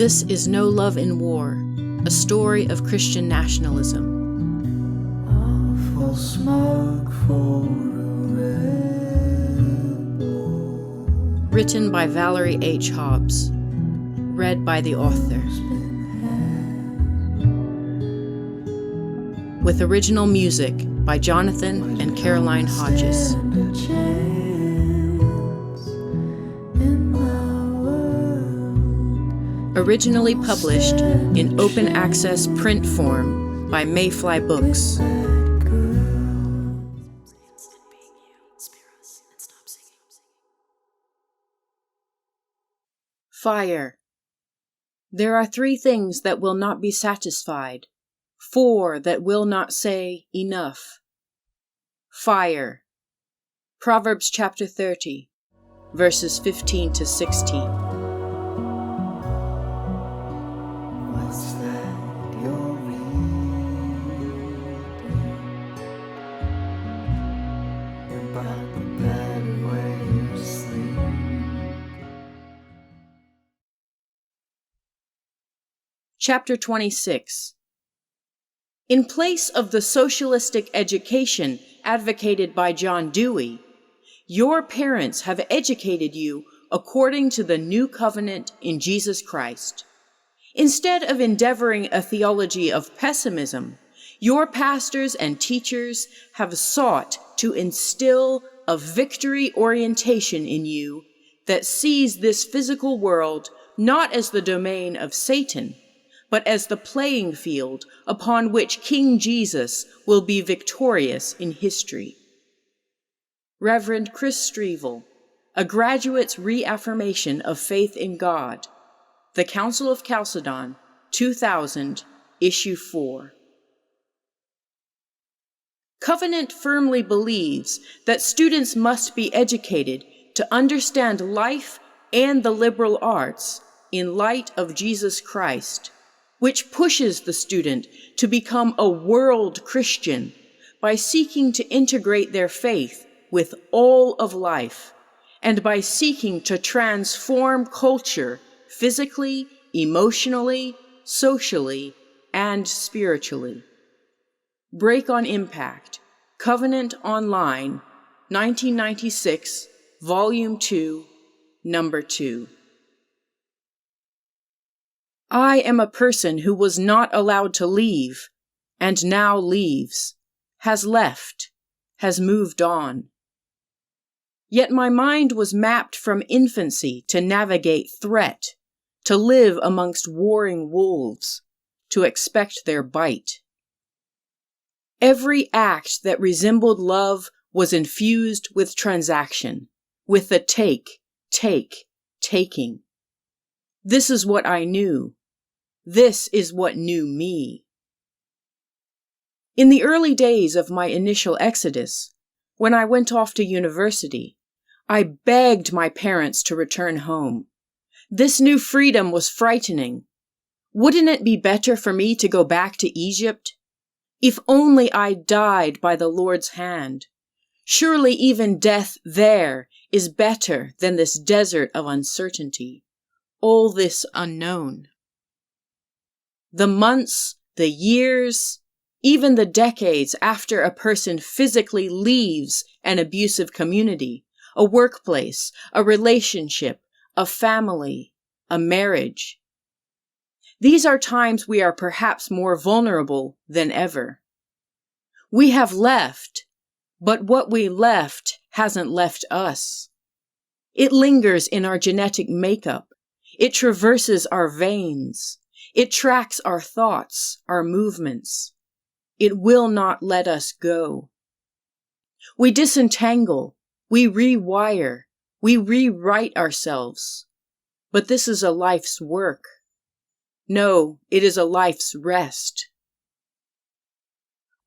This is No Love in War, a story of Christian nationalism. Awful smoke for Written by Valerie H. Hobbs. Read by the author. With original music by Jonathan and Caroline Hodges. Originally published in open access print form by Mayfly Books. Fire. There are 3 things that will not be satisfied, 4 that will not say enough. Fire. Proverbs chapter 30, verses 15 to 16. What's that you're reading? About the bed where you sleep. Chapter 26. In place of the socialistic education advocated by John Dewey, your parents have educated you according to the new covenant in Jesus Christ. Instead of endeavoring a theology of pessimism, your pastors and teachers have sought to instill a victory orientation in you that sees this physical world not as the domain of Satan, but as the playing field upon which King Jesus will be victorious in history. Reverend Chris Strevel, A Graduate's Reaffirmation of Faith in God, The Council of Chalcedon, 2000, Issue 4. Covenant firmly believes that students must be educated to understand life and the liberal arts in light of Jesus Christ, which pushes the student to become a world Christian by seeking to integrate their faith with all of life, and by seeking to transform culture physically, emotionally, socially, and spiritually. Break on Impact, Covenant Online, 1996, Volume 2, Number 2. I am a person who was not allowed to leave, and now leaves, has left, has moved on. Yet my mind was mapped from infancy to navigate threat, to live amongst warring wolves, to expect their bite. Every act that resembled love was infused with transaction, with the taking. This is what I knew. This is what knew me. In the early days of my initial exodus, when I went off to university, I begged my parents to return home. This new freedom was frightening. Wouldn't it be better for me to go back to Egypt? If only I died by the Lord's hand. Surely even death there is better than this desert of uncertainty, all this unknown. The months, the years, even the decades after a person physically leaves an abusive community, a workplace, a relationship, a family, a marriage. These are times we are perhaps more vulnerable than ever. We have left, but what we left hasn't left us. It lingers in our genetic makeup. It traverses our veins. It tracks our thoughts, our movements. It will not let us go. We disentangle, we rewire, we rewrite ourselves. But this is a life's work. No, it is a life's rest.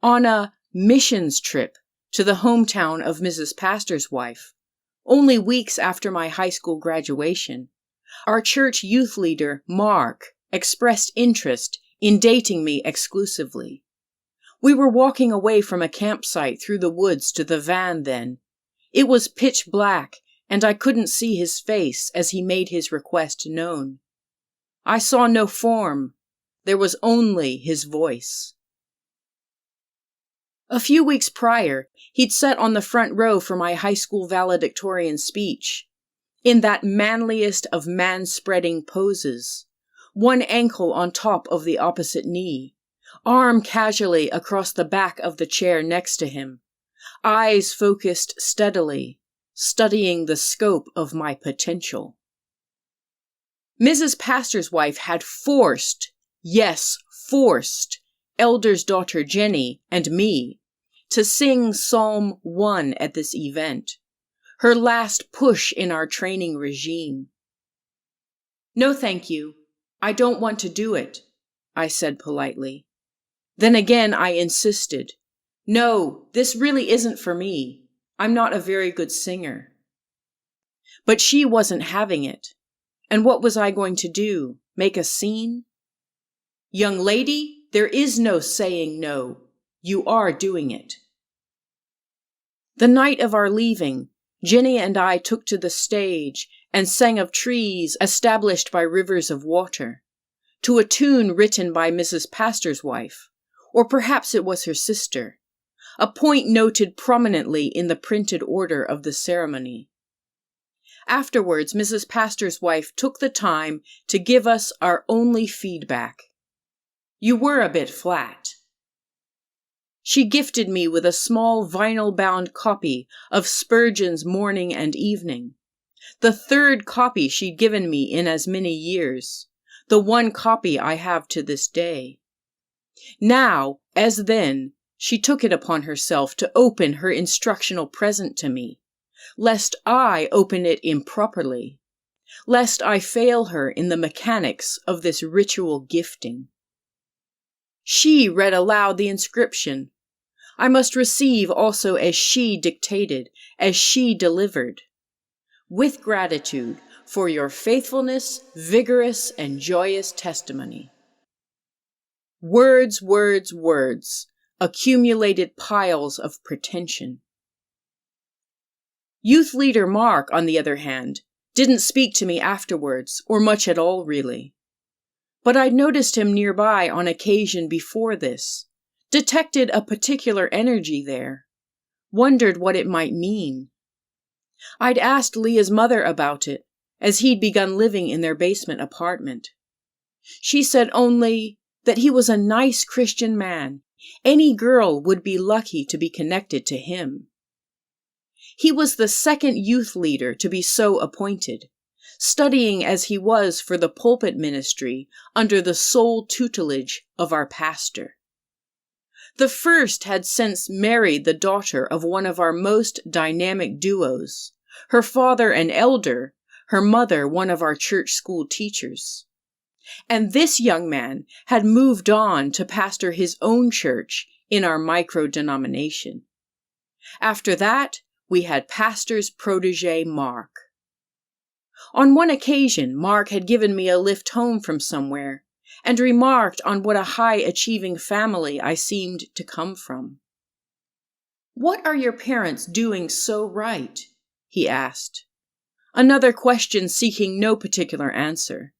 On a missions trip to the hometown of Mrs. Pastor's wife, only weeks after my high school graduation, our church youth leader, Mark, expressed interest in dating me exclusively. We were walking away from a campsite through the woods to the van then. It was pitch black, and I couldn't see his face as he made his request known. I saw no form. There was only his voice. A few weeks prior, he'd sat on the front row for my high school valedictorian speech, in that manliest of man-spreading poses, one ankle on top of the opposite knee, arm casually across the back of the chair next to him, eyes focused steadily, studying the scope of my potential. Mrs. Pastor's wife had forced, yes, forced, Elder's daughter Jenny and me to sing Psalm 1 at this event, her last push in our training regime. "No, thank you. I don't want to do it," I said politely. Then again I insisted. "No, this really isn't for me. I'm not a very good singer." But she wasn't having it. And what was I going to do? Make a scene? "Young lady, there is no saying no. You are doing it." The night of our leaving, Jenny and I took to the stage and sang of trees established by rivers of water, to a tune written by Mrs. Pastor's wife, or perhaps it was her sister, a point noted prominently in the printed order of the ceremony. Afterwards, Mrs. Pastor's wife took the time to give us our only feedback. "You were a bit flat." She gifted me with a small vinyl-bound copy of Spurgeon's Morning and Evening, the third copy she'd given me in as many years, the one copy I have to this day. Now, as then, she took it upon herself to open her instructional present to me, lest I open it improperly, lest I fail her in the mechanics of this ritual gifting. She read aloud the inscription. I must receive also as she dictated, as she delivered. "With gratitude for your faithfulness, vigorous and joyous testimony." Words, words, words, accumulated piles of pretension. Youth leader Mark, on the other hand, didn't speak to me afterwards, or much at all, really. But I'd noticed him nearby on occasion before this, detected a particular energy there, wondered what it might mean. I'd asked Leah's mother about it, as he'd begun living in their basement apartment. She said only that he was a nice Christian man. Any girl would be lucky to be connected to him. He was the second youth leader to be so appointed, studying as he was for the pulpit ministry under the sole tutelage of our pastor. The first had since married the daughter of one of our most dynamic duos, her father an elder, her mother one of our church school teachers. And this young man had moved on to pastor his own church in our micro-denomination. After that, we had pastor's protege Mark. On one occasion, Mark had given me a lift home from somewhere, and remarked on what a high-achieving family I seemed to come from. "What are your parents doing so right?" he asked. Another question seeking no particular answer,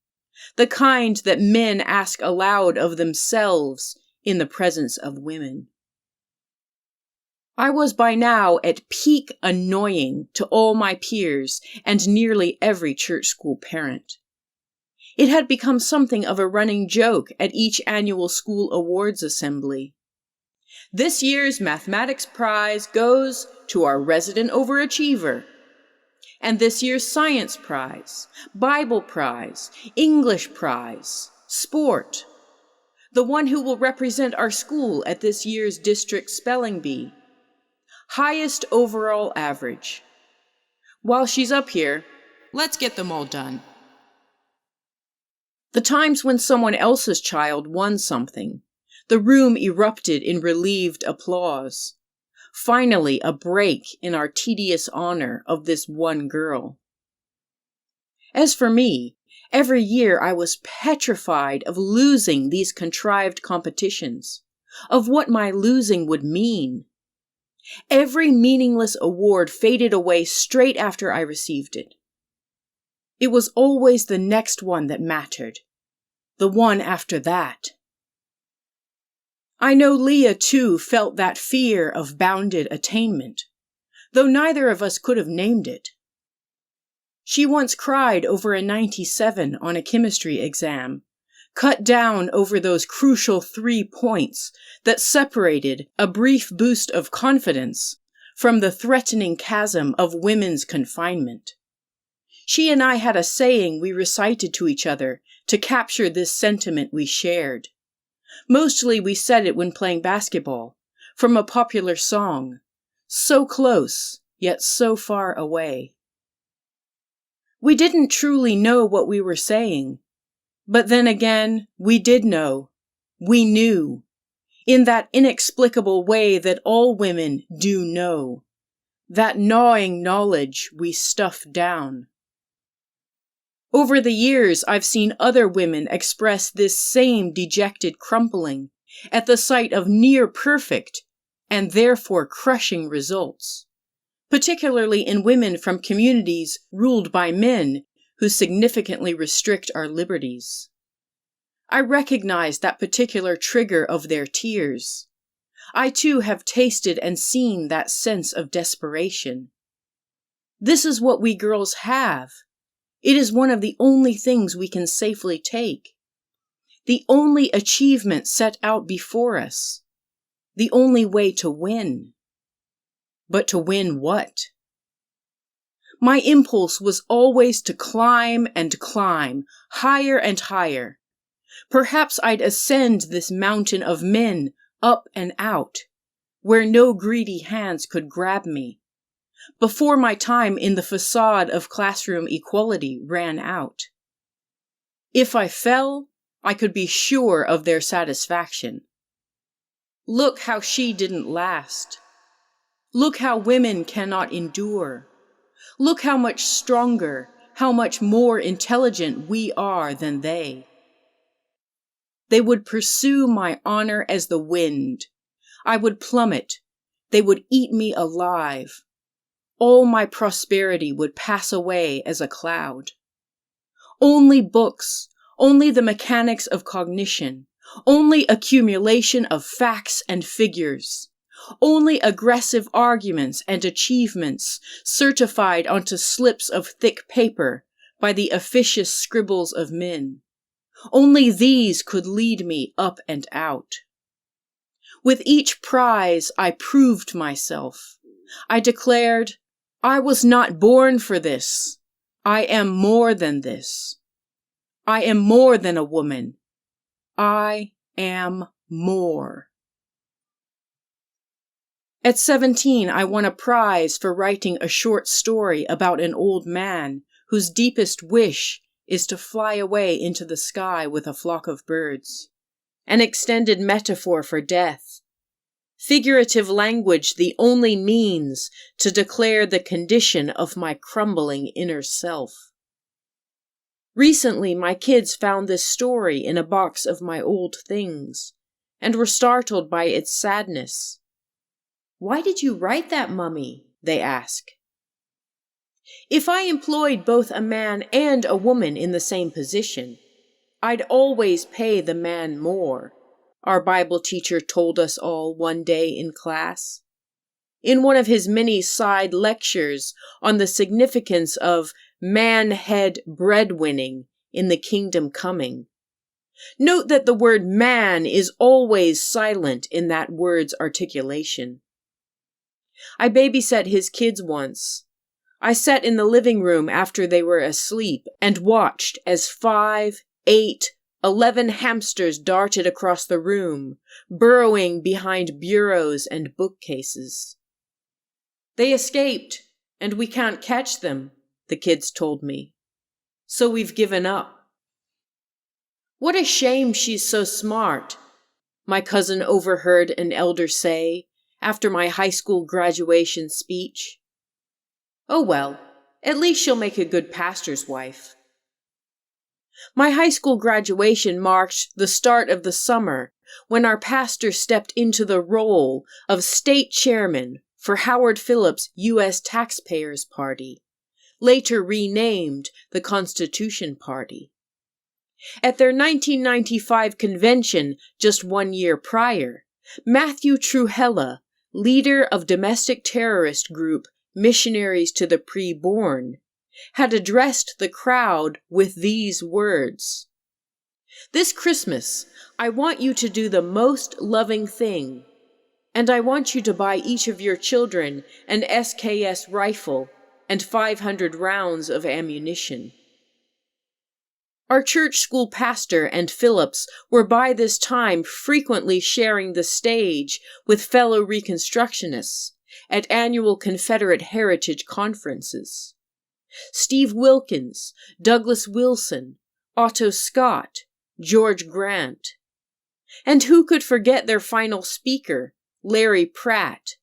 the kind that men ask aloud of themselves in the presence of women. I was by now at peak annoying to all my peers and nearly every church school parent. It had become something of a running joke at each annual school awards assembly. "This year's mathematics prize goes to our resident overachiever. And this year's science prize, Bible prize, English prize, sport. The one who will represent our school at this year's district spelling bee. Highest overall average. While she's up here, let's get them all done." The times when someone else's child won something, the room erupted in relieved applause. Finally, a break in our tedious honor of this one girl. As for me, every year I was petrified of losing these contrived competitions, of what my losing would mean. Every meaningless award faded away straight after I received it. It was always the next one that mattered, the one after that. I know Leah, too, felt that fear of bounded attainment, though neither of us could have named it. She once cried over a 97 on a chemistry exam, cut down over those crucial 3 points that separated a brief boost of confidence from the threatening chasm of women's confinement. She and I had a saying we recited to each other to capture this sentiment we shared. Mostly we said it when playing basketball, from a popular song, so close, yet so far away. We didn't truly know what we were saying, but then again, we did know. We knew, in that inexplicable way that all women do know, that gnawing knowledge we stuff down. Over the years, I've seen other women express this same dejected crumpling at the sight of near-perfect and therefore crushing results, particularly in women from communities ruled by men who significantly restrict our liberties. I recognize that particular trigger of their tears. I too have tasted and seen that sense of desperation. This is what we girls have. It is one of the only things we can safely take. The only achievement set out before us. The only way to win. But to win what? My impulse was always to climb and climb, higher and higher. Perhaps I'd ascend this mountain of men, up and out, where no greedy hands could grab me, before my time in the facade of classroom equality ran out. If I fell, I could be sure of their satisfaction. Look how she didn't last. Look how women cannot endure. Look how much stronger, how much more intelligent we are than they. They would pursue my honor as the wind. I would plummet. They would eat me alive. All my prosperity would pass away as a cloud. Only books, only the mechanics of cognition, only accumulation of facts and figures, only aggressive arguments and achievements certified onto slips of thick paper by the officious scribbles of men. Only these could lead me up and out. With each prize, I proved myself. I declared, I was not born for this. I am more than this. I am more than a woman. I am more. At 17, I won a prize for writing a short story about an old man whose deepest wish is to fly away into the sky with a flock of birds. An extended metaphor for death. Figurative language the only means to declare the condition of my crumbling inner self. Recently, my kids found this story in a box of my old things, and were startled by its sadness. "Why did you write that, Mummy?" they ask. If I employed both a man and a woman in the same position, I'd always pay the man more, our Bible teacher told us all one day in class. In one of his many side lectures on the significance of man-head breadwinning in the kingdom coming. Note that the word man is always silent in that word's articulation. I babysat his kids once. I sat in the living room after they were asleep and watched as 5, 8, 11 hamsters darted across the room, burrowing behind bureaus and bookcases. They escaped, and we can't catch them, the kids told me. So we've given up. What a shame she's so smart, my cousin overheard an elder say after my high school graduation speech. Oh well, at least she'll make a good pastor's wife. My high school graduation marked the start of the summer when our pastor stepped into the role of state chairman for Howard Phillips' U.S. Taxpayers Party, later renamed the Constitution Party. At their 1995 convention just 1 year prior, Matthew Trewhella, leader of domestic terrorist group Missionaries to the Preborn, had addressed the crowd with these words: "This Christmas, I want you to do the most loving thing, and I want you to buy each of your children an SKS rifle and 500 rounds of ammunition." Our church school pastor and Phillips were by this time frequently sharing the stage with fellow Reconstructionists at annual Confederate Heritage Conferences. Steve Wilkins, Douglas Wilson, Otto Scott, George Grant. And who could forget their final speaker, Larry Pratt,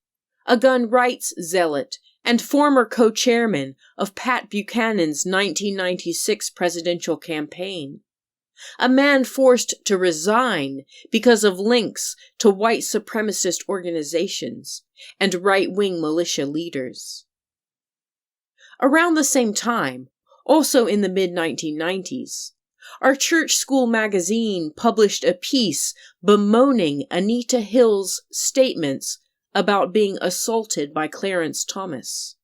a gun rights zealot and former co-chairman of Pat Buchanan's 1996 presidential campaign, a man forced to resign because of links to white supremacist organizations and right-wing militia leaders. Around the same time, also in the mid-1990s, our church school magazine published a piece bemoaning Anita Hill's statements about being assaulted by Clarence Thomas.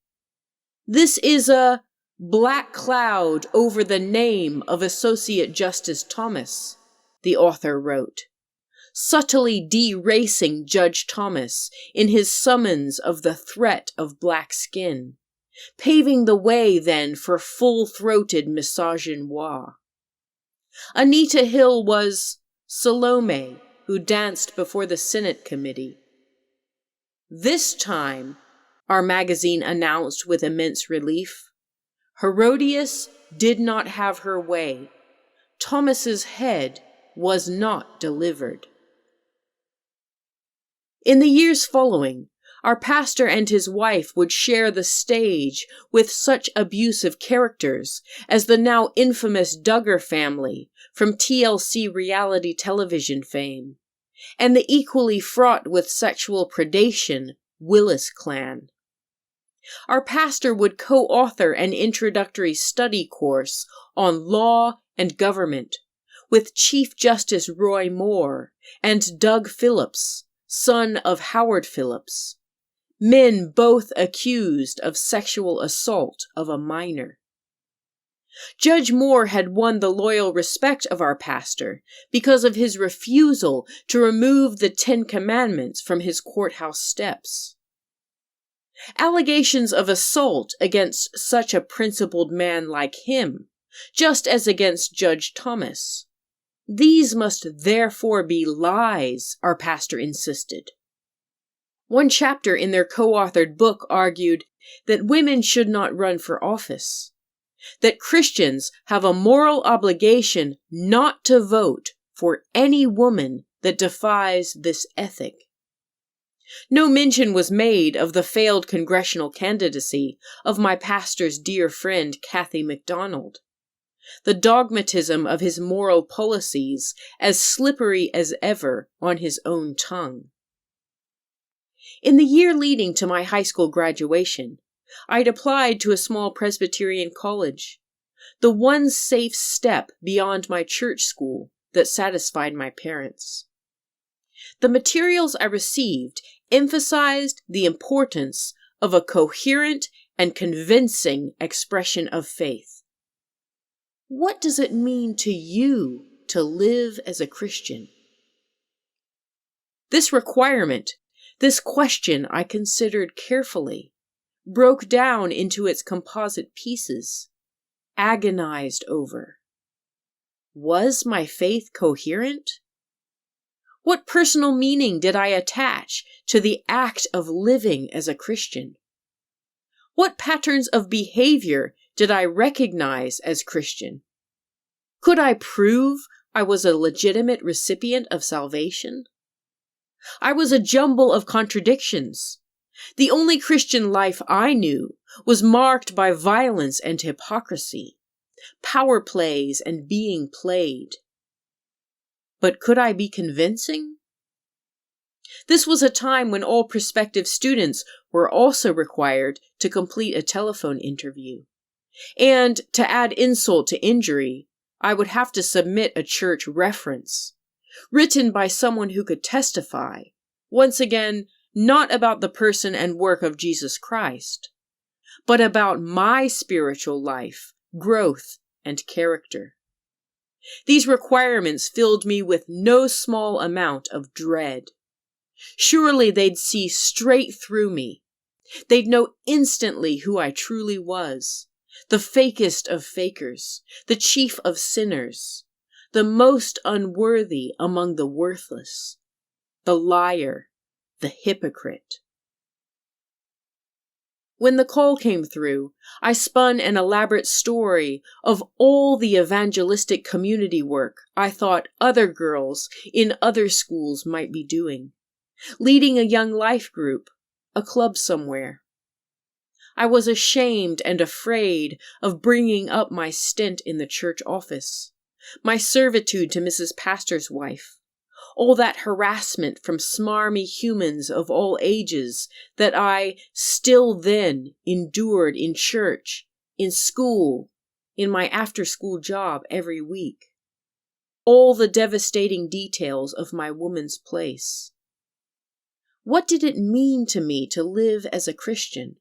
"This is a black cloud over the name of Associate Justice Thomas," the author wrote, subtly deracing Judge Thomas in his summons of the threat of black skin, paving the way then for full-throated misogynoir. Anita Hill was Salome, who danced before the Senate committee. This time, our magazine announced with immense relief, Herodias did not have her way. Thomas's head was not delivered. In the years following, our pastor and his wife would share the stage with such abusive characters as the now infamous Duggar family from TLC reality television fame, and the equally fraught with sexual predation Willis clan. Our pastor would co-author an introductory study course on law and government with Chief Justice Roy Moore and Doug Phillips, son of Howard Phillips, men both accused of sexual assault of a minor. Judge Moore had won the loyal respect of our pastor because of his refusal to remove the 10 Commandments from his courthouse steps. Allegations of assault against such a principled man like him, just as against Judge Thomas, these must therefore be lies, our pastor insisted. One chapter in their co-authored book argued that women should not run for office, that Christians have a moral obligation not to vote for any woman that defies this ethic. No mention was made of the failed congressional candidacy of my pastor's dear friend Kathy McDonald, the dogmatism of his moral policies as slippery as ever on his own tongue. In the year leading to my high school graduation, I'd applied to a small Presbyterian college, the one safe step beyond my church school that satisfied my parents. The materials I received emphasized the importance of a coherent and convincing expression of faith. What does it mean to you to live as a Christian? This requirement, this question I considered carefully, broke down into its composite pieces, agonized over. Was my faith coherent? What personal meaning did I attach to the act of living as a Christian? What patterns of behavior did I recognize as Christian? Could I prove I was a legitimate recipient of salvation? I was a jumble of contradictions. The only Christian life I knew was marked by violence and hypocrisy, power plays and being played. But could I be convincing? This was a time when all prospective students were also required to complete a telephone interview. And, to add insult to injury, I would have to submit a church reference, written by someone who could testify, once again, not about the person and work of Jesus Christ, but about my spiritual life, growth, and character. These requirements filled me with no small amount of dread. Surely they'd see straight through me. They'd know instantly who I truly was, the fakest of fakers, the chief of sinners, the most unworthy among the worthless, the liar, the hypocrite. When the call came through, I spun an elaborate story of all the evangelistic community work I thought other girls in other schools might be doing, leading a young life group, a club somewhere. I was ashamed and afraid of bringing up my stint in the church office, my servitude to Mrs. Pastor's wife, all that harassment from smarmy humans of all ages that I still then endured in church, in school, in my after-school job every week. All the devastating details of my woman's place. What did it mean to me to live as a Christian?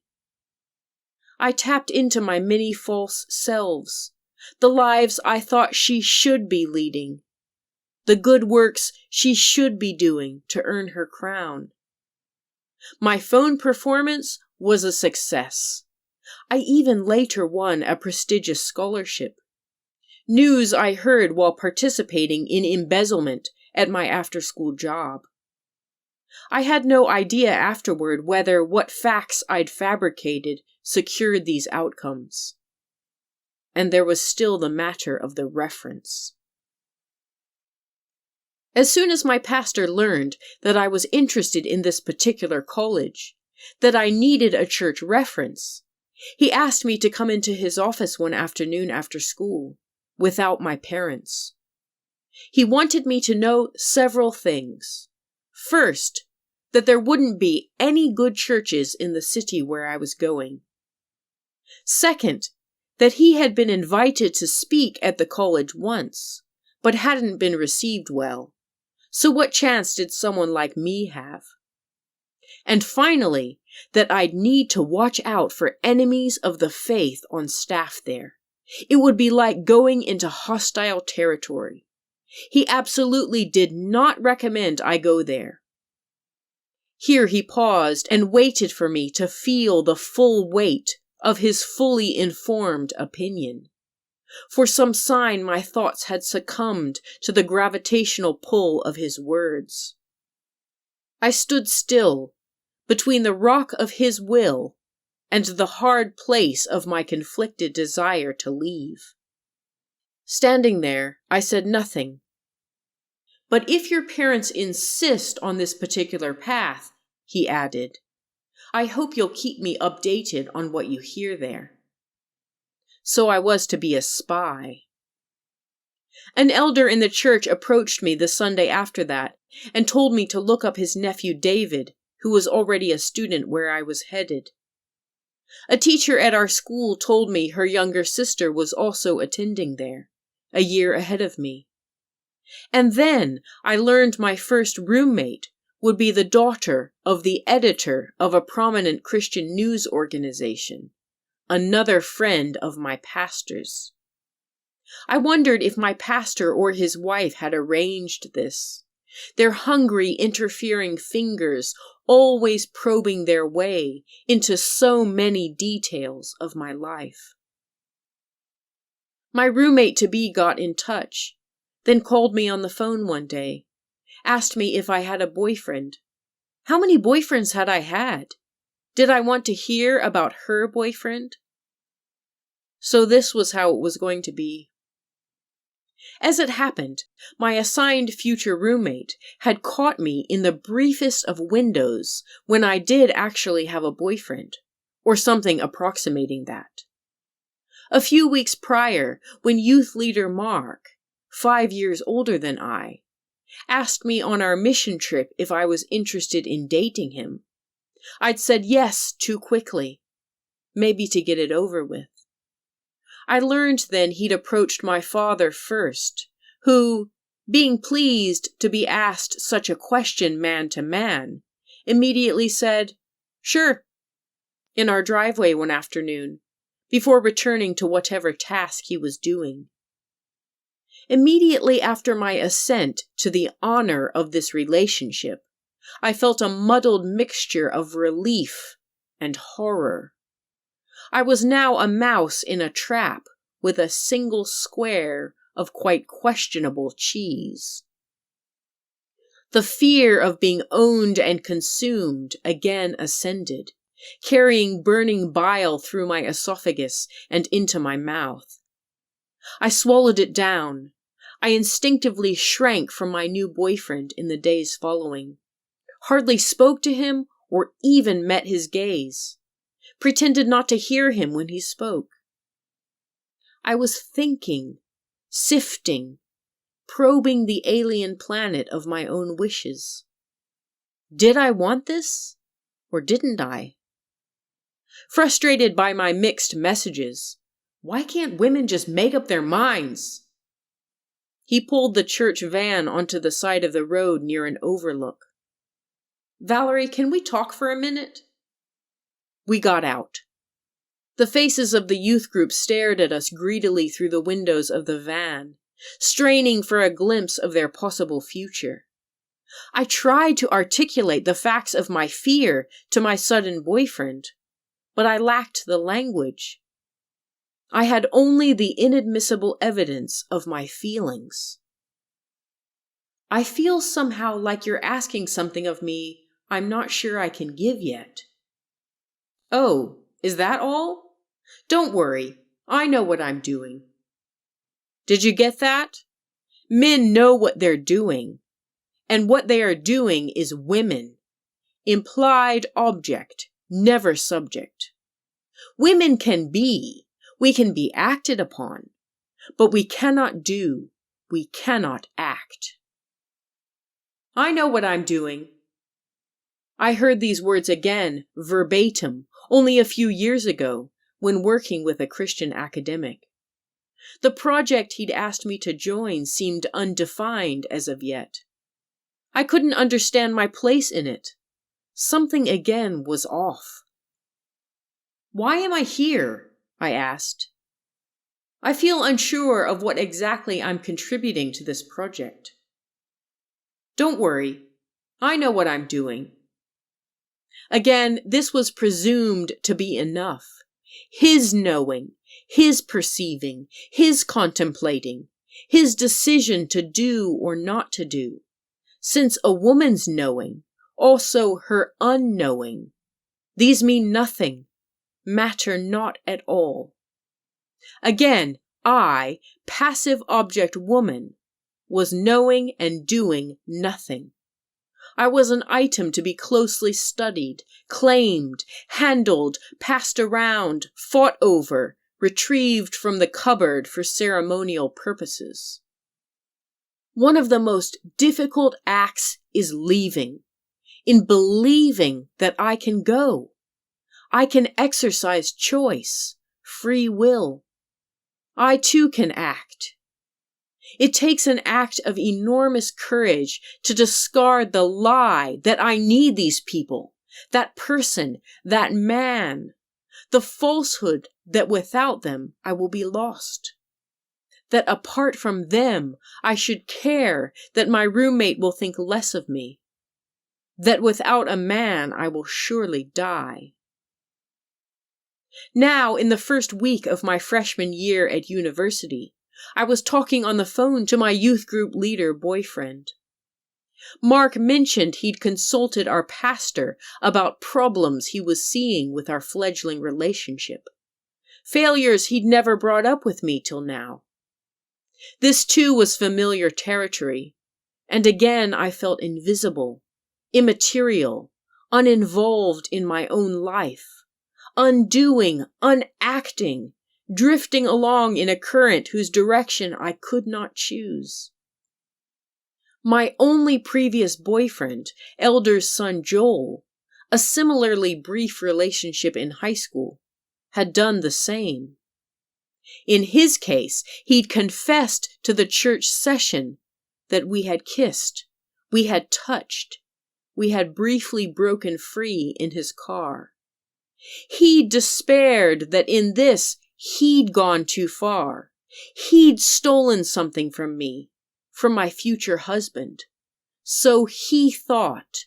I tapped into my many false selves, the lives I thought she should be leading, the good works she should be doing to earn her crown. My phone performance was a success. I even later won a prestigious scholarship. News I heard while participating in embezzlement at my after-school job. I had no idea afterward whether what facts I'd fabricated secured these outcomes. And there was still the matter of the reference. As soon as my pastor learned that I was interested in this particular college, that I needed a church reference, he asked me to come into his office one afternoon after school, without my parents. He wanted me to know several things. First, that there wouldn't be any good churches in the city where I was going. Second, that he had been invited to speak at the college once, but hadn't been received well. So what chance did someone like me have? And finally, that I'd need to watch out for enemies of the faith on staff there. It would be like going into hostile territory. He absolutely did not recommend I go there. Here he paused and waited for me to feel the full weight of his fully informed opinion. For some sign my thoughts had succumbed to the gravitational pull of his words. I stood still, between the rock of his will and the hard place of my conflicted desire to leave. Standing there, I said nothing. But if your parents insist on this particular path, he added, I hope you'll keep me updated on what you hear there. So I was to be a spy. An elder in the church approached me the Sunday after that and told me to look up his nephew David, who was already a student where I was headed. A teacher at our school told me her younger sister was also attending there, a year ahead of me. And then I learned my first roommate would be the daughter of the editor of a prominent Christian news organization, another friend of my pastor's. I wondered if my pastor or his wife had arranged this, their hungry, interfering fingers always probing their way into so many details of my life. My roommate-to-be got in touch, then called me on the phone one day, asked me if I had a boyfriend. How many boyfriends had I had? Did I want to hear about her boyfriend? So this was how it was going to be. As it happened, my assigned future roommate had caught me in the briefest of windows when I did actually have a boyfriend, or something approximating that. A few weeks prior, when youth leader Mark, 5 years older than I, asked me on our mission trip if I was interested in dating him, I'd said yes too quickly, maybe to get it over with. I learned then he'd approached my father first, who, being pleased to be asked such a question man to man, immediately said, "Sure," in our driveway one afternoon, before returning to whatever task he was doing. Immediately after my assent to the honor of this relationship, I felt a muddled mixture of relief and horror. I was now a mouse in a trap with a single square of quite questionable cheese. The fear of being owned and consumed again ascended, carrying burning bile through my esophagus and into my mouth. I swallowed it down. I instinctively shrank from my new boyfriend in the days following, hardly spoke to him or even met his gaze, pretended not to hear him when he spoke. I was thinking, sifting, probing the alien planet of my own wishes. Did I want this, or didn't I? Frustrated by my mixed messages, why can't women just make up their minds? He pulled the church van onto the side of the road near an overlook. "Valerie, can we talk for a minute?" We got out. The faces of the youth group stared at us greedily through the windows of the van, straining for a glimpse of their possible future. I tried to articulate the facts of my fear to my sudden boyfriend, but I lacked the language. I had only the inadmissible evidence of my feelings. "I feel somehow like you're asking something of me I'm not sure I can give yet." "Oh, is that all? Don't worry, I know what I'm doing." Did you get that? Men know what they're doing, and what they are doing is women. Implied object, never subject. Women can be, we can be acted upon, but we cannot do, we cannot act. I know what I'm doing. I heard these words again, verbatim, only a few years ago, when working with a Christian academic. The project he'd asked me to join seemed undefined as of yet. I couldn't understand my place in it. Something again was off. "Why am I here?" I asked. "I feel unsure of what exactly I'm contributing to this project." "Don't worry, I know what I'm doing." Again, this was presumed to be enough. His knowing, his perceiving, his contemplating, his decision to do or not to do. Since a woman's knowing, also her unknowing, these mean nothing, matter not at all. Again, I, passive object woman, was knowing and doing nothing. I was an item to be closely studied, claimed, handled, passed around, fought over, retrieved from the cupboard for ceremonial purposes. One of the most difficult acts is leaving, in believing that I can go. I can exercise choice, free will. I too can act. It takes an act of enormous courage to discard the lie that I need these people, that person, that man, the falsehood that without them I will be lost, that apart from them I should care that my roommate will think less of me, that without a man I will surely die. Now, in the first week of my freshman year at university, I was talking on the phone to my youth group leader boyfriend. Mark mentioned he'd consulted our pastor about problems he was seeing with our fledgling relationship, failures he'd never brought up with me till now. This too was familiar territory, and again I felt invisible, immaterial, uninvolved in my own life, undoing, unacting, drifting along in a current whose direction I could not choose. My only previous boyfriend, Elder's son Joel, a similarly brief relationship in high school, had done the same. In his case, he'd confessed to the church session that we had kissed, we had touched, we had briefly broken free in his car. He'd despaired that in this he'd gone too far. He'd stolen something from me, from my future husband. So he thought.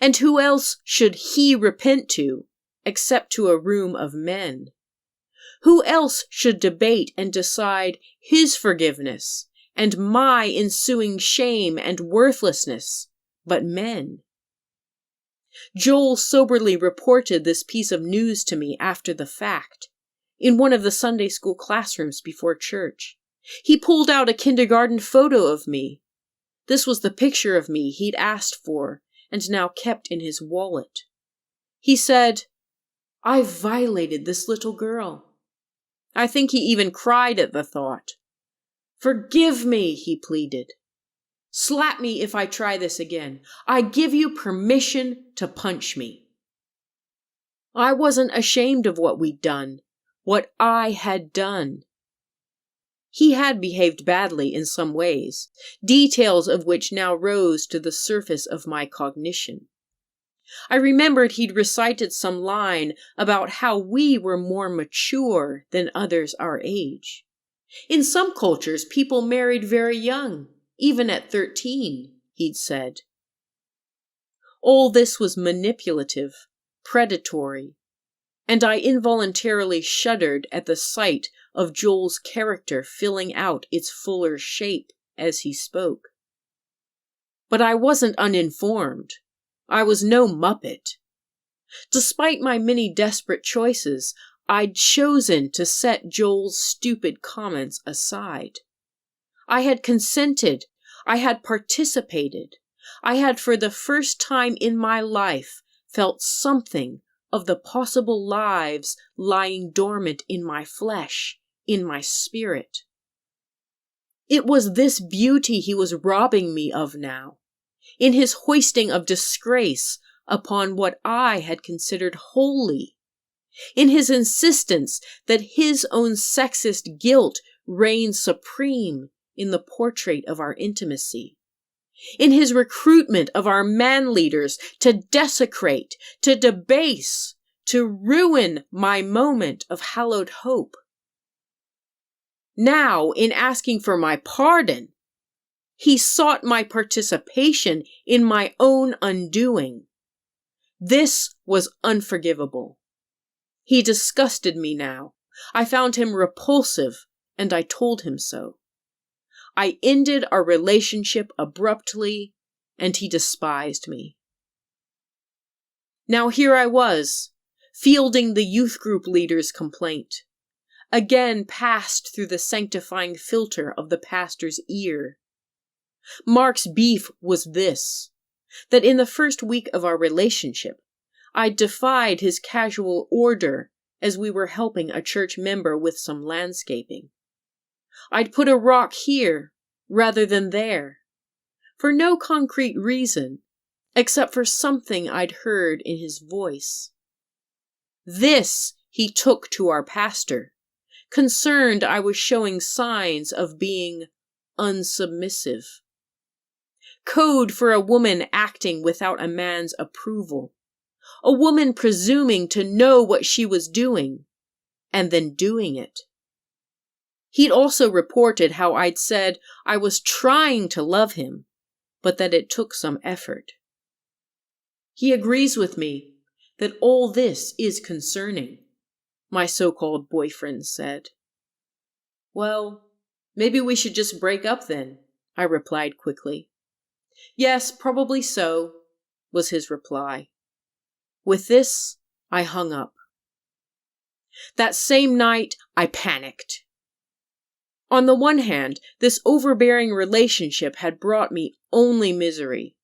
And who else should he repent to, except to a room of men? Who else should debate and decide his forgiveness and my ensuing shame and worthlessness, but men? Joel soberly reported this piece of news to me after the fact, in one of the Sunday school classrooms before church. He pulled out a kindergarten photo of me. This was the picture of me he'd asked for and now kept in his wallet. He said, "I violated this little girl." I think he even cried at the thought. "Forgive me," he pleaded. "Slap me if I try this again. I give you permission to punch me." I wasn't ashamed of what we'd done, what I had done. He had behaved badly in some ways, details of which now rose to the surface of my cognition. I remembered he'd recited some line about how we were more mature than others our age. In some cultures, people married very young, even at 13, he'd said. All this was manipulative, predatory, and I involuntarily shuddered at the sight of Joel's character filling out its fuller shape as he spoke. But I wasn't uninformed. I was no muppet. Despite my many desperate choices, I'd chosen to set Joel's stupid comments aside. I had consented. I had participated. I had for the first time in my life felt something of the possible lives lying dormant in my flesh, in my spirit. It was this beauty he was robbing me of now, in his hoisting of disgrace upon what I had considered holy, in his insistence that his own sexist guilt reigned supreme in the portrait of our intimacy, in his recruitment of our man leaders to desecrate, to debase, to ruin my moment of hallowed hope. Now, in asking for my pardon, he sought my participation in my own undoing. This was unforgivable. He disgusted me now. I found him repulsive, and I told him so. I ended our relationship abruptly, and he despised me. Now here I was, fielding the youth group leader's complaint, again passed through the sanctifying filter of the pastor's ear. Mark's beef was this, that in the first week of our relationship, I defied his casual order as we were helping a church member with some landscaping. I'd put a rock here rather than there, for no concrete reason, except for something I'd heard in his voice. This he took to our pastor, concerned I was showing signs of being unsubmissive. Code for a woman acting without a man's approval. A woman presuming to know what she was doing, and then doing it. He'd also reported how I'd said I was trying to love him, but that it took some effort. He agrees with me that all this is concerning, my so-called boyfriend said. Well, maybe we should just break up then, I replied quickly. Yes, probably so, was his reply. With this, I hung up. That same night, I panicked. On the one hand, this overbearing relationship had brought me only misery.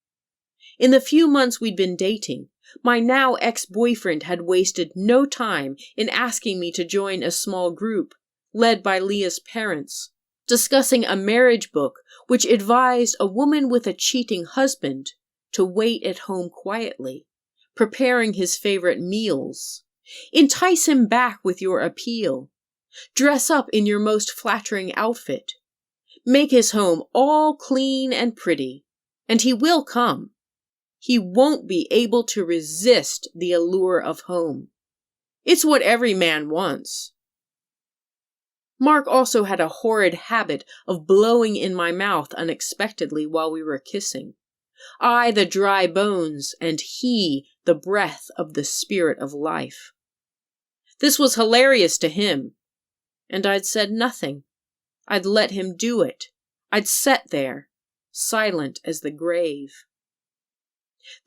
In the few months we'd been dating, my now ex-boyfriend had wasted no time in asking me to join a small group, led by Leah's parents, discussing a marriage book which advised a woman with a cheating husband to wait at home quietly, preparing his favorite meals. Entice him back with your appeal. Dress up in your most flattering outfit. Make his home all clean and pretty, and he will come. He won't be able to resist the allure of home. It's what every man wants. Mark also had a horrid habit of blowing in my mouth unexpectedly while we were kissing. I the dry bones, and he the breath of the spirit of life. This was hilarious to him, and I'd said nothing. I'd let him do it. I'd sat there, silent as the grave.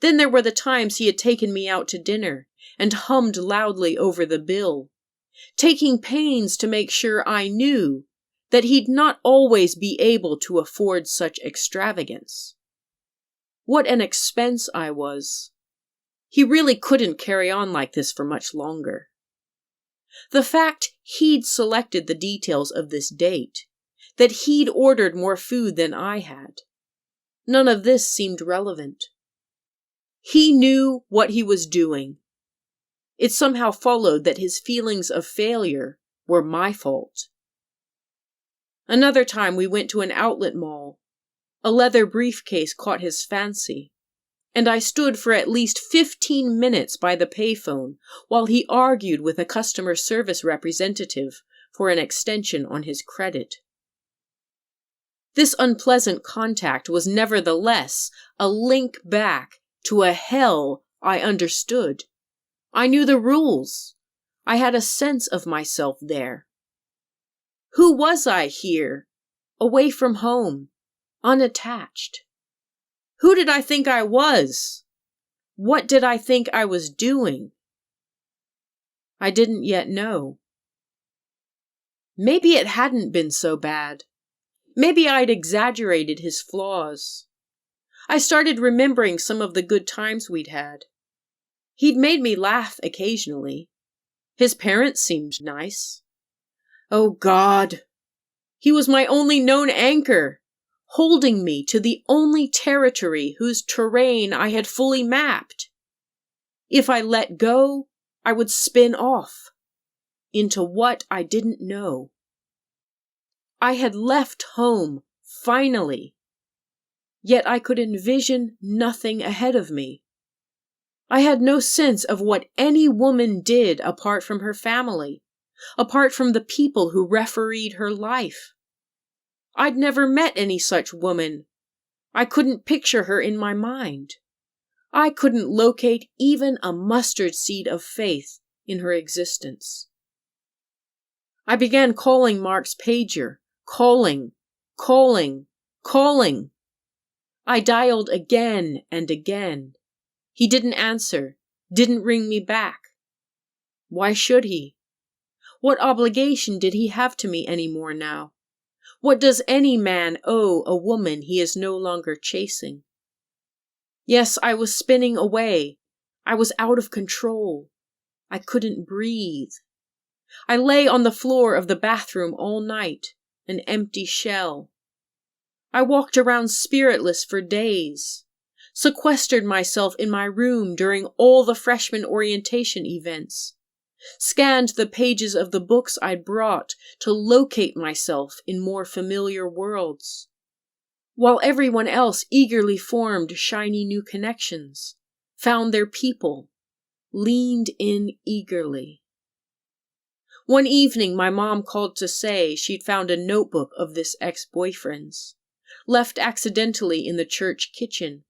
Then there were the times he had taken me out to dinner and hummed loudly over the bill, taking pains to make sure I knew that he'd not always be able to afford such extravagance. What an expense I was. He really couldn't carry on like this for much longer. The fact he'd selected the details of this date, that he'd ordered more food than I had, none of this seemed relevant. He knew what he was doing. It somehow followed that his feelings of failure were my fault. Another time we went to an outlet mall. A leather briefcase caught his fancy, and I stood for at least 15 minutes by the payphone while he argued with a customer service representative for an extension on his credit. This unpleasant contact was nevertheless a link back to a hell I understood. I knew the rules. I had a sense of myself there. Who was I here, away from home, unattached? Who did I think I was? What did I think I was doing? I didn't yet know. Maybe it hadn't been so bad. Maybe I'd exaggerated his flaws. I started remembering some of the good times we'd had. He'd made me laugh occasionally. His parents seemed nice. Oh God! He was my only known anchor, holding me to the only territory whose terrain I had fully mapped. If I let go, I would spin off into what I didn't know. I had left home, finally, yet I could envision nothing ahead of me. I had no sense of what any woman did apart from her family, apart from the people who refereed her life. I'd never met any such woman. I couldn't picture her in my mind. I couldn't locate even a mustard seed of faith in her existence. I began calling Mark's pager, calling. I dialed again and again. He didn't answer, didn't ring me back. Why should he? What obligation did he have to me anymore now? What does any man owe a woman he is no longer chasing? Yes, I was spinning away. I was out of control. I couldn't breathe. I lay on the floor of the bathroom all night, an empty shell. I walked around spiritless for days, sequestered myself in my room during all the freshman orientation events, scanned the pages of the books I'd brought to locate myself in more familiar worlds, while everyone else eagerly formed shiny new connections, found their people, leaned in eagerly. One evening, my mom called to say she'd found a notebook of this ex-boyfriend's, left accidentally in the church kitchen.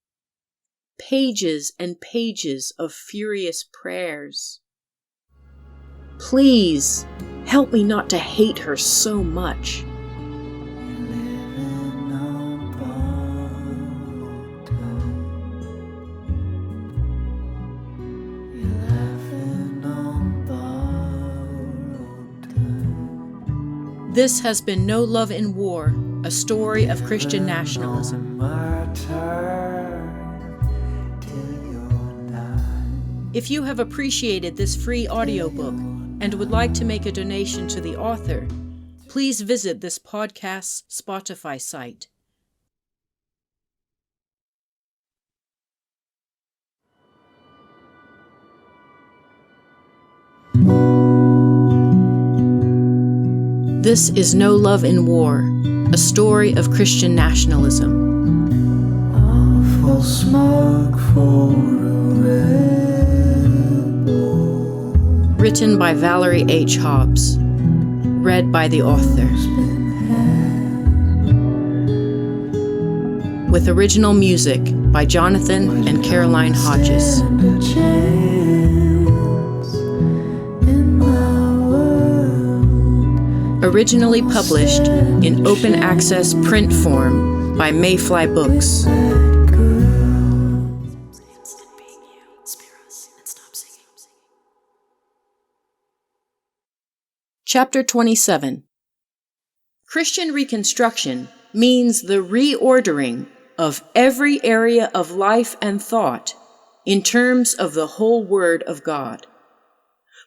Pages and pages of furious prayers. Please, help me not to hate her so much. This has been No Love in War, a story of Christian nationalism. If you have appreciated this free audiobook and would like to make a donation to the author, please visit this podcast's Spotify site. This is No Love in War, a story of Christian nationalism. Awful smoke for a rebel. Written by Valerie H. Hobbs. Read by the author. With original music by Jonathan and Caroline Hodges. Originally published in open access print form by Mayfly Books. Chapter 27. Christian Reconstruction means the reordering of every area of life and thought in terms of the whole Word of God.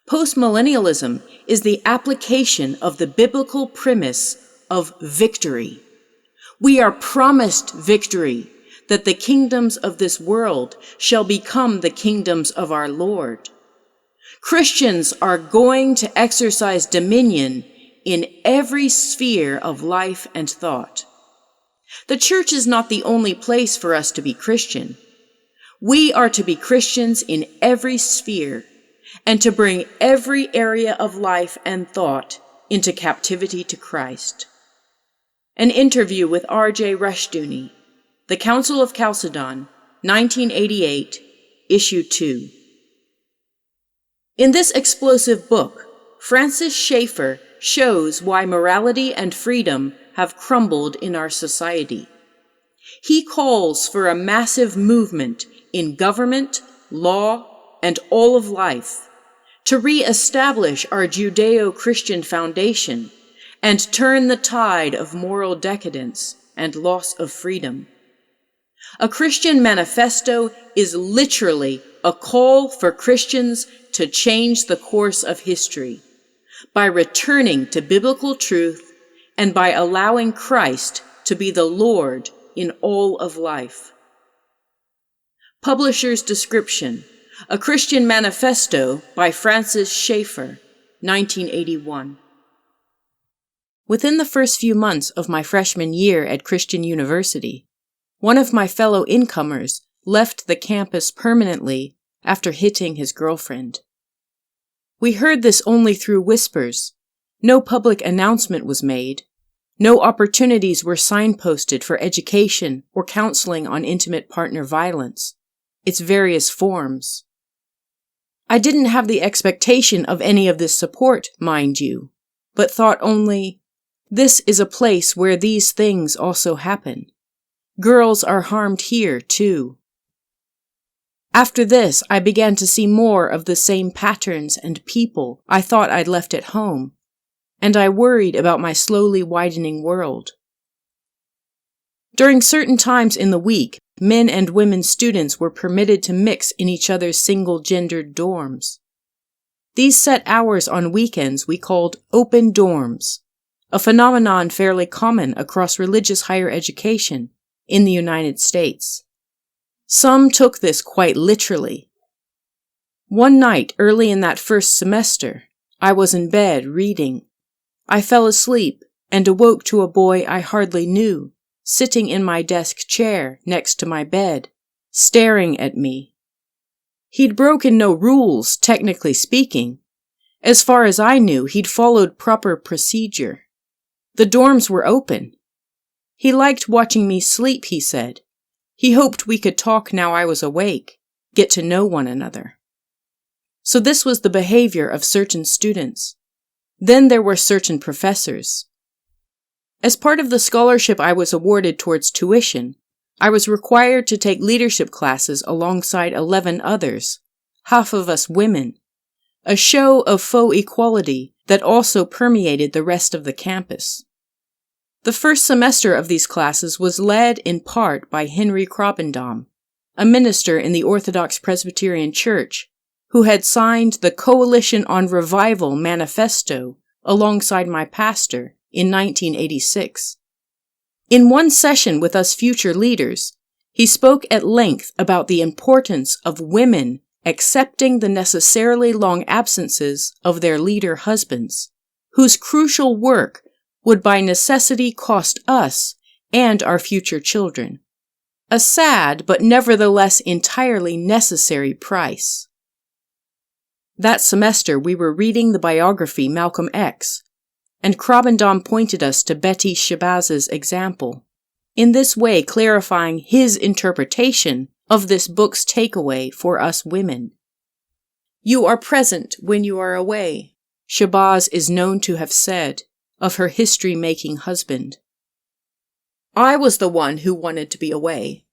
Postmillennialism is the application of the biblical premise of victory. We are promised victory, that the kingdoms of this world shall become the kingdoms of our Lord. Christians are going to exercise dominion in every sphere of life and thought. The church is not the only place for us to be Christian. We are to be Christians in every sphere, and to bring every area of life and thought into captivity to Christ. An interview with R.J. Rushdoony, The Council of Chalcedon, 1988, Issue 2. In this explosive book, Francis Schaeffer shows why morality and freedom have crumbled in our society. He calls for a massive movement in government, law, and all of life, to re-establish our Judeo-Christian foundation and turn the tide of moral decadence and loss of freedom. A Christian manifesto is literally a call for Christians to change the course of history by returning to biblical truth and by allowing Christ to be the Lord in all of life. Publisher's description: A Christian Manifesto by Francis Schaeffer, 1981. Within the first few months of my freshman year at Christian University, one of my fellow incomers left the campus permanently after hitting his girlfriend. We heard this only through whispers. No public announcement was made. No opportunities were signposted for education or counseling on intimate partner violence, its various forms. I didn't have the expectation of any of this support, mind you, but thought only, this is a place where these things also happen. Girls are harmed here, too. After this, I began to see more of the same patterns and people I thought I'd left at home, and I worried about my slowly widening world. During certain times in the week, men and women students were permitted to mix in each other's single-gendered dorms. These set hours on weekends we called open dorms, a phenomenon fairly common across religious higher education in the United States. Some took this quite literally. One night early in that first semester, I was in bed reading. I fell asleep and awoke to a boy I hardly knew, sitting in my desk chair next to my bed, staring at me. He'd broken no rules, technically speaking. As far as I knew, he'd followed proper procedure. The dorms were open. He liked watching me sleep, he said. He hoped we could talk now I was awake, get to know one another. So this was the behavior of certain students. Then there were certain professors. As part of the scholarship I was awarded towards tuition, I was required to take leadership classes alongside 11 others, half of us women, a show of faux equality that also permeated the rest of the campus. The first semester of these classes was led in part by Henry Kroppendam, a minister in the Orthodox Presbyterian Church, who had signed the Coalition on Revival manifesto alongside my pastor in 1986. In one session with us future leaders, he spoke at length about the importance of women accepting the necessarily long absences of their leader husbands, whose crucial work would by necessity cost us and our future children. A sad, but nevertheless entirely necessary price. That semester we were reading the biography Malcolm X, and Krabendam pointed us to Betty Shabazz's example, in this way clarifying his interpretation of this book's takeaway for us women. "You are present when you are away," Shabazz is known to have said of her history-making husband. I was the one who wanted to be away.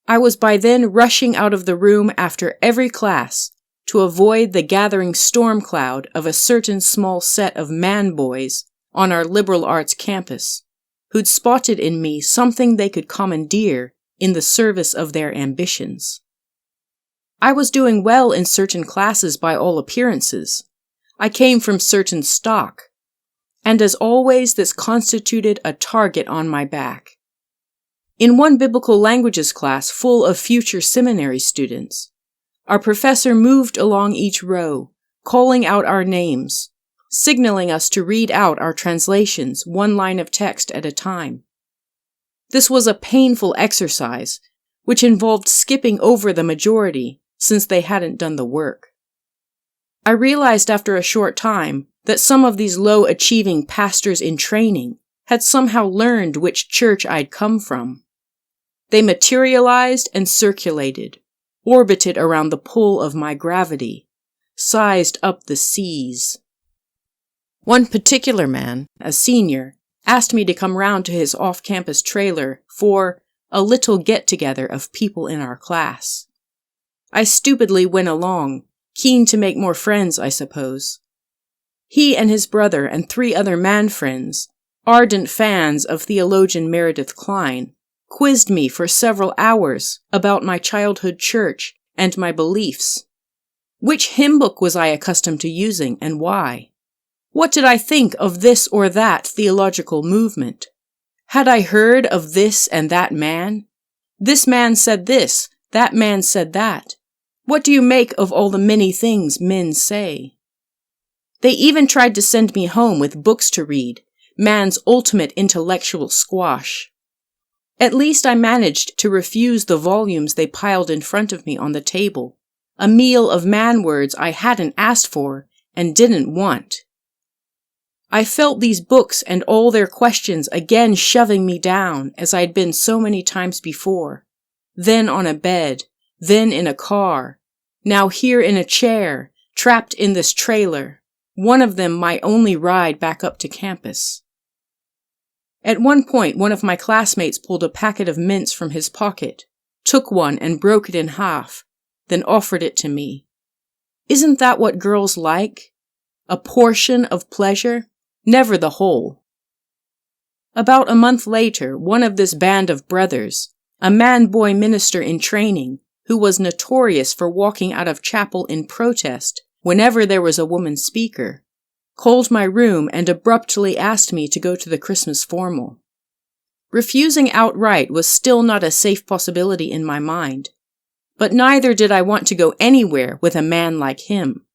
I was by then rushing out of the room after every class to avoid the gathering storm cloud of a certain small set of man-boys on our liberal arts campus, who'd spotted in me something they could commandeer in the service of their ambitions. I was doing well in certain classes by all appearances. I came from certain stock, and as always this constituted a target on my back. In one biblical languages class full of future seminary students, our professor moved along each row, calling out our names, signaling us to read out our translations one line of text at a time. This was a painful exercise, which involved skipping over the majority since they hadn't done the work. I realized after a short time that some of these low-achieving pastors in training had somehow learned which church I'd come from. They materialized and circulated, orbited around the pull of my gravity, sized up the seas. One particular man, a senior, asked me to come round to his off-campus trailer for a little get-together of people in our class. I stupidly went along, keen to make more friends, I suppose. He and his brother and 3 other man-friends, ardent fans of theologian Meredith Kline, quizzed me for several hours about my childhood church and my beliefs. Which hymn book was I accustomed to using and why? What did I think of this or that theological movement? Had I heard of this and that man? This man said this, that man said that. What do you make of all the many things men say? They even tried to send me home with books to read, man's ultimate intellectual squash. At least I managed to refuse the volumes they piled in front of me on the table, a meal of man-words I hadn't asked for and didn't want. I felt these books and all their questions again shoving me down as I'd been so many times before, then on a bed, then in a car, now here in a chair, trapped in this trailer, one of them my only ride back up to campus. At one point, one of my classmates pulled a packet of mints from his pocket, took one and broke it in half, then offered it to me. Isn't that what girls like? A portion of pleasure, never the whole. About a month later, one of this band of brothers, a man-boy minister in training, who was notorious for walking out of chapel in protest whenever there was a woman speaker, called my room and abruptly asked me to go to the Christmas formal. Refusing outright was still not a safe possibility in my mind, but neither did I want to go anywhere with a man like him.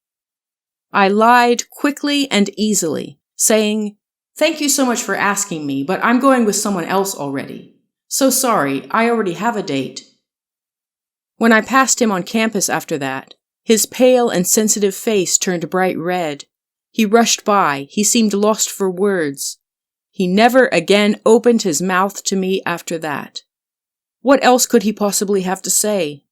I lied quickly and easily, saying, "Thank you so much for asking me, but I'm going with someone else already. So sorry, I already have a date." When I passed him on campus after that, his pale and sensitive face turned bright red. He rushed by, he seemed lost for words. He never again opened his mouth to me after that. What else could he possibly have to say?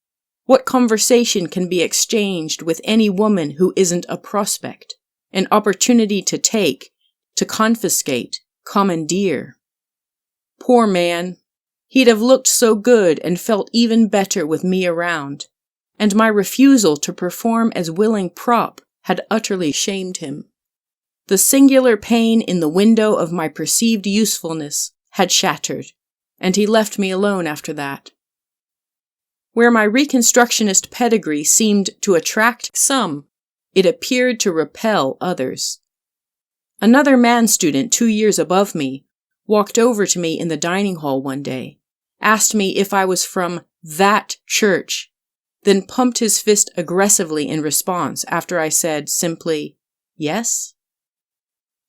What conversation can be exchanged with any woman who isn't a prospect, an opportunity to take, to confiscate, commandeer? Poor man. He'd have looked so good and felt even better with me around, and my refusal to perform as willing prop had utterly shamed him. The singular pane in the window of my perceived usefulness had shattered, and he left me alone after that. Where my Reconstructionist pedigree seemed to attract some, it appeared to repel others. Another man student 2 years above me walked over to me in the dining hall one day, asked me if I was from that church, then pumped his fist aggressively in response after I said simply, "Yes?"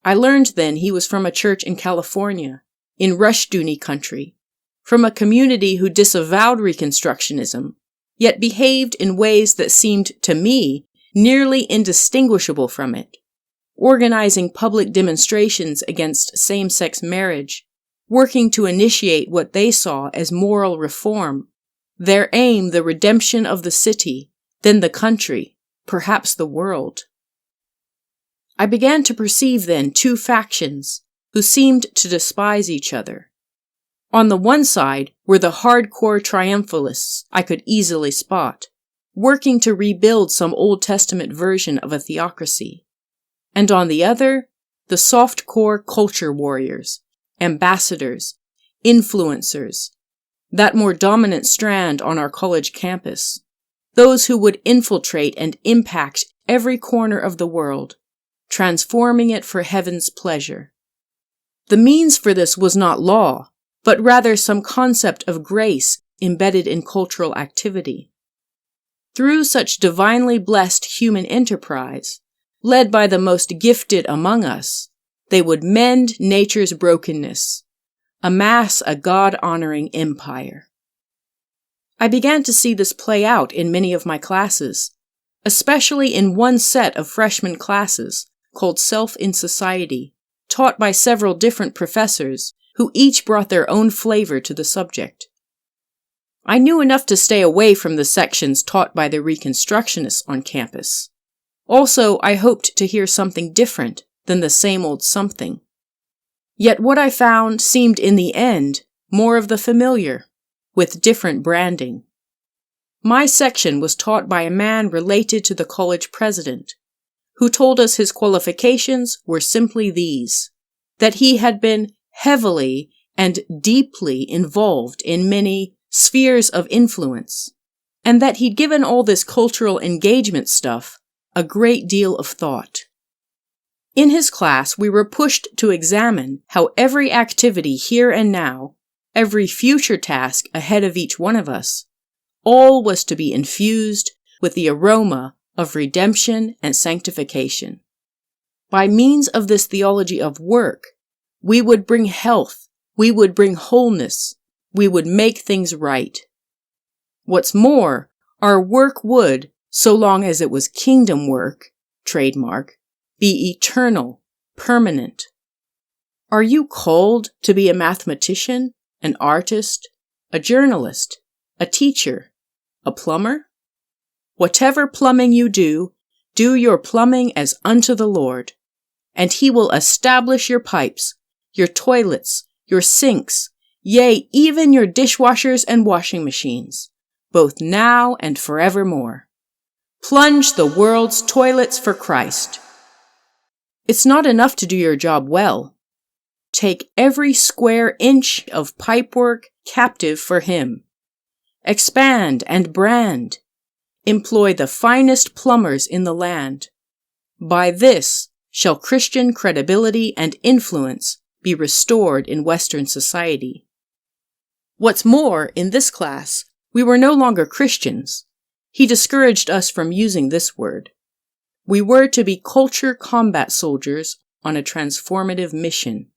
I learned then he was from a church in California, in Rushduni country, from a community who disavowed Reconstructionism, yet behaved in ways that seemed to me nearly indistinguishable from it, organizing public demonstrations against same-sex marriage, working to initiate what they saw as moral reform, their aim the redemption of the city, then the country, perhaps the world. I began to perceive then two factions who seemed to despise each other. On the one side were the hardcore triumphalists I could easily spot, working to rebuild some Old Testament version of a theocracy. And on the other, the soft-core culture warriors, ambassadors, influencers, that more dominant strand on our college campus, those who would infiltrate and impact every corner of the world, transforming it for heaven's pleasure. The means for this was not law, but rather some concept of grace embedded in cultural activity. Through such divinely blessed human enterprise, led by the most gifted among us, they would mend nature's brokenness, amass a God-honoring empire. I began to see this play out in many of my classes, especially in one set of freshman classes called Self in Society, taught by several different professors who each brought their own flavor to the subject. I knew enough to stay away from the sections taught by the Reconstructionists on campus. Also, I hoped to hear something different than the same old something. Yet what I found seemed in the end more of the familiar, with different branding. My section was taught by a man related to the college president, who told us his qualifications were simply these: that he had been heavily and deeply involved in many spheres of influence, and that he'd given all this cultural engagement stuff a great deal of thought. In his class, we were pushed to examine how every activity here and now, every future task ahead of each one of us, all was to be infused with the aroma of redemption and sanctification. By means of this theology of work, we would bring health, we would bring wholeness, we would make things right. What's more, our work would, so long as it was kingdom work, trademark, be eternal, permanent. Are you called to be a mathematician, an artist, a journalist, a teacher, a plumber? Whatever plumbing you do your plumbing as unto the Lord, and He will establish your pipes, your toilets, your sinks, yea, even your dishwashers and washing machines, both now and forevermore. Plunge the world's toilets for Christ. It's not enough to do your job well. Take every square inch of pipework captive for Him. Expand and brand. Employ the finest plumbers in the land. By this shall Christian credibility and influence be restored in Western society. What's more, in this class, we were no longer Christians. He discouraged us from using this word. We were to be culture combat soldiers on a transformative mission.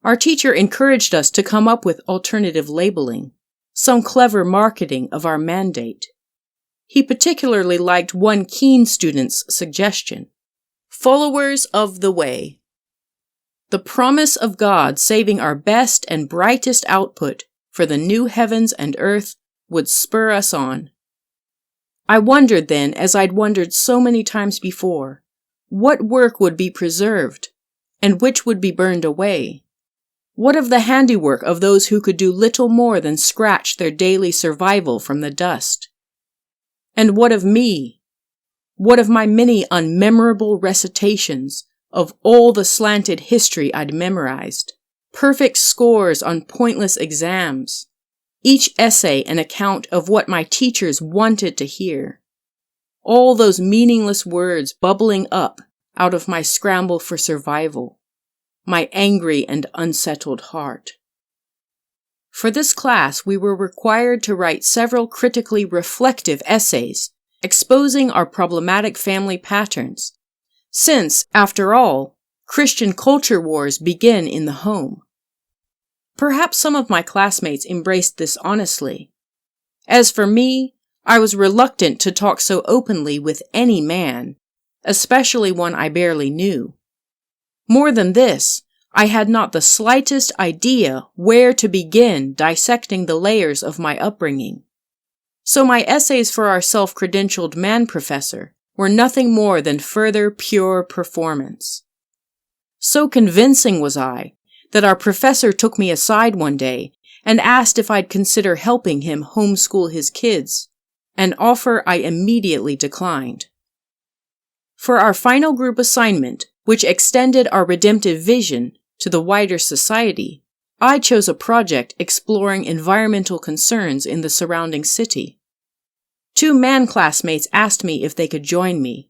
Our teacher encouraged us to come up with alternative labeling, some clever marketing of our mandate. He particularly liked one keen student's suggestion: followers of the way. The promise of God saving our best and brightest output for the new heavens and earth would spur us on. I wondered then, as I'd wondered so many times before, what work would be preserved, and which would be burned away. What of the handiwork of those who could do little more than scratch their daily survival from the dust? And what of me? What of my many unmemorable recitations of all the slanted history I'd memorized, perfect scores on pointless exams, each essay an account of what my teachers wanted to hear, all those meaningless words bubbling up out of my scramble for survival, my angry and unsettled heart? For this class, we were required to write several critically reflective essays exposing our problematic family patterns, since, after all, Christian culture wars begin in the home. Perhaps some of my classmates embraced this honestly. As for me, I was reluctant to talk so openly with any man, especially one I barely knew. More than this, I had not the slightest idea where to begin dissecting the layers of my upbringing. So my essays for our self-credentialed man professor were nothing more than further pure performance. So convincing was I that our professor took me aside one day and asked if I'd consider helping him homeschool his kids, an offer I immediately declined. For our final group assignment, which extended our redemptive vision to the wider society, I chose a project exploring environmental concerns in the surrounding city. 2 man classmates asked me if they could join me.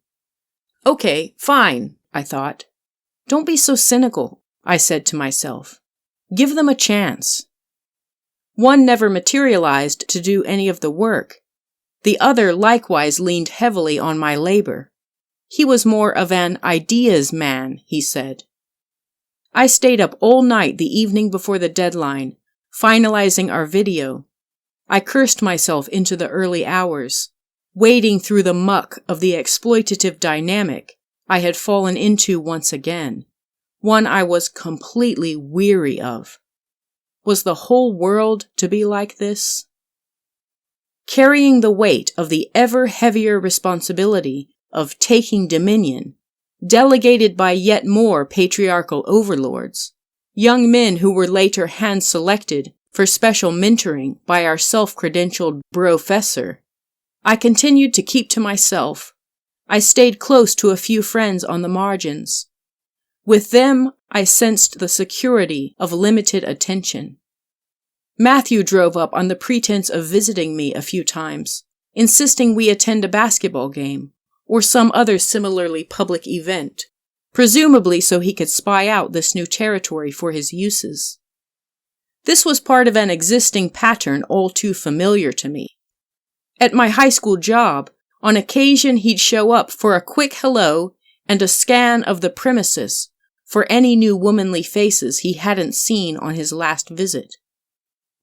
Okay, fine, I thought. Don't be so cynical, I said to myself. Give them a chance. One never materialized to do any of the work. The other likewise leaned heavily on my labor. He was more of an ideas man, he said. I stayed up all night the evening before the deadline, finalizing our video. I cursed myself into the early hours, wading through the muck of the exploitative dynamic I had fallen into once again, one I was completely weary of. Was the whole world to be like this? Carrying the weight of the ever heavier responsibility of taking dominion, delegated by yet more patriarchal overlords, young men who were later hand-selected for special mentoring by our self-credentialed professor, I continued to keep to myself. I stayed close to a few friends on the margins. With them, I sensed the security of limited attention. Matthew drove up on the pretense of visiting me a few times, insisting we attend a basketball game or some other similarly public event, presumably so he could spy out this new territory for his uses. This was part of an existing pattern all too familiar to me. At my high school job, on occasion he'd show up for a quick hello and a scan of the premises for any new womanly faces he hadn't seen on his last visit.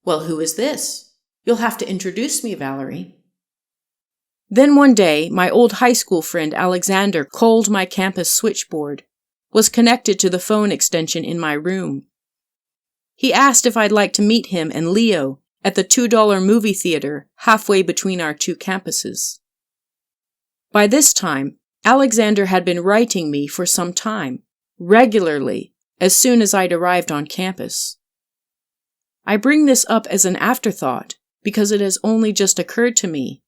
Well, who is this? You'll have to introduce me, Valerie. Then one day, my old high school friend Alexander called my campus switchboard, was connected to the phone extension in my room. He asked if I'd like to meet him and Leo at the $2 movie theater halfway between our 2 campuses. By this time, Alexander had been writing me for some time, regularly, as soon as I'd arrived on campus. I bring this up as an afterthought because it has only just occurred to me,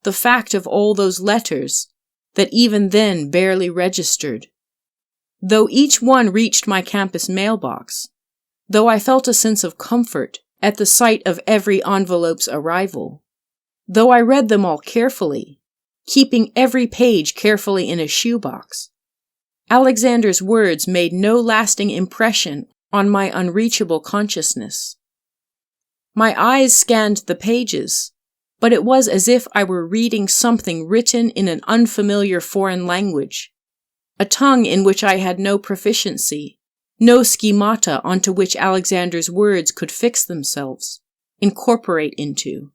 the fact of all those letters that even then barely registered. Though each one reached my campus mailbox, though I felt a sense of comfort at the sight of every envelope's arrival, though I read them all carefully, keeping every page carefully in a shoebox, Alexander's words made no lasting impression on my unreachable consciousness. My eyes scanned the pages, but it was as if I were reading something written in an unfamiliar foreign language, a tongue in which I had no proficiency, no schemata onto which Alexander's words could fix themselves, incorporate into.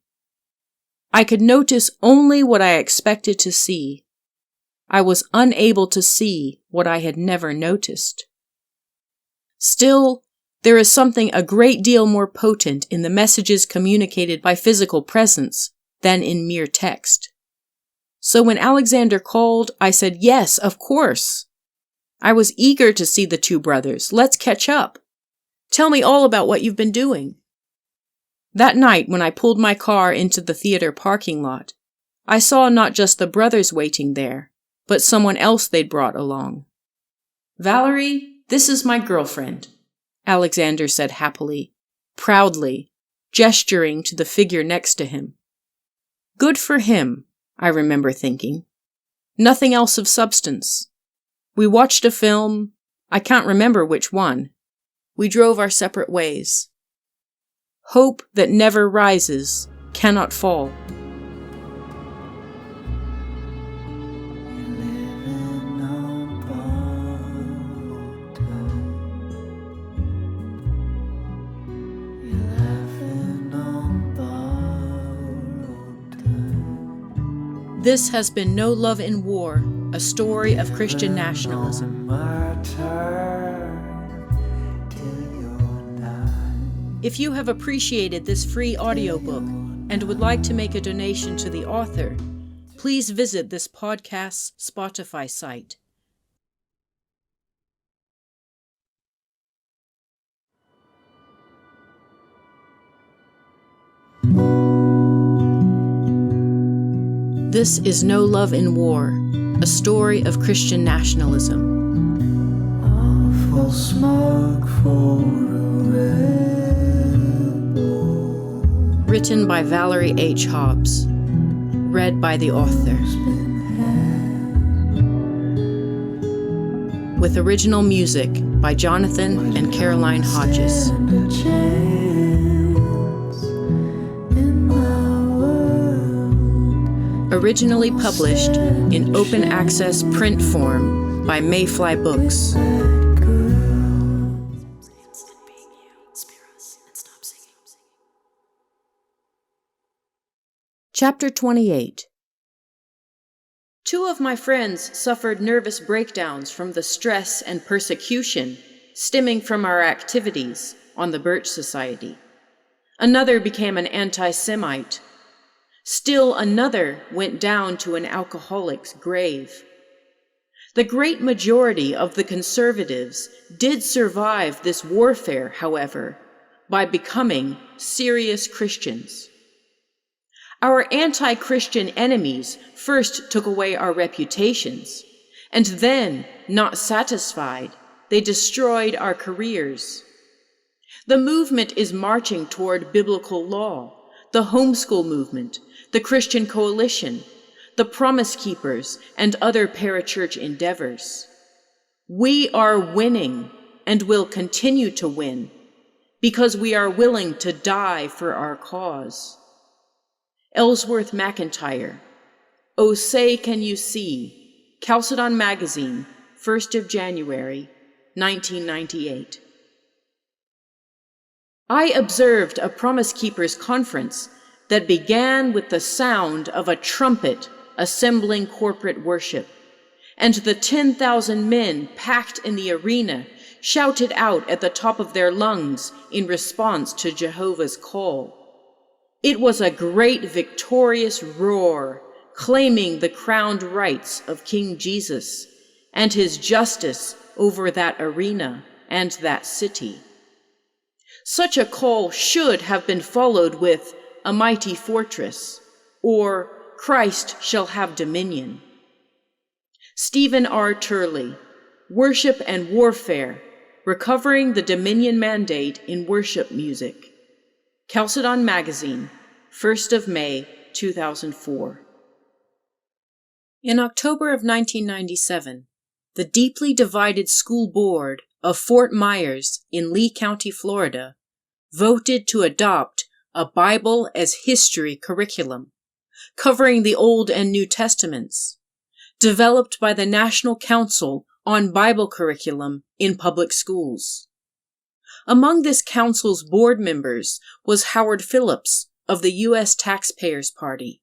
I could notice only what I expected to see. I was unable to see what I had never noticed. Still, there is something a great deal more potent in the messages communicated by physical presence than in mere text. So when Alexander called, I said, "Yes, of course." I was eager to see the 2 brothers. Let's catch up. Tell me all about what you've been doing. That night, when I pulled my car into the theater parking lot, I saw not just the brothers waiting there, but someone else they'd brought along. "Valerie, this is my girlfriend," Alexander said happily, proudly, gesturing to the figure next to him. Good for him, I remember thinking. Nothing else of substance. We watched a film. I can't remember which one. We drove our separate ways. Hope that never rises cannot fall. Living on borrowed This has been No Love in War, a story of Christian nationalism. If you have appreciated this free audiobook and would like to make a donation to the author, please visit this podcast's Spotify site. This is No Love in War, a story of Christian nationalism. Awful smoke for a rebel. Written by Valerie H. Hobbs. Read by the author. With original music by Jonathan and Caroline Hodges. Originally published in open access print form by Mayfly Books. Chapter 28. Two of my friends suffered nervous breakdowns from the stress and persecution stemming from our activities on the Birch Society. Another became an anti-Semite. Still another went down to an alcoholic's grave. The great majority of the conservatives did survive this warfare, however, by becoming serious Christians. Our anti-Christian enemies first took away our reputations, and then, not satisfied, they destroyed our careers. The movement is marching toward biblical law, the homeschool movement, the Christian Coalition, the Promise Keepers, and other parachurch endeavors. We are winning and will continue to win because we are willing to die for our cause. Ellsworth McIntyre, Oh Say Can You See, Chalcedon Magazine, 1st of January, 1998. I observed a Promise Keepers conference that began with the sound of a trumpet assembling corporate worship, and the 10,000 men packed in the arena shouted out at the top of their lungs in response to Jehovah's call. It was a great victorious roar, claiming the crowned rights of King Jesus and his justice over that arena and that city. Such a call should have been followed with A Mighty Fortress, or Christ Shall Have Dominion. Stephen R. Turley, Worship and Warfare, Recovering the Dominion Mandate in Worship Music. Chalcedon Magazine, 1st of May, 2004. In October of 1997, the deeply divided school board of Fort Myers in Lee County, Florida, voted to adopt a Bible as History curriculum, covering the Old and New Testaments, developed by the National Council on Bible Curriculum in Public Schools. Among this council's board members was Howard Phillips of the U.S. Taxpayers Party,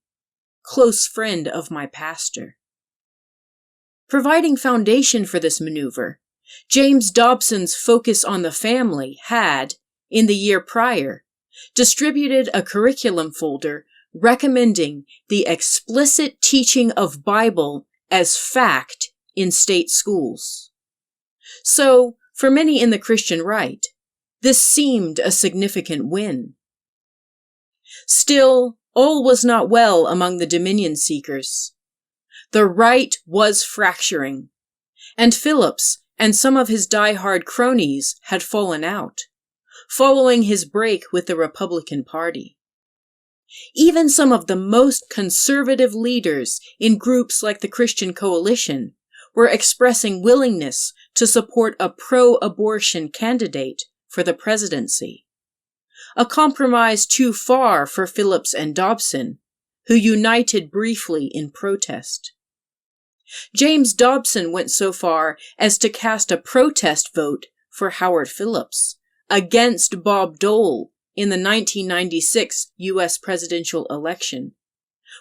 close friend of my pastor. Providing foundation for this maneuver, James Dobson's Focus on the Family had, in the year prior, distributed a curriculum folder recommending the explicit teaching of Bible as fact in state schools. So, for many in the Christian right, this seemed a significant win. Still, all was not well among the Dominion seekers. The right was fracturing, and Phillips and some of his die-hard cronies had fallen out, following his break with the Republican Party. Even some of the most conservative leaders in groups like the Christian Coalition were expressing willingness to support a pro-abortion candidate for the presidency, a compromise too far for Phillips and Dobson, who united briefly in protest. James Dobson went so far as to cast a protest vote for Howard Phillips against Bob Dole in the 1996 U.S. presidential election,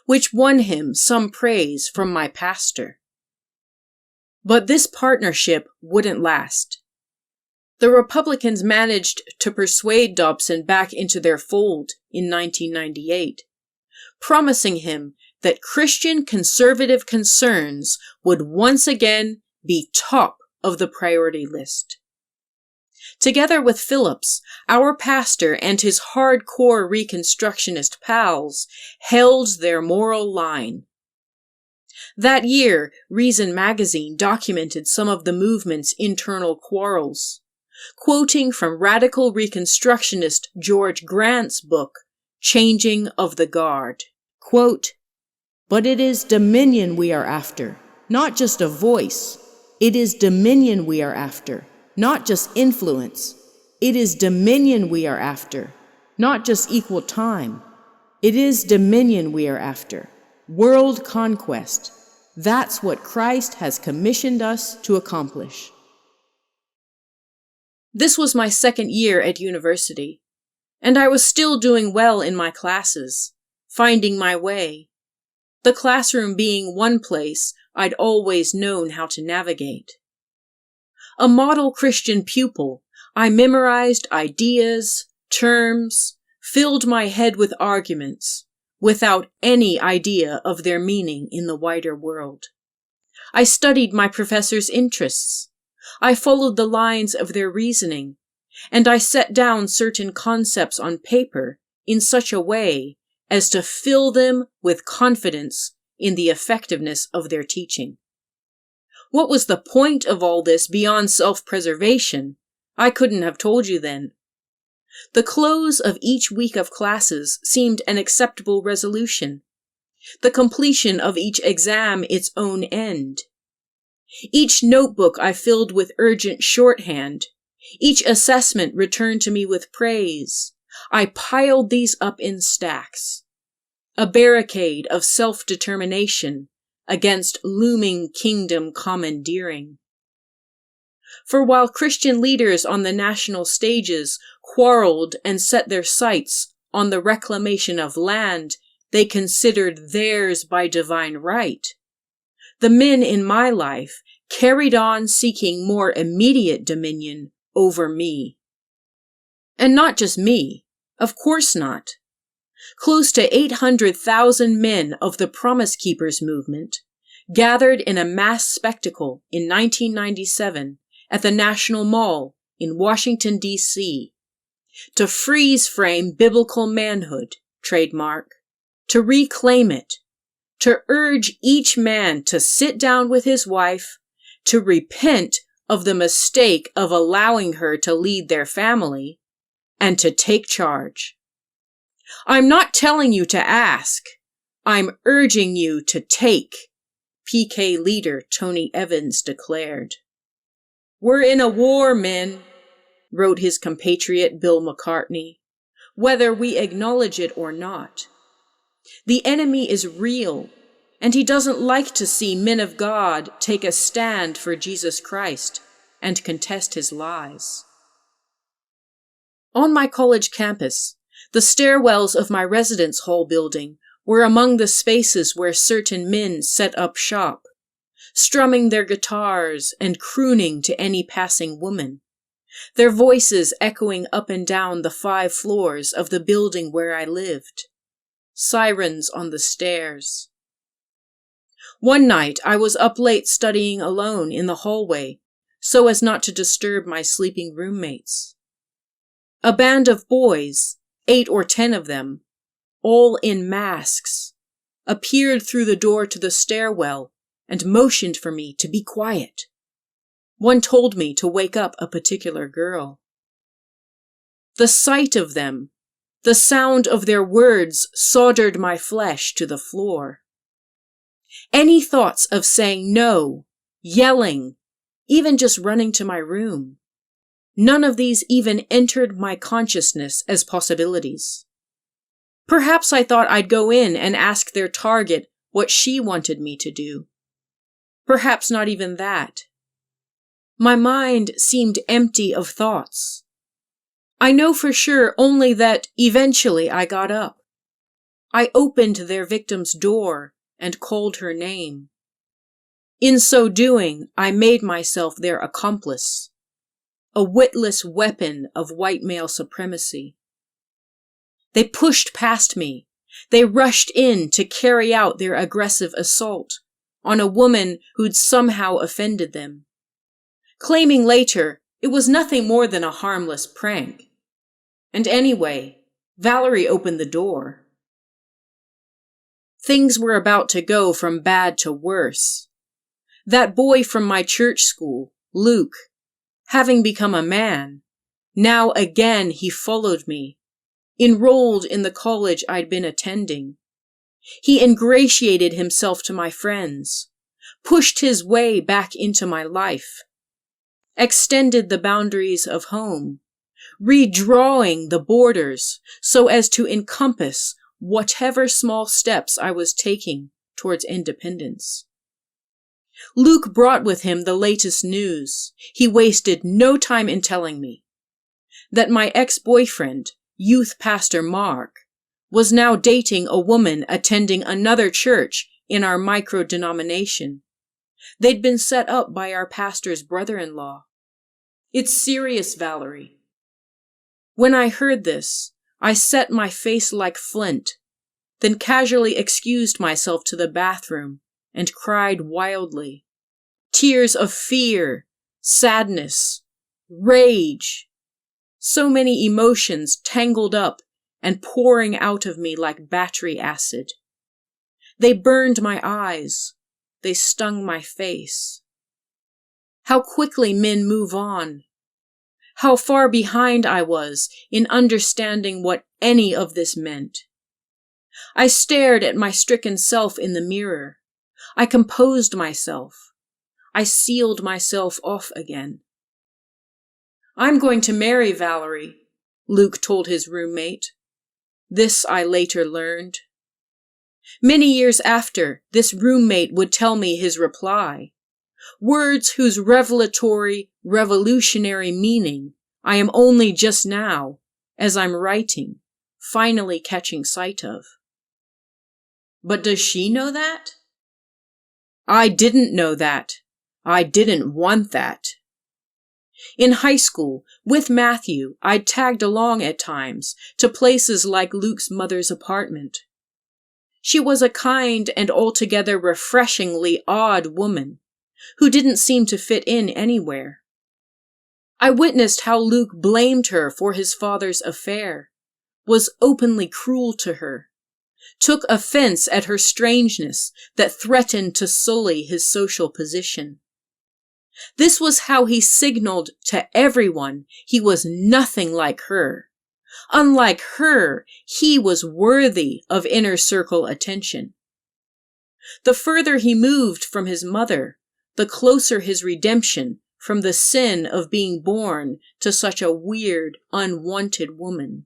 which won him some praise from my pastor. But this partnership wouldn't last. The Republicans managed to persuade Dobson back into their fold in 1998, promising him that Christian conservative concerns would once again be top of the priority list. Together with Phillips, our pastor and his hardcore Reconstructionist pals held their moral line. That year, Reason magazine documented some of the movement's internal quarrels, quoting from radical Reconstructionist George Grant's book, Changing of the Guard. Quote, "But it is dominion we are after, not just a voice. It is dominion we are after, not just influence. It is dominion we are after, not just equal time. It is dominion we are after, world conquest. That's what Christ has commissioned us to accomplish." This was my second year at university, and I was still doing well in my classes, finding my way, the classroom being one place I'd always known how to navigate. A model Christian pupil, I memorized ideas, terms, filled my head with arguments, without any idea of their meaning in the wider world. I studied my professors' interests. I followed the lines of their reasoning, and I set down certain concepts on paper in such a way as to fill them with confidence in the effectiveness of their teaching. What was the point of all this beyond self-preservation? I couldn't have told you then. The close of each week of classes seemed an acceptable resolution, the completion of each exam its own end. Each notebook I filled with urgent shorthand, each assessment returned to me with praise. I piled these up in stacks, a barricade of self-determination against looming kingdom commandeering. For while Christian leaders on the national stages quarreled and set their sights on the reclamation of land they considered theirs by divine right, the men in my life carried on seeking more immediate dominion over me. And not just me, of course not. Close to 800,000 men of the Promise Keepers movement gathered in a mass spectacle in 1997 at the National Mall in Washington, D.C., to freeze-frame biblical manhood, trademark, to reclaim it, to urge each man to sit down with his wife, to repent of the mistake of allowing her to lead their family, and to take charge. I'm not telling you to ask, I'm urging you to take, PK leader Tony Evans declared. "We're in a war, men," wrote his compatriot Bill McCartney, "whether we acknowledge it or not. The enemy is real, and he doesn't like to see men of God take a stand for Jesus Christ and contest his lies." On my college campus, the stairwells of my residence hall building were among the spaces where certain men set up shop, strumming their guitars and crooning to any passing woman, their voices echoing up and down the 5 floors of the building where I lived. Sirens on the stairs. One night I was up late studying alone in the hallway, so as not to disturb my sleeping roommates. A band of boys, 8 or 10 of them, all in masks, appeared through the door to the stairwell and motioned for me to be quiet. One told me to wake up a particular girl. The sight of them, the sound of their words soldered my flesh to the floor. Any thoughts of saying no, yelling, even just running to my room? None of these even entered my consciousness as possibilities. Perhaps I thought I'd go in and ask their target what she wanted me to do. Perhaps not even that. My mind seemed empty of thoughts. I know for sure only that eventually I got up. I opened their victim's door and called her name. In so doing, I made myself their accomplice, a witless weapon of white male supremacy. They pushed past me. They rushed in to carry out their aggressive assault on a woman who'd somehow offended them, claiming later it was nothing more than a harmless prank. And anyway, Valerie opened the door. Things were about to go from bad to worse. That boy from my church school, Luke, having become a man, now again he followed me, enrolled in the college I'd been attending. He ingratiated himself to my friends, pushed his way back into my life, extended the boundaries of home, redrawing the borders so as to encompass whatever small steps I was taking towards independence. Luke brought with him the latest news. He wasted no time in telling me that my ex-boyfriend, youth pastor Mark, was now dating a woman attending another church in our micro-denomination. They'd been set up by our pastor's brother-in-law. It's serious, Valerie. When I heard this, I set my face like flint, then casually excused myself to the bathroom and cried wildly. Tears of fear, sadness, rage. So many emotions tangled up and pouring out of me like battery acid. They burned my eyes. They stung my face. How quickly men move on. How far behind I was in understanding what any of this meant. I stared at my stricken self in the mirror. I composed myself. I sealed myself off again. I'm going to marry Valerie, Luke told his roommate. This I later learned. Many years after, this roommate would tell me his reply, words whose revelatory, revolutionary meaning I am only just now, as I'm writing, finally catching sight of. But does she know that? I didn't know that. I didn't want that. In high school, with Matthew, I'd tagged along at times to places like Luke's mother's apartment. She was a kind and altogether refreshingly odd woman who didn't seem to fit in anywhere. I witnessed how Luke blamed her for his father's affair, was openly cruel to her, took offense at her strangeness that threatened to sully his social position. This was how he signaled to everyone he was nothing like her. Unlike her, he was worthy of inner circle attention. The further he moved from his mother, the closer his redemption from the sin of being born to such a weird, unwanted woman.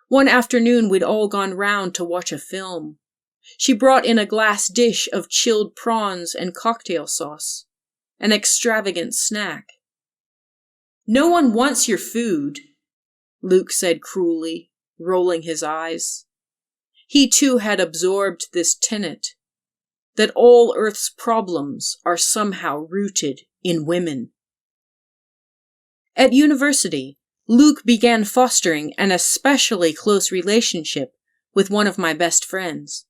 One afternoon we'd all gone round to watch a film. She brought in a glass dish of chilled prawns and cocktail sauce, an extravagant snack. "No one wants your food," Luke said cruelly, rolling his eyes. He too had absorbed this tenet, that all Earth's problems are somehow rooted in women. At university, Luke began fostering an especially close relationship with one of my best friends.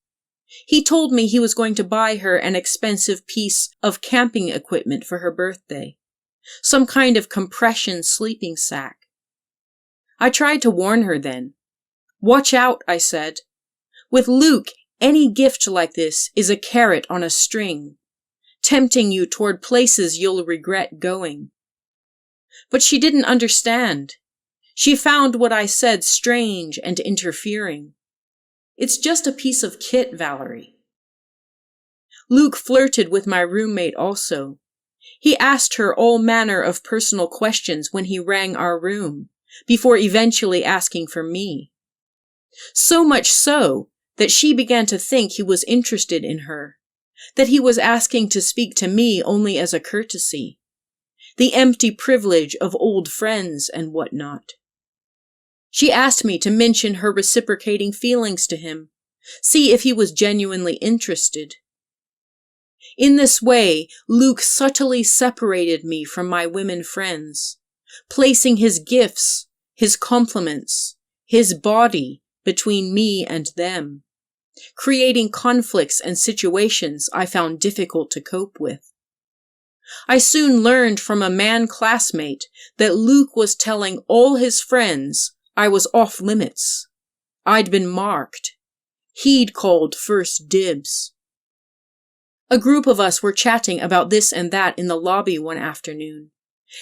He told me he was going to buy her an expensive piece of camping equipment for her birthday, some kind of compression sleeping sack. I tried to warn her then. "Watch out," I said. "With Luke, any gift like this is a carrot on a string, tempting you toward places you'll regret going." But she didn't understand. She found what I said strange and interfering. "It's just a piece of kit, Valerie." Luke flirted with my roommate also. He asked her all manner of personal questions when he rang our room, before eventually asking for me. So much so that she began to think he was interested in her, that he was asking to speak to me only as a courtesy, the empty privilege of old friends and whatnot. She asked me to mention her reciprocating feelings to him, see if he was genuinely interested. In this way, Luke subtly separated me from my women friends, placing his gifts, his compliments, his body between me and them, creating conflicts and situations I found difficult to cope with. I soon learned from a man classmate that Luke was telling all his friends I was off limits. I'd been marked. He'd called first dibs. A group of us were chatting about this and that in the lobby one afternoon,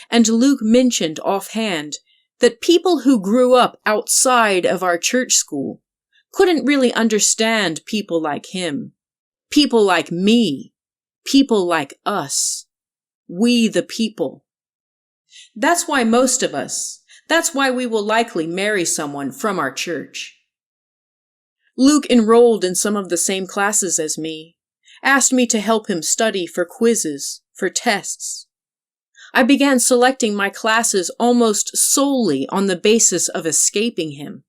and Luke mentioned offhand that people who grew up outside of our church school couldn't really understand people like him, people like me, people like us, we the people. That's why that's why we will likely marry someone from our church. Luke enrolled in some of the same classes as me, asked me to help him study for quizzes, for tests. I began selecting my classes almost solely on the basis of escaping him.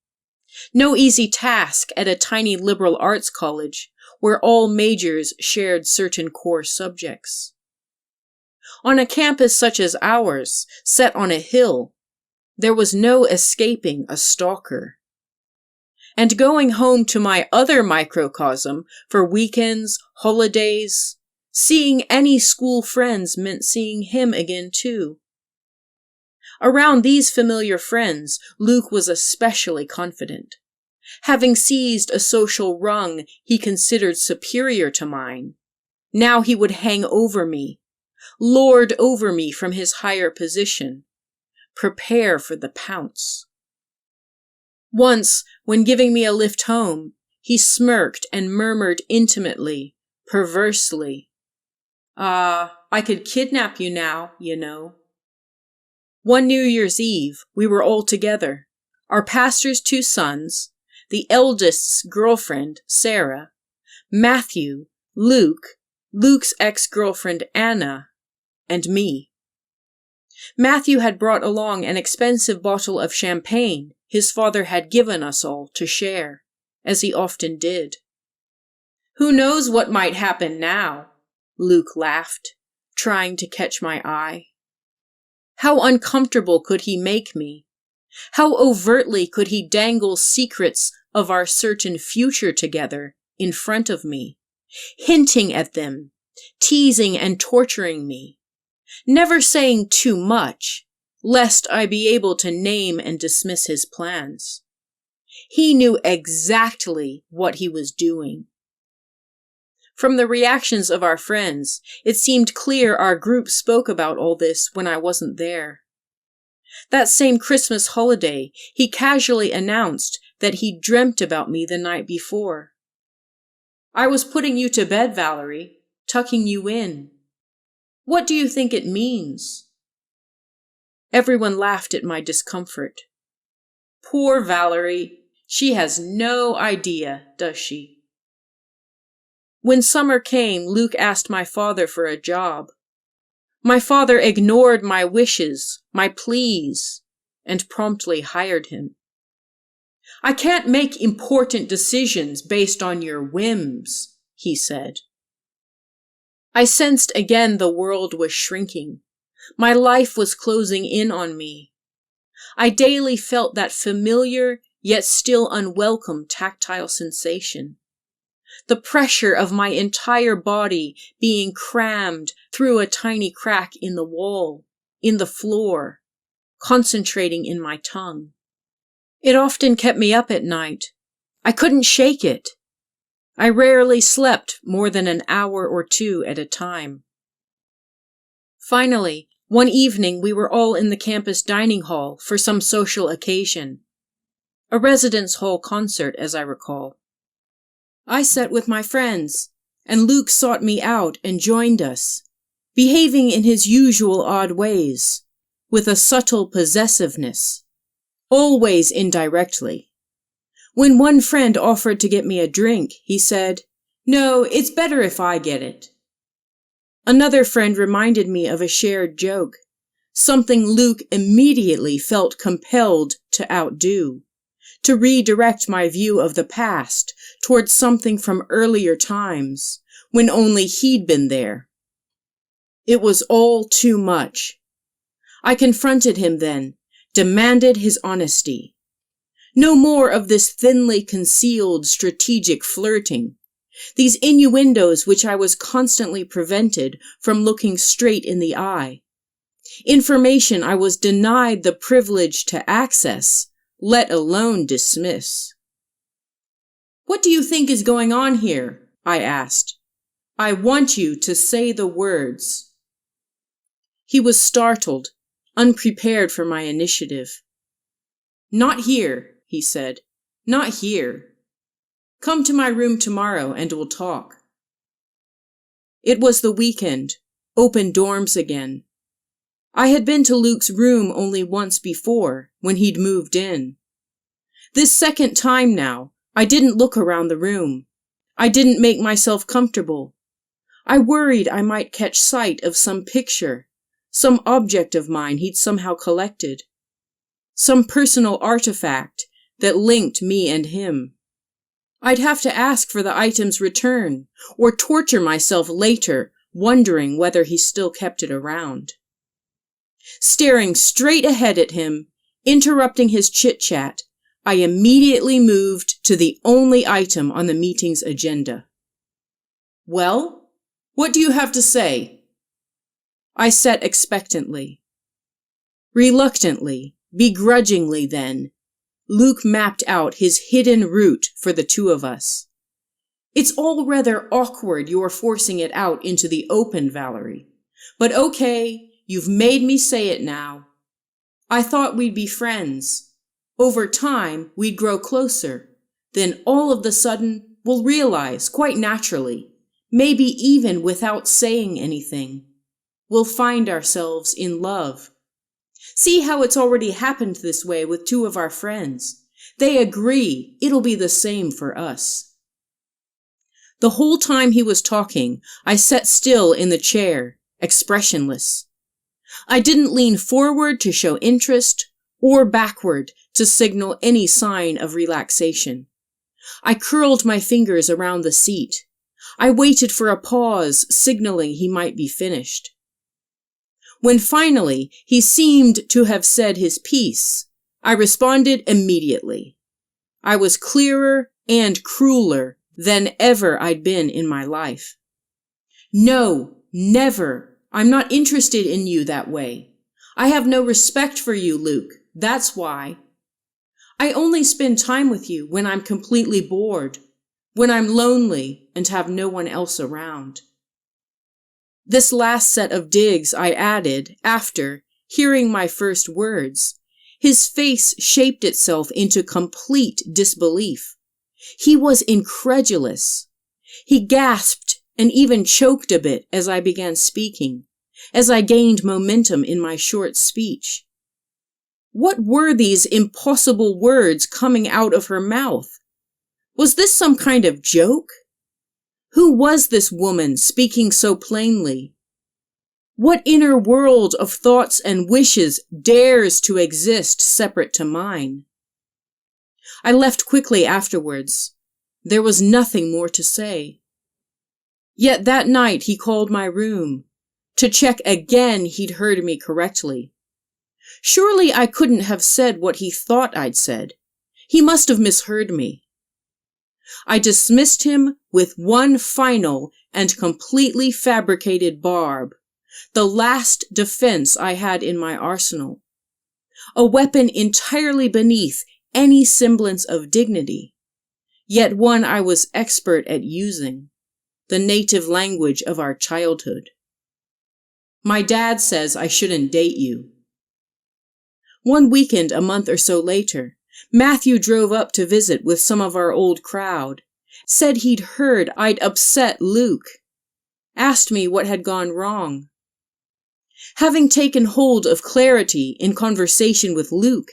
No easy task at a tiny liberal arts college where all majors shared certain core subjects. On a campus such as ours, set on a hill, there was no escaping a stalker. And going home to my other microcosm for weekends, holidays, seeing any school friends meant seeing him again too. Around these familiar friends, Luke was especially confident. Having seized a social rung he considered superior to mine, now he would hang over me, lord over me from his higher position, prepare for the pounce. Once, when giving me a lift home, he smirked and murmured intimately, perversely, I could kidnap you now, you know. One New Year's Eve, we were all together, our pastor's 2 sons, the eldest's girlfriend, Sarah, Matthew, Luke, Luke's ex-girlfriend, Anna, and me. Matthew had brought along an expensive bottle of champagne his father had given us all to share, as he often did. Who knows what might happen now? Luke laughed, trying to catch my eye. How uncomfortable could he make me? How overtly could he dangle secrets of our certain future together in front of me, hinting at them, teasing and torturing me, never saying too much, lest I be able to name and dismiss his plans. He knew exactly what he was doing. From the reactions of our friends, it seemed clear our group spoke about all this when I wasn't there. That same Christmas holiday, he casually announced that he dreamt about me the night before. I was putting you to bed, Valerie, tucking you in. What do you think it means? Everyone laughed at my discomfort. Poor Valerie, she has no idea, does she? When summer came, Luke asked my father for a job. My father ignored my wishes, my pleas, and promptly hired him. I can't make important decisions based on your whims, he said. I sensed again the world was shrinking. My life was closing in on me. I daily felt that familiar, yet still unwelcome tactile sensation. The pressure of my entire body being crammed through a tiny crack in the wall, in the floor, concentrating in my tongue. It often kept me up at night. I couldn't shake it. I rarely slept more than an hour or 2 at a time. Finally, one evening we were all in the campus dining hall for some social occasion. A residence hall concert, as I recall. I sat with my friends, and Luke sought me out and joined us, behaving in his usual odd ways, with a subtle possessiveness, always indirectly. When one friend offered to get me a drink, he said, "No, it's better if I get it." Another friend reminded me of a shared joke, something Luke immediately felt compelled to outdo. to redirect my view of the past towards something from earlier times, when only he'd been there. It was all too much. I confronted him then, demanded his honesty. No more of this thinly concealed strategic flirting, these innuendos which I was constantly prevented from looking straight in the eye. Information I was denied the privilege to access, let alone dismiss. "What do you think is going on here?" I asked. "I want you to say the words." He was startled, unprepared for my initiative. "Not here," he said. "Not here. Come to my room tomorrow and we'll talk." It was the weekend, open dorms again. I had been to Luke's room only once before, when he'd moved in. This second time now, I didn't look around the room. I didn't make myself comfortable. I worried I might catch sight of some picture, some object of mine he'd somehow collected, some personal artifact that linked me and him. I'd have to ask for the item's return, or torture myself later, wondering whether he still kept it around. Staring straight ahead at him, interrupting his chit-chat, I immediately moved to the only item on the meeting's agenda. "Well, what do you have to say?" I sat expectantly. Reluctantly, begrudgingly then, Luke mapped out his hidden route for the two of us. "It's all rather awkward you're forcing it out into the open, Valerie. But okay, you've made me say it now. I thought we'd be friends. Over time, we'd grow closer. Then all of the sudden, we'll realize, quite naturally, maybe even without saying anything, we'll find ourselves in love. See how it's already happened this way with two of our friends. They agree it'll be the same for us." The whole time he was talking, I sat still in the chair, expressionless. I didn't lean forward to show interest, or backward to signal any sign of relaxation. I curled my fingers around the seat. I waited for a pause, signaling he might be finished. When finally he seemed to have said his piece, I responded immediately. I was clearer and crueler than ever I'd been in my life. "No, never. I'm not interested in you that way. I have no respect for you, Luke. That's why. I only spend time with you when I'm completely bored, when I'm lonely and have no one else around." This last set of digs I added after, hearing my first words. His face shaped itself into complete disbelief. He was incredulous. He gasped and even choked a bit as I began speaking, as I gained momentum in my short speech. What were these impossible words coming out of her mouth? Was this some kind of joke? Who was this woman speaking so plainly? What inner world of thoughts and wishes dares to exist separate to mine? I left quickly afterwards. There was nothing more to say. Yet that night he called my room, to check again he'd heard me correctly. Surely I couldn't have said what he thought I'd said. He must have misheard me. I dismissed him with one final and completely fabricated barb, the last defense I had in my arsenal, a weapon entirely beneath any semblance of dignity, yet one I was expert at using, the native language of our childhood. "My dad says I shouldn't date you." One weekend a month or so later, Matthew drove up to visit with some of our old crowd, said he'd heard I'd upset Luke, asked me what had gone wrong. Having taken hold of clarity in conversation with Luke,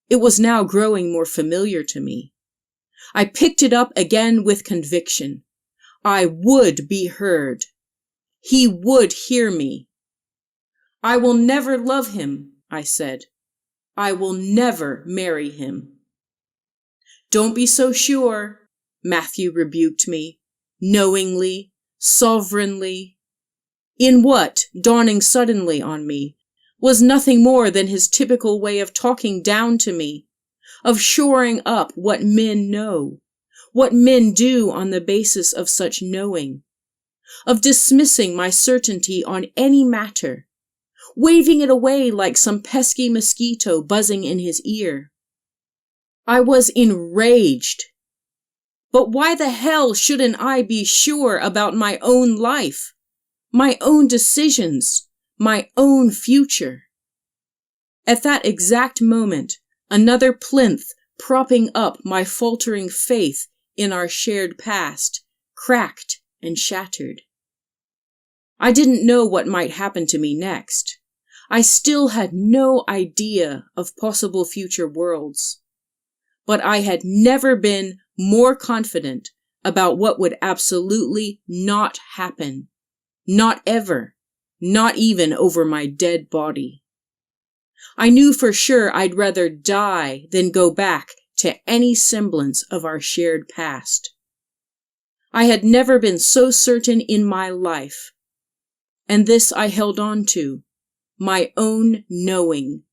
it was now growing more familiar to me. I picked it up again with conviction. I would be heard. He would hear me. "I will never love him," I said. "I will never marry him." Don't be so sure, Matthew rebuked me, knowingly, sovereignly. In what, dawning suddenly on me, was nothing more than his typical way of talking down to me, of shoring up what men know, what men do on the basis of such knowing, of dismissing my certainty on any matter, waving it away like some pesky mosquito buzzing in his ear. I was enraged. But why the hell shouldn't I be sure about my own life, my own decisions, my own future? At that exact moment, another plinth propping up my faltering faith in our shared past cracked and shattered. I didn't know what might happen to me next. I still had no idea of possible future worlds. But I had never been more confident about what would absolutely not happen. Not ever. Not even over my dead body. I knew for sure I'd rather die than go back to any semblance of our shared past. I had never been so certain in my life. And this I held on to, my own knowing,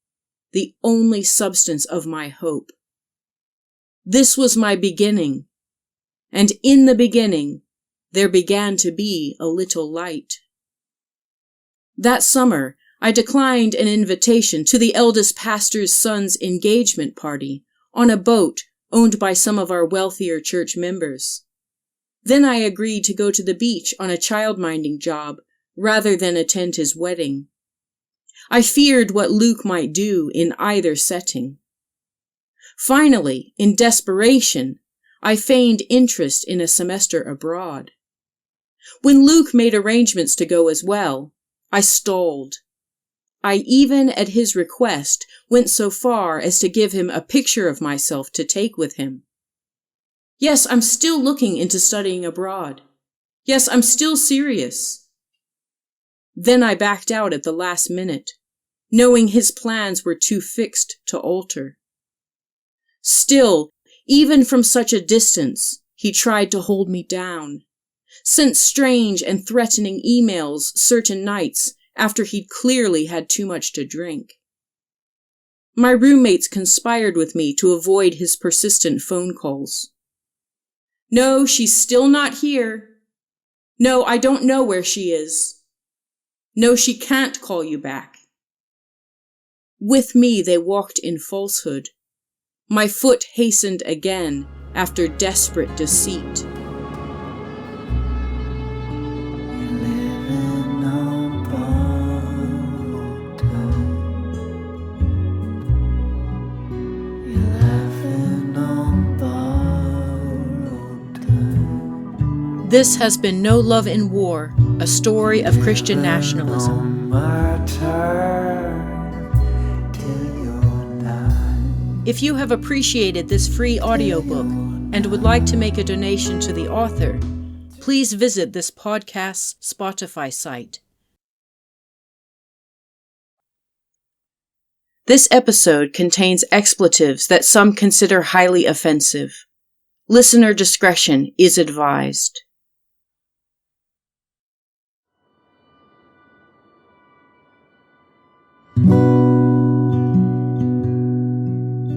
the only substance of my hope. This was my beginning, and in the beginning, there began to be a little light. That summer, I declined an invitation to the eldest pastor's son's engagement party on a boat owned by some of our wealthier church members. Then I agreed to go to the beach on a child-minding job rather than attend his wedding. I feared what Luke might do in either setting. Finally, in desperation, I feigned interest in a semester abroad. When Luke made arrangements to go as well, I stalled. I even, at his request, went so far as to give him a picture of myself to take with him. Yes, I'm still looking into studying abroad. Yes, I'm still serious. Then I backed out at the last minute, knowing his plans were too fixed to alter. Still, even from such a distance, he tried to hold me down, sent strange and threatening emails certain nights after he'd clearly had too much to drink. My roommates conspired with me to avoid his persistent phone calls. No, she's still not here. No, I don't know where she is. No, she can't call you back. With me they walked in falsehood. My foot hastened again after desperate deceit. This has been No Love in War, a story of Christian nationalism. If you have appreciated this free audiobook and would like to make a donation to the author, please visit this podcast's Spotify site. This episode contains expletives that some consider highly offensive. Listener discretion is advised.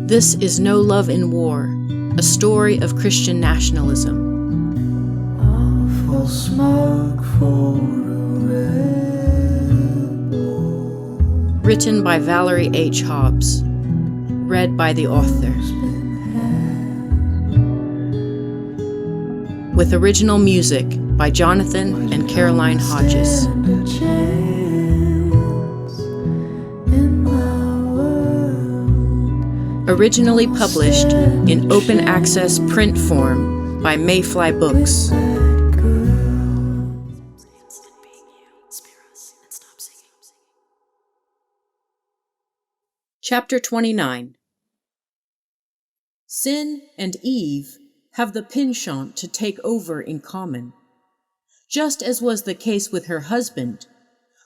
This is No Love in War, a story of Christian nationalism. Awful smoke for a rebel. Written by Valerie H. Hobbs. Read by the author. With original music by Jonathan and Caroline Hodges. Originally published in open access print form by Mayfly Books. Chapter 29. Sin and Eve have the penchant to take over in common. Just as was the case with her husband,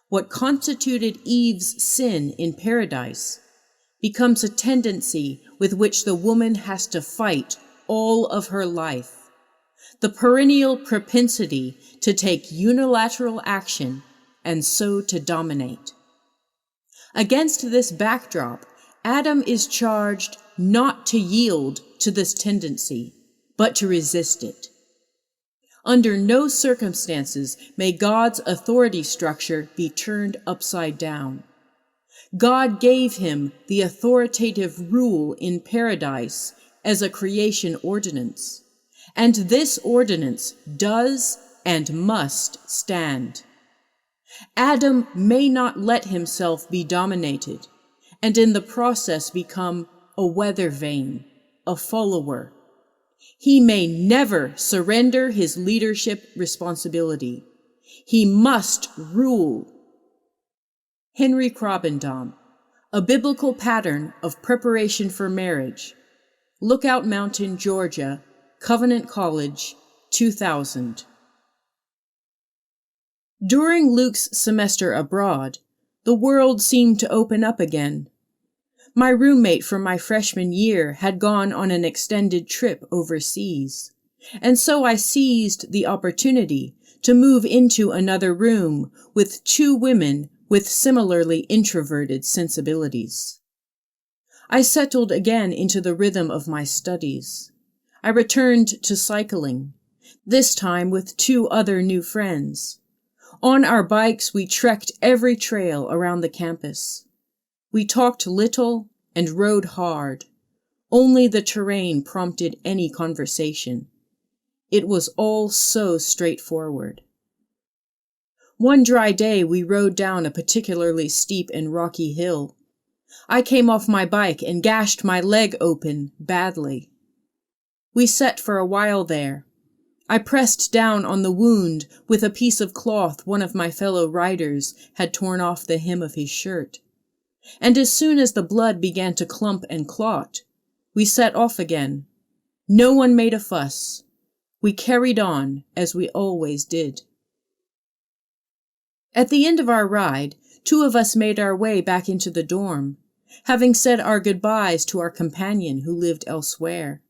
what constituted Eve's sin in paradise becomes a tendency with which the woman has to fight all of her life, the perennial propensity to take unilateral action and so to dominate. Against this backdrop, Adam is charged not to yield to this tendency, but to resist it. Under no circumstances may God's authority structure be turned upside down. God gave him the authoritative rule in paradise as a creation ordinance, and this ordinance does and must stand. Adam may not let himself be dominated, and in the process become a weather vane, a follower. He may never surrender his leadership responsibility. He must rule. Henry Krabbendam, A Biblical Pattern of Preparation for Marriage. Lookout Mountain, Georgia, Covenant College, 2000. During Luke's semester abroad, the world seemed to open up again. My roommate from my freshman year had gone on an extended trip overseas, and so I seized the opportunity to move into another room with two women with similarly introverted sensibilities. I settled again into the rhythm of my studies. I returned to cycling, this time with two other new friends. On our bikes, we trekked every trail around the campus. We talked little and rode hard. Only the terrain prompted any conversation. It was all so straightforward. One dry day, we rode down a particularly steep and rocky hill. I came off my bike and gashed my leg open badly. We sat for a while there. I pressed down on the wound with a piece of cloth one of my fellow riders had torn off the hem of his shirt. And as soon as the blood began to clump and clot, we set off again. No one made a fuss. We carried on as we always did. At the end of our ride, two of us made our way back into the dorm, having said our goodbyes to our companion who lived elsewhere.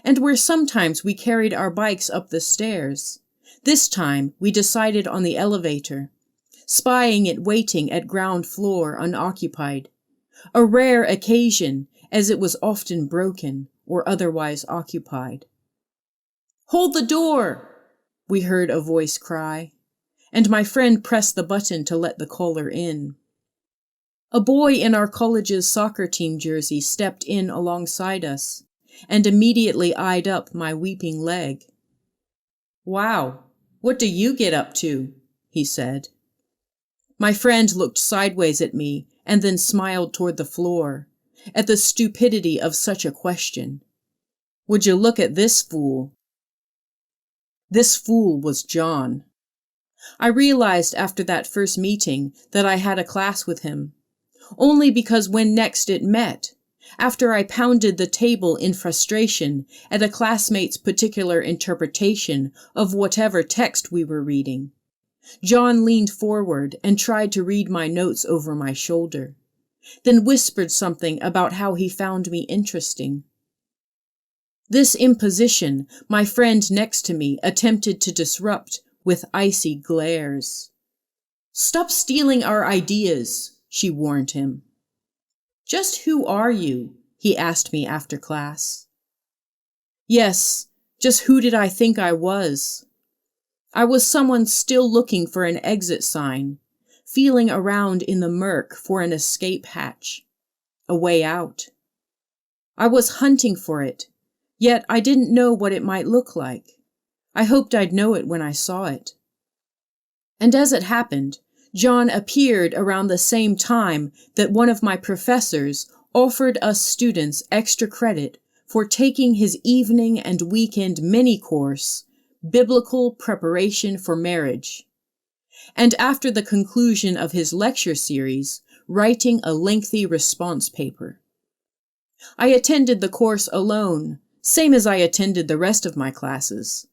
And where sometimes we carried our bikes up the stairs, this time we decided on the elevator, spying it waiting at ground floor unoccupied, a rare occasion as it was often broken or otherwise occupied. "Hold the door!" we heard a voice cry, and my friend pressed the button to let the caller in. A boy in our college's soccer team jersey stepped in alongside us and immediately eyed up my weeping leg. "Wow, what do you get up to?" he said. My friend looked sideways at me and then smiled toward the floor, at the stupidity of such a question. "Would you look at this fool?" This fool was John. I realized after that first meeting that I had a class with him, only because when next it met, after I pounded the table in frustration at a classmate's particular interpretation of whatever text we were reading, John leaned forward and tried to read my notes over my shoulder, then whispered something about how he found me interesting. This imposition my friend next to me attempted to disrupt with icy glares. "Stop stealing our ideas," she warned him. "Just who are you?" he asked me after class. Yes, just who did I think I was? I was someone still looking for an exit sign, feeling around in the murk for an escape hatch, a way out. I was hunting for it, yet I didn't know what it might look like. I hoped I'd know it when I saw it. And as it happened, John appeared around the same time that one of my professors offered us students extra credit for taking his evening and weekend mini-course, Biblical Preparation for Marriage, and after the conclusion of his lecture series, writing a lengthy response paper. I attended the course alone, same as I attended the rest of my classes,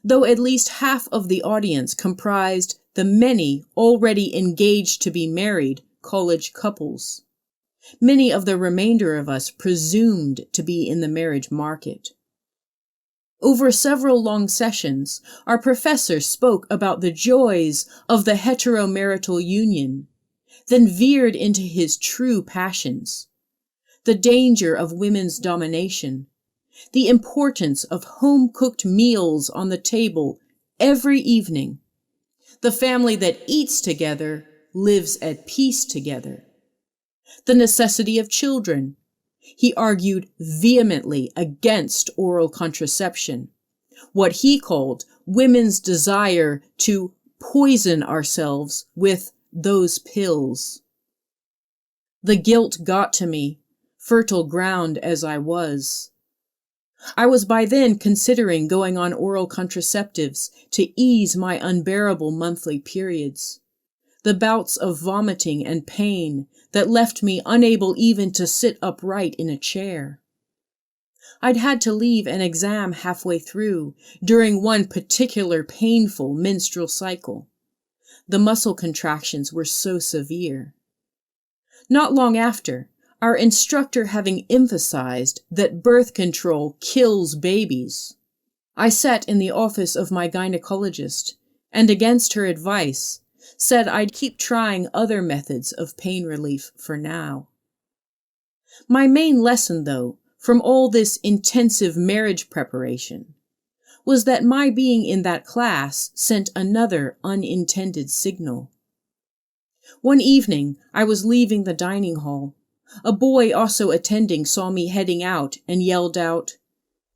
though at least half of the audience comprised the many already engaged to be married college couples. Many of the remainder of us presumed to be in the marriage market. Over several long sessions, our professor spoke about the joys of the heteromarital union, then veered into his true passions, the danger of women's domination, the importance of home-cooked meals on the table every evening. The family that eats together lives at peace together. The necessity of children. He argued vehemently against oral contraception, what he called women's desire to poison ourselves with those pills. The guilt got to me, fertile ground as I was. I was by then considering going on oral contraceptives to ease my unbearable monthly periods, the bouts of vomiting and pain that left me unable even to sit upright in a chair. I'd had to leave an exam halfway through during one particular painful menstrual cycle. The muscle contractions were so severe. Not long after, our instructor having emphasized that birth control kills babies, I sat in the office of my gynecologist and, against her advice, said I'd keep trying other methods of pain relief for now. My main lesson, though, from all this intensive marriage preparation, was that my being in that class sent another unintended signal. One evening, I was leaving the dining hall. A boy also attending saw me heading out and yelled out,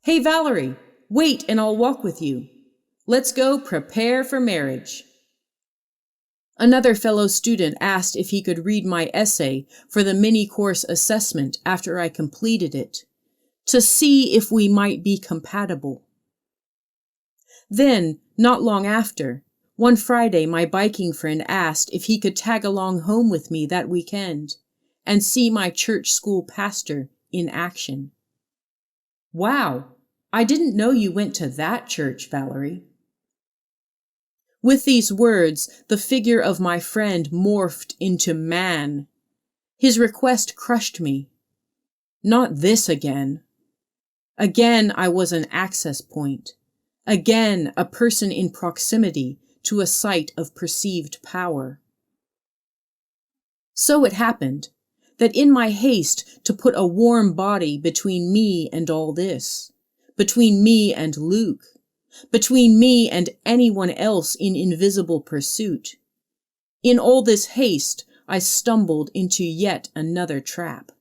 "Hey, Valerie, wait and I'll walk with you. Let's go prepare for marriage." Another fellow student asked if he could read my essay for the mini-course assessment after I completed it, to see if we might be compatible. Then, not long after, one Friday my biking friend asked if he could tag along home with me that weekend and see my church school pastor in action. "Wow, I didn't know you went to that church, Valerie." With these words, the figure of my friend morphed into man. His request crushed me. Not this again. Again, I was an access point. Again, a person in proximity to a site of perceived power. So it happened that in my haste to put a warm body between me and all this, between me and Luke, between me and anyone else in invisible pursuit, in all this haste, I stumbled into yet another trap.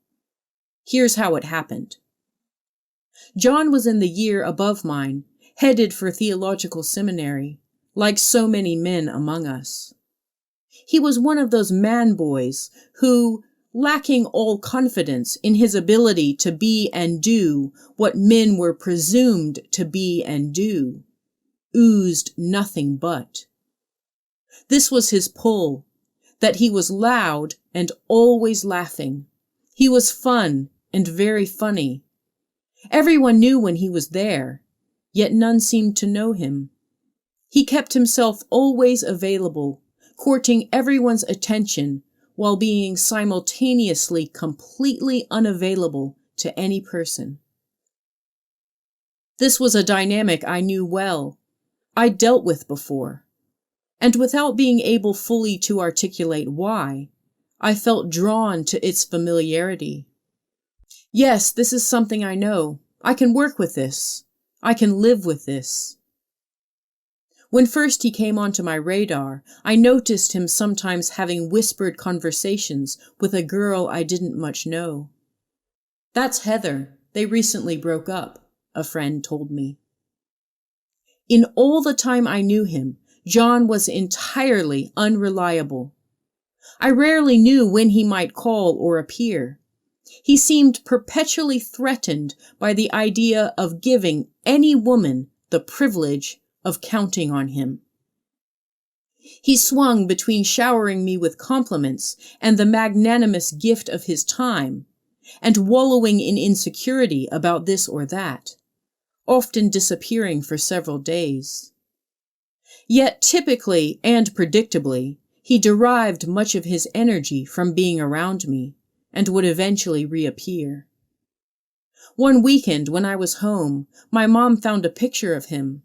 Here's how it happened. John was in the year above mine, headed for theological seminary, like so many men among us. He was one of those man boys who, lacking all confidence in his ability to be and do what men were presumed to be and do, oozed nothing but. This was his pull, that he was loud and always laughing. He was fun and very funny. Everyone knew when he was there, yet none seemed to know him. He kept himself always available, courting everyone's attention while being simultaneously completely unavailable to any person. This was a dynamic I knew well, I'd dealt with before, and without being able fully to articulate why, I felt drawn to its familiarity. Yes, this is something I know. I can work with this. I can live with this. When first he came onto my radar, I noticed him sometimes having whispered conversations with a girl I didn't much know. "That's Heather. They recently broke up," a friend told me. In all the time I knew him, John was entirely unreliable. I rarely knew when he might call or appear. He seemed perpetually threatened by the idea of giving any woman the privilege of counting on him. He swung between showering me with compliments and the magnanimous gift of his time, and wallowing in insecurity about this or that, often disappearing for several days. Yet typically and predictably, he derived much of his energy from being around me, and would eventually reappear. One weekend when I was home, my mom found a picture of him,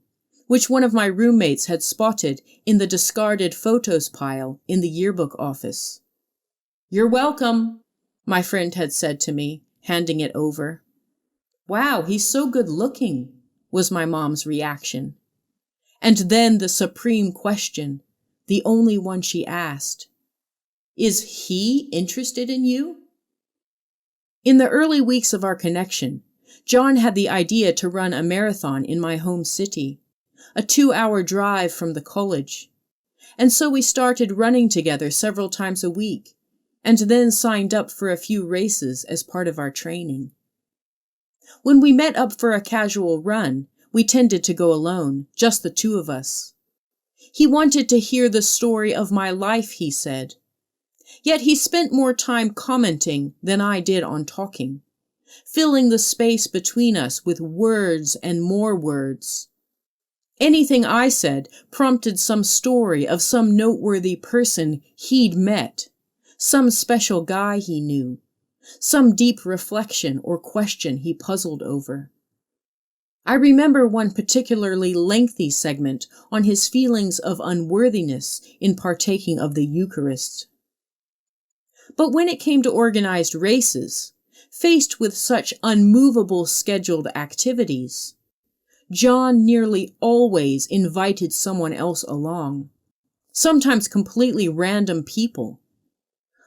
which one of my roommates had spotted in the discarded photos pile in the yearbook office. "You're welcome," my friend had said to me, handing it over. "Wow, he's so good looking," was my mom's reaction. And then the supreme question, the only one she asked, "Is he interested in you?" In the early weeks of our connection, John had the idea to run a marathon in my home city, a 2-hour drive from the college. And so we started running together several times a week, and then signed up for a few races as part of our training. When we met up for a casual run, we tended to go alone, just the two of us. He wanted to hear the story of my life, he said. Yet he spent more time commenting than I did on talking, filling the space between us with words and more words. Anything I said prompted some story of some noteworthy person he'd met, some special guy he knew, some deep reflection or question he puzzled over. I remember one particularly lengthy segment on his feelings of unworthiness in partaking of the Eucharist. But when it came to organized races, faced with such unmovable scheduled activities, John nearly always invited someone else along, sometimes completely random people.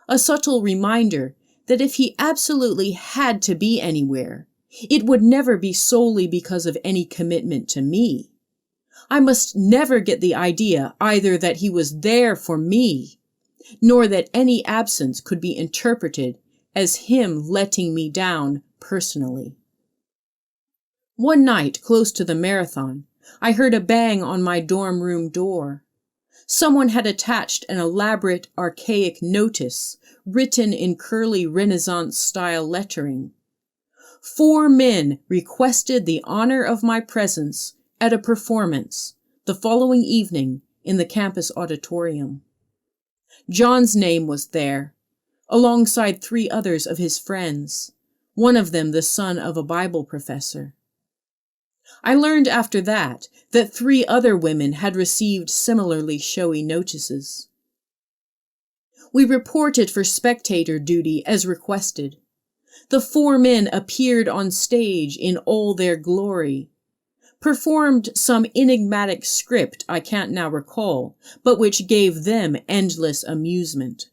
A subtle reminder that if he absolutely had to be anywhere, it would never be solely because of any commitment to me. I must never get the idea either that he was there for me, nor that any absence could be interpreted as him letting me down personally. One night, close to the marathon, I heard a bang on my dorm room door. Someone had attached an elaborate, archaic notice written in curly Renaissance-style lettering. 4 men requested the honor of my presence at a performance the following evening in the campus auditorium. John's name was there, alongside 3 others of his friends, one of them the son of a Bible professor. I learned after that 3 other women had received similarly showy notices. We reported for spectator duty as requested. The 4 men appeared on stage in all their glory, performed some enigmatic script I can't now recall, but which gave them endless amusement.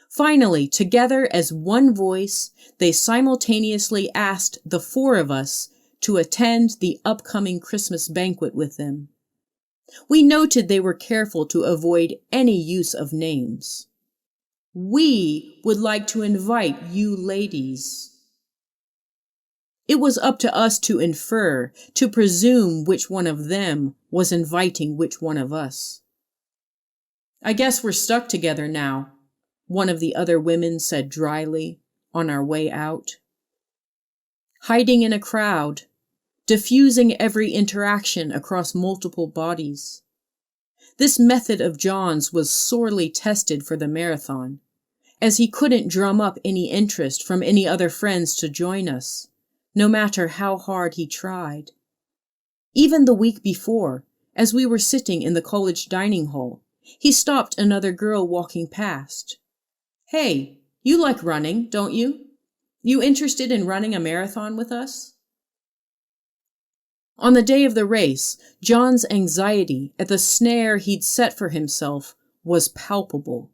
Finally, together as one voice, they simultaneously asked the 4 of us to attend the upcoming Christmas banquet with them. We noted they were careful to avoid any use of names. "We would like to invite you ladies." It was up to us to infer, to presume which one of them was inviting which one of us. "I guess we're stuck together now," one of the other women said dryly on our way out. Hiding in a crowd, diffusing every interaction across multiple bodies. This method of John's was sorely tested for the marathon, as he couldn't drum up any interest from any other friends to join us, no matter how hard he tried. Even the week before, as we were sitting in the college dining hall, he stopped another girl walking past. "Hey, you like running, don't you? You interested in running a marathon with us?" On the day of the race, John's anxiety at the snare he'd set for himself was palpable.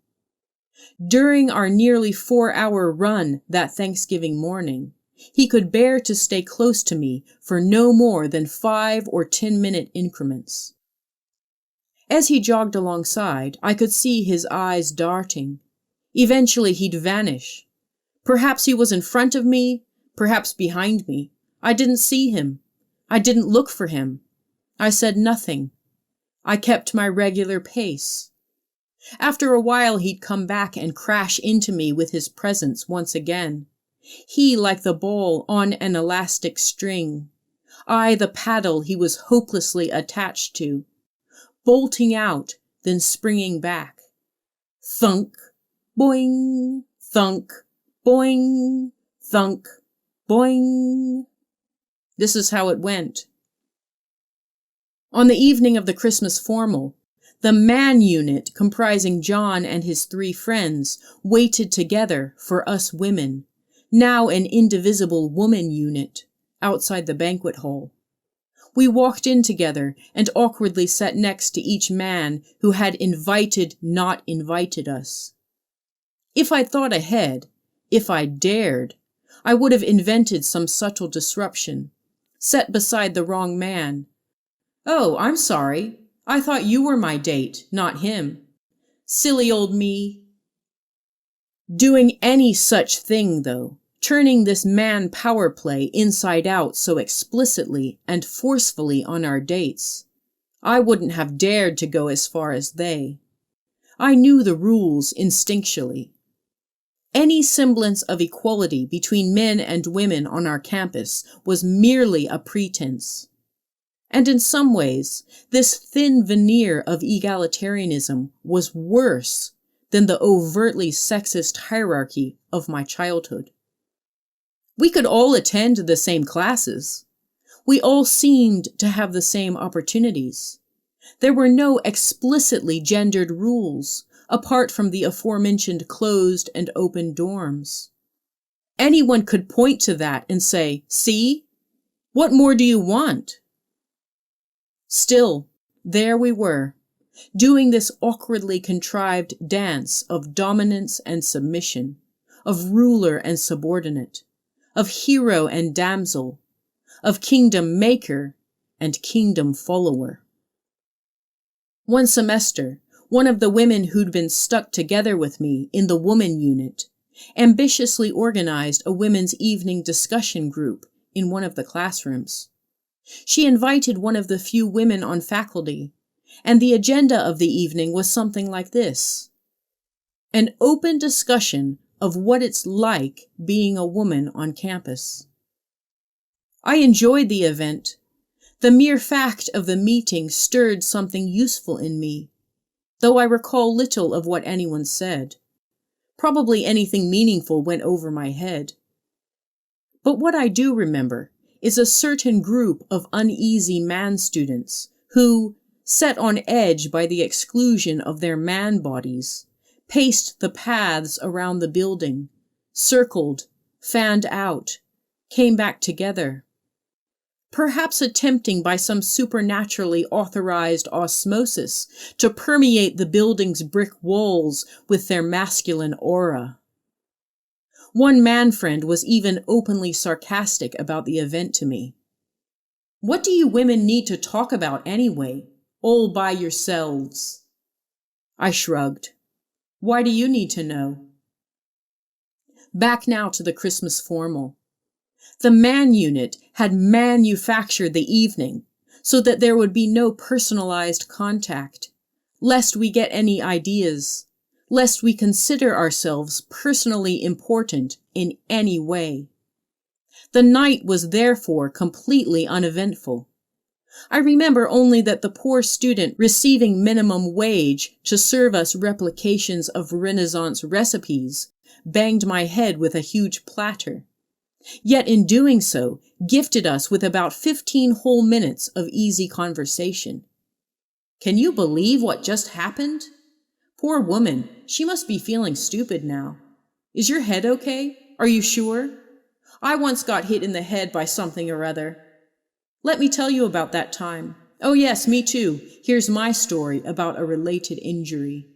During our nearly 4-hour run that Thanksgiving morning, he could bear to stay close to me for no more than 5 or 10-minute increments. As he jogged alongside, I could see his eyes darting. Eventually he'd vanish. Perhaps he was in front of me, perhaps behind me. I didn't see him. I didn't look for him. I said nothing. I kept my regular pace. After a while, he'd come back and crash into me with his presence once again. He like the ball on an elastic string. I the paddle he was hopelessly attached to, bolting out, then springing back. Thunk, boing, thunk, Boing, thunk, boing. This is how it went. On the evening of the Christmas formal, the man unit, comprising John and his 3 friends, waited together for us women, now an indivisible woman unit, outside the banquet hall. We walked in together and awkwardly sat next to each man who had not invited us. If I'd thought ahead, if I'd dared, I would have invented some subtle disruption, sat beside the wrong man. "Oh, I'm sorry. I thought you were my date, not him. Silly old me." Doing any such thing, though, turning this man power play inside out so explicitly and forcefully on our dates, I wouldn't have dared to go as far as they. I knew the rules instinctually. Any semblance of equality between men and women on our campus was merely a pretense. And in some ways, this thin veneer of egalitarianism was worse than the overtly sexist hierarchy of my childhood. We could all attend the same classes. We all seemed to have the same opportunities. There were no explicitly gendered rules, apart from the aforementioned closed and open dorms. Anyone could point to that and say, "See? What more do you want?" Still, there we were, doing this awkwardly contrived dance of dominance and submission, of ruler and subordinate, of hero and damsel, of kingdom maker and kingdom follower. One semester, one of the women who'd been stuck together with me in the woman unit ambitiously organized a women's evening discussion group in one of the classrooms. She invited one of the few women on faculty, and the agenda of the evening was something like this: an open discussion of what it's like being a woman on campus. I enjoyed the event. The mere fact of the meeting stirred something useful in me, though I recall little of what anyone said. Probably anything meaningful went over my head. But what I do remember is a certain group of uneasy man students who, set on edge by the exclusion of their man bodies, paced the paths around the building, circled, fanned out, came back together. Perhaps attempting by some supernaturally authorized osmosis to permeate the building's brick walls with their masculine aura. One man friend was even openly sarcastic about the event to me. "What do you women need to talk about anyway? All by yourselves." I shrugged. "Why do you need to know?" Back now to the Christmas formal. The man unit had manufactured the evening so that there would be no personalized contact, lest we get any ideas, lest we consider ourselves personally important in any way. The night was therefore completely uneventful. I remember only that the poor student receiving minimum wage to serve us replications of Renaissance recipes banged my head with a huge platter, yet in doing so gifted us with about 15 whole minutes of easy conversation. "Can you believe what just happened? Poor woman, she must be feeling stupid now. Is your head okay? Are you sure? I once got hit in the head by something or other. Let me tell you about that time. Oh yes, me too. Here's my story about a related injury."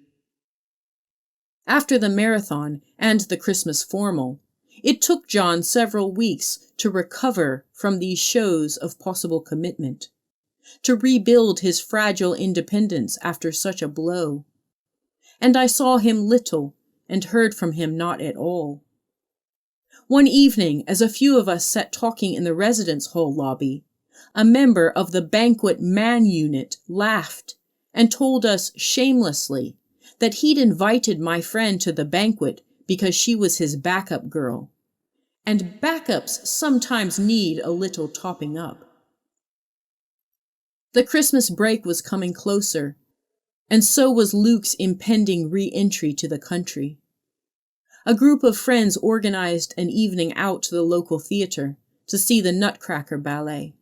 After the marathon and the Christmas formal, it took John several weeks to recover from these shows of possible commitment, to rebuild his fragile independence after such a blow. And I saw him little and heard from him not at all. One evening, as a few of us sat talking in the residence hall lobby, a member of the banquet man unit laughed and told us shamelessly that he'd invited my friend to the banquet because she was his backup girl, and backups sometimes need a little topping up. The Christmas break was coming closer, and so was Luke's impending re-entry to the country. A group of friends organized an evening out to the local theater to see the Nutcracker ballet.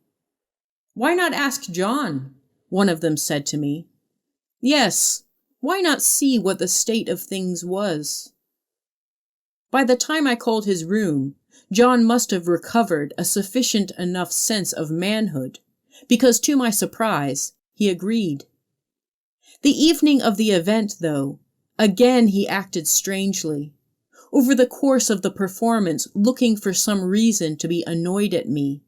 "Why not ask John?" one of them said to me. Yes, why not see what the state of things was? By the time I called his room, John must have recovered a sufficient enough sense of manhood, because to my surprise, he agreed. The evening of the event, though, again he acted strangely, over the course of the performance looking for some reason to be annoyed at me.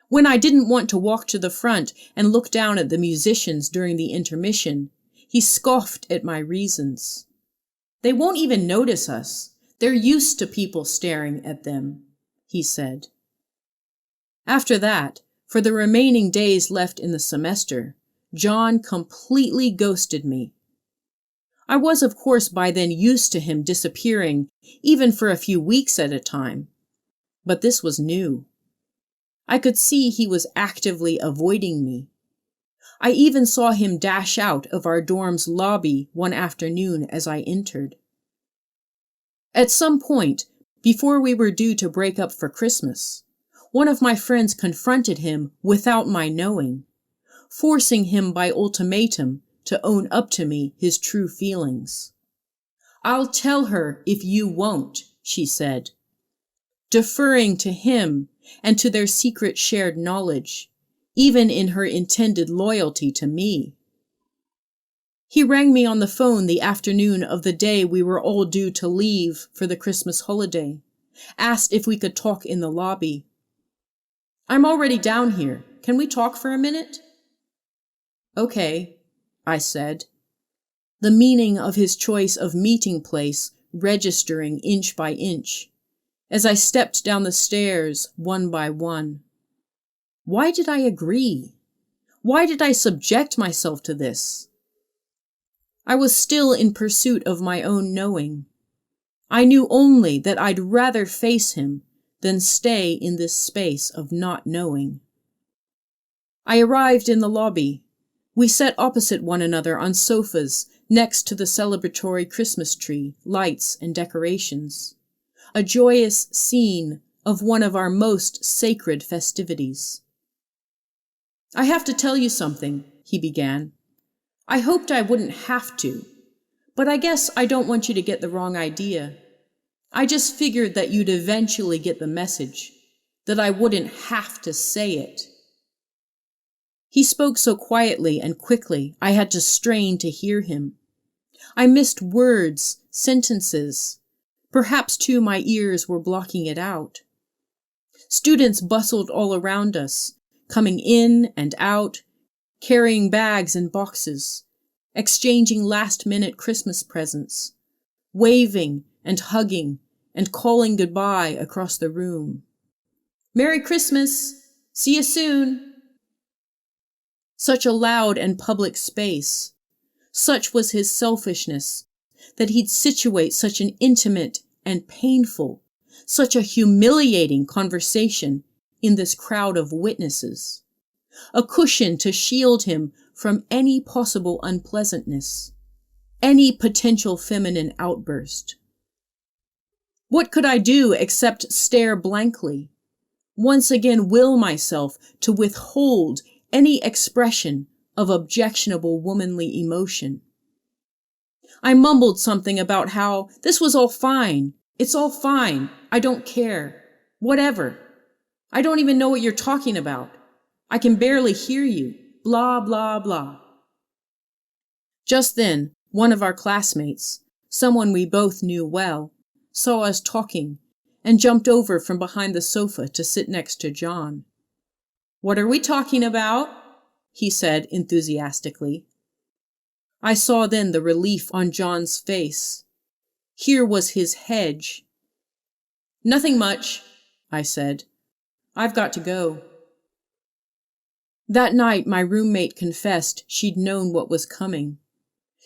When I didn't want to walk to the front and look down at the musicians during the intermission, he scoffed at my reasons. "They won't even notice us. They're used to people staring at them," he said. After that, for the remaining days left in the semester, John completely ghosted me. I was, of course, by then used to him disappearing, even for a few weeks at a time. But this was new. I could see he was actively avoiding me. I even saw him dash out of our dorm's lobby one afternoon as I entered. At some point, before we were due to break up for Christmas, one of my friends confronted him without my knowing, forcing him by ultimatum to own up to me his true feelings. "I'll tell her if you won't," she said, deferring to him and to their secret shared knowledge, even in her intended loyalty to me. He rang me on the phone the afternoon of the day we were all due to leave for the Christmas holiday, asked if we could talk in the lobby. "I'm already down here. Can we talk for a minute?" "Okay," I said, the meaning of his choice of meeting place registering inch by inch, as I stepped down the stairs one by one. Why did I agree? Why did I subject myself to this? I was still in pursuit of my own knowing. I knew only that I'd rather face him than stay in this space of not knowing. I arrived in the lobby. We sat opposite one another on sofas next to the celebratory Christmas tree, lights, and decorations. A joyous scene of one of our most sacred festivities. "I have to tell you something," he began. "I hoped I wouldn't have to, but I guess I don't want you to get the wrong idea. I just figured that you'd eventually get the message, that I wouldn't have to say it." He spoke so quietly and quickly, I had to strain to hear him. I missed words, sentences. Perhaps, too, my ears were blocking it out. Students bustled all around us, coming in and out, carrying bags and boxes, exchanging last-minute Christmas presents, waving and hugging and calling goodbye across the room. "Merry Christmas! See you soon!" Such a loud and public space. Such was his selfishness, that he'd situate such an intimate and painful, such a humiliating conversation in this crowd of witnesses. A cushion to shield him from any possible unpleasantness, any potential feminine outburst. What could I do except stare blankly, once again will myself to withhold any expression of objectionable womanly emotion? I mumbled something about how this was all fine. It's all fine. I don't care. Whatever. I don't even know what you're talking about. I can barely hear you. Blah, blah, blah. Just then, one of our classmates, someone we both knew well, saw us talking and jumped over from behind the sofa to sit next to John. "What are we talking about?" he said enthusiastically. I saw then the relief on John's face. Here was his hedge. "Nothing much," I said. "I've got to go." That night my roommate confessed she'd known what was coming.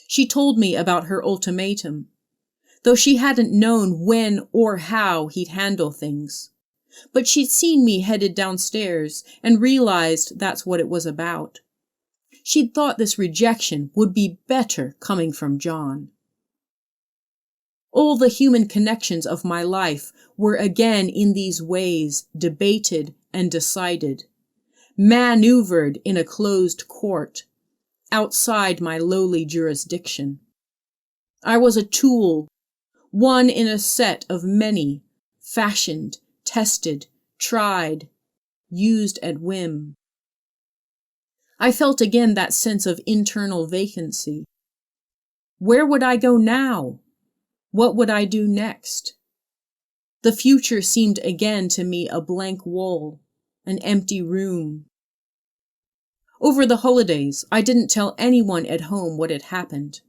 She told me about her ultimatum, though she hadn't known when or how he'd handle things. But she'd seen me headed downstairs and realized that's what it was about. She'd thought this rejection would be better coming from John. All the human connections of my life were again in these ways debated and decided, maneuvered in a closed court, outside my lowly jurisdiction. I was a tool, one in a set of many, fashioned, tested, tried, used at whim. I felt again that sense of internal vacancy. Where would I go now? What would I do next? The future seemed again to me a blank wall, an empty room. Over the holidays, I didn't tell anyone at home what had happened.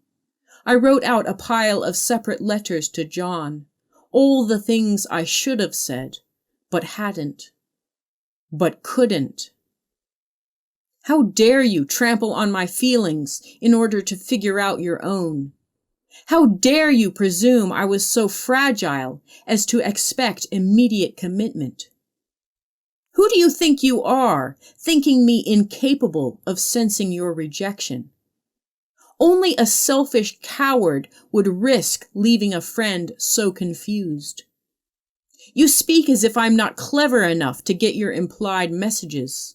I wrote out a pile of separate letters to John, all the things I should have said, but hadn't, but couldn't. How dare you trample on my feelings in order to figure out your own? How dare you presume I was so fragile as to expect immediate commitment? Who do you think you are, thinking me incapable of sensing your rejection? Only a selfish coward would risk leaving a friend so confused. You speak as if I'm not clever enough to get your implied messages.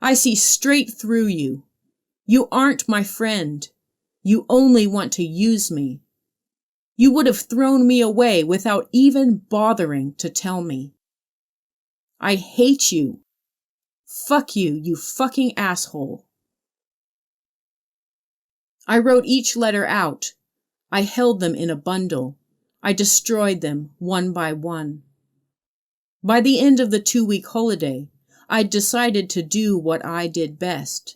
I see straight through you. You aren't my friend. You only want to use me. You would have thrown me away without even bothering to tell me. I hate you. Fuck you, you fucking asshole. I wrote each letter out. I held them in a bundle. I destroyed them one by one. By the end of the 2-week holiday, I'd decided to do what I did best.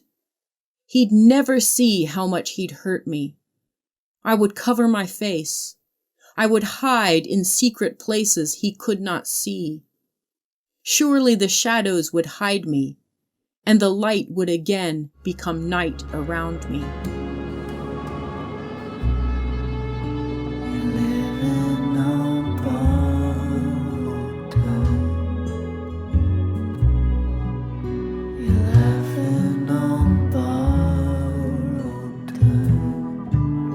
He'd never see how much he'd hurt me. I would cover my face. I would hide in secret places he could not see. Surely the shadows would hide me, and the light would again become night around me.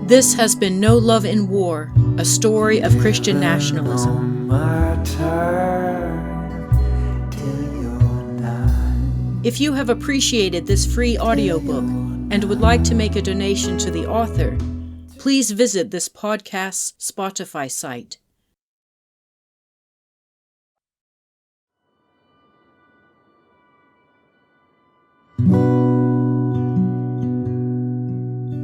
This has been No Love in War, a story of Christian nationalism. If you have appreciated this free audiobook and would like to make a donation to the author, please visit this podcast's Spotify site.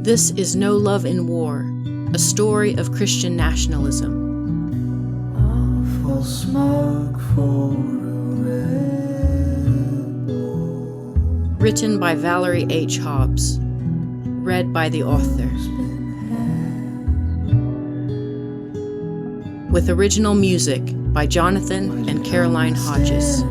This is No Love in War, a story of Christian nationalism. Awful smoke for Written by Valerie H. Hobbs. Read by the author. With original music by Jonathan and Caroline Hodges.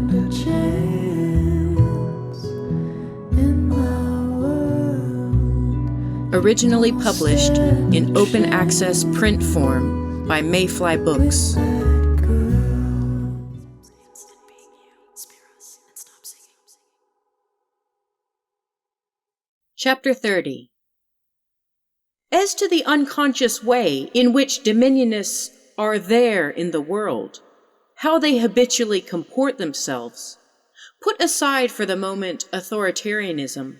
Originally published in open access print form by Mayfly Books. Chapter 30. As to the unconscious way in which Dominionists are there in the world, how they habitually comport themselves, put aside for the moment authoritarianism,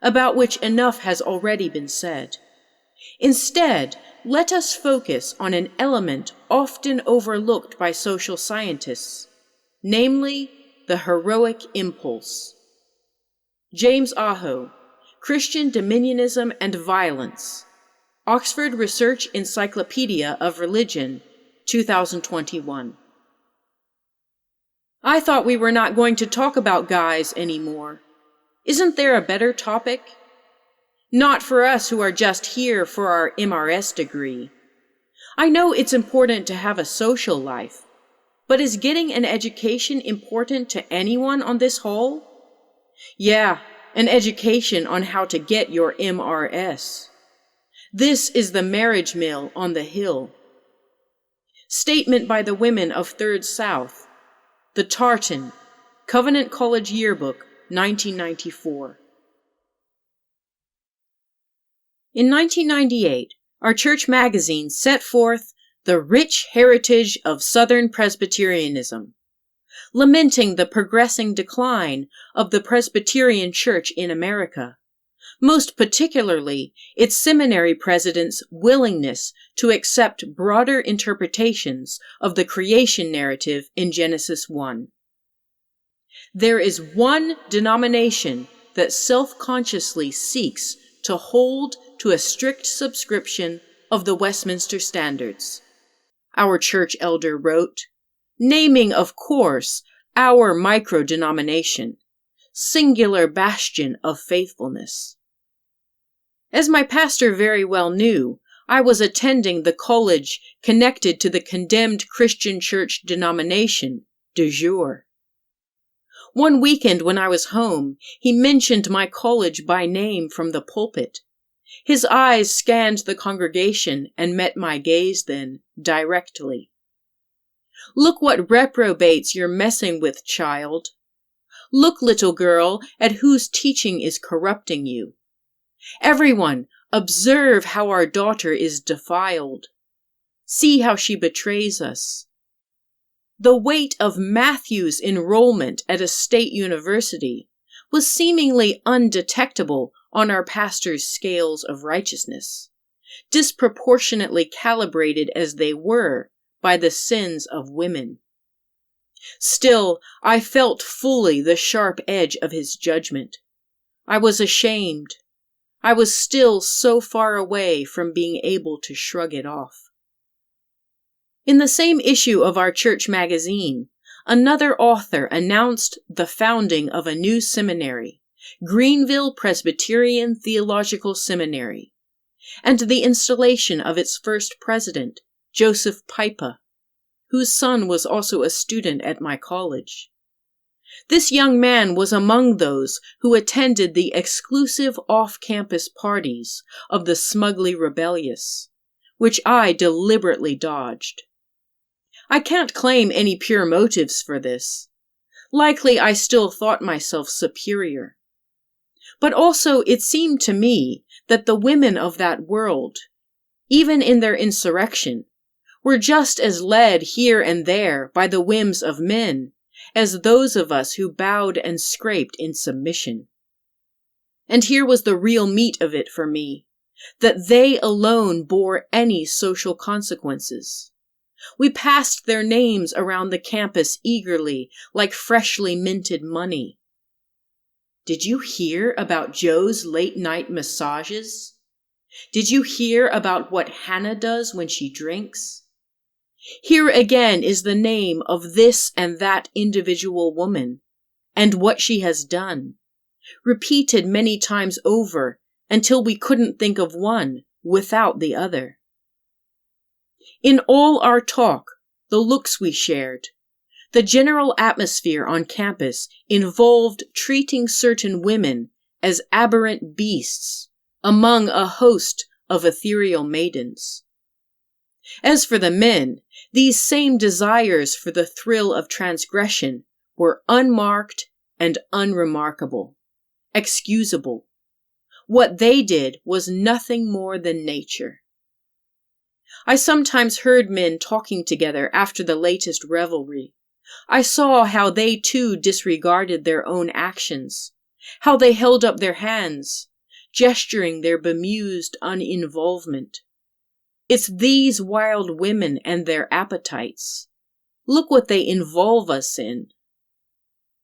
about which enough has already been said. Instead, let us focus on an element often overlooked by social scientists, namely, the heroic impulse. James Aho, Christian Dominionism and Violence, Oxford Research Encyclopedia of Religion, 2021. I thought we were not going to talk about guys anymore. Isn't there a better topic? Not for us who are just here for our MRS degree. I know it's important to have a social life, but is getting an education important to anyone on this whole? Yeah, an education on how to get your MRS. This is the marriage mill on the hill. Statement by the women of Third South. The Tartan, Covenant College Yearbook, 1994. In 1998, our church magazine set forth the rich heritage of Southern Presbyterianism, lamenting the progressing decline of the Presbyterian Church in America, most particularly its seminary presidents' willingness to accept broader interpretations of the creation narrative in Genesis 1. There is one denomination that self-consciously seeks to hold to a strict subscription of the Westminster Standards, our church elder wrote, naming, of course, our micro-denomination, singular bastion of faithfulness. As my pastor very well knew, I was attending the college connected to the condemned Christian church denomination, de jure. One weekend when I was home, he mentioned my college by name from the pulpit. His eyes scanned the congregation and met my gaze then, directly. Look what reprobates you're messing with, child. Look, little girl, at whose teaching is corrupting you. Everyone, observe how our daughter is defiled. See how she betrays us. The weight of Matthew's enrollment at a state university was seemingly undetectable on our pastor's scales of righteousness, disproportionately calibrated as they were by the sins of women. Still, I felt fully the sharp edge of his judgment. I was ashamed. I was still so far away from being able to shrug it off. In the same issue of our church magazine, another author announced the founding of a new seminary, Greenville Presbyterian Theological Seminary, and the installation of its first president, Joseph Pipa, whose son was also a student at my college. This young man was among those who attended the exclusive off-campus parties of the smugly rebellious, which I deliberately dodged. I can't claim any pure motives for this. Likely I still thought myself superior. But also it seemed to me that the women of that world, even in their insurrection, were just as led here and there by the whims of men as those of us who bowed and scraped in submission. And here was the real meat of it for me, that they alone bore any social consequences. We passed their names around the campus eagerly, like freshly minted money. Did you hear about Joe's late-night massages? Did you hear about what Hannah does when she drinks? Here again is the name of this and that individual woman, and what she has done, repeated many times over until we couldn't think of one without the other. In all our talk, the looks we shared, the general atmosphere on campus involved treating certain women as aberrant beasts among a host of ethereal maidens. As for the men, these same desires for the thrill of transgression were unmarked and unremarkable, excusable. What they did was nothing more than nature. I sometimes heard men talking together after the latest revelry. I saw how they too disregarded their own actions, how they held up their hands, gesturing their bemused uninvolvement. It's these wild women and their appetites. Look what they involve us in.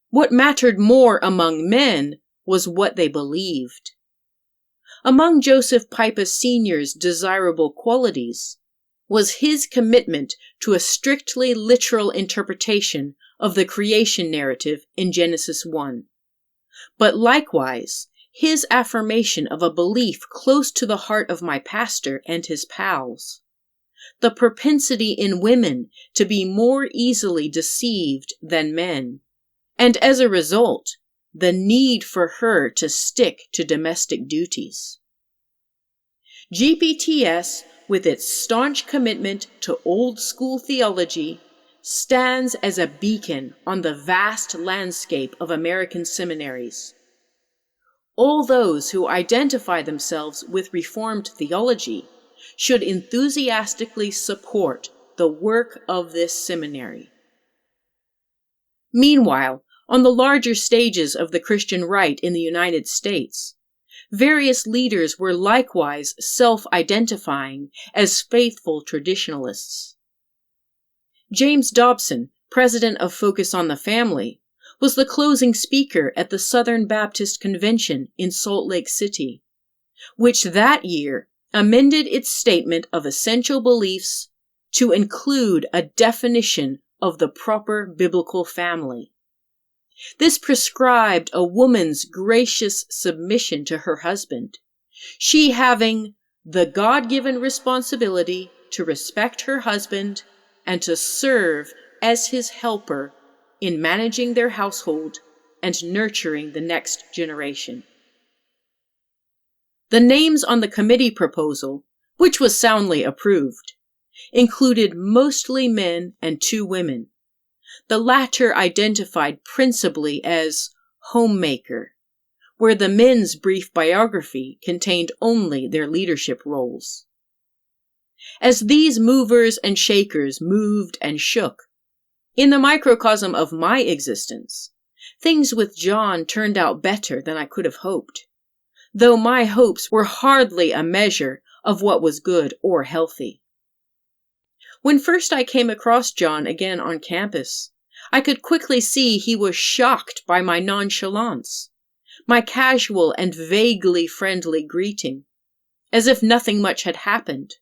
What mattered more among men was what they believed. Among Joseph Pipa Sr.'s desirable qualities was his commitment to a strictly literal interpretation of the creation narrative in Genesis 1, but likewise his affirmation of a belief close to the heart of my pastor and his pals, the propensity in women to be more easily deceived than men, and as a result, the need for her to stick to domestic duties. GPTS, with its staunch commitment to old-school theology, stands as a beacon on the vast landscape of American seminaries. All those who identify themselves with Reformed theology should enthusiastically support the work of this seminary. Meanwhile, on the larger stages of the Christian right in the United States, various leaders were likewise self-identifying as faithful traditionalists. James Dobson, president of Focus on the Family, was the closing speaker at the Southern Baptist Convention in Salt Lake City, which that year amended its statement of essential beliefs to include a definition of the proper biblical family. This prescribed a woman's gracious submission to her husband, she having the God-given responsibility to respect her husband and to serve as his helper in managing their household and nurturing the next generation. The names on the committee proposal, which was soundly approved, included mostly men and 2 women, the latter identified principally as homemaker, where the men's brief biography contained only their leadership roles. As these movers and shakers moved and shook, in the microcosm of my existence, things with John turned out better than I could have hoped, though my hopes were hardly a measure of what was good or healthy. When first I came across John again on campus, I could quickly see he was shocked by my nonchalance, my casual and vaguely friendly greeting, as if nothing much had happened.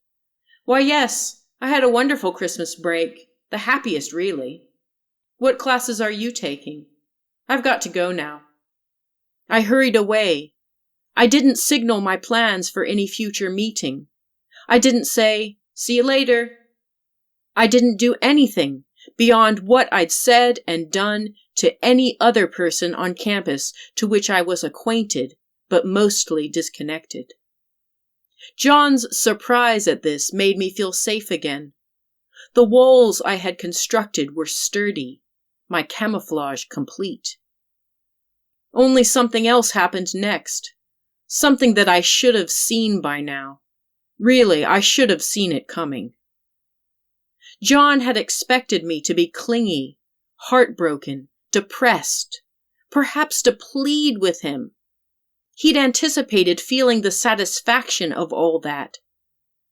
Why, yes, I had a wonderful Christmas break, the happiest really. What classes are you taking? I've got to go now. I hurried away. I didn't signal my plans for any future meeting. I didn't say, "See you later." I didn't do anything beyond what I'd said and done to any other person on campus to which I was acquainted, but mostly disconnected. John's surprise at this made me feel safe again. The walls I had constructed were sturdy, my camouflage complete. Only something else happened next, something that I should have seen by now. Really, I should have seen it coming. John had expected me to be clingy, heartbroken, depressed, perhaps to plead with him. He'd anticipated feeling the satisfaction of all that.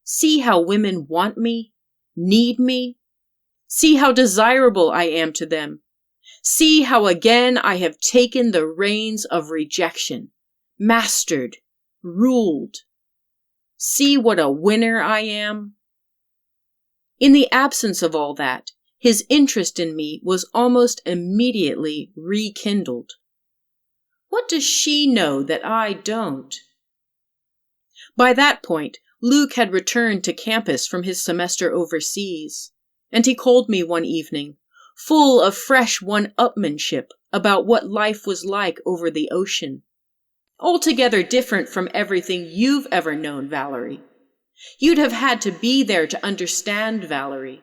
See how women want me, need me. See how desirable I am to them. See how again I have taken the reins of rejection, mastered, ruled. See what a winner I am. In the absence of all that, his interest in me was almost immediately rekindled. What does she know that I don't? By that point, Luke had returned to campus from his semester overseas, and he called me one evening, full of fresh one-upmanship about what life was like over the ocean. Altogether different from everything you've ever known, Valerie. You'd have had to be there to understand, Valerie.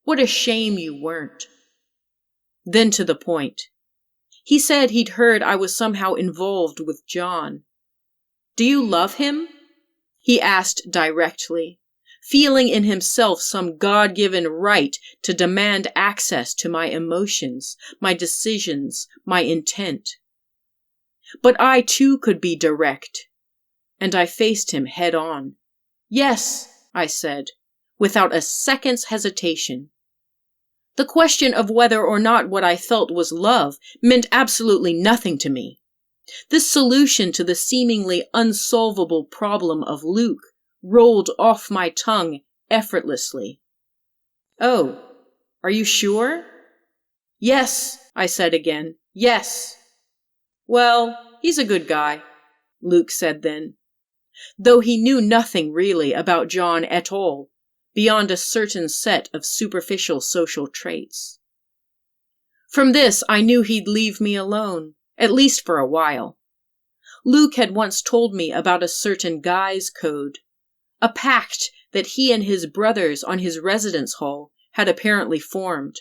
What a shame you weren't. Then to the point. He said he'd heard I was somehow involved with John. Do you love him? He asked directly, feeling in himself some God-given right to demand access to my emotions, my decisions, my intent. But I too could be direct, and I faced him head on. Yes, I said, without a second's hesitation. The question of whether or not what I felt was love meant absolutely nothing to me. This solution to the seemingly unsolvable problem of Luke rolled off my tongue effortlessly. Oh, are you sure? Yes, I said again, yes. Well, he's a good guy, Luke said then, though he knew nothing really about John at all, beyond a certain set of superficial social traits. From this, I knew he'd leave me alone, at least for a while. Luke had once told me about a certain guy's code, a pact that he and his brothers on his residence hall had apparently formed,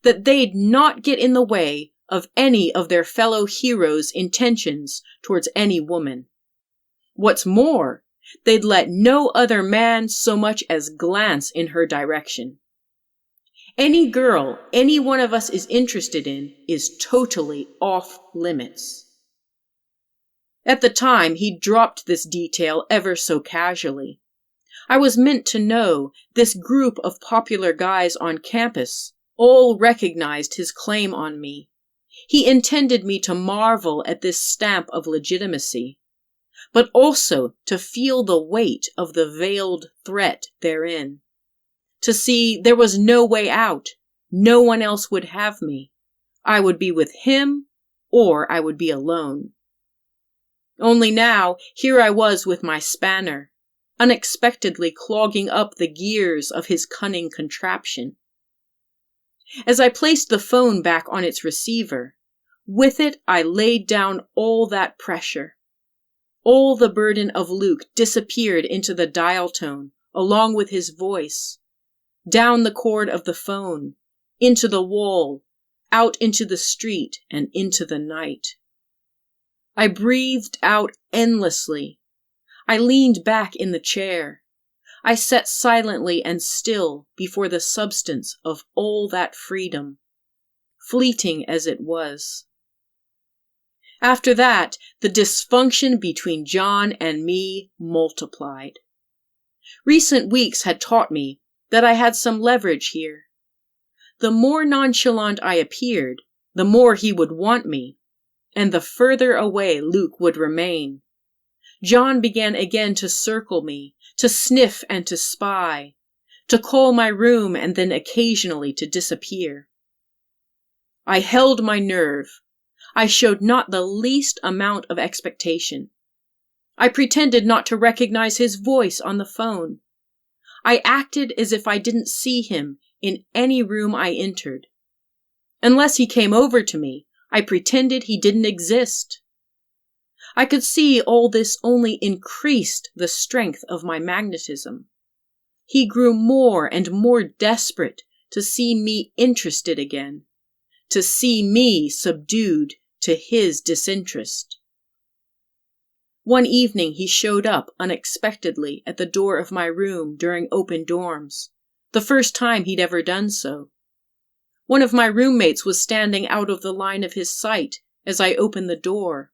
that they'd not get in the way of any of their fellow heroes' intentions towards any woman. What's more, They'd let no other man so much as glance in her direction. Any girl any one of us is interested in is totally off limits. At the time, he dropped this detail ever so casually. I was meant to know this group of popular guys on campus all recognized his claim on me. He intended me to marvel at this stamp of legitimacy, but also to feel the weight of the veiled threat therein. To see there was no way out, no one else would have me. I would be with him, or I would be alone. Only now, here I was with my spanner, unexpectedly clogging up the gears of his cunning contraption. As I placed the phone back on its receiver, with it I laid down all that pressure. All the burden of Luke disappeared into the dial tone, along with his voice, down the cord of the phone, into the wall, out into the street, and into the night. I breathed out endlessly. I leaned back in the chair. I sat silently and still before the substance of all that freedom, fleeting as it was. After that, the dysfunction between John and me multiplied. Recent weeks had taught me that I had some leverage here. The more nonchalant I appeared, the more he would want me, and the further away Luke would remain. John began again to circle me, to sniff and to spy, to call my room and then occasionally to disappear. I held my nerve. I showed not the least amount of expectation. I pretended not to recognize his voice on the phone. I acted as if I didn't see him in any room I entered. Unless he came over to me, I pretended he didn't exist. I could see all this only increased the strength of my magnetism. He grew more and more desperate to see me interested again, to see me subdued to his disinterest. One evening he showed up unexpectedly at the door of my room during open dorms, the first time he'd ever done so. One of my roommates was standing out of the line of his sight as I opened the door.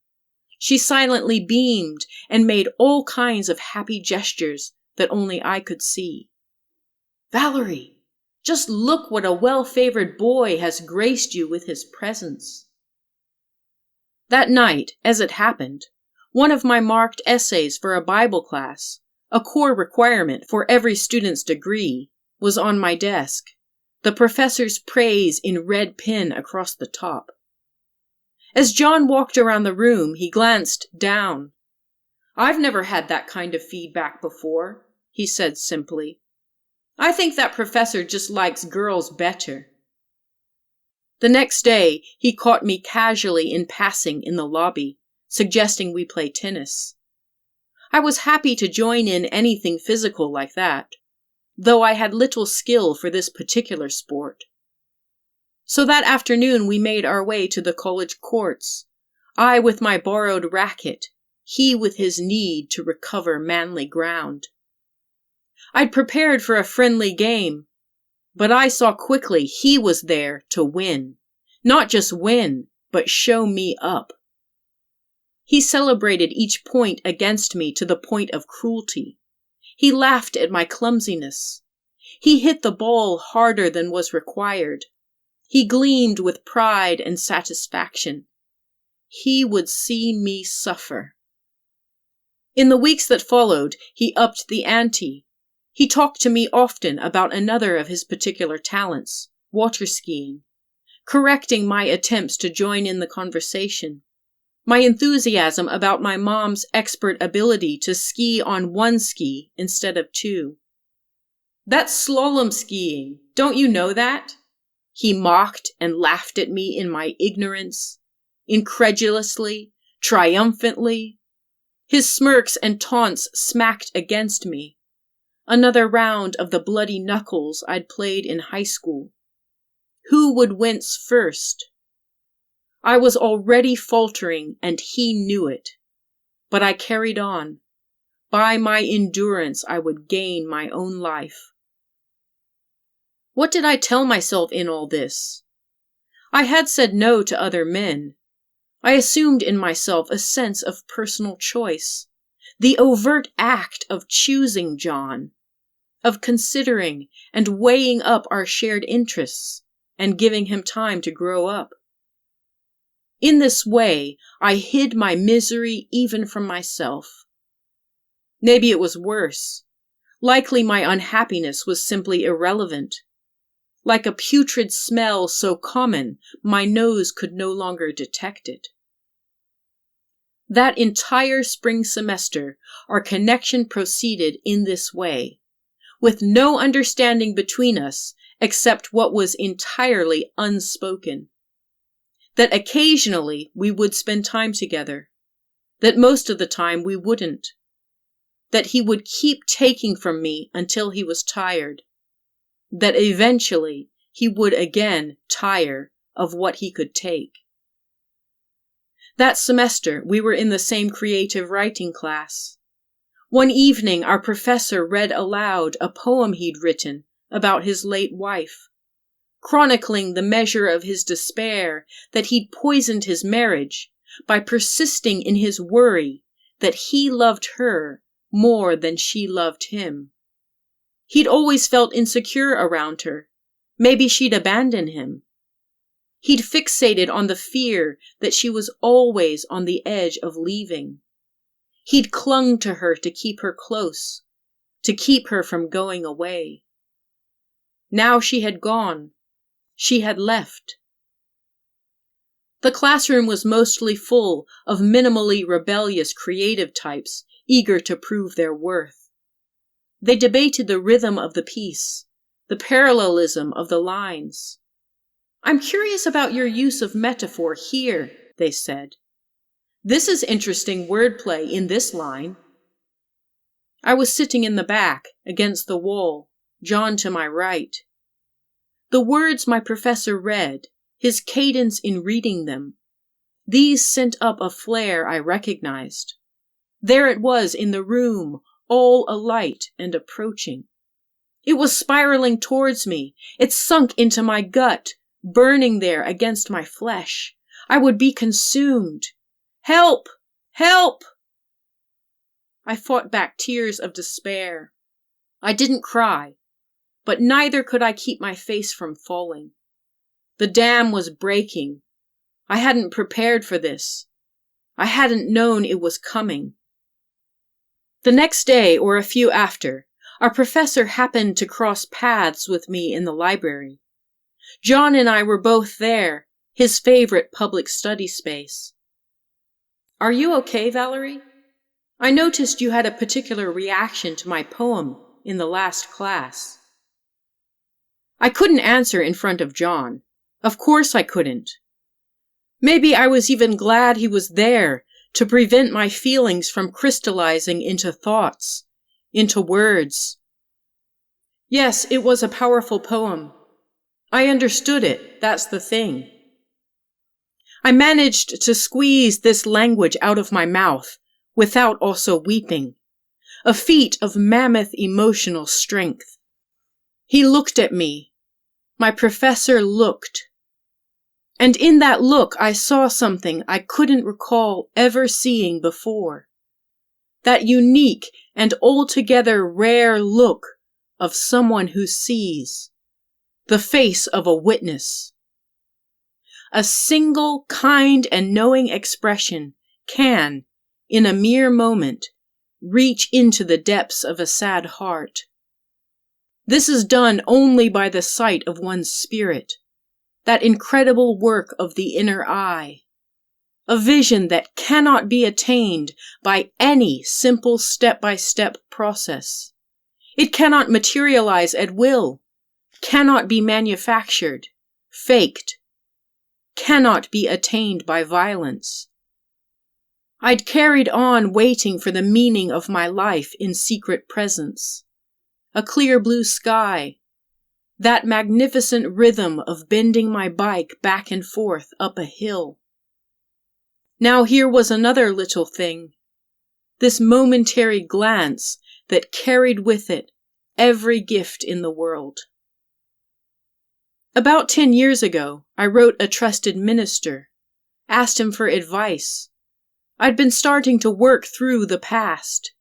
She silently beamed and made all kinds of happy gestures that only I could see. "Valerie, just look what a well-favored boy has graced you with his presence." That night, as it happened, one of my marked essays for a Bible class, a core requirement for every student's degree, was on my desk, the professor's praise in red pen across the top. As John walked around the room, he glanced down. "I've never had that kind of feedback before," he said simply. "I think that professor just likes girls better." The next day, he caught me casually in passing in the lobby, suggesting we play tennis. I was happy to join in anything physical like that, though I had little skill for this particular sport. So that afternoon we made our way to the college courts, I with my borrowed racket, he with his need to recover manly ground. I'd prepared for a friendly game, but I saw quickly he was there to win. Not just win, but show me up. He celebrated each point against me to the point of cruelty. He laughed at my clumsiness. He hit the ball harder than was required. He gleamed with pride and satisfaction. He would see me suffer. In the weeks that followed, he upped the ante. He talked to me often about another of his particular talents, water skiing, correcting my attempts to join in the conversation, my enthusiasm about my mom's expert ability to ski on one ski instead of two. "That's slalom skiing, don't you know that?" He mocked and laughed at me in my ignorance, incredulously, triumphantly. His smirks and taunts smacked against me. Another round of the bloody knuckles I'd played in high school. Who would wince first? I was already faltering, and he knew it. But I carried on. By my endurance, I would gain my own life. What did I tell myself in all this? I had said no to other men. I assumed in myself a sense of personal choice, the overt act of choosing John, of considering and weighing up our shared interests and giving him time to grow up. In this way, I hid my misery even from myself. Maybe it was worse. Likely my unhappiness was simply irrelevant. Like a putrid smell so common, my nose could no longer detect it. That entire spring semester, our connection proceeded in this way, with no understanding between us except what was entirely unspoken. That occasionally we would spend time together, that most of the time we wouldn't, that he would keep taking from me until he was tired, that eventually he would again tire of what he could take. That semester, we were in the same creative writing class. One evening, our professor read aloud a poem he'd written about his late wife, chronicling the measure of his despair that he'd poisoned his marriage by persisting in his worry that he loved her more than she loved him. He'd always felt insecure around her. Maybe she'd abandon him. He'd fixated on the fear that she was always on the edge of leaving. He'd clung to her to keep her close, to keep her from going away. Now she had gone. She had left. The classroom was mostly full of minimally rebellious creative types eager to prove their worth. They debated the rhythm of the piece, the parallelism of the lines. "I'm curious about your use of metaphor here," they said. "This is interesting wordplay in this line." I was sitting in the back, against the wall, John to my right. The words my professor read, his cadence in reading them, these sent up a flare I recognized. There it was in the room, all alight and approaching. It was spiraling towards me. It sunk into my gut, burning there against my flesh. I would be consumed. "Help! Help!" I fought back tears of despair. I didn't cry, but neither could I keep my face from falling. The dam was breaking. I hadn't prepared for this. I hadn't known it was coming. The next day, or a few after, our professor happened to cross paths with me in the library. John and I were both there, his favorite public study space. "Are you okay, Valerie? I noticed you had a particular reaction to my poem in the last class." I couldn't answer in front of John. Of course I couldn't. Maybe I was even glad he was there to prevent my feelings from crystallizing into thoughts, into words. Yes, it was a powerful poem. I understood it, that's the thing. I managed to squeeze this language out of my mouth without also weeping, a feat of mammoth emotional strength. He looked at me. My professor looked. And in that look, I saw something I couldn't recall ever seeing before. That unique and altogether rare look of someone who sees. The face of a witness. A single kind and knowing expression can, in a mere moment, reach into the depths of a sad heart. This is done only by the sight of one's spirit, that incredible work of the inner eye, a vision that cannot be attained by any simple step-by-step process. It cannot materialize at will, cannot be manufactured, faked, cannot be attained by violence. I'd carried on waiting for the meaning of my life in secret presence. A clear blue sky, that magnificent rhythm of bending my bike back and forth up a hill. Now here was another little thing. this momentary glance that carried with it every gift in the world. About 10 years ago, I wrote a trusted minister, asked him for advice. I'd been starting to work through the past,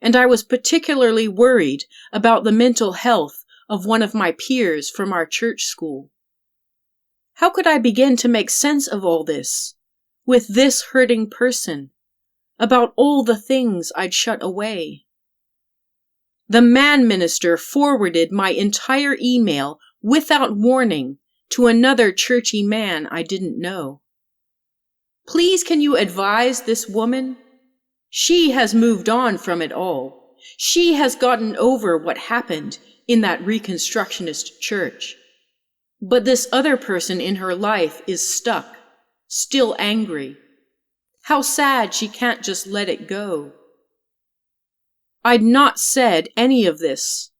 and I was particularly worried about the mental health of one of my peers from our church school. How could I begin to make sense of all this, with this hurting person, about all the things I'd shut away? The man minister forwarded my entire email without warning to another churchy man I didn't know. Please, can you advise this woman? She has moved on from it all. She has gotten over what happened in that Reconstructionist church. But this other person in her life is stuck, still angry. How sad she can't just let it go. I'd not said any of this.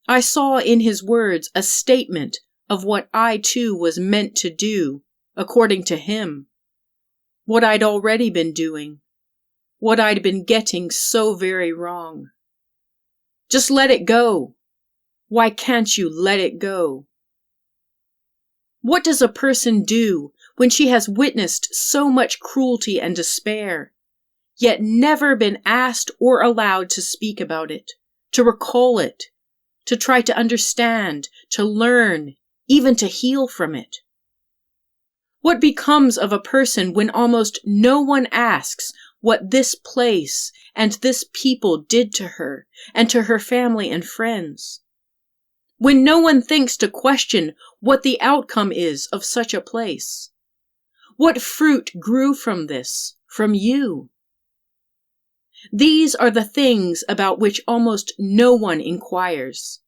I saw in his words a statement of what I too was meant to do, according to him. What I'd already been doing. What I'd been getting so very wrong. Just let it go. Why can't you let it go? What does a person do when she has witnessed so much cruelty and despair, yet never been asked or allowed to speak about it, to recall it, to try to understand, to learn, even to heal from it? What becomes of a person when almost no one asks what this place and this people did to her and to her family and friends? When no one thinks to question what the outcome is of such a place? What fruit grew from this, from you? These are the things about which almost no one inquires.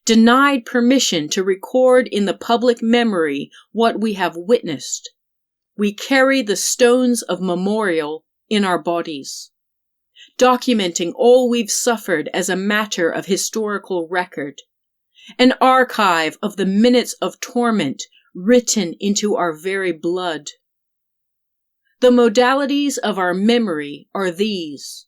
Denied permission to record in the public memory what we have witnessed, we carry the stones of memorial in our bodies, documenting all we've suffered as a matter of historical record, an archive of the minutes of torment written into our very blood. The modalities of our memory are these: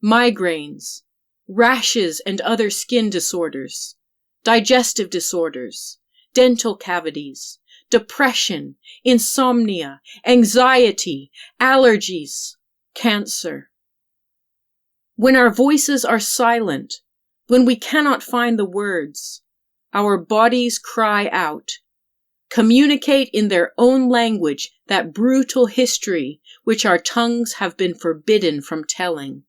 migraines, rashes and other skin disorders, digestive disorders, dental cavities, depression, insomnia, anxiety, allergies, cancer. When our voices are silent, when we cannot find the words, our bodies cry out, communicate in their own language that brutal history which our tongues have been forbidden from telling.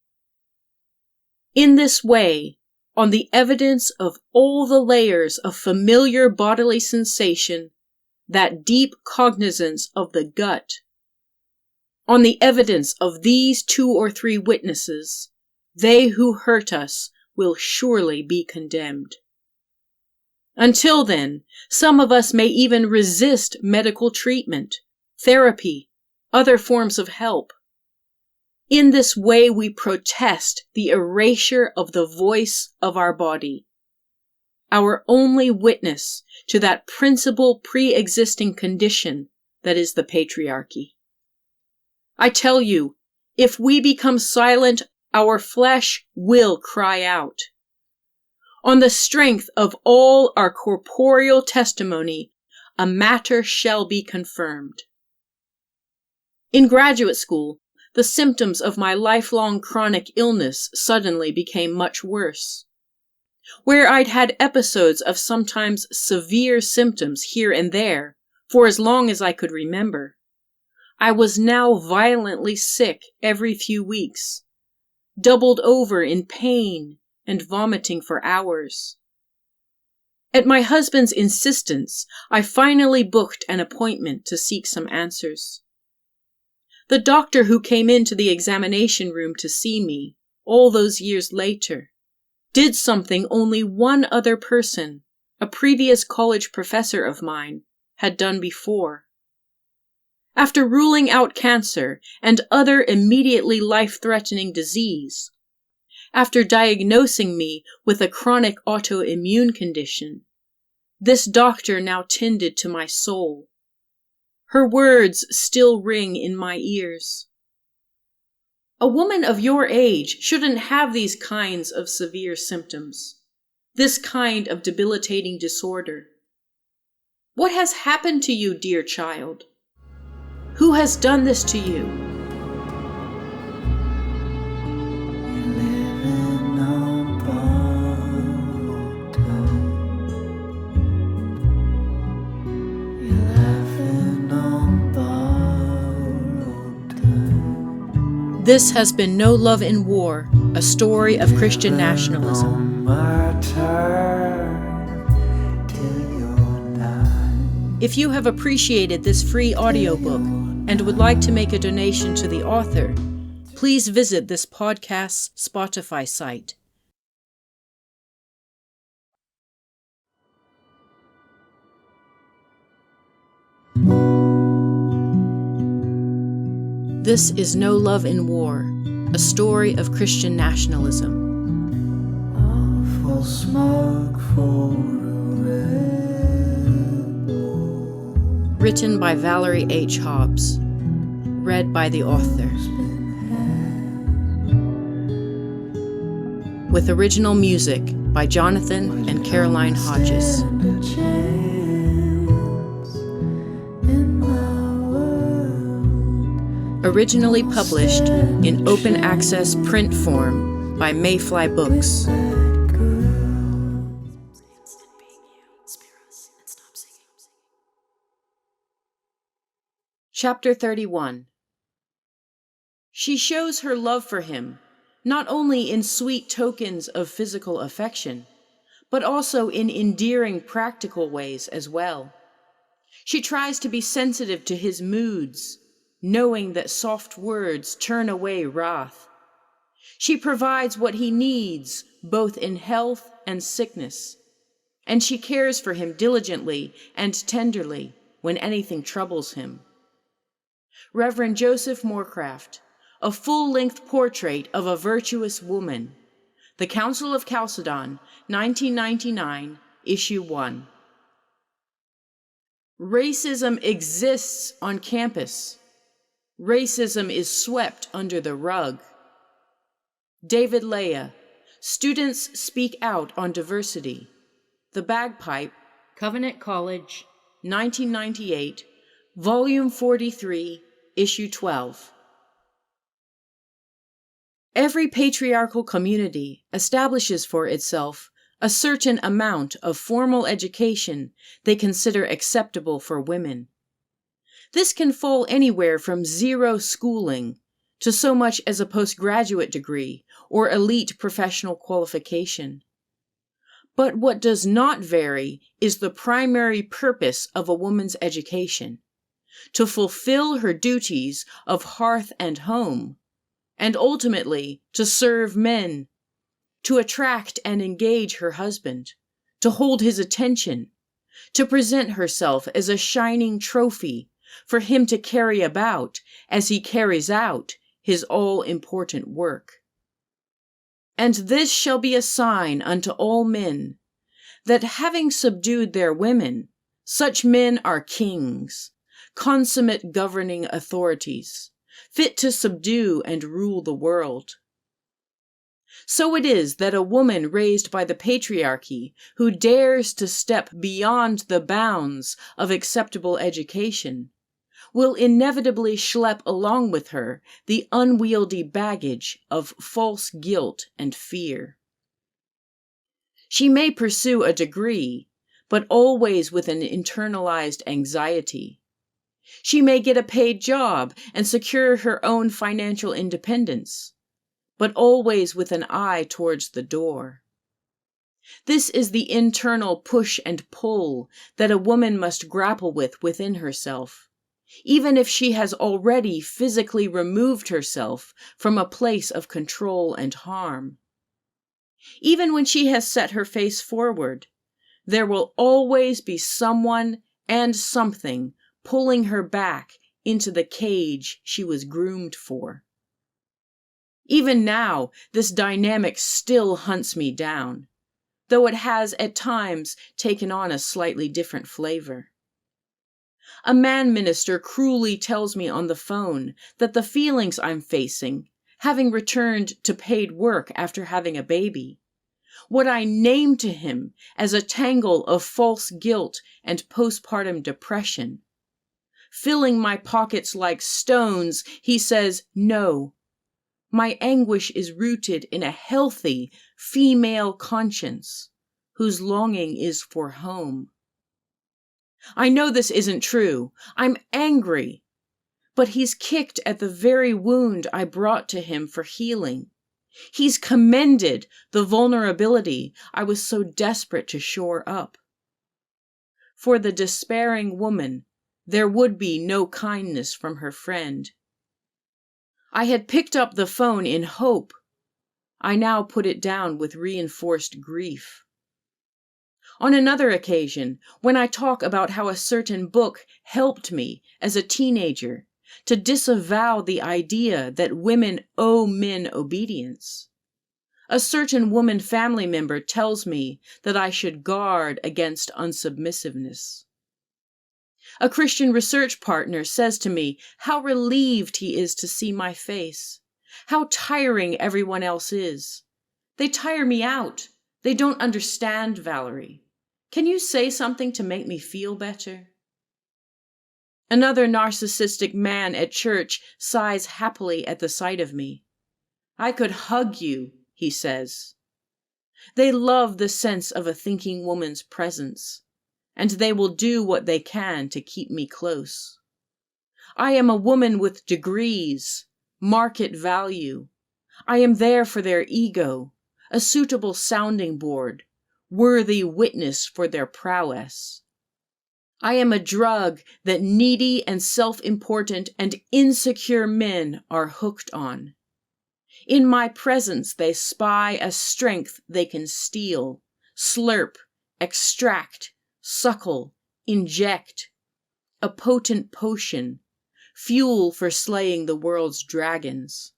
In this way, on the evidence of all the layers of familiar bodily sensation, that deep cognizance of the gut, on the evidence of these 2 or 3 witnesses, they who hurt us will surely be condemned. Until then, some of us may even resist medical treatment, therapy, other forms of help. In this way, we protest the erasure of the voice of our body, our only witness to that principal pre-existing condition that is the patriarchy. I tell you, if we become silent, our flesh will cry out. On the strength of all our corporeal testimony, a matter shall be confirmed. In graduate school, the symptoms of my lifelong chronic illness suddenly became much worse. Where I'd had episodes of sometimes severe symptoms here and there for as long as I could remember, I was now violently sick every few weeks, doubled over in pain and vomiting for hours. At my husband's insistence, I finally booked an appointment to seek some answers. The doctor who came into the examination room to see me, all those years later, did something only one other person, a previous college professor of mine, had done before. After ruling out cancer and other immediately life-threatening disease, after diagnosing me with a chronic autoimmune condition, this doctor now tended to my soul. Her words still ring in my ears. A woman of your age shouldn't have these kinds of severe symptoms, this kind of debilitating disorder. What has happened to you, dear child? Who has done this to you? This has been No Love in War, a story of Christian nationalism. If you have appreciated this free audiobook and would like to make a donation to the author, please visit this podcast's Spotify site. This is No Love in War, a story of Christian nationalism. Awful smoke for Written by Valerie H. Hobbs. Read by the author. With original music by Jonathan and Caroline Hodges. Originally published in open access print form by Mayfly Books. Chapter 31. She shows her love for him, not only in sweet tokens of physical affection, but also in endearing practical ways as well. She tries to be sensitive to his moods, knowing that soft words turn away wrath. She provides what he needs, both in health and sickness, and she cares for him diligently and tenderly when anything troubles him. Reverend Joseph Moorcraft, A Full-Length Portrait of a Virtuous Woman. The Council of Chalcedon, 1999, Issue 1. Racism exists on campus. Racism is swept under the rug. David Leah, Students Speak Out on Diversity. The Bagpipe, Covenant College, 1998, Volume 43, Issue 12. Every patriarchal community establishes for itself a certain amount of formal education they consider acceptable for women. This can fall anywhere from zero schooling to so much as a postgraduate degree or elite professional qualification. But what does not vary is the primary purpose of a woman's education: to fulfill her duties of hearth and home, and ultimately to serve men, to attract and engage her husband, to hold his attention, to present herself as a shining trophy for him to carry about as he carries out his all-important work. And this shall be a sign unto all men, that having subdued their women, such men are kings, consummate governing authorities, fit to subdue and rule the world. So it is that a woman raised by the patriarchy who dares to step beyond the bounds of acceptable education will inevitably schlep along with her the unwieldy baggage of false guilt and fear. She may pursue a degree, but always with an internalized anxiety. She may get a paid job and secure her own financial independence, but always with an eye towards the door. This is the internal push and pull that a woman must grapple with within herself, even if she has already physically removed herself from a place of control and harm. Even when she has set her face forward, there will always be someone and something pulling her back into the cage she was groomed for. Even now, this dynamic still hunts me down, though it has at times taken on a slightly different flavor. A man minister cruelly tells me on the phone that the feelings I'm facing having returned to paid work after having a baby, what I named to him as a tangle of false guilt and postpartum depression. Filling my pockets like stones, he says, no. My anguish is rooted in a healthy female conscience whose longing is for home. I know this isn't true. I'm angry. But he's kicked at the very wound I brought to him for healing. He's commended the vulnerability I was so desperate to shore up. For the despairing woman, there would be no kindness from her friend. I had picked up the phone in hope. I now put it down with reinforced grief. On another occasion, when I talk about how a certain book helped me as a teenager to disavow the idea that women owe men obedience, a certain woman family member tells me that I should guard against unsubmissiveness. A Christian research partner says to me how relieved he is to see my face, how tiring everyone else is. They tire me out. They don't understand, Valerie. Can you say something to make me feel better? Another narcissistic man at church sighs happily at the sight of me. I could hug you, he says. They love the sense of a thinking woman's presence, and they will do what they can to keep me close. I am a woman with degrees, market value. I am there for their ego, a suitable sounding board, worthy witness for their prowess. I am a drug that needy and self-important and insecure men are hooked on. In my presence, they spy a strength they can steal, slurp, extract, suckle, inject, a potent potion, fuel for slaying the world's dragons.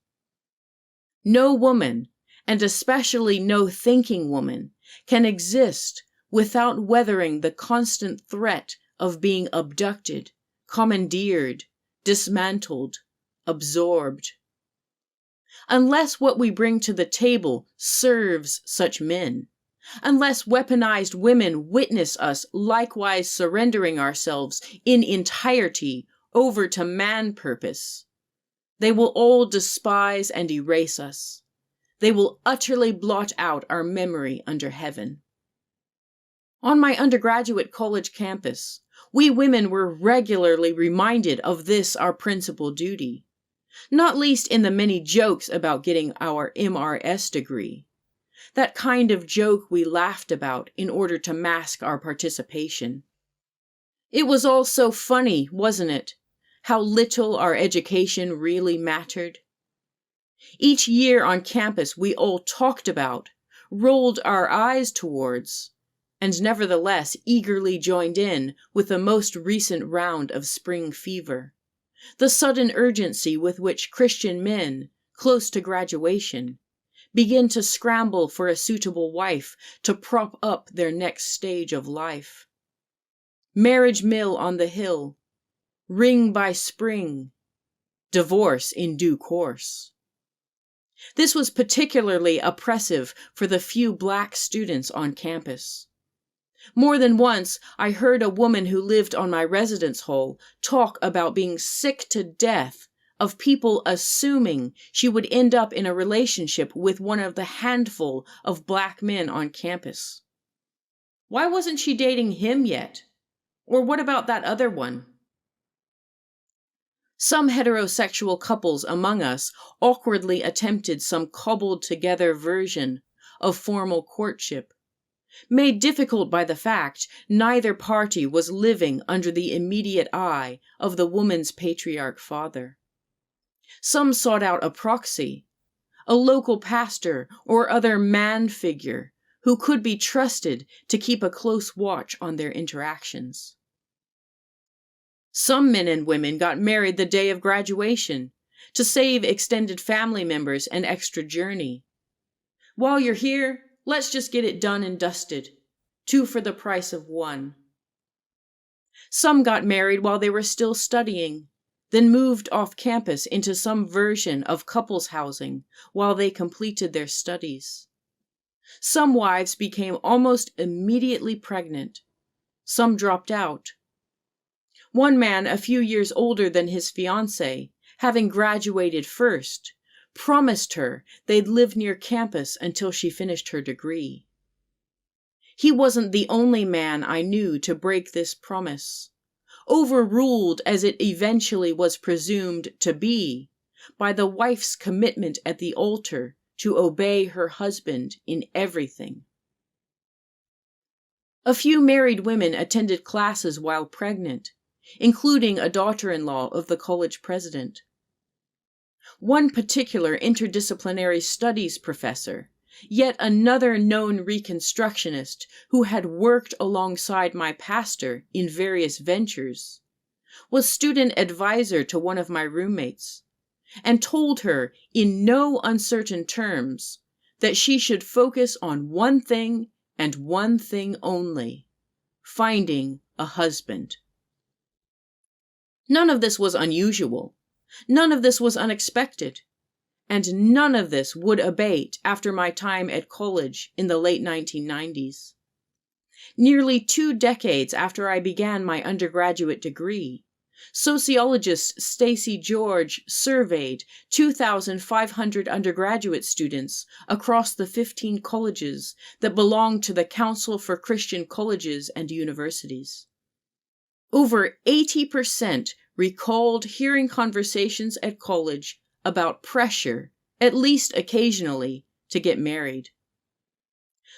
No woman, and especially no thinking woman, can exist without weathering the constant threat of being abducted, commandeered, dismantled, absorbed. Unless what we bring to the table serves such men, unless weaponized women witness us likewise surrendering ourselves in entirety over to man purpose, they will all despise and erase us. They will utterly blot out our memory under heaven. On my undergraduate college campus, we women were regularly reminded of this our principal duty, not least in the many jokes about getting our MRS degree. That kind of joke we laughed about in order to mask our participation. It was all so funny, wasn't it? How little our education really mattered. Each year on campus we all talked about, rolled our eyes towards, and nevertheless eagerly joined in with the most recent round of spring fever, the sudden urgency with which Christian men, close to graduation, begin to scramble for a suitable wife to prop up their next stage of life. Marriage mill on the hill, ring by spring, divorce in due course. This was particularly oppressive for the few Black students on campus. More than once, I heard a woman who lived on my residence hall talk about being sick to death of people assuming she would end up in a relationship with one of the handful of Black men on campus. Why wasn't she dating him yet? Or what about that other one? Some heterosexual couples among us awkwardly attempted some cobbled-together version of formal courtship, made difficult by the fact neither party was living under the immediate eye of the woman's patriarch father. Some sought out a proxy, a local pastor or other man figure who could be trusted to keep a close watch on their interactions. Some men and women got married the day of graduation to save extended family members an extra journey. While you're here, let's just get it done and dusted. 2 for the price of 1. Some got married while they were still studying, then moved off campus into some version of couples housing while they completed their studies. Some wives became almost immediately pregnant. Some dropped out. One man, a few years older than his fiancée, having graduated first, promised her they'd live near campus until she finished her degree. He wasn't the only man I knew to break this promise, overruled as it eventually was presumed to be by the wife's commitment at the altar to obey her husband in everything. A few married women attended classes while pregnant, including a daughter-in-law of the college president. One particular interdisciplinary studies professor, yet another known Reconstructionist who had worked alongside my pastor in various ventures, was student advisor to one of my roommates, and told her in no uncertain terms that she should focus on one thing and one thing only: finding a husband. None of this was unusual. None of this was unexpected. And none of this would abate after my time at college in the late 1990s. Nearly 2 decades after I began my undergraduate degree, sociologist Stacy George surveyed 2,500 undergraduate students across the 15 colleges that belong to the Council for Christian Colleges and Universities. Over 80% recalled hearing conversations at college about pressure, at least occasionally, to get married.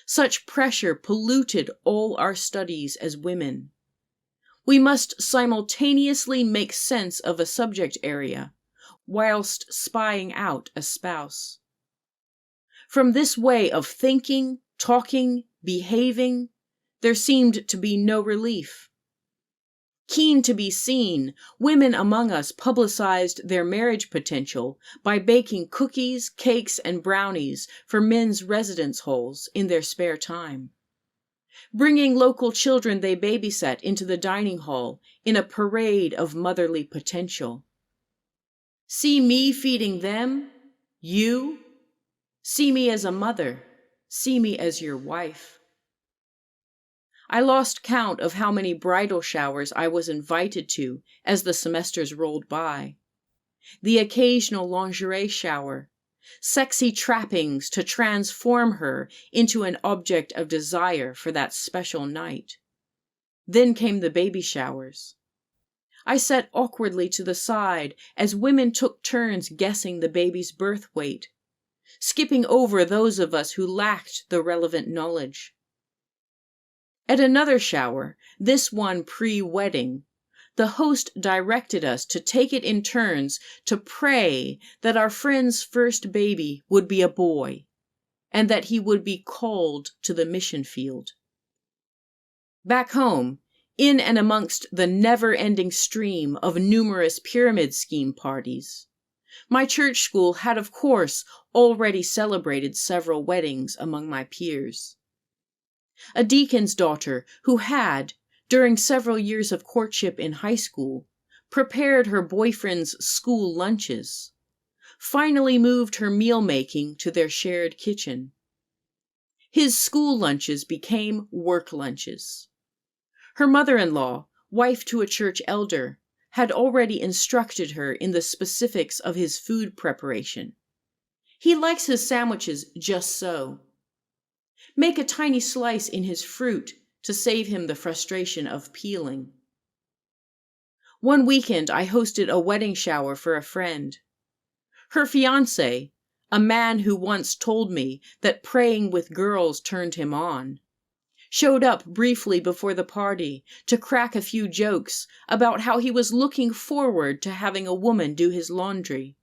Such pressure polluted all our studies as women. We must simultaneously make sense of a subject area, whilst spying out a spouse. From this way of thinking, talking, behaving, there seemed to be no relief. Keen to be seen, women among us publicized their marriage potential by baking cookies, cakes, and brownies for men's residence halls in their spare time, bringing local children they babysat into the dining hall in a parade of motherly potential. See me feeding them? You? See me as a mother. See me as your wife. I lost count of how many bridal showers I was invited to as the semesters rolled by. The occasional lingerie shower, sexy trappings to transform her into an object of desire for that special night. Then came the baby showers. I sat awkwardly to the side as women took turns guessing the baby's birth weight, skipping over those of us who lacked the relevant knowledge. At another shower, this one pre-wedding, the host directed us to take it in turns to pray that our friend's first baby would be a boy, and that he would be called to the mission field. Back home, in and amongst the never-ending stream of numerous pyramid scheme parties, my church school had, of course, already celebrated several weddings among my peers. A deacon's daughter who had, during several years of courtship in high school, prepared her boyfriend's school lunches, finally moved her meal-making to their shared kitchen. His school lunches became work lunches. Her mother-in-law, wife to a church elder, had already instructed her in the specifics of his food preparation. He likes his sandwiches just so. Make a tiny slice in his fruit to save him the frustration of peeling. One weekend, I hosted a wedding shower for a friend. Her fiancé, a man who once told me that praying with girls turned him on, showed up briefly before the party to crack a few jokes about how he was looking forward to having a woman do his laundry,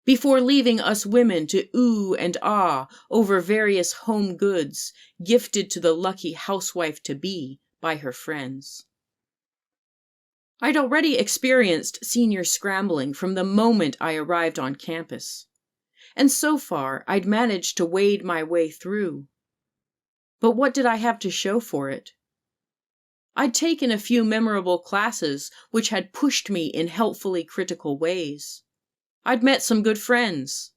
before leaving us women to ooh and ah over various home goods gifted to the lucky housewife-to-be by her friends. I'd already experienced senior scrambling from the moment I arrived on campus, and so far I'd managed to wade my way through. But what did I have to show for it? I'd taken a few memorable classes which had pushed me in helpfully critical ways. I'd met some good friends.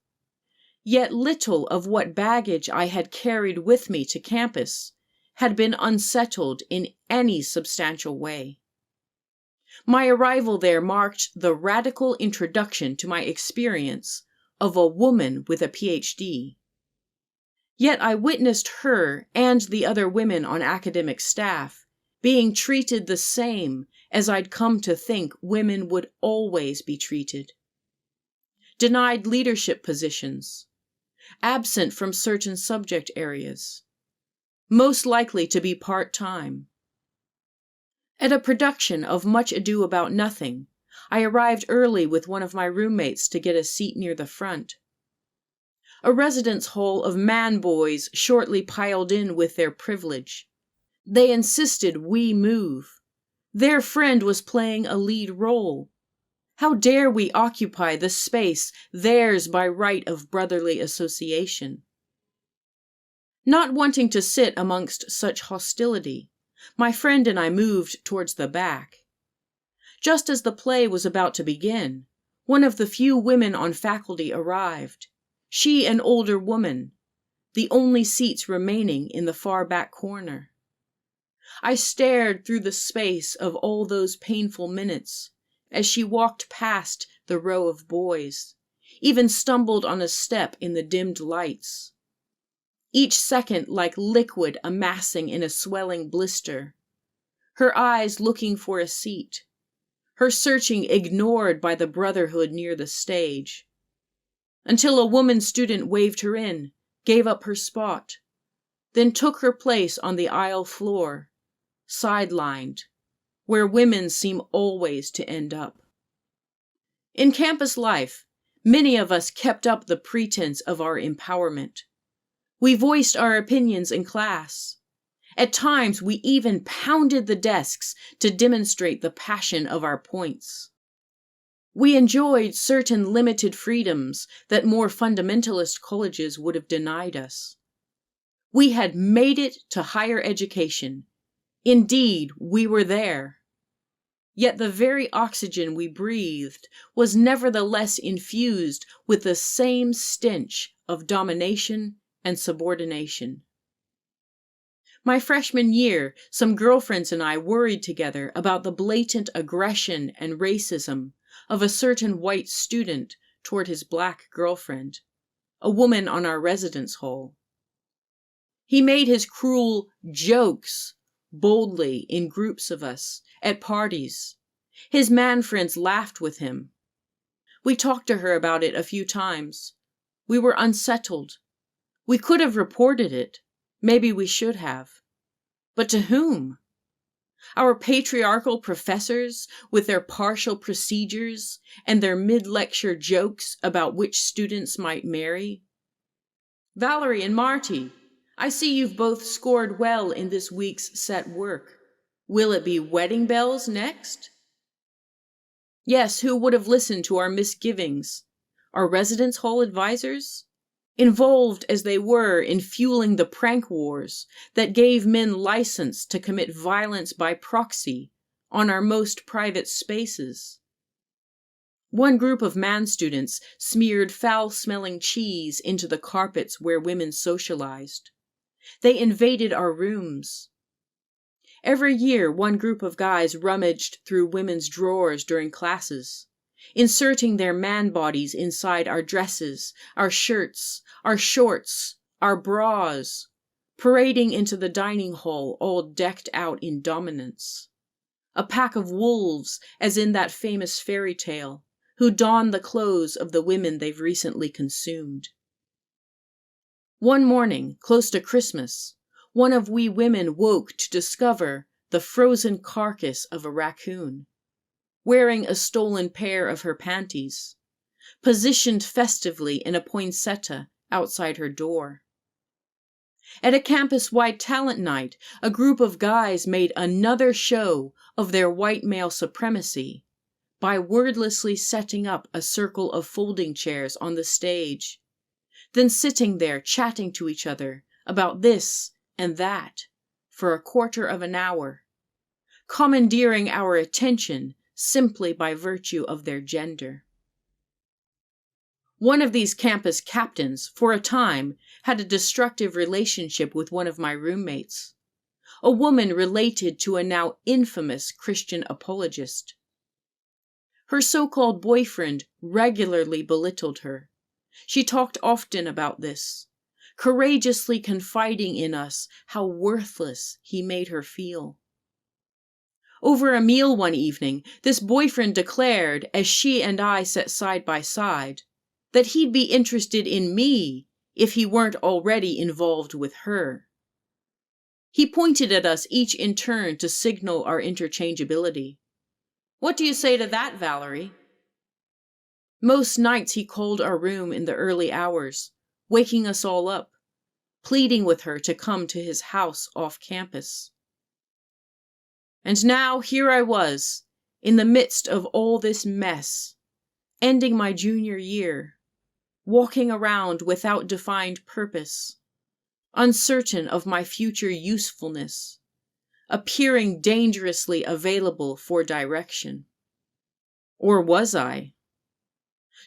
Yet little of what baggage I had carried with me to campus had been unsettled in any substantial way. My arrival there marked the radical introduction to my experience of a woman with a PhD. Yet I witnessed her and the other women on academic staff being treated the same as I'd come to think women would always be treated. Denied leadership positions, absent from certain subject areas, most likely to be part-time. At a production of Much Ado About Nothing, I arrived early with one of my roommates to get a seat near the front. A residence hall of man-boys shortly piled in with their privilege. They insisted we move. Their friend was playing a lead role. How dare we occupy the space theirs by right of brotherly association? Not wanting to sit amongst such hostility, my friend and I moved towards the back. Just as the play was about to begin, one of the few women on faculty arrived. She an older woman, the only seats remaining in the far back corner. I stared through the space of all those painful minutes as she walked past the row of boys, even stumbled on a step in the dimmed lights. Each second like liquid amassing in a swelling blister, her eyes looking for a seat, her searching ignored by the brotherhood near the stage, until a woman student waved her in, gave up her spot, then took her place on the aisle floor, sidelined, where women seem always to end up. In campus life, many of us kept up the pretense of our empowerment. We voiced our opinions in class. At times, we even pounded the desks to demonstrate the passion of our points. We enjoyed certain limited freedoms that more fundamentalist colleges would have denied us. We had made it to higher education. Indeed, we were there. Yet the very oxygen we breathed was nevertheless infused with the same stench of domination and subordination. My freshman year, some girlfriends and I worried together about the blatant aggression and racism of a certain white student toward his black girlfriend, a woman on our residence hall. He made his cruel jokes boldly in groups of us, at parties. His man friends laughed with him. We talked to her about it a few times. We were unsettled. We could have reported it. Maybe we should have. But to whom? Our patriarchal professors with their partial procedures and their mid-lecture jokes about which students might marry? Valerie and Marty, I see you've both scored well in this week's set work. Will it be wedding bells next? Yes, who would have listened to our misgivings? Our residence hall advisors? Involved as they were in fueling the prank wars that gave men license to commit violence by proxy on our most private spaces. One group of man students smeared foul-smelling cheese into the carpets where women socialized. They invaded our rooms. Every year, one group of guys rummaged through women's drawers during classes, inserting their man bodies inside our dresses, our shirts, our shorts, our bras, parading into the dining hall all decked out in dominance. A pack of wolves, as in that famous fairy tale, who don the clothes of the women they've recently consumed. One morning, close to Christmas, one of we women woke to discover the frozen carcass of a raccoon, wearing a stolen pair of her panties, positioned festively in a poinsettia outside her door. At a campus-wide talent night, a group of guys made another show of their white male supremacy by wordlessly setting up a circle of folding chairs on the stage, then sitting there chatting to each other about this and that for a quarter of an hour, commandeering our attention simply by virtue of their gender. One of these campus captains, for a time, had a destructive relationship with one of my roommates, a woman related to a now infamous Christian apologist. Her so-called boyfriend regularly belittled her. She talked often about this, courageously confiding in us how worthless he made her feel. Over a meal one evening, this boyfriend declared, as she and I sat side by side, that he'd be interested in me if he weren't already involved with her. He pointed at us each in turn to signal our interchangeability. "What do you say to that, Valerie?" Most nights he called our room in the early hours, waking us all up, pleading with her to come to his house off campus. And now here I was, in the midst of all this mess, ending my junior year, walking around without defined purpose, uncertain of my future usefulness, appearing dangerously available for direction. Or was I?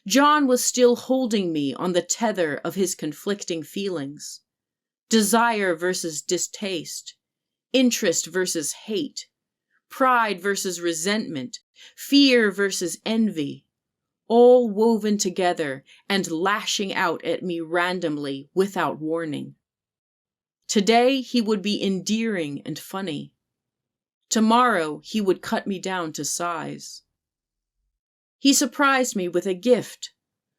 John was still holding me on the tether of his conflicting feelings, desire versus distaste, interest versus hate, pride versus resentment, fear versus envy, all woven together and lashing out at me randomly without warning. Today he would be endearing and funny. Tomorrow he would cut me down to size. He surprised me with a gift,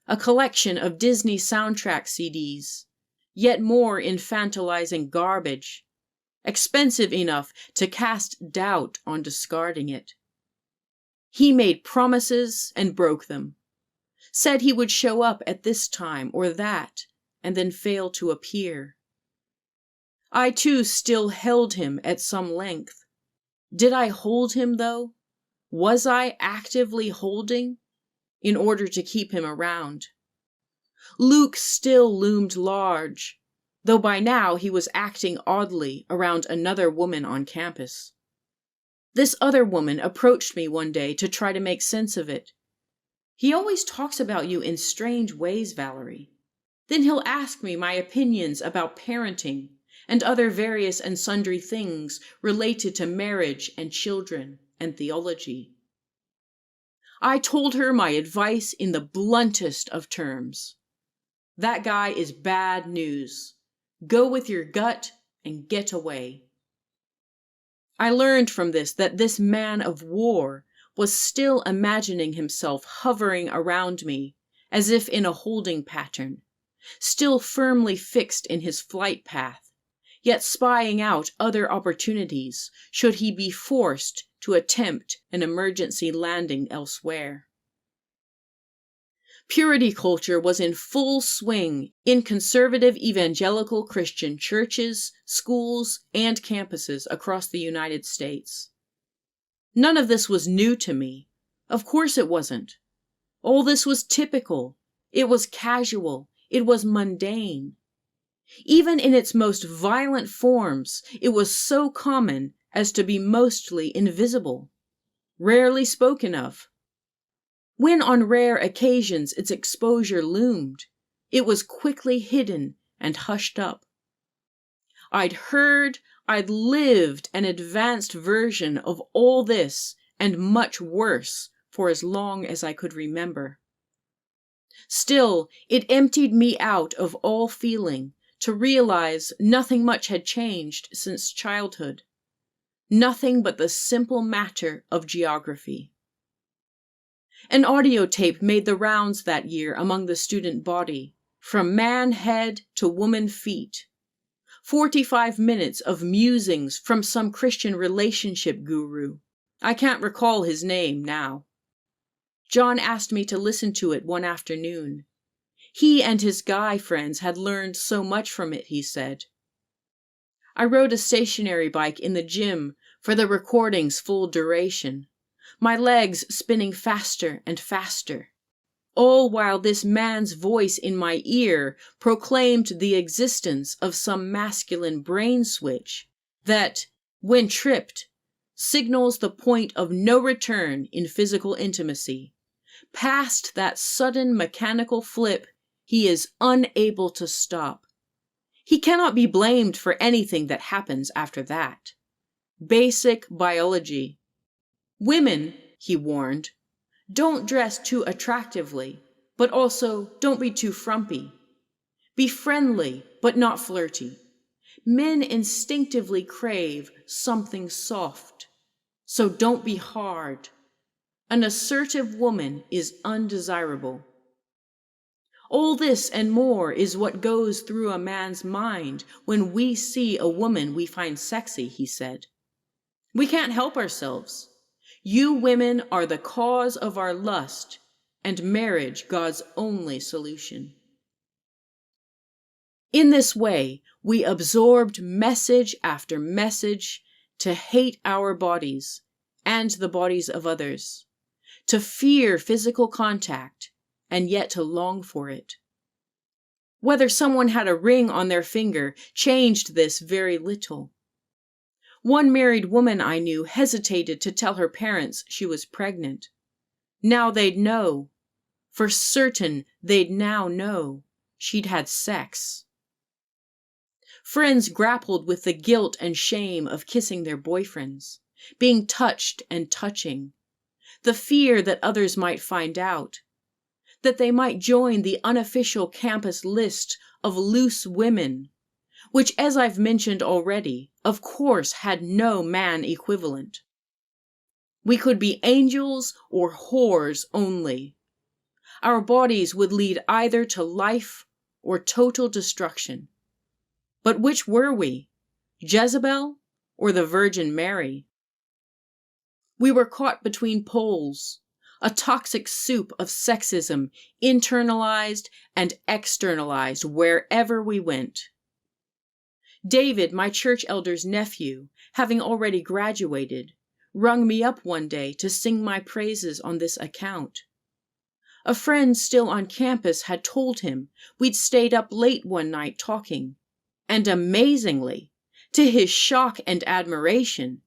a collection of Disney soundtrack CDs, yet more infantilizing garbage, expensive enough to cast doubt on discarding it. He made promises and broke them, said he would show up at this time or that, and then fail to appear. I too still held him at some length. Did I hold him, though? Was I actively holding in order to keep him around? Luke still loomed large, though by now he was acting oddly around another woman on campus. This other woman approached me one day to try to make sense of it. "He always talks about you in strange ways, Valerie. Then he'll ask me my opinions about parenting and other various and sundry things related to marriage and children and theology." I told her my advice in the bluntest of terms. That guy is bad news. Go with your gut and get away. I learned from this that this man of war was still imagining himself hovering around me as if in a holding pattern, still firmly fixed in his flight path, yet spying out other opportunities should he be forced to attempt an emergency landing elsewhere. Purity culture was in full swing in conservative evangelical Christian churches, schools, and campuses across the United States. None of this was new to me. Of course it wasn't. All this was typical. It was casual. It was mundane. Even in its most violent forms, it was so common as to be mostly invisible, rarely spoken of. When on rare occasions its exposure loomed, it was quickly hidden and hushed up. I'd lived an advanced version of all this and much worse for as long as I could remember. Still, it emptied me out of all feeling to realize nothing much had changed since childhood. Nothing but the simple matter of geography. An audio tape made the rounds that year among the student body, from man head to woman feet. 45 minutes of musings from some Christian relationship guru. I can't recall his name now. John asked me to listen to it one afternoon. He and his guy friends had learned so much from it, he said. I rode a stationary bike in the gym for the recording's full duration, my legs spinning faster and faster, all while this man's voice in my ear proclaimed the existence of some masculine brain switch that, when tripped, signals the point of no return in physical intimacy. Past that sudden mechanical flip, he is unable to stop. He cannot be blamed for anything that happens after that. Basic biology. Women, he warned, don't dress too attractively, but also don't be too frumpy. Be friendly, but not flirty. Men instinctively crave something soft, so don't be hard. An assertive woman is undesirable. All this and more is what goes through a man's mind when we see a woman we find sexy, he said. We can't help ourselves. You women are the cause of our lust, and marriage God's only solution. In this way, we absorbed message after message to hate our bodies and the bodies of others, to fear physical contact, and yet to long for it. Whether someone had a ring on their finger changed this very little. One married woman I knew hesitated to tell her parents she was pregnant. Now they'd know. For certain they'd now know she'd had sex. Friends grappled with the guilt and shame of kissing their boyfriends, being touched and touching, the fear that others might find out, that they might join the unofficial campus list of loose women, which, as I've mentioned already, of course had no man equivalent. We could be angels or whores only. Our bodies would lead either to life or total destruction. But which were we, Jezebel or the Virgin Mary? We were caught between poles, a toxic soup of sexism, internalized and externalized wherever we went. David, my church elder's nephew, having already graduated, rung me up one day to sing my praises on this account. A friend still on campus had told him we'd stayed up late one night talking, and amazingly, to his shock and admiration,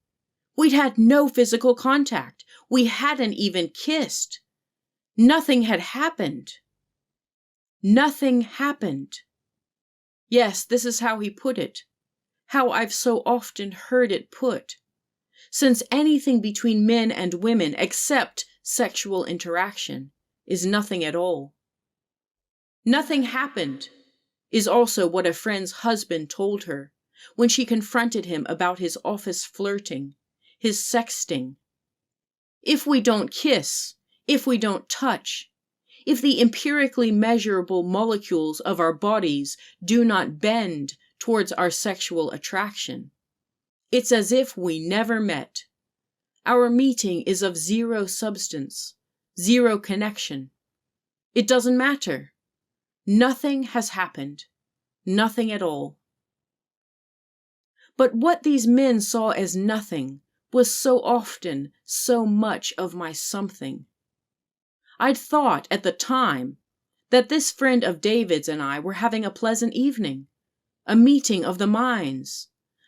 we'd had no physical contact. We hadn't even kissed. Nothing had happened. Nothing happened. Yes, this is how he put it, how I've so often heard it put. Since anything between men and women except sexual interaction is nothing at all. Nothing happened is also what a friend's husband told her when she confronted him about his office flirting, his sexting. If we don't kiss, if we don't touch, if the empirically measurable molecules of our bodies do not bend towards our sexual attraction, it's as if we never met. Our meeting is of zero substance, zero connection. It doesn't matter. Nothing has happened. Nothing at all. But what these men saw as nothing was so often so much of my something. I'd thought at the time that this friend of David's and I were having a pleasant evening, a meeting of the minds,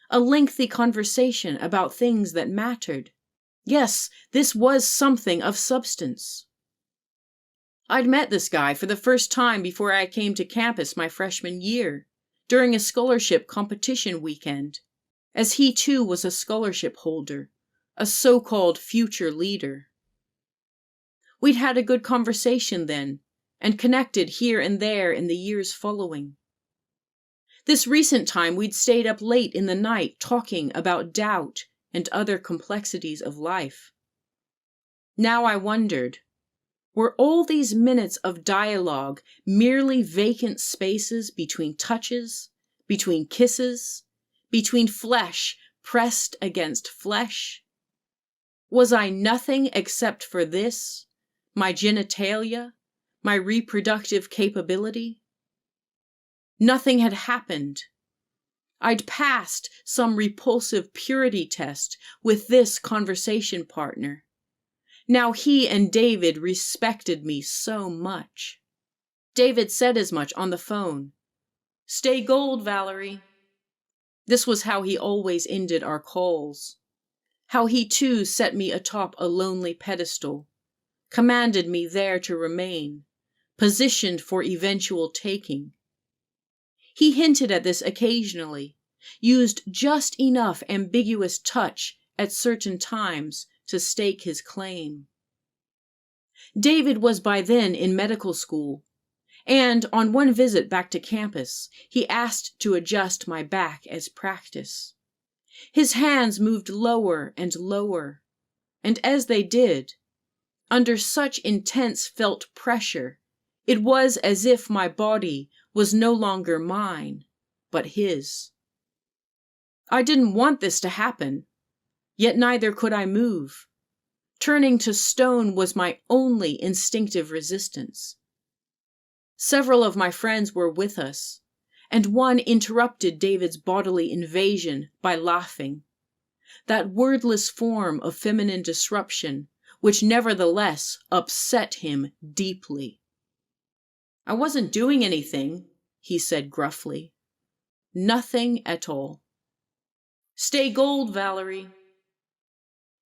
a lengthy conversation about things that mattered. Yes, this was something of substance. I'd met this guy for the first time before I came to campus my freshman year, during a scholarship competition weekend, as he too was a scholarship holder, a so-called future leader. We'd had a good conversation then, and connected here and there in the years following. This recent time we'd stayed up late in the night talking about doubt and other complexities of life. Now I wondered, were all these minutes of dialogue merely vacant spaces between touches, between kisses, between flesh pressed against flesh? Was I nothing except for this, my genitalia, my reproductive capability? Nothing had happened. I'd passed some repulsive purity test with this conversation partner. Now he and David respected me so much. David said as much on the phone. "Stay gold, Valerie." This was how he always ended our calls. How he too set me atop a lonely pedestal, commanded me there to remain, positioned for eventual taking. He hinted at this occasionally, used just enough ambiguous touch at certain times to stake his claim. David was by then in medical school, and on one visit back to campus, he asked to adjust my back as practice. His hands moved lower and lower, and as they did, under such intense felt pressure, it was as if my body was no longer mine, but his. I didn't want this to happen, yet neither could I move. Turning to stone was my only instinctive resistance. Several of my friends were with us, and one interrupted David's bodily invasion by laughing, that wordless form of feminine disruption which nevertheless upset him deeply. "I wasn't doing anything," he said gruffly. "Nothing at all." "Stay gold, Valerie."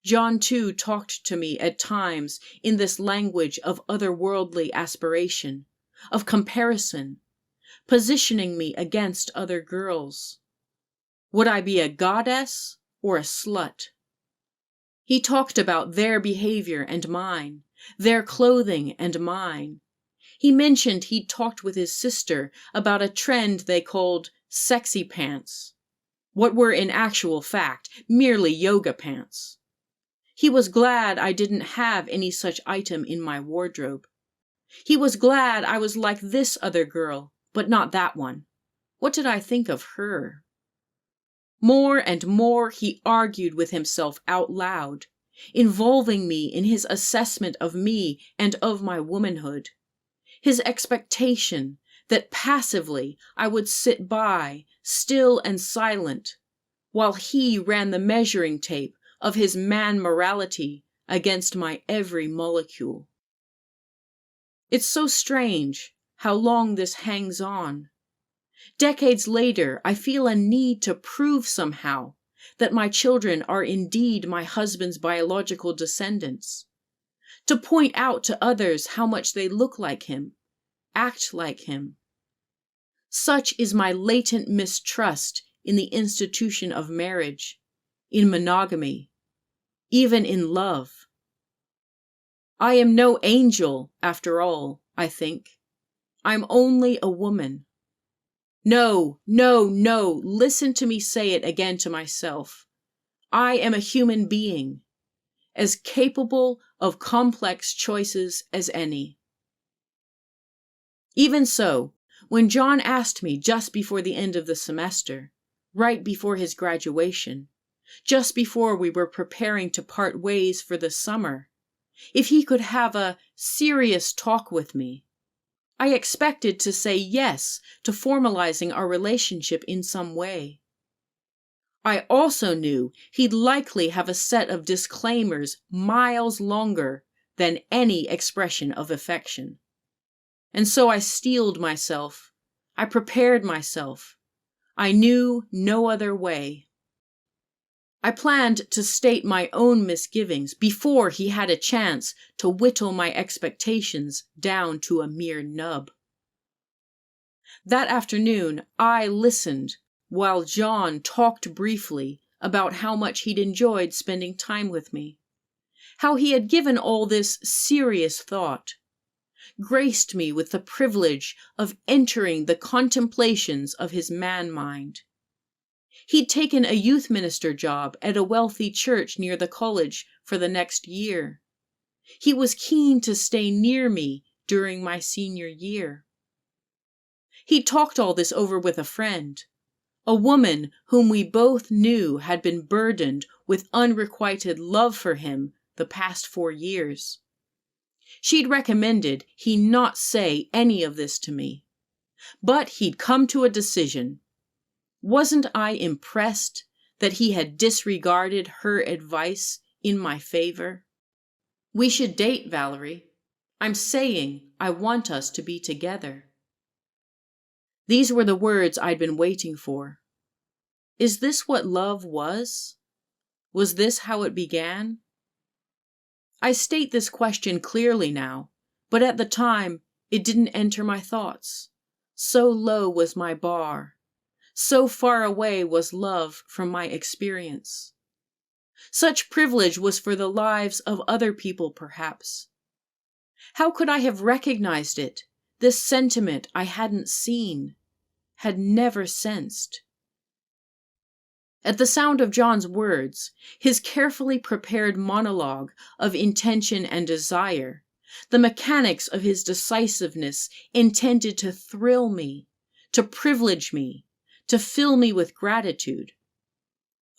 John too talked to me at times in this language of otherworldly aspiration, of comparison, positioning me against other girls. Would I be a goddess or a slut? He talked about their behavior and mine, their clothing and mine. He mentioned he'd talked with his sister about a trend they called sexy pants, what were in actual fact merely yoga pants. He was glad I didn't have any such item in my wardrobe. He was glad I was like this other girl, but not that one. What did I think of her? More and more he argued with himself out loud, involving me in his assessment of me and of my womanhood. His expectation that passively I would sit by, still and silent, while he ran the measuring tape of his man morality against my every molecule. It's so strange how long this hangs on. Decades later, I feel a need to prove somehow that my children are indeed my husband's biological descendants, to point out to others how much they look like him, act like him. Such is my latent mistrust in the institution of marriage, in monogamy, even in love. I am no angel, after all, I think. I'm only a woman. No, no, no, listen to me say it again to myself. I am a human being, as capable of complex choices as any. Even so, when John asked me just before the end of the semester, right before his graduation, just before we were preparing to part ways for the summer, if he could have a serious talk with me, I expected to say yes to formalizing our relationship in some way. I also knew he'd likely have a set of disclaimers miles longer than any expression of affection. And so I steeled myself. I prepared myself. I knew no other way. I planned to state my own misgivings before he had a chance to whittle my expectations down to a mere nub. That afternoon, I listened while John talked briefly about how much he'd enjoyed spending time with me, how he had given all this serious thought, graced me with the privilege of entering the contemplations of his man mind. He'd taken a youth minister job at a wealthy church near the college for the next year. He was keen to stay near me during my senior year. He talked all this over with a friend, a woman whom we both knew had been burdened with unrequited love for him the past 4 years. She'd recommended he not say any of this to me, but he'd come to a decision. Wasn't I impressed that he had disregarded her advice in my favor? "We should date, Valerie. I'm saying I want us to be together." These were the words I'd been waiting for. Is this what love was? Was this how it began? I state this question clearly now, but at the time, it didn't enter my thoughts. So low was my bar. So far away was love from my experience. Such privilege was for the lives of other people, perhaps. How could I have recognized it, this sentiment I hadn't seen, had never sensed? At the sound of John's words, his carefully prepared monologue of intention and desire, the mechanics of his decisiveness intended to thrill me, to privilege me, to fill me with gratitude.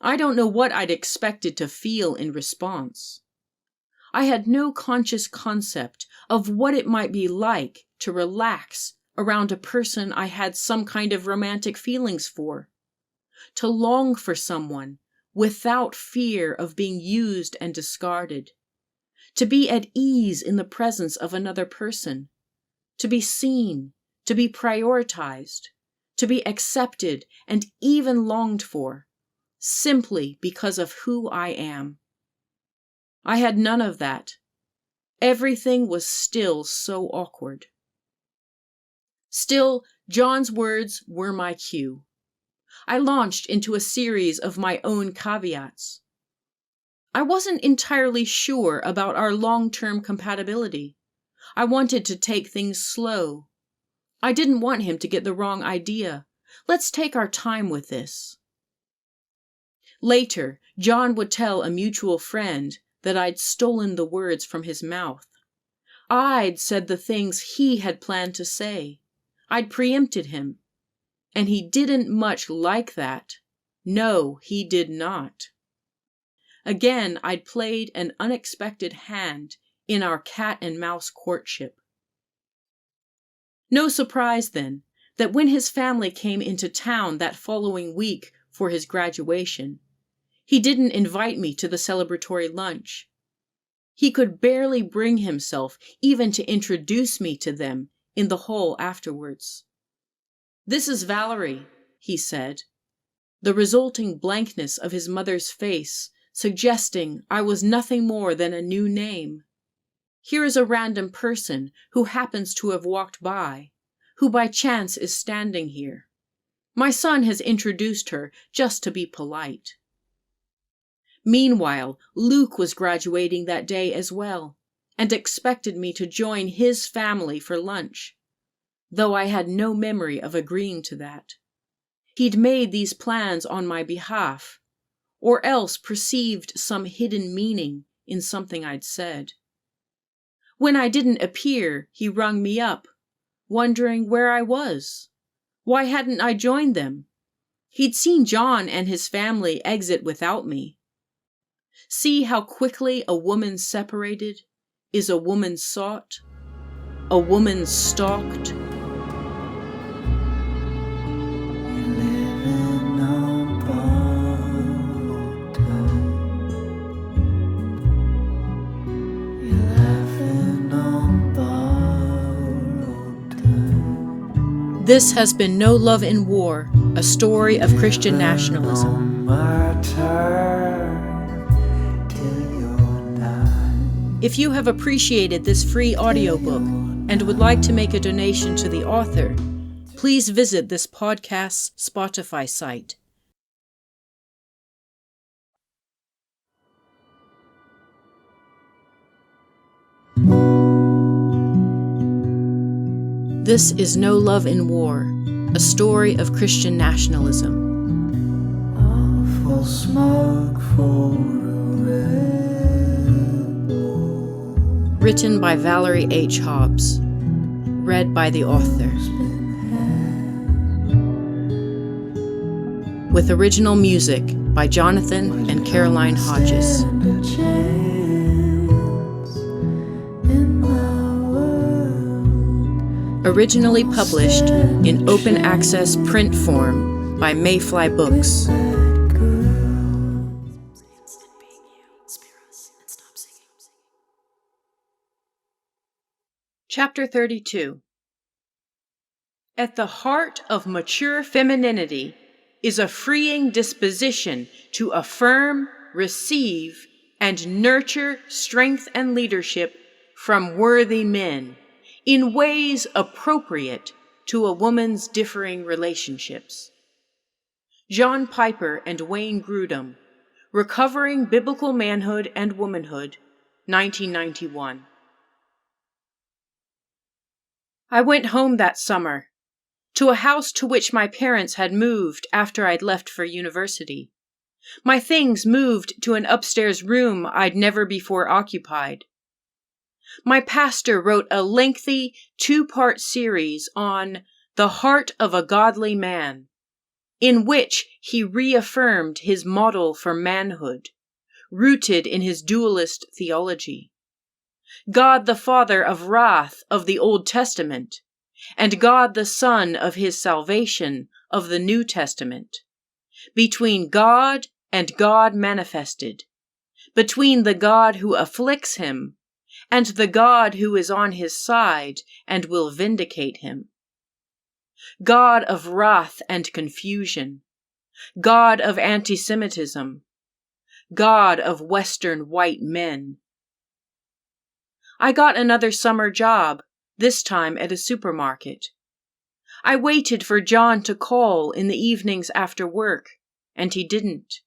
I don't know what I'd expected to feel in response. I had no conscious concept of what it might be like to relax around a person I had some kind of romantic feelings for, to long for someone without fear of being used and discarded, to be at ease in the presence of another person, to be seen, to be prioritized, to be accepted and even longed for, simply because of who I am. I had none of that. Everything was still so awkward. Still, John's words were my cue. I launched into a series of my own caveats. I wasn't entirely sure about our long-term compatibility. I wanted to take things slow. I didn't want him to get the wrong idea. Let's take our time with this. Later, John would tell a mutual friend that I'd stolen the words from his mouth. I'd said the things he had planned to say. I'd preempted him. And he didn't much like that. No, he did not. Again, I'd played an unexpected hand in our cat and mouse courtship. No surprise, then, that when his family came into town that following week for his graduation, he didn't invite me to the celebratory lunch. He could barely bring himself even to introduce me to them in the hall afterwards. "This is Valerie," he said, the resulting blankness of his mother's face suggesting I was nothing more than a new name. "Here is a random person who happens to have walked by, who by chance is standing here. My son has introduced her just to be polite." Meanwhile, Luke was graduating that day as well, and expected me to join his family for lunch, though I had no memory of agreeing to that. He'd made these plans on my behalf, or else perceived some hidden meaning in something I'd said. When I didn't appear, he rung me up, wondering where I was. Why hadn't I joined them? He'd seen John and his family exit without me. See how quickly a woman separated is a woman sought, a woman stalked. This has been No Love in War, a story of Christian nationalism. If you have appreciated this free audiobook and would like to make a donation to the author, please visit this podcast's Spotify site. This is No Love in War, a story of Christian nationalism. Awful smoke for Written by Valerie H. Hobbs. Read by the author. With original music by Jonathan and Caroline Hodges. Originally published in open access print form by Mayfly Books. Chapter 32. At the heart of mature femininity is a freeing disposition to affirm, receive, and nurture strength and leadership from worthy men in ways appropriate to a woman's differing relationships. John Piper and Wayne Grudem, Recovering Biblical Manhood and Womanhood, 1991. I went home that summer, to a house to which my parents had moved after I'd left for university. My things moved to an upstairs room I'd never before occupied. My pastor wrote a lengthy 2-part series on the heart of a godly man, in which he reaffirmed his model for manhood, rooted in his dualist theology. God the Father of wrath of the Old Testament, and God the Son of his salvation of the New Testament. Between God and God manifested, between the God who afflicts him and the God who is on his side and will vindicate him. God of wrath and confusion, God of anti-Semitism, God of Western white men. I got another summer job, this time at a supermarket. I waited for John to call in the evenings after work, and he didn't.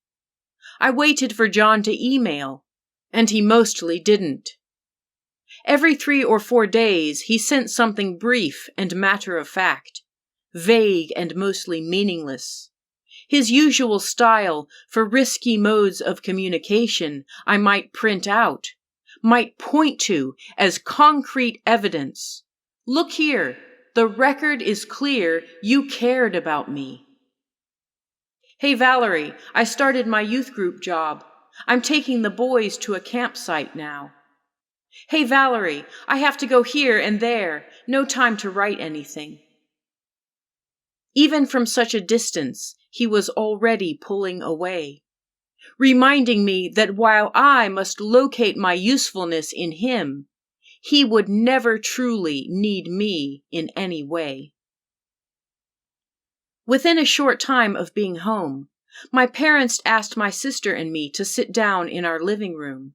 I waited for John to email, and he mostly didn't. Every 3 or 4 days, he sent something brief and matter-of-fact, vague and mostly meaningless. His usual style for risky modes of communication I might print out, might point to as concrete evidence. Look here, the record is clear you cared about me. Hey Valerie, I started my youth group job. I'm taking the boys to a campsite now. Hey Valerie, I have to go here and there. No time to write anything. Even from such a distance, he was already pulling away, reminding me that while I must locate my usefulness in him, he would never truly need me in any way. Within a short time of being home, my parents asked my sister and me to sit down in our living room.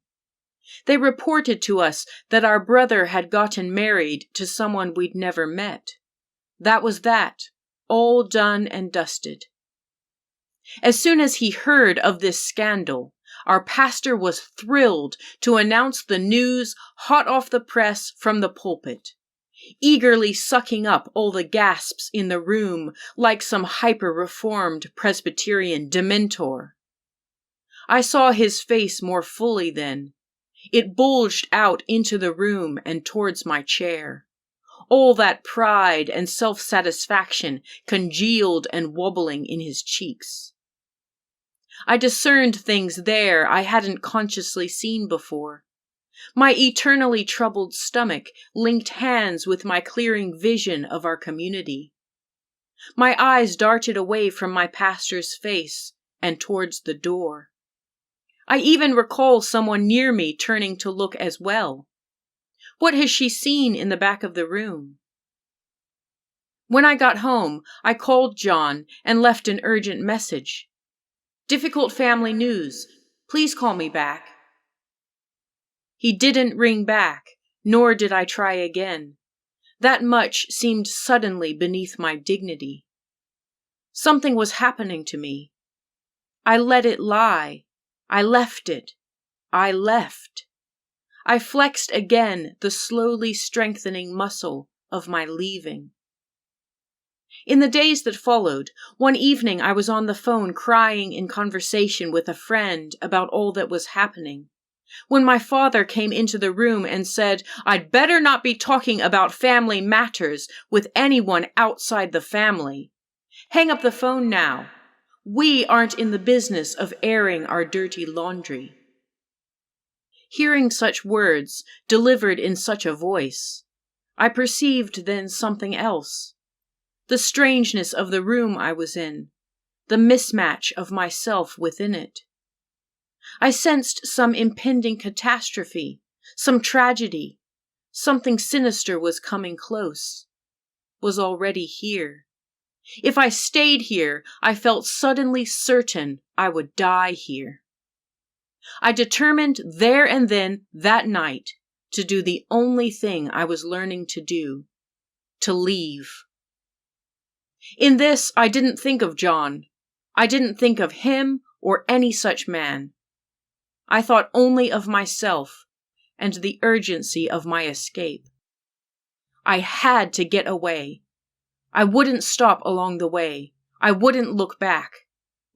They reported to us that our brother had gotten married to someone we'd never met. That was that, all done and dusted. As soon as he heard of this scandal, our pastor was thrilled to announce the news hot off the press from the pulpit, eagerly sucking up all the gasps in the room like some hyper-reformed Presbyterian dementor. I saw his face more fully then. It bulged out into the room and towards my chair. All that pride and self-satisfaction congealed and wobbling in his cheeks. I discerned things there I hadn't consciously seen before. My eternally troubled stomach linked hands with my clearing vision of our community. My eyes darted away from my pastor's face and towards the door. I even recall someone near me turning to look as well. What has she seen in the back of the room? When I got home, I called John and left an urgent message. Difficult family news. Please call me back. He didn't ring back, nor did I try again. That much seemed suddenly beneath my dignity. Something was happening to me. I let it lie. I left it. I left. I flexed again the slowly strengthening muscle of my leaving. In the days that followed, one evening I was on the phone crying in conversation with a friend about all that was happening, when my father came into the room and said, I'd better not be talking about family matters with anyone outside the family. Hang up the phone now. We aren't in the business of airing our dirty laundry. Hearing such words delivered in such a voice, I perceived then something else. The strangeness of the room I was in, the mismatch of myself within it. I sensed some impending catastrophe, some tragedy, something sinister was coming close, was already here. If I stayed here, I felt suddenly certain I would die here. I determined there and then, that night, to do the only thing I was learning to do, to leave. In this, I didn't think of John. I didn't think of him or any such man. I thought only of myself and the urgency of my escape. I had to get away. I wouldn't stop along the way. I wouldn't look back,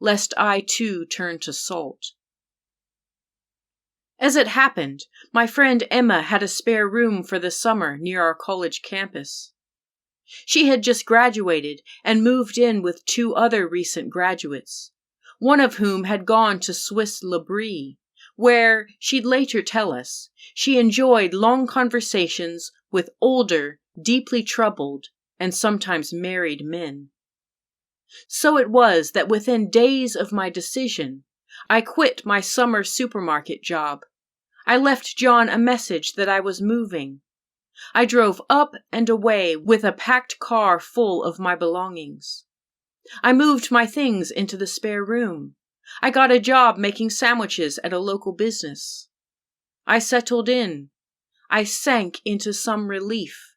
lest I too turn to salt. As it happened, my friend Emma had a spare room for the summer near our college campus. She had just graduated and moved in with 2 other recent graduates, one of whom had gone to Swiss Le Brie, where, she'd later tell us, she enjoyed long conversations with older, deeply troubled, and sometimes married men. So it was that within days of my decision, I quit my summer supermarket job. I left John a message that I was moving. I drove up and away with a packed car full of my belongings. I moved my things into the spare room. I got a job making sandwiches at a local business. I settled in. I sank into some relief,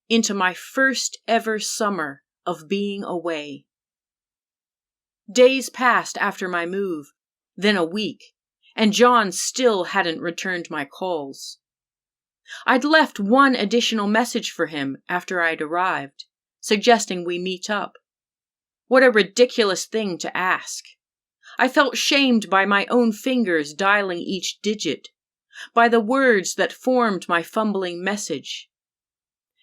into my first ever summer of being away. Days passed after my move, then a week, and John still hadn't returned my calls. I'd left one additional message for him after I'd arrived, suggesting we meet up. What a ridiculous thing to ask. I felt shamed by my own fingers dialing each digit, by the words that formed my fumbling message.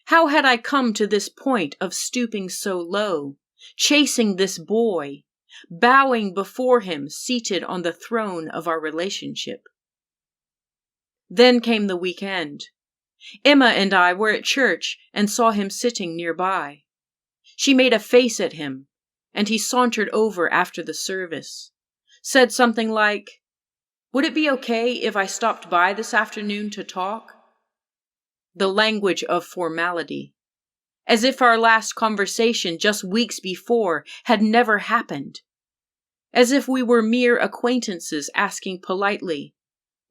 How had I come to this point of stooping so low, chasing this boy, bowing before him seated on the throne of our relationship? Then came the weekend. Emma and I were at church and saw him sitting nearby. She made a face at him, and he sauntered over after the service, said something like, "Would it be okay if I stopped by this afternoon to talk?" The language of formality, as if our last conversation just weeks before had never happened, as if we were mere acquaintances asking politely,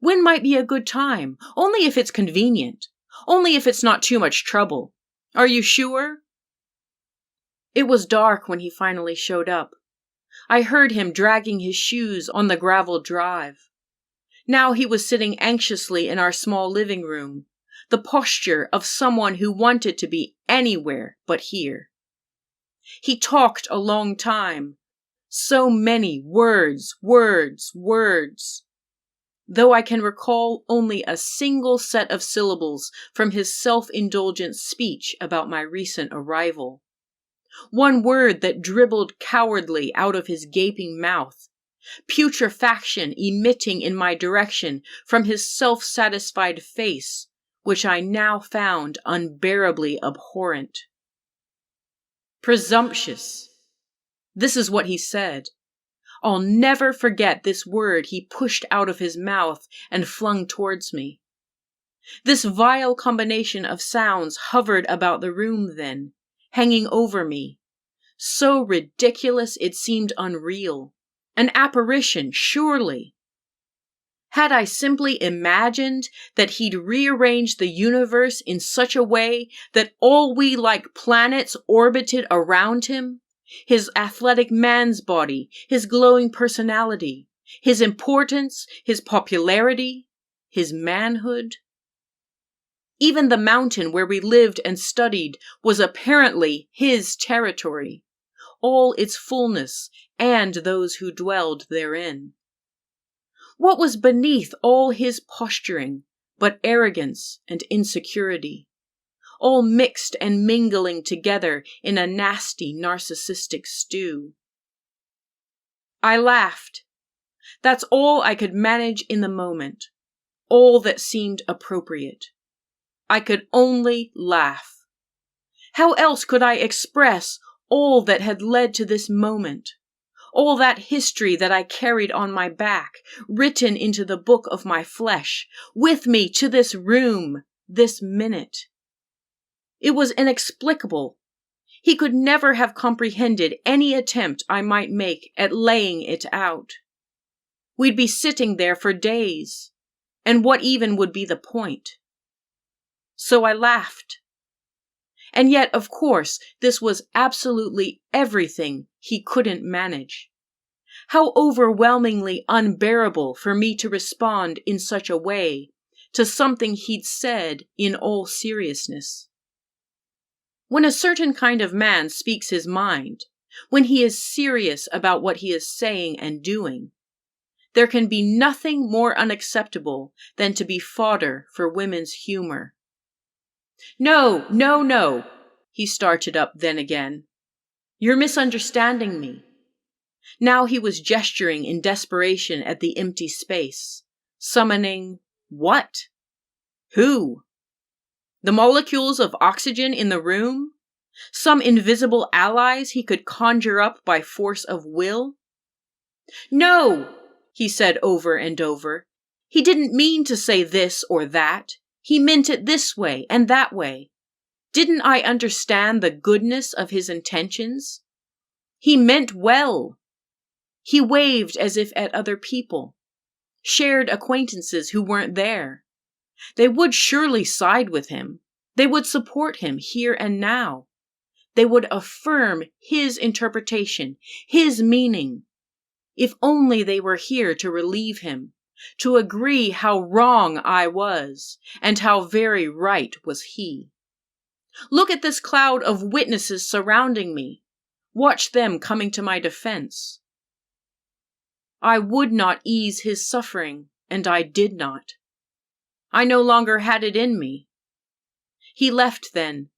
"When might be a good time? Only if it's convenient. Only if it's not too much trouble. Are you sure?" It was dark when he finally showed up. I heard him dragging his shoes on the gravel drive. Now he was sitting anxiously in our small living room, the posture of someone who wanted to be anywhere but here. He talked a long time. So many words. Though I can recall only a single set of syllables from his self-indulgent speech about my recent arrival. One word that dribbled cowardly out of his gaping mouth, putrefaction emitting in my direction from his self-satisfied face, which I now found unbearably abhorrent. Presumptuous. This is what he said. I'll never forget this word he pushed out of his mouth and flung towards me. This vile combination of sounds hovered about the room then, hanging over me. So ridiculous it seemed unreal. An apparition, surely. Had I simply imagined that he'd rearranged the universe in such a way that all we like planets orbited around him? His athletic man's body, his glowing personality, his importance, his popularity, his manhood. Even the mountain where we lived and studied was apparently his territory, all its fullness and those who dwelled therein. What was beneath all his posturing but arrogance and insecurity, all mixed and mingling together in a nasty narcissistic stew? I laughed. That's all I could manage in the moment, all that seemed appropriate. I could only laugh. How else could I express all that had led to this moment, all that history that I carried on my back, written into the book of my flesh, with me to this room, this minute? It was inexplicable. He could never have comprehended any attempt I might make at laying it out. We'd be sitting there for days. And what even would be the point? So I laughed. And yet, of course, this was absolutely everything he couldn't manage. How overwhelmingly unbearable for me to respond in such a way to something he'd said in all seriousness. When a certain kind of man speaks his mind, when he is serious about what he is saying and doing, there can be nothing more unacceptable than to be fodder for women's humor. No, no, no, he started up then again. You're misunderstanding me. Now he was gesturing in desperation at the empty space, summoning what? Who? The molecules of oxygen in the room? Some invisible allies he could conjure up by force of will? No, he said over and over. He didn't mean to say this or that. He meant it this way and that way. Didn't I understand the goodness of his intentions? He meant well. He waved as if at other people, shared acquaintances who weren't there. They would surely side with him. They would support him here and now. They would affirm his interpretation, his meaning. If only they were here to relieve him, to agree how wrong I was, and how very right was he. Look at this cloud of witnesses surrounding me. Watch them coming to my defense. I would not ease his suffering, and I did not. I no longer had it in me. He left then.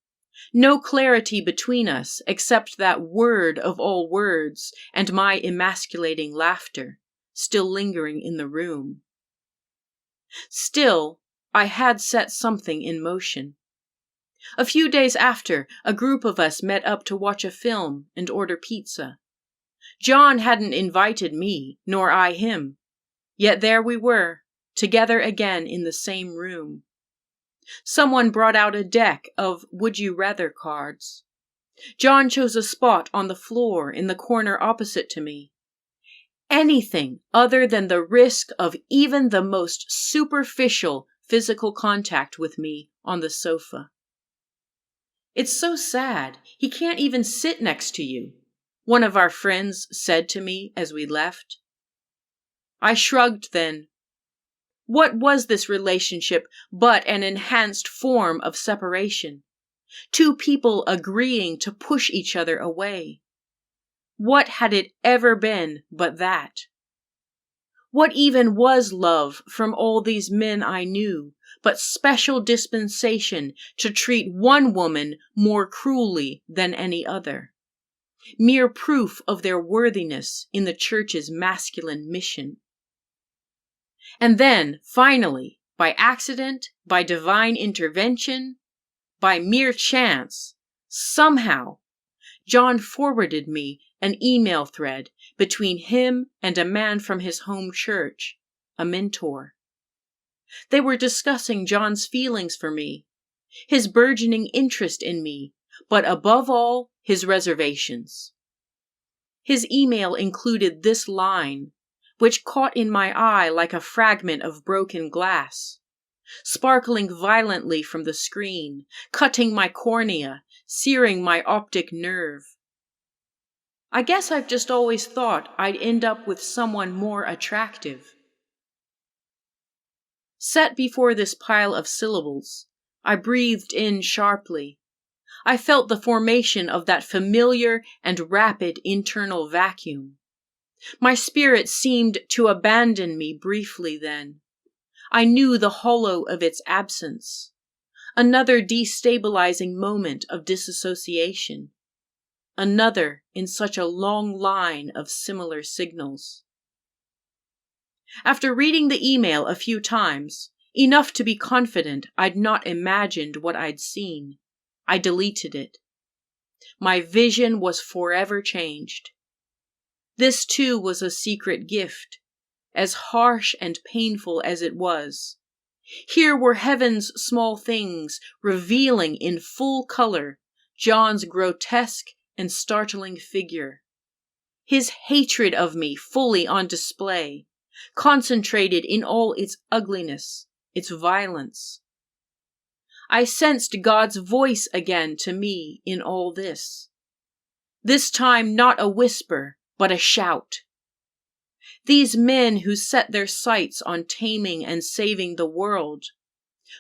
No clarity between us except that word of all words and my emasculating laughter, still lingering in the room. Still, I had set something in motion. A few days after, a group of us met up to watch a film and order pizza. John hadn't invited me, nor I him. Yet there we were, together again in the same room. Someone brought out a deck of Would You Rather cards. John chose a spot on the floor in the corner opposite to me. Anything other than the risk of even the most superficial physical contact with me on the sofa. It's so sad, he can't even sit next to you, one of our friends said to me as we left. I shrugged then. What was this relationship but an enhanced form of separation? Two people agreeing to push each other away. What had it ever been but that? What even was love from all these men I knew, but special dispensation to treat one woman more cruelly than any other? Mere proof of their worthiness in the church's masculine mission. And then, finally, by accident, by divine intervention, by mere chance, somehow, John forwarded me an email thread between him and a man from his home church, a mentor. They were discussing John's feelings for me, his burgeoning interest in me, but above all, his reservations. His email included this line, which caught in my eye like a fragment of broken glass, sparkling violently from the screen, cutting my cornea, searing my optic nerve. I guess I've just always thought I'd end up with someone more attractive. Set before this pile of syllables, I breathed in sharply. I felt the formation of that familiar and rapid internal vacuum. My spirit seemed to abandon me briefly then. I knew the hollow of its absence. Another destabilizing moment of disassociation. Another in such a long line of similar signals. After reading the email a few times, enough to be confident I'd not imagined what I'd seen, I deleted it. My vision was forever changed. This too was a secret gift, as harsh and painful as it was. Here were heaven's small things revealing in full color John's grotesque and startling figure. His hatred of me fully on display, concentrated in all its ugliness, its violence. I sensed God's voice again to me in all this. This time not a whisper, but a shout. These men who set their sights on taming and saving the world,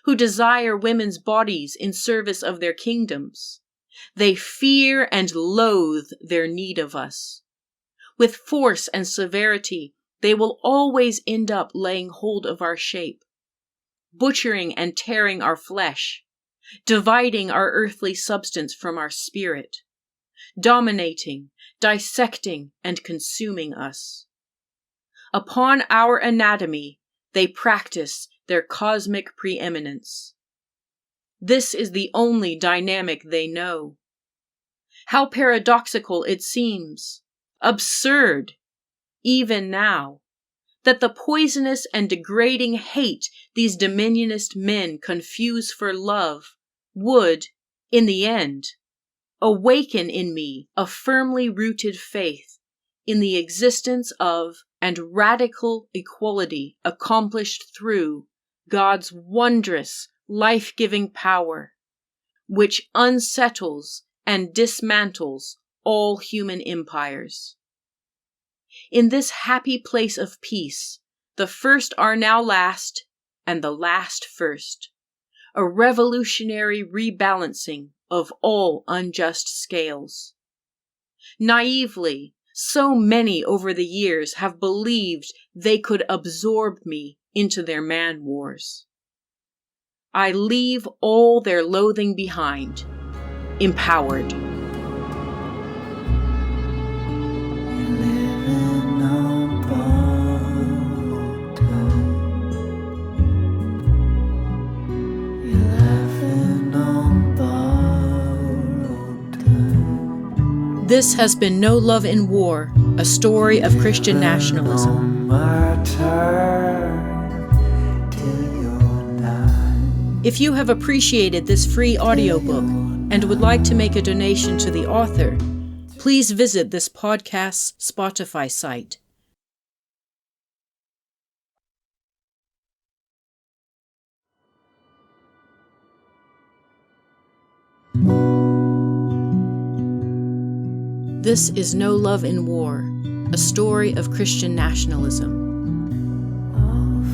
who desire women's bodies in service of their kingdoms, they fear and loathe their need of us. With force and severity, they will always end up laying hold of our shape, butchering and tearing our flesh, dividing our earthly substance from our spirit, dominating, dissecting, and consuming us. Upon our anatomy, they practice their cosmic preeminence. This is the only dynamic they know. How paradoxical it seems, absurd, even now, that the poisonous and degrading hate these Dominionist men confuse for love would, in the end, awaken in me a firmly rooted faith in the existence of and radical equality accomplished through God's wondrous, life-giving power, which unsettles and dismantles all human empires. In this happy place of peace, the first are now last, and the last first, a revolutionary rebalancing of all unjust scales. Naively, so many over the years have believed they could absorb me into their man wars. I leave all their loathing behind, empowered. This has been No Love in War, a story of Christian nationalism. If you have appreciated this free audiobook and would like to make a donation to the author, please visit this podcast's Spotify site. This is No Love in War, a story of Christian nationalism.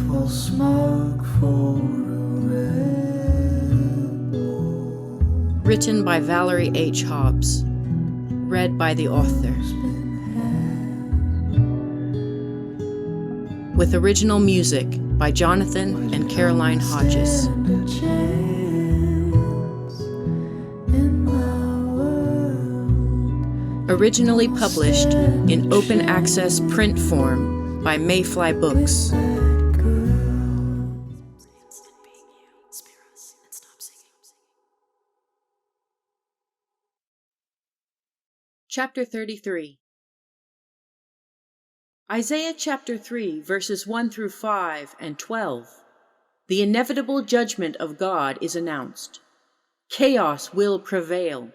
Awful smoke for Written by Valerie H. Hobbs. Read by the author. With original music by Jonathan and Caroline Hodges. Originally published in open access print form by Mayfly Books. Chapter 33. Isaiah chapter 3, verses 1 through 5 and 12. The inevitable judgment of God is announced. Chaos will prevail.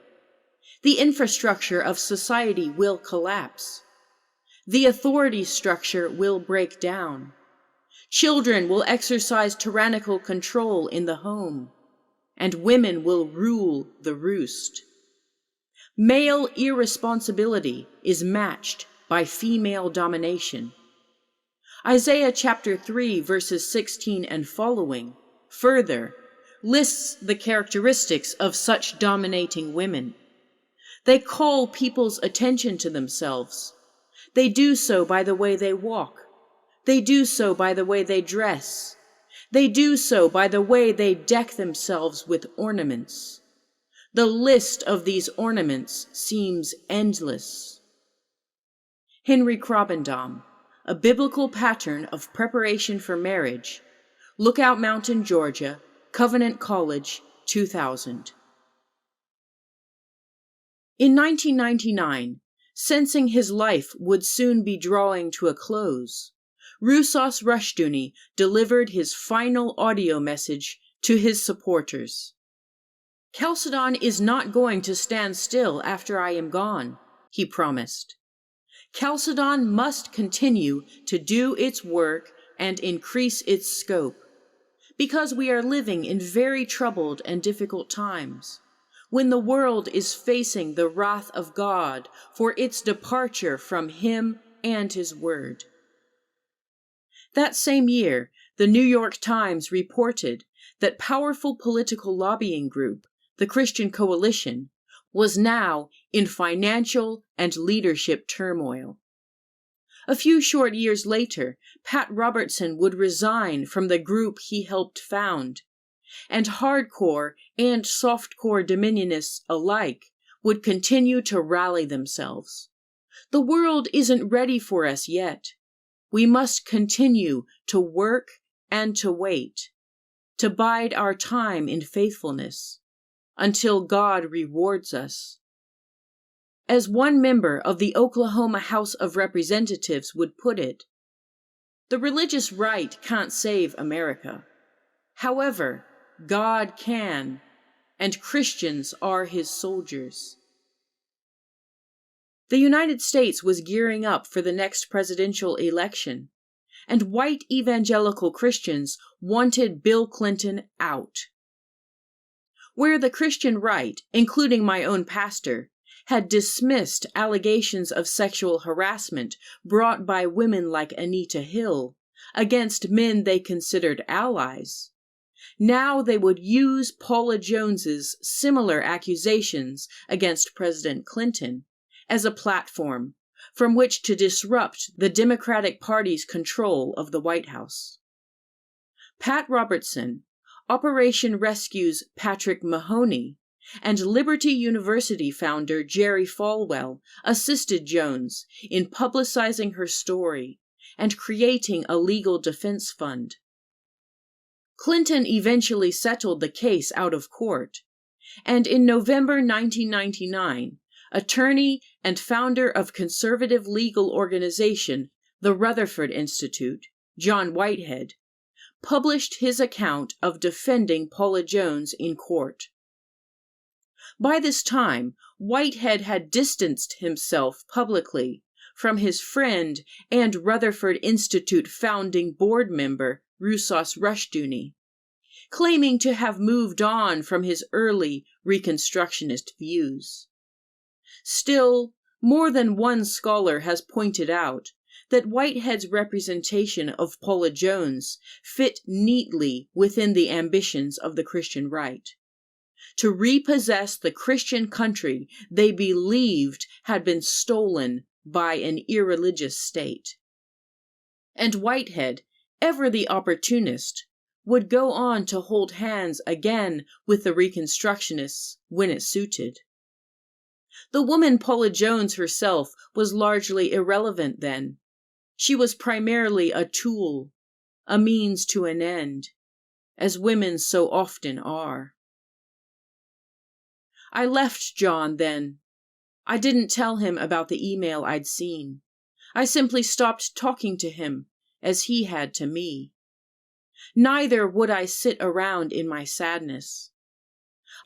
The infrastructure of society will collapse. The authority structure will break down. Children will exercise tyrannical control in the home, and women will rule the roost. Male irresponsibility is matched by female domination. Isaiah chapter 3, verses 16 and following, further, lists the characteristics of such dominating women. They call people's attention to themselves. They do so by the way they walk. They do so by the way they dress. They do so by the way they deck themselves with ornaments. The list of these ornaments seems endless. Henry Krabbendam, A Biblical Pattern of Preparation for Marriage, Lookout Mountain, Georgia, Covenant College, 2000. In 1999, sensing his life would soon be drawing to a close, Roussos Rushdoony delivered his final audio message to his supporters. Chalcedon is not going to stand still after I am gone, he promised. Chalcedon must continue to do its work and increase its scope, because we are living in very troubled and difficult times, when the world is facing the wrath of God for its departure from Him and His Word. That same year, the New York Times reported that powerful political lobbying group, the Christian Coalition, was now in financial and leadership turmoil. A few short years later, Pat Robertson would resign from the group he helped found, and hardcore and softcore Dominionists alike would continue to rally themselves. The world isn't ready for us yet. We must continue to work and to wait, to bide our time in faithfulness, until God rewards us. As one member of the Oklahoma House of Representatives would put it, the religious right can't save America. However, God can, and Christians are His soldiers. The United States was gearing up for the next presidential election, and white evangelical Christians wanted Bill Clinton out. Where the Christian right, including my own pastor, had dismissed allegations of sexual harassment brought by women like Anita Hill against men they considered allies, now they would use Paula Jones's similar accusations against President Clinton as a platform from which to disrupt the Democratic Party's control of the White House. Pat Robertson, Operation Rescue's Patrick Mahoney, and Liberty University founder Jerry Falwell assisted Jones in publicizing her story and creating a legal defense fund. Clinton eventually settled the case out of court, and in November 1999, attorney and founder of conservative legal organization, the Rutherford Institute, John Whitehead, published his account of defending Paula Jones in court. By this time, Whitehead had distanced himself publicly from his friend and Rutherford Institute founding board member, Roussos Rushdoony, claiming to have moved on from his early Reconstructionist views. Still, more than one scholar has pointed out that Whitehead's representation of Paula Jones fit neatly within the ambitions of the Christian right, to repossess the Christian country they believed had been stolen by an irreligious state. And Whitehead, ever the opportunist, would go on to hold hands again with the Reconstructionists when it suited. The woman Paula Jones herself was largely irrelevant then. She was primarily a tool, a means to an end, as women so often are. I left John then. I didn't tell him about the email I'd seen. I simply stopped talking to him, as he had to me. Neither would I sit around in my sadness.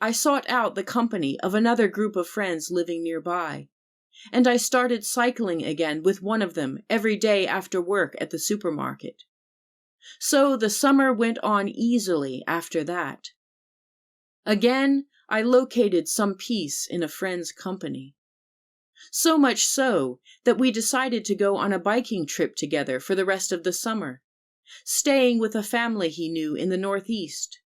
I sought out the company of another group of friends living nearby, and I started cycling again with one of them every day after work at the supermarket. So the summer went on easily after that. Again, I located some peace in a friend's company. So much so that we decided to go on a biking trip together for the rest of the summer, staying with a family he knew in the Northeast.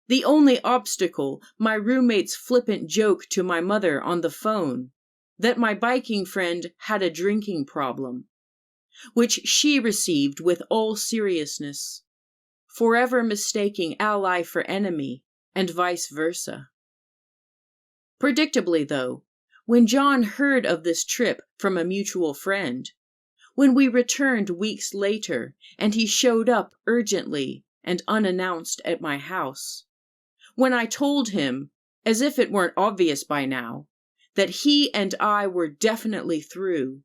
The only obstacle, my roommate's flippant joke to my mother on the phone, that my biking friend had a drinking problem, which she received with all seriousness, forever mistaking ally for enemy, and vice versa. Predictably, though, when John heard of this trip from a mutual friend, when we returned weeks later and he showed up urgently and unannounced at my house, when I told him, as if it weren't obvious by now, that he and I were definitely through,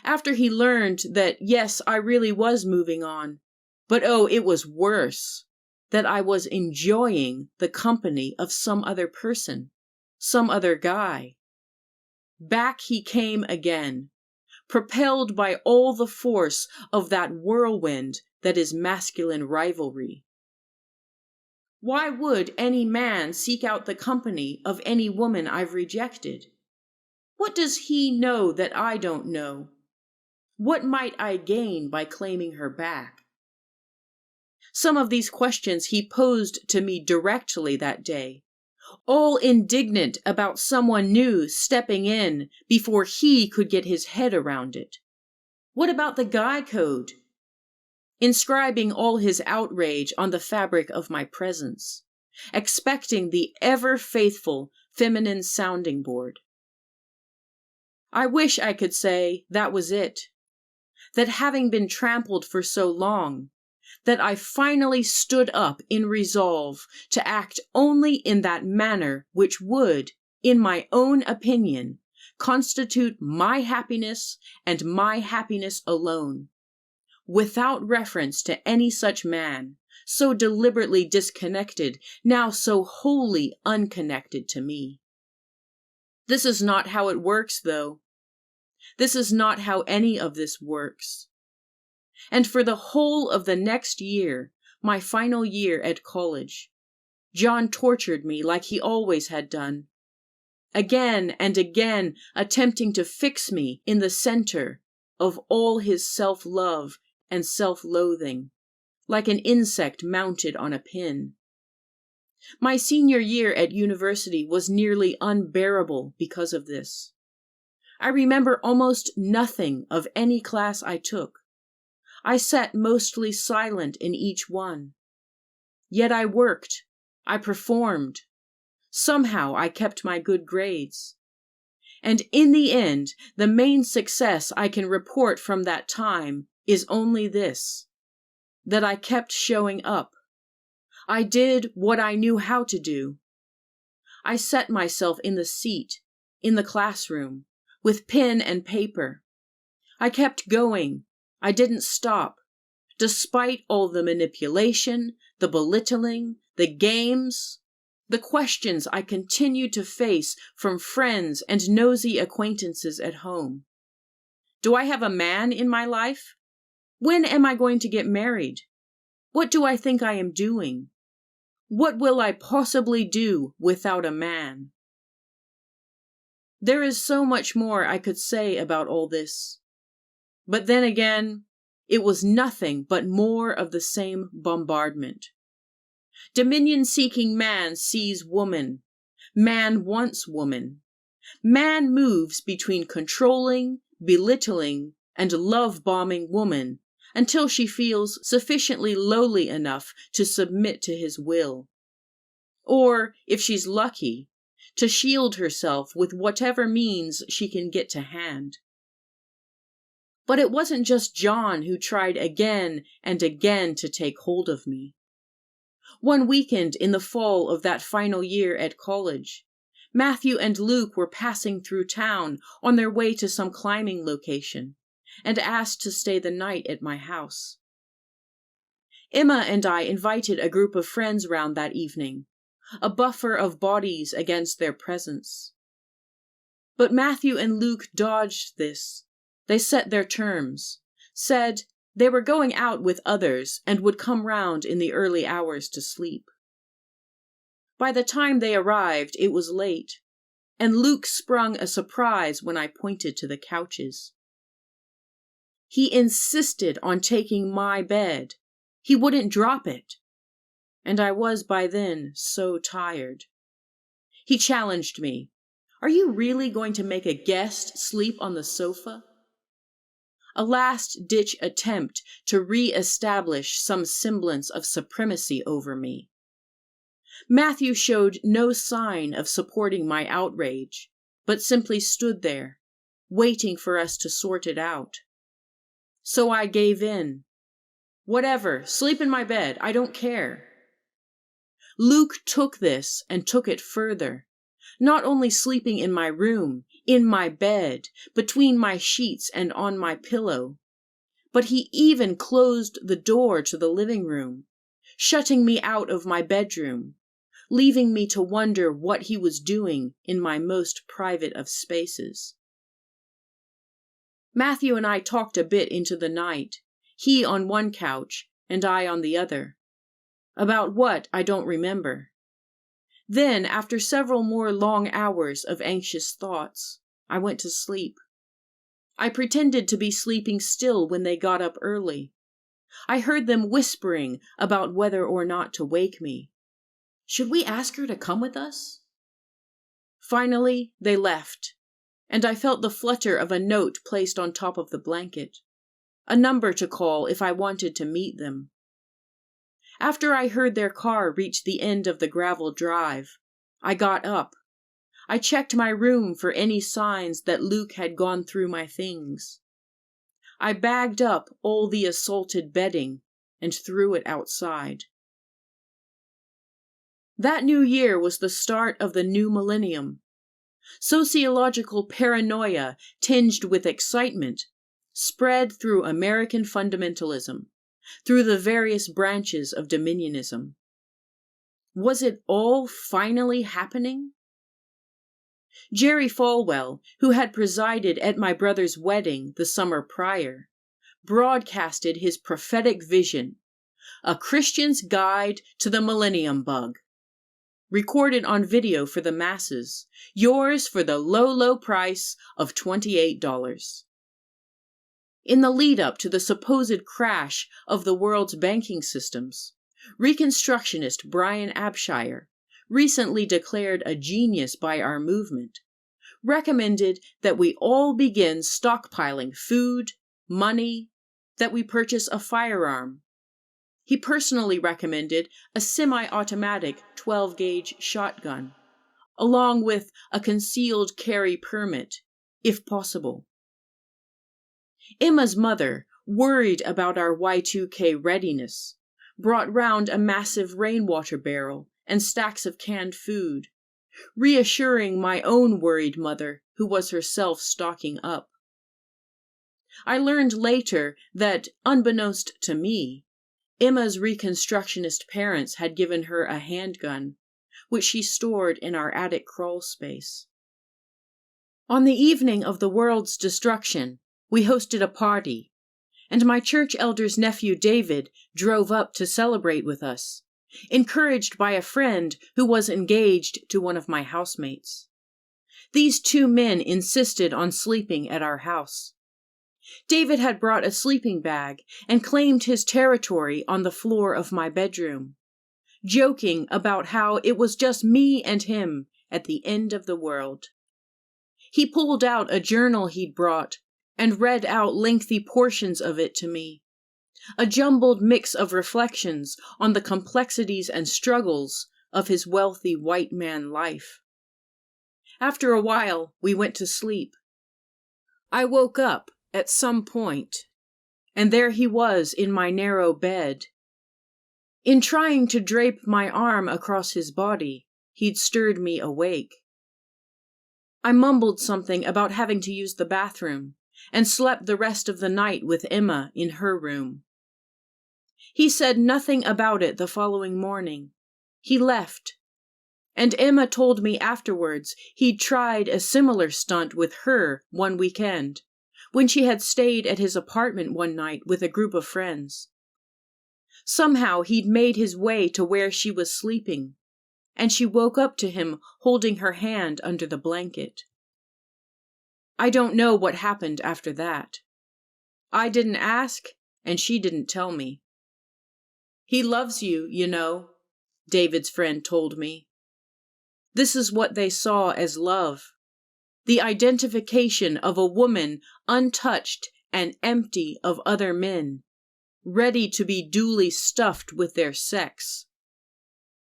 after he learned that, yes, I really was moving on, but oh, it was worse, that I was enjoying the company of some other person, some other guy. Back he came again, propelled by all the force of that whirlwind that is masculine rivalry. Why would any man seek out the company of any woman I've rejected? What does he know that I don't know? What might I gain by claiming her back? Some of these questions he posed to me directly that day, all indignant about someone new stepping in before he could get his head around it. What about the guy code? Inscribing all his outrage on the fabric of my presence, expecting the ever-faithful feminine sounding board. I wish I could say that was it, that having been trampled for so long, that I finally stood up in resolve to act only in that manner which would, in my own opinion, constitute my happiness and my happiness alone, without reference to any such man, so deliberately disconnected, now so wholly unconnected to me. This is not how it works, though. This is not how any of this works. And for the whole of the next year, my final year at college, John tortured me like he always had done, again and again attempting to fix me in the center of all his self-love and self-loathing, like an insect mounted on a pin. My senior year at university was nearly unbearable because of this. I remember almost nothing of any class I took. I sat mostly silent in each one. Yet I worked, I performed. Somehow I kept my good grades. And in the end, the main success I can report from that time is only this, that I kept showing up. I did what I knew how to do. I set myself in the seat, in the classroom, with pen and paper. I kept going. I didn't stop, despite all the manipulation, the belittling, the games, the questions I continued to face from friends and nosy acquaintances at home. Do I have a man in my life? When am I going to get married? What do I think I am doing? What will I possibly do without a man? There is so much more I could say about all this. But then again, it was nothing but more of the same bombardment. Dominion-seeking man sees woman. Man wants woman. Man moves between controlling, belittling, and love-bombing woman until she feels sufficiently lowly enough to submit to his will. Or, if she's lucky, to shield herself with whatever means she can get to hand. But it wasn't just John who tried again and again to take hold of me. One weekend in the fall of that final year at college, Matthew and Luke were passing through town on their way to some climbing location and asked to stay the night at my house. Emma and I invited a group of friends round that evening, a buffer of bodies against their presence. But Matthew and Luke dodged this. They set their terms, said they were going out with others and would come round in the early hours to sleep. By the time they arrived, it was late, and Luke sprung a surprise when I pointed to the couches. He insisted on taking my bed. He wouldn't drop it. And I was by then so tired. He challenged me. Are you really going to make a guest sleep on the sofa? A last-ditch attempt to re-establish some semblance of supremacy over me. Matthew showed no sign of supporting my outrage, but simply stood there, waiting for us to sort it out. So I gave in. Whatever, sleep in my bed, I don't care. Luke took this and took it further, not only sleeping in my room, in my bed, between my sheets and on my pillow, but he even closed the door to the living room, shutting me out of my bedroom, leaving me to wonder what he was doing in my most private of spaces. Matthew and I talked a bit into the night, he on one couch and I on the other. About what, I don't remember. Then, after several more long hours of anxious thoughts, I went to sleep. I pretended to be sleeping still when they got up early. I heard them whispering about whether or not to wake me. Should we ask her to come with us? Finally, they left, and I felt the flutter of a note placed on top of the blanket, a number to call if I wanted to meet them. After I heard their car reach the end of the gravel drive, I got up. I checked my room for any signs that Luke had gone through my things. I bagged up all the assaulted bedding and threw it outside. That new year was the start of the new millennium. Sociological paranoia, tinged with excitement, spread through American fundamentalism, through the various branches of Dominionism. Was it all finally happening? Jerry Falwell, who had presided at my brother's wedding the summer prior, broadcasted his prophetic vision, A Christian's Guide to the Millennium Bug, recorded on video for the masses, yours for the low, low price of $28. In the lead-up to the supposed crash of the world's banking systems, Reconstructionist Brian Abshire, recently declared a genius by our movement, recommended that we all begin stockpiling food, money, that we purchase a firearm. He personally recommended a semi-automatic 12-gauge shotgun, along with a concealed carry permit, if possible. Emma's mother, worried about our Y2K readiness, brought round a massive rainwater barrel and stacks of canned food, reassuring my own worried mother, who was herself stocking up. I learned later that, unbeknownst to me, Emma's Reconstructionist parents had given her a handgun, which she stored in our attic crawl space. On the evening of the world's destruction, we hosted a party, and my church elder's nephew David drove up to celebrate with us, encouraged by a friend who was engaged to one of my housemates. These two men insisted on sleeping at our house. David had brought a sleeping bag and claimed his territory on the floor of my bedroom, joking about how it was just me and him at the end of the world. He pulled out a journal he'd brought and read out lengthy portions of it to me, a jumbled mix of reflections on the complexities and struggles of his wealthy white man life. After a while, we went to sleep. I woke up at some point, and there he was in my narrow bed. In trying to drape my arm across his body, he'd stirred me awake. I mumbled something about having to use the bathroom, and slept the rest of the night with Emma in her room. He said nothing about it the following morning. He left, and Emma told me afterwards he'd tried a similar stunt with her one weekend, when she had stayed at his apartment one night with a group of friends. Somehow he'd made his way to where she was sleeping, and she woke up to him holding her hand under the blanket. I don't know what happened after that. I didn't ask, and she didn't tell me. He loves you, you know, David's friend told me. This is what they saw as love, the identification of a woman untouched and empty of other men, ready to be duly stuffed with their sex.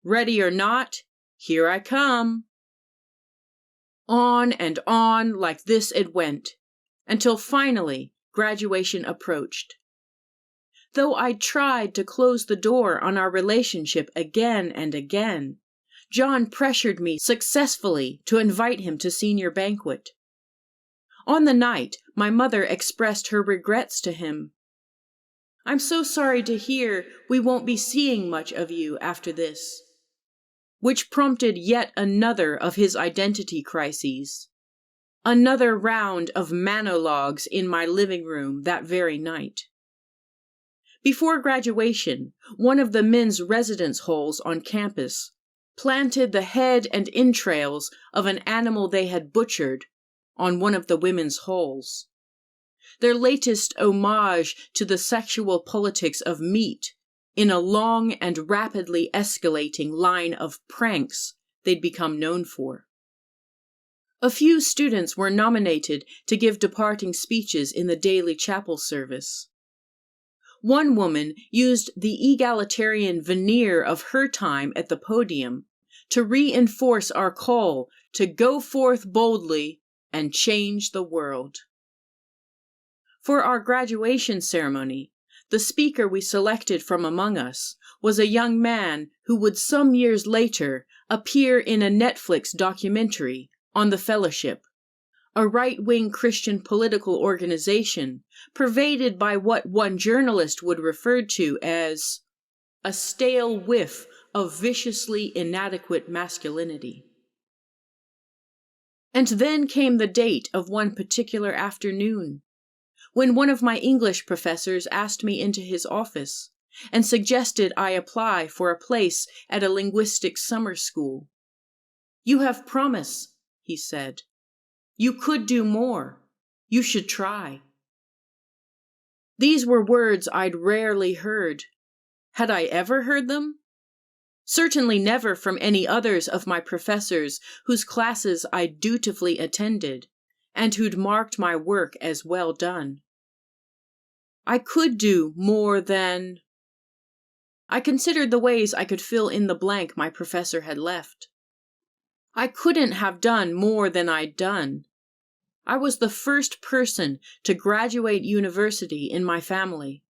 Ready or not, here I come. On and on like this it went, until finally graduation approached. Though I tried to close the door on our relationship again and again, John pressured me successfully to invite him to senior banquet. On the night, my mother expressed her regrets to him. "I'm so sorry to hear we won't be seeing much of you after this," which prompted yet another of his identity crises. Another round of monologues in my living room that very night. Before graduation, one of the men's residence halls on campus planted the head and entrails of an animal they had butchered on one of the women's halls. Their latest homage to the sexual politics of meat in a long and rapidly escalating line of pranks they'd become known for. A few students were nominated to give departing speeches in the daily chapel service. One woman used the egalitarian veneer of her time at the podium to reinforce our call to go forth boldly and change the world. For our graduation ceremony, the speaker we selected from among us was a young man who would some years later appear in a Netflix documentary on the Fellowship, a right-wing Christian political organization pervaded by what one journalist would refer to as a stale whiff of viciously inadequate masculinity. And then came the date of one particular afternoon, when one of my English professors asked me into his office and suggested I apply for a place at a linguistics summer school. "You have promise," he said. "You could do more. You should try." These were words I'd rarely heard. Had I ever heard them? Certainly never from any others of my professors whose classes I dutifully attended, and who'd marked my work as well done. I could do more than... I considered the ways I could fill in the blank my professor had left. I couldn't have done more than I'd done. I was the first person to graduate university in my family.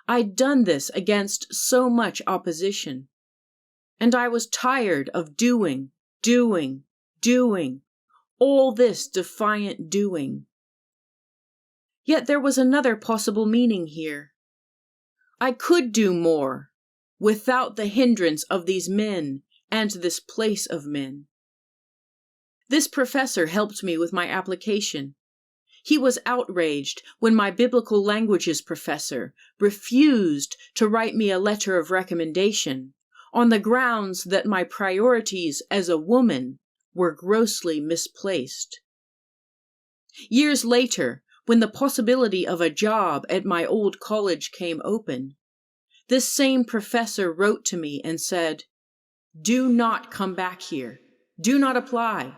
I'd done this against so much opposition. And I was tired of doing, all this defiant doing. Yet there was another possible meaning here. I could do more, without the hindrance of these men and this place of men. This professor helped me with my application. He was outraged when my biblical languages professor refused to write me a letter of recommendation on the grounds that my priorities as a woman were grossly misplaced. Years later, when the possibility of a job at my old college came open, this same professor wrote to me and said, "Do not come back here. Do not apply."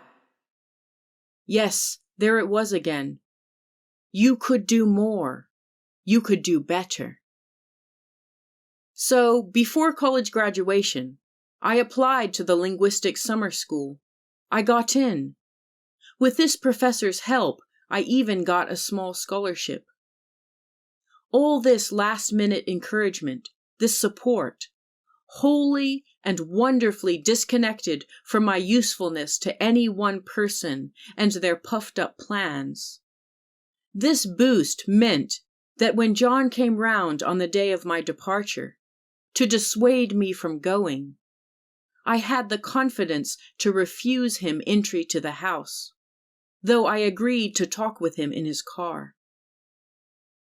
Yes, there it was again. You could do more. You could do better. So, before college graduation, I applied to the linguistics summer school. I got in. With this professor's help, I even got a small scholarship. All this last-minute encouragement, this support, wholly and wonderfully disconnected from my usefulness to any one person and their puffed-up plans. This boost meant that when John came round on the day of my departure, to dissuade me from going, I had the confidence to refuse him entry to the house, though I agreed to talk with him in his car.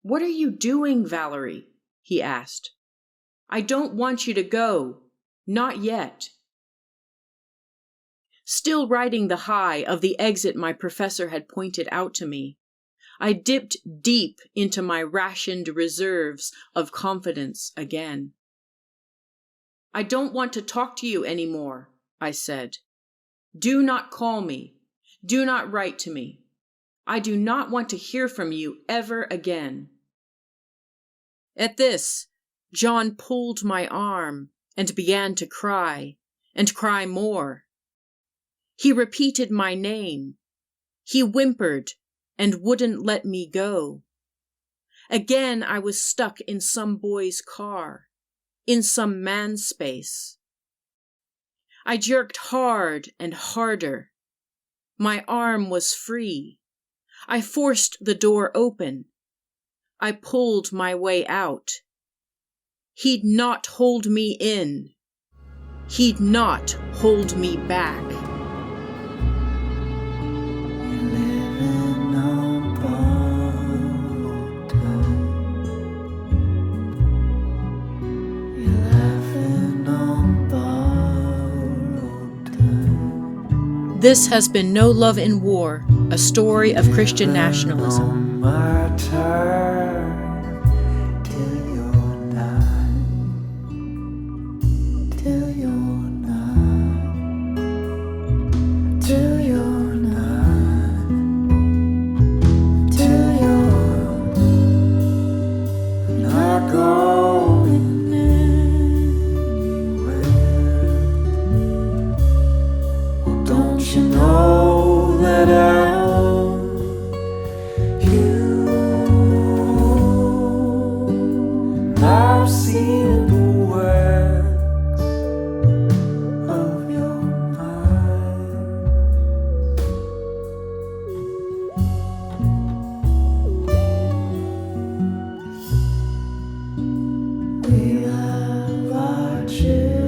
"What are you doing, Valerie?" he asked. "I don't want you to go. Not yet." Still riding the high of the exit my professor had pointed out to me, I dipped deep into my rationed reserves of confidence again. "I don't want to talk to you anymore," I said. "Do not call me. Do not write to me. I do not want to hear from you ever again." At this, John pulled my arm and began to cry, and cry more. He repeated my name. He whimpered and wouldn't let me go. Again I was stuck in some boy's car, in some man's space. I jerked hard and harder. My arm was free. I forced the door open. I pulled my way out. He'd not hold me in. He'd not hold me back. living on borrowed time. You're laughing on borrowed time. This has been No Love in War, a story of Christian nationalism. On my time till you're nine, till you're nine, till you're nine, till you're not going anywhere. Well, don't you know that I've seen the works of your mind. We love our children.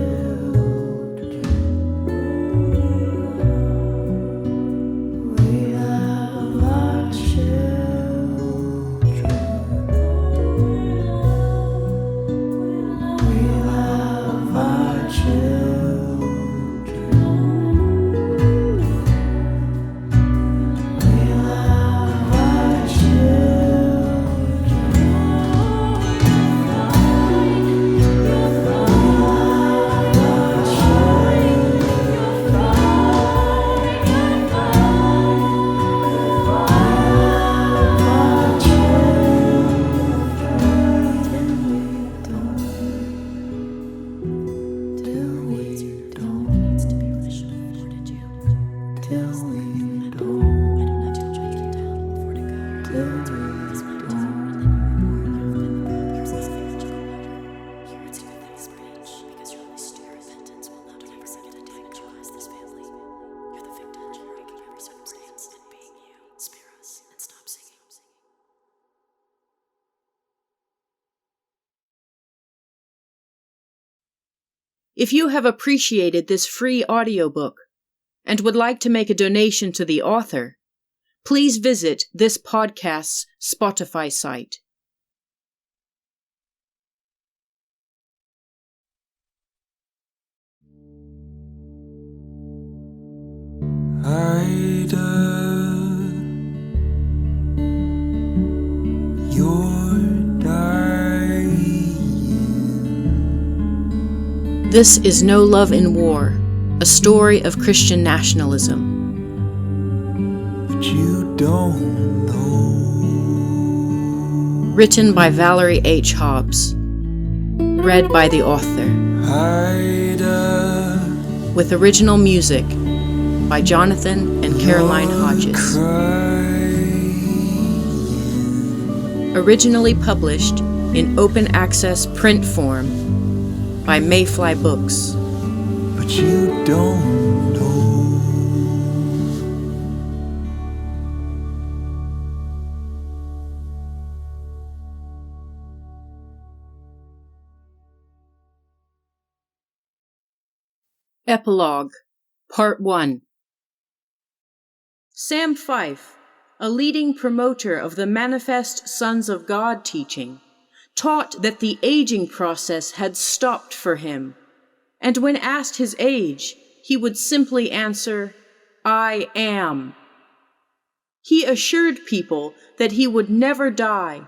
We love our children. We love our children. We love our If you have appreciated this free audiobook and would like to make a donation to the author, please visit this podcast's Spotify site. This is No Love in War, a story of Christian nationalism. But you don't know. Written by Valerie H. Hobbs. Read by the author. With original music by Jonathan and Caroline Hodges. Originally published in open access print form by Mayfly Books. But you don't know. Epilogue, Part 1. Sam Fife, a leading promoter of the Manifest Sons of God teaching, taught that the aging process had stopped for him, and when asked his age, he would simply answer, "I am." He assured people that he would never die,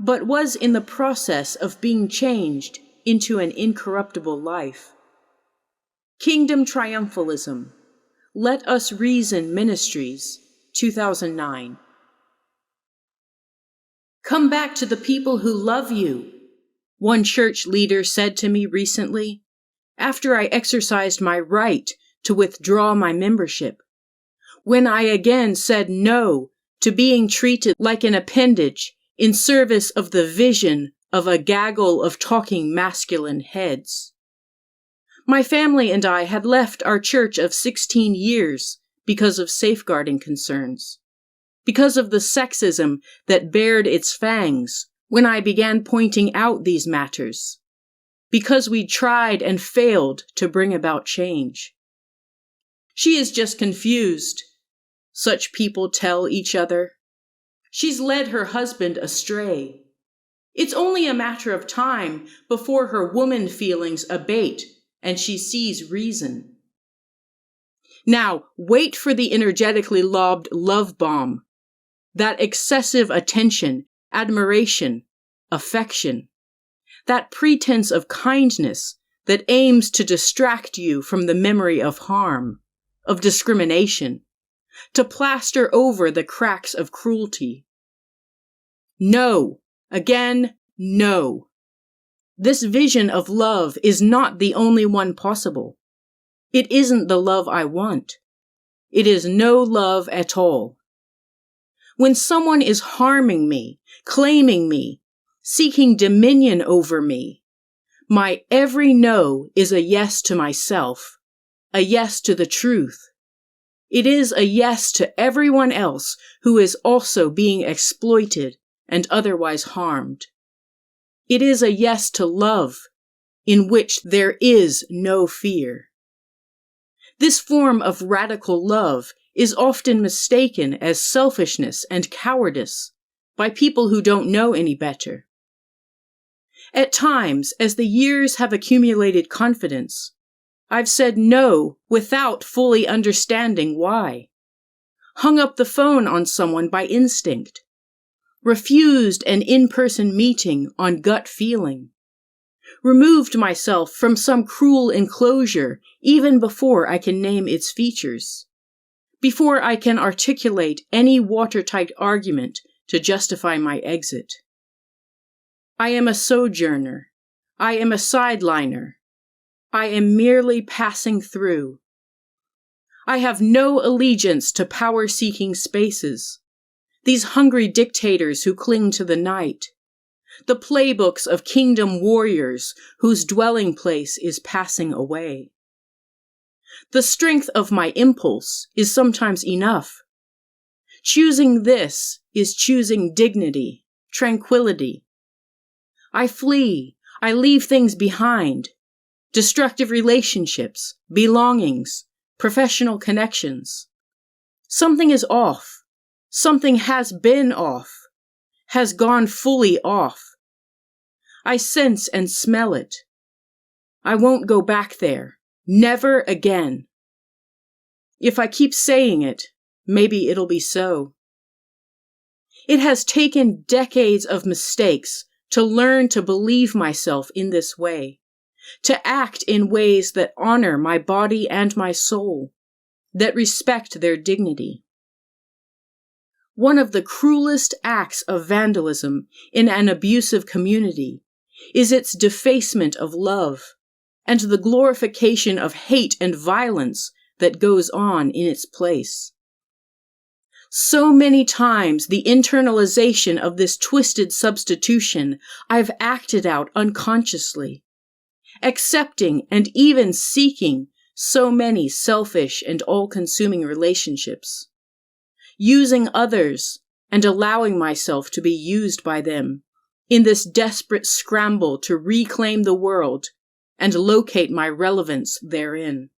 but was in the process of being changed into an incorruptible life. Kingdom Triumphalism, Let Us Reason Ministries, 2009. "Come back to the people who love you," one church leader said to me recently, after I exercised my right to withdraw my membership, when I again said no to being treated like an appendage in service of the vision of a gaggle of talking masculine heads. My family and I had left our church of 16 years because of safeguarding concerns, because of the sexism that bared its fangs when I began pointing out these matters, because we tried and failed to bring about change. She is just confused. such people tell each other. She's led her husband astray. It's only a matter of time before her woman feelings abate and she sees reason. Now, wait for the energetically lobbed love bomb, that excessive attention, admiration, affection, that pretense of kindness that aims to distract you from the memory of harm, of discrimination, to plaster over the cracks of cruelty. No, again, no. This vision of love is not the only one possible. It isn't the love I want. It is no love at all. When someone is harming me, claiming me, seeking dominion over me, my every no is a yes to myself, a yes to the truth. It is a yes to everyone else who is also being exploited and otherwise harmed. It is a yes to love, in which there is no fear. This form of radical love is often mistaken as selfishness and cowardice by people who don't know any better. At times, as the years have accumulated confidence, I've said no without fully understanding why. Hung up the phone on someone by instinct. Refused an in-person meeting on gut feeling. Removed myself from some cruel enclosure even before I can name its features. Before I can articulate any watertight argument to justify my exit. I am a sojourner. I am a sideliner. I am merely passing through. I have no allegiance to power-seeking spaces, these hungry dictators who cling to the night, the playbooks of kingdom warriors whose dwelling place is passing away. The strength of my impulse is sometimes enough. Choosing this is choosing dignity, tranquility. I flee, I leave things behind, destructive relationships, belongings, professional connections. Something is off. Something has been off, has gone fully off. I sense and smell it. I won't go back there. Never again. If I keep saying it, maybe it'll be so. It has taken decades of mistakes to learn to believe myself in this way, to act in ways that honor my body and my soul, that respect their dignity. One of the cruelest acts of vandalism in an abusive community is its defacement of love and the glorification of hate and violence that goes on in its place. So many times the internalization of this twisted substitution I've acted out unconsciously, accepting and even seeking so many selfish and all-consuming relationships, using others and allowing myself to be used by them in this desperate scramble to reclaim the world and locate my relevance therein.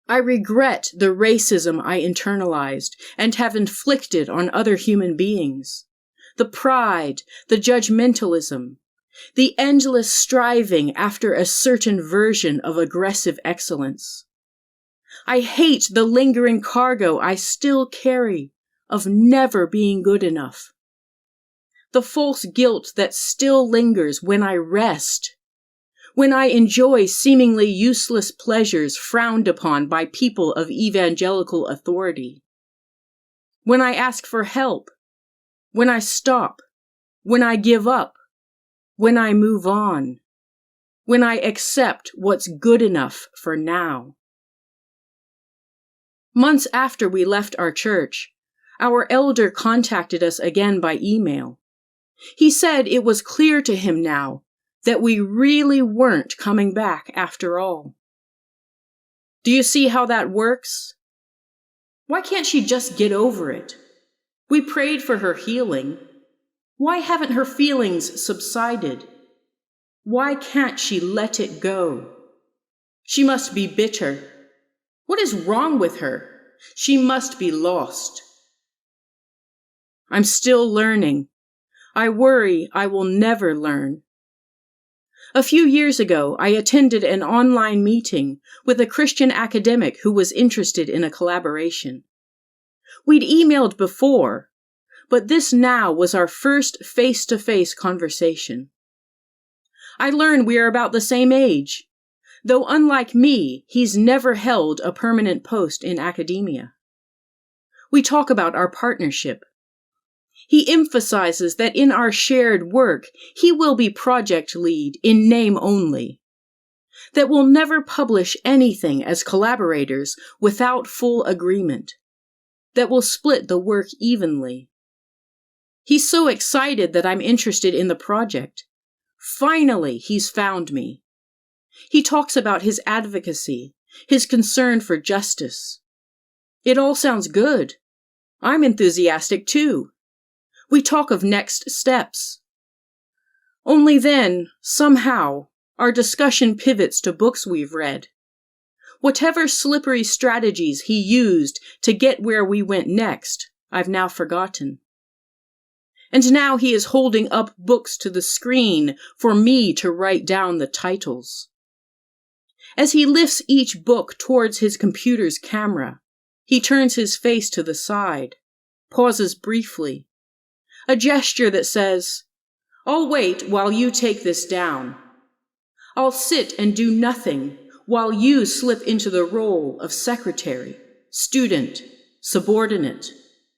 I regret the racism I internalized and have inflicted on other human beings, the pride, the judgmentalism, the endless striving after a certain version of aggressive excellence. I hate the lingering cargo I still carry of never being good enough. The false guilt that still lingers when I rest, when I enjoy seemingly useless pleasures frowned upon by people of evangelical authority. When I ask for help, when I stop, when I give up, when I move on, when I accept what's good enough for now. Months after we left our church, our elder contacted us again by email. He said it was clear to him now that we really weren't coming back after all. Do you see how that works? Why can't she just get over it? We prayed for her healing. Why haven't her feelings subsided? Why can't she let it go? She must be bitter. What is wrong with her? She must be lost. I'm still learning. I worry I will never learn. A few years ago, I attended an online meeting with a Christian academic who was interested in a collaboration. We'd emailed before, but this now was our first face-to-face conversation. I learned we are about the same age, though unlike me, he's never held a permanent post in academia. We talk about our partnership. He emphasizes that in our shared work, he will be project lead in name only, that we'll never publish anything as collaborators without full agreement, that we'll split the work evenly. He's so excited that I'm interested in the project. Finally, he's found me. He talks about his advocacy, his concern for justice. It all sounds good. I'm enthusiastic too. We talk of next steps. Only then, somehow, our discussion pivots to books we've read. Whatever slippery strategies he used to get where we went next, I've now forgotten. And now he is holding up books to the screen for me to write down the titles. As he lifts each book towards his computer's camera, he turns his face to the side, pauses briefly, a gesture that says, "I'll wait while you take this down. I'll sit and do nothing while you slip into the role of secretary, student, subordinate,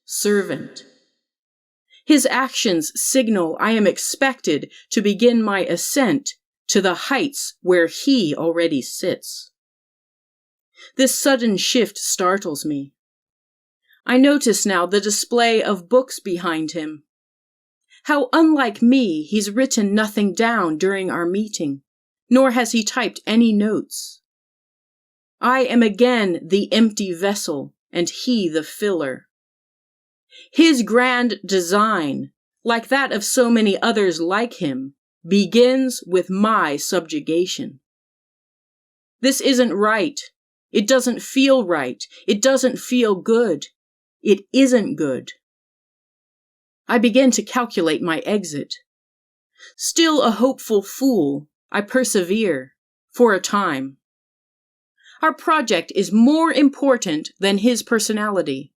servant." His actions signal I am expected to begin my ascent to the heights where he already sits. This sudden shift startles me. I notice now the display of books behind him. How unlike me, he's written nothing down during our meeting, nor has he typed any notes. I am again the empty vessel, and he the filler. His grand design, like that of so many others like him, begins with my subjugation. This isn't right. It doesn't feel right. It doesn't feel good. It isn't good. I begin to calculate my exit. Still a hopeful fool, I persevere, for a time. Our project is more important than his personality.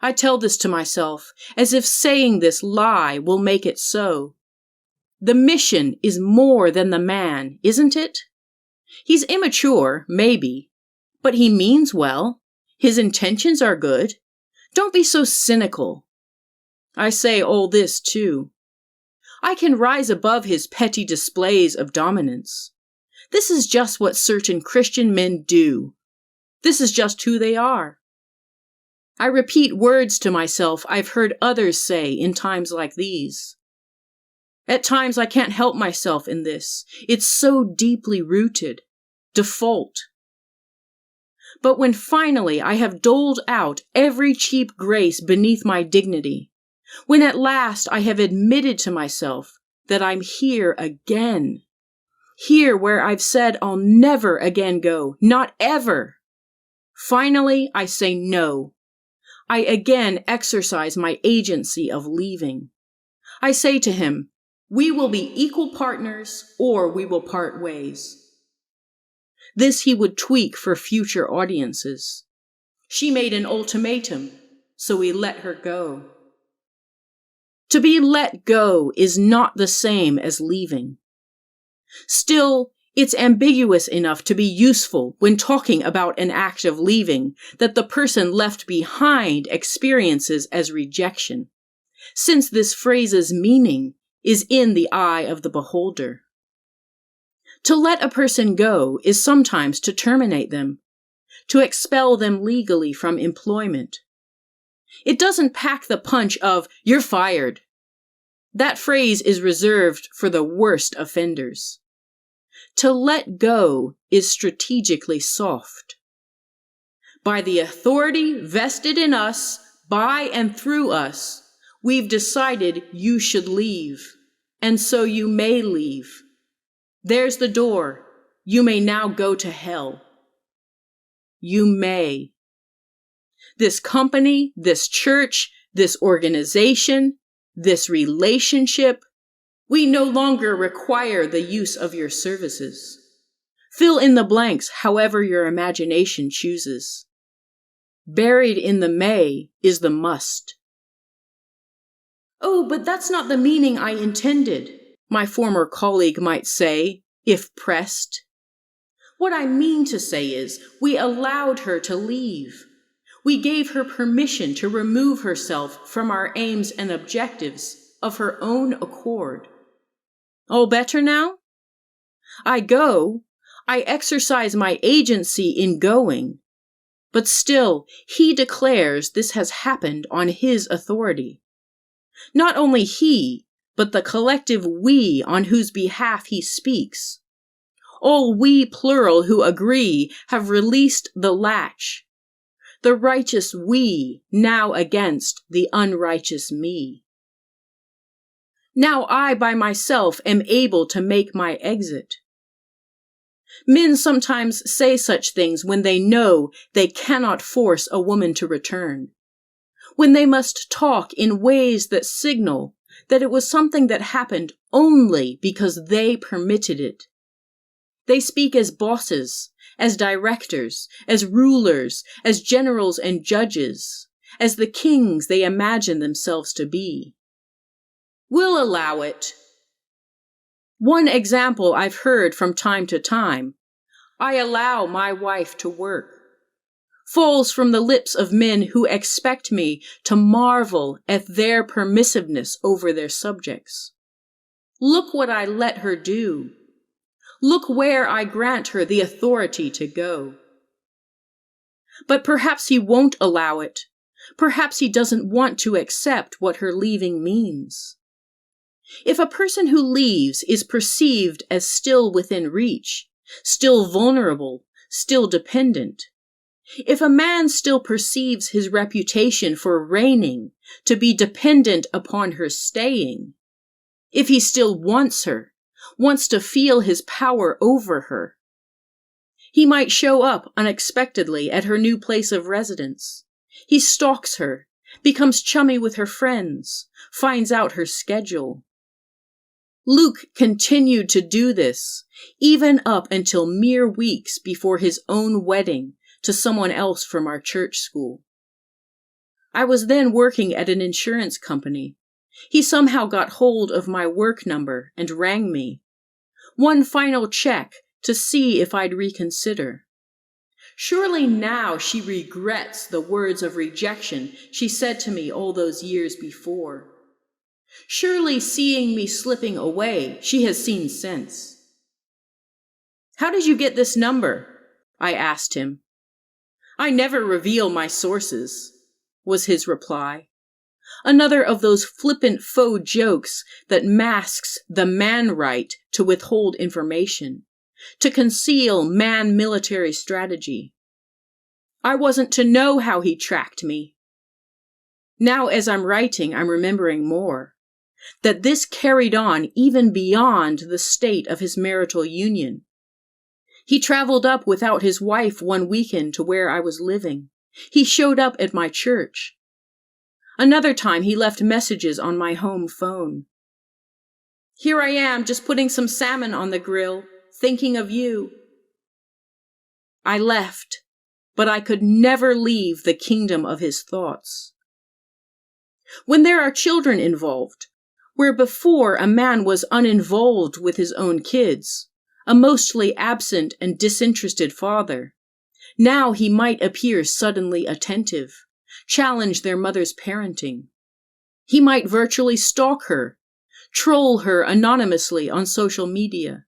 I tell this to myself, as if saying this lie will make it so. The mission is more than the man, isn't it? He's immature, maybe, but he means well. His intentions are good. Don't be so cynical. I say all this too. I can rise above his petty displays of dominance. This is just what certain Christian men do. This is just who they are. I repeat words to myself I've heard others say in times like these. At times I can't help myself in this. It's so deeply rooted. Default. But when finally I have doled out every cheap grace beneath my dignity, when at last I have admitted to myself that I'm here again, here where I've said I'll never again go, not ever, finally I say no. I again exercise my agency of leaving. I say to him, we will be equal partners or we will part ways. This he would tweak for future audiences. She made an ultimatum, so we let her go. To be let go is not the same as leaving. Still, it's ambiguous enough to be useful when talking about an act of leaving that the person left behind experiences as rejection, since this phrase's meaning is in the eye of the beholder. To let a person go is sometimes to terminate them, to expel them legally from employment. It doesn't pack the punch of, "You're fired." That phrase is reserved for the worst offenders. To let go is strategically soft. By the authority vested in us, by and through us, we've decided you should leave, and so you may leave. There's the door. You may now go to hell. You may. this company, this church, this organization, this relationship. We no longer require the use of your services. Fill in the blanks however your imagination chooses. Buried in the may is the must. Oh, but that's not the meaning I intended, my former colleague might say, if pressed. What I mean to say is, we allowed her to leave. We gave her permission to remove herself from our aims and objectives of her own accord. All better now? I go. I exercise my agency in going. But still, he declares this has happened on his authority. Not only he, but the collective we on whose behalf he speaks. All we plural who agree have released the latch. The righteous we now against the unrighteous me. Now I by myself am able to make my exit. Men sometimes say such things when they know they cannot force a woman to return, when they must talk in ways that signal that it was something that happened only because they permitted it. They speak as bosses, as directors, as rulers, as generals and judges, as the kings they imagine themselves to be. We'll allow it. One example I've heard from time to time, I allow my wife to work, falls from the lips of men who expect me to marvel at their permissiveness over their subjects. Look what I let her do. Look where I grant her the authority to go. But perhaps he won't allow it. Perhaps he doesn't want to accept what her leaving means. If a person who leaves is perceived as still within reach, still vulnerable, still dependent, if a man still perceives his reputation for reigning to be dependent upon her staying, if he still wants her, wants to feel his power over her, he might show up unexpectedly at her new place of residence. He stalks her, becomes chummy with her friends, finds out her schedule. Luke continued to do this, even up until mere weeks before his own wedding to someone else from our church school. I was then working at an insurance company. He somehow got hold of my work number and rang me. One final check to see if I'd reconsider. Surely now she regrets the words of rejection she said to me all those years before. Surely seeing me slipping away, she has seen sense. How did you get this number? I asked him. I never reveal my sources, was his reply. Another of those flippant faux jokes that masks the man right to withhold information, to conceal man military strategy. I wasn't to know how he tracked me. Now as I'm writing, I'm remembering more. That this carried on even beyond the state of his marital union. He traveled up without his wife one weekend to where I was living. He showed up at my church. Another time he left messages on my home phone. Here I am, just putting some salmon on the grill, thinking of you. I left, but I could never leave the kingdom of his thoughts. When there are children involved, where before a man was uninvolved with his own kids, a mostly absent and disinterested father, now he might appear suddenly attentive, challenge their mother's parenting. He might virtually stalk her, troll her anonymously on social media,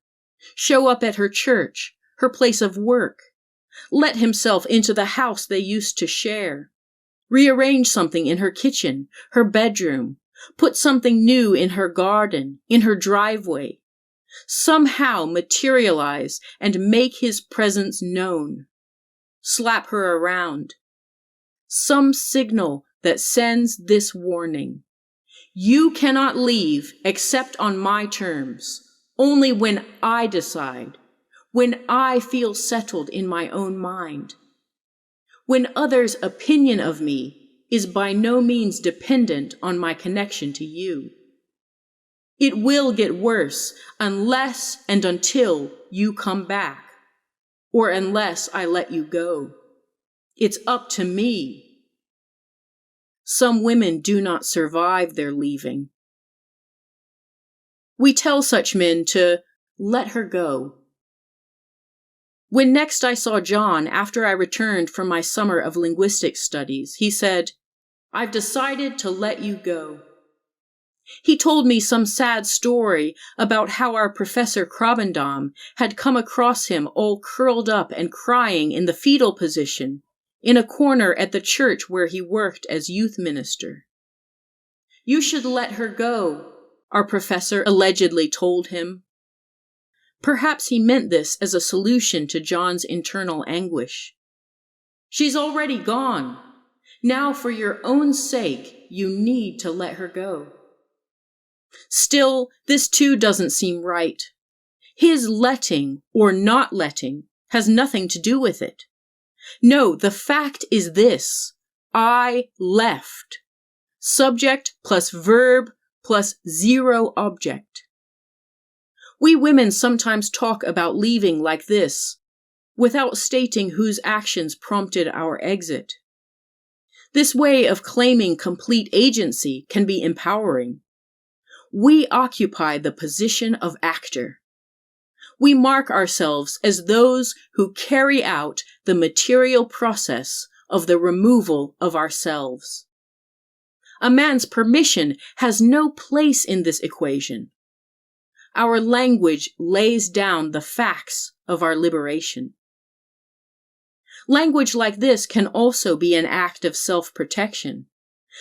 show up at her church, her place of work, let himself into the house they used to share, rearrange something in her kitchen, her bedroom, put something new in her garden, in her driveway, somehow materialize and make his presence known, slap her around. Some signal that sends this warning. You cannot leave except on my terms, only when I decide, when I feel settled in my own mind. when others' opinion of me is by no means dependent on my connection to you. It will get worse unless and until you come back, or unless I let you go. It's up to me. Some women do not survive their leaving. We tell such men to let her go. When next I saw John after I returned from my summer of linguistics studies, he said, "I've decided to let you go." He told me some sad story about how our Professor Krabendam had come across him all curled up and crying in the fetal position in a corner at the church where he worked as youth minister. "You should let her go," our professor allegedly told him. Perhaps he meant this as a solution to John's internal anguish. "She's already gone. Now, for your own sake, you need to let her go." Still, this too doesn't seem right. His letting or not letting has nothing to do with it. No, the fact is this: I left. Subject plus verb plus zero object. We women sometimes talk about leaving like this, without stating whose actions prompted our exit. This way of claiming complete agency can be empowering. We occupy the position of actor. We mark ourselves as those who carry out the material process of the removal of ourselves. A man's permission has no place in this equation. Our language lays down the facts of our liberation. Language like this can also be an act of self-protection,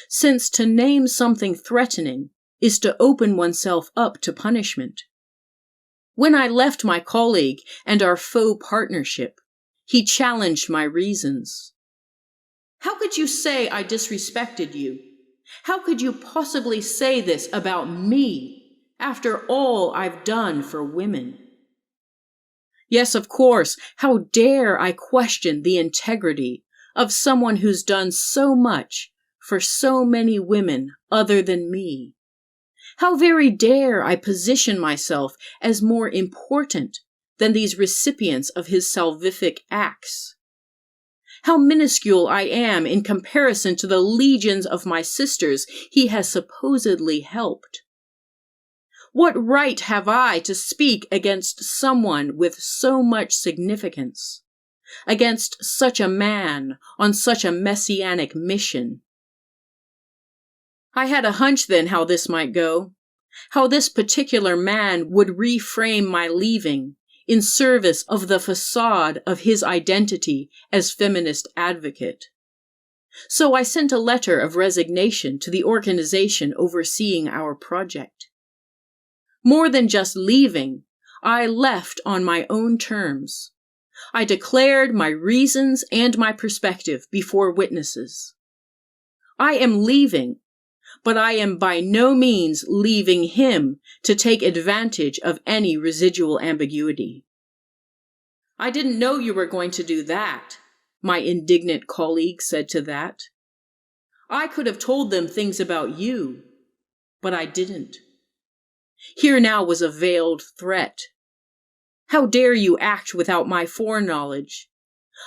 since to name something threatening is to open oneself up to punishment. When I left my colleague and our faux partnership, he challenged my reasons. "How could you say I disrespected you? How could you possibly say this about me after all I've done for women?" Yes, of course, how dare I question the integrity of someone who's done so much for so many women other than me? How very dare I position myself as more important than these recipients of his salvific acts? How minuscule I am in comparison to the legions of my sisters he has supposedly helped. What right have I to speak against someone with so much significance, against such a man on such a messianic mission? I had a hunch then how this might go, how this particular man would reframe my leaving in service of the facade of his identity as feminist advocate. So I sent a letter of resignation to the organization overseeing our project. More than just leaving, I left on my own terms. I declared my reasons and my perspective before witnesses. I am leaving, but I am by no means leaving him to take advantage of any residual ambiguity. "I didn't know you were going to do that," my indignant colleague said to that. "I could have told them things about you, but I didn't." Here now was a veiled threat. "How dare you act without my foreknowledge?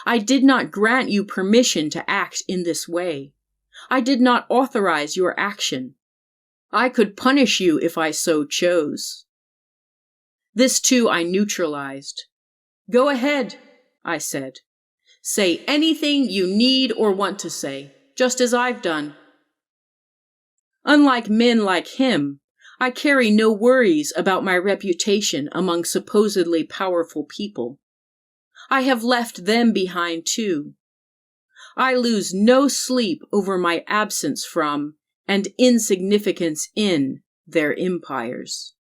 I did not grant you permission to act in this way. I did not authorize your action. I could punish you if I so chose." This too I neutralized. "Go ahead," I said. "Say anything you need or want to say, just as I've done." Unlike men like him, I carry no worries about my reputation among supposedly powerful people. I have left them behind too. I lose no sleep over my absence from and insignificance in their empires.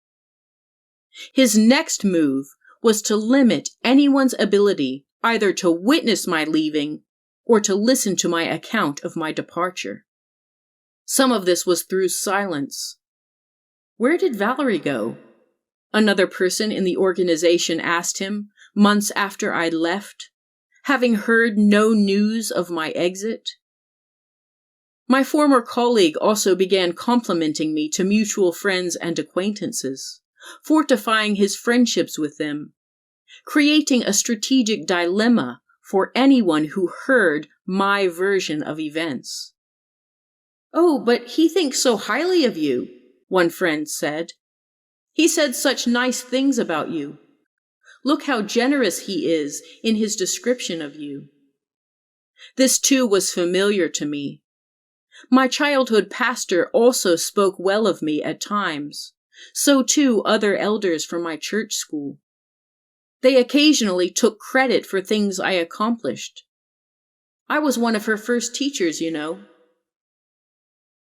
His next move was to limit anyone's ability either to witness my leaving or to listen to my account of my departure. Some of this was through silence. "Where did Valerie go?" another person in the organization asked him months after I'd left. having heard no news of my exit? My former colleague also began complimenting me to mutual friends and acquaintances, fortifying his friendships with them, creating a strategic dilemma for anyone who heard my version of events. "Oh, but he thinks so highly of you," one friend said. "He said such nice things about you. Look how generous he is in his description of you." This too was familiar to me. My childhood pastor also spoke well of me at times. So too other elders from my church school. They occasionally took credit for things I accomplished. I was one of her first teachers, you know.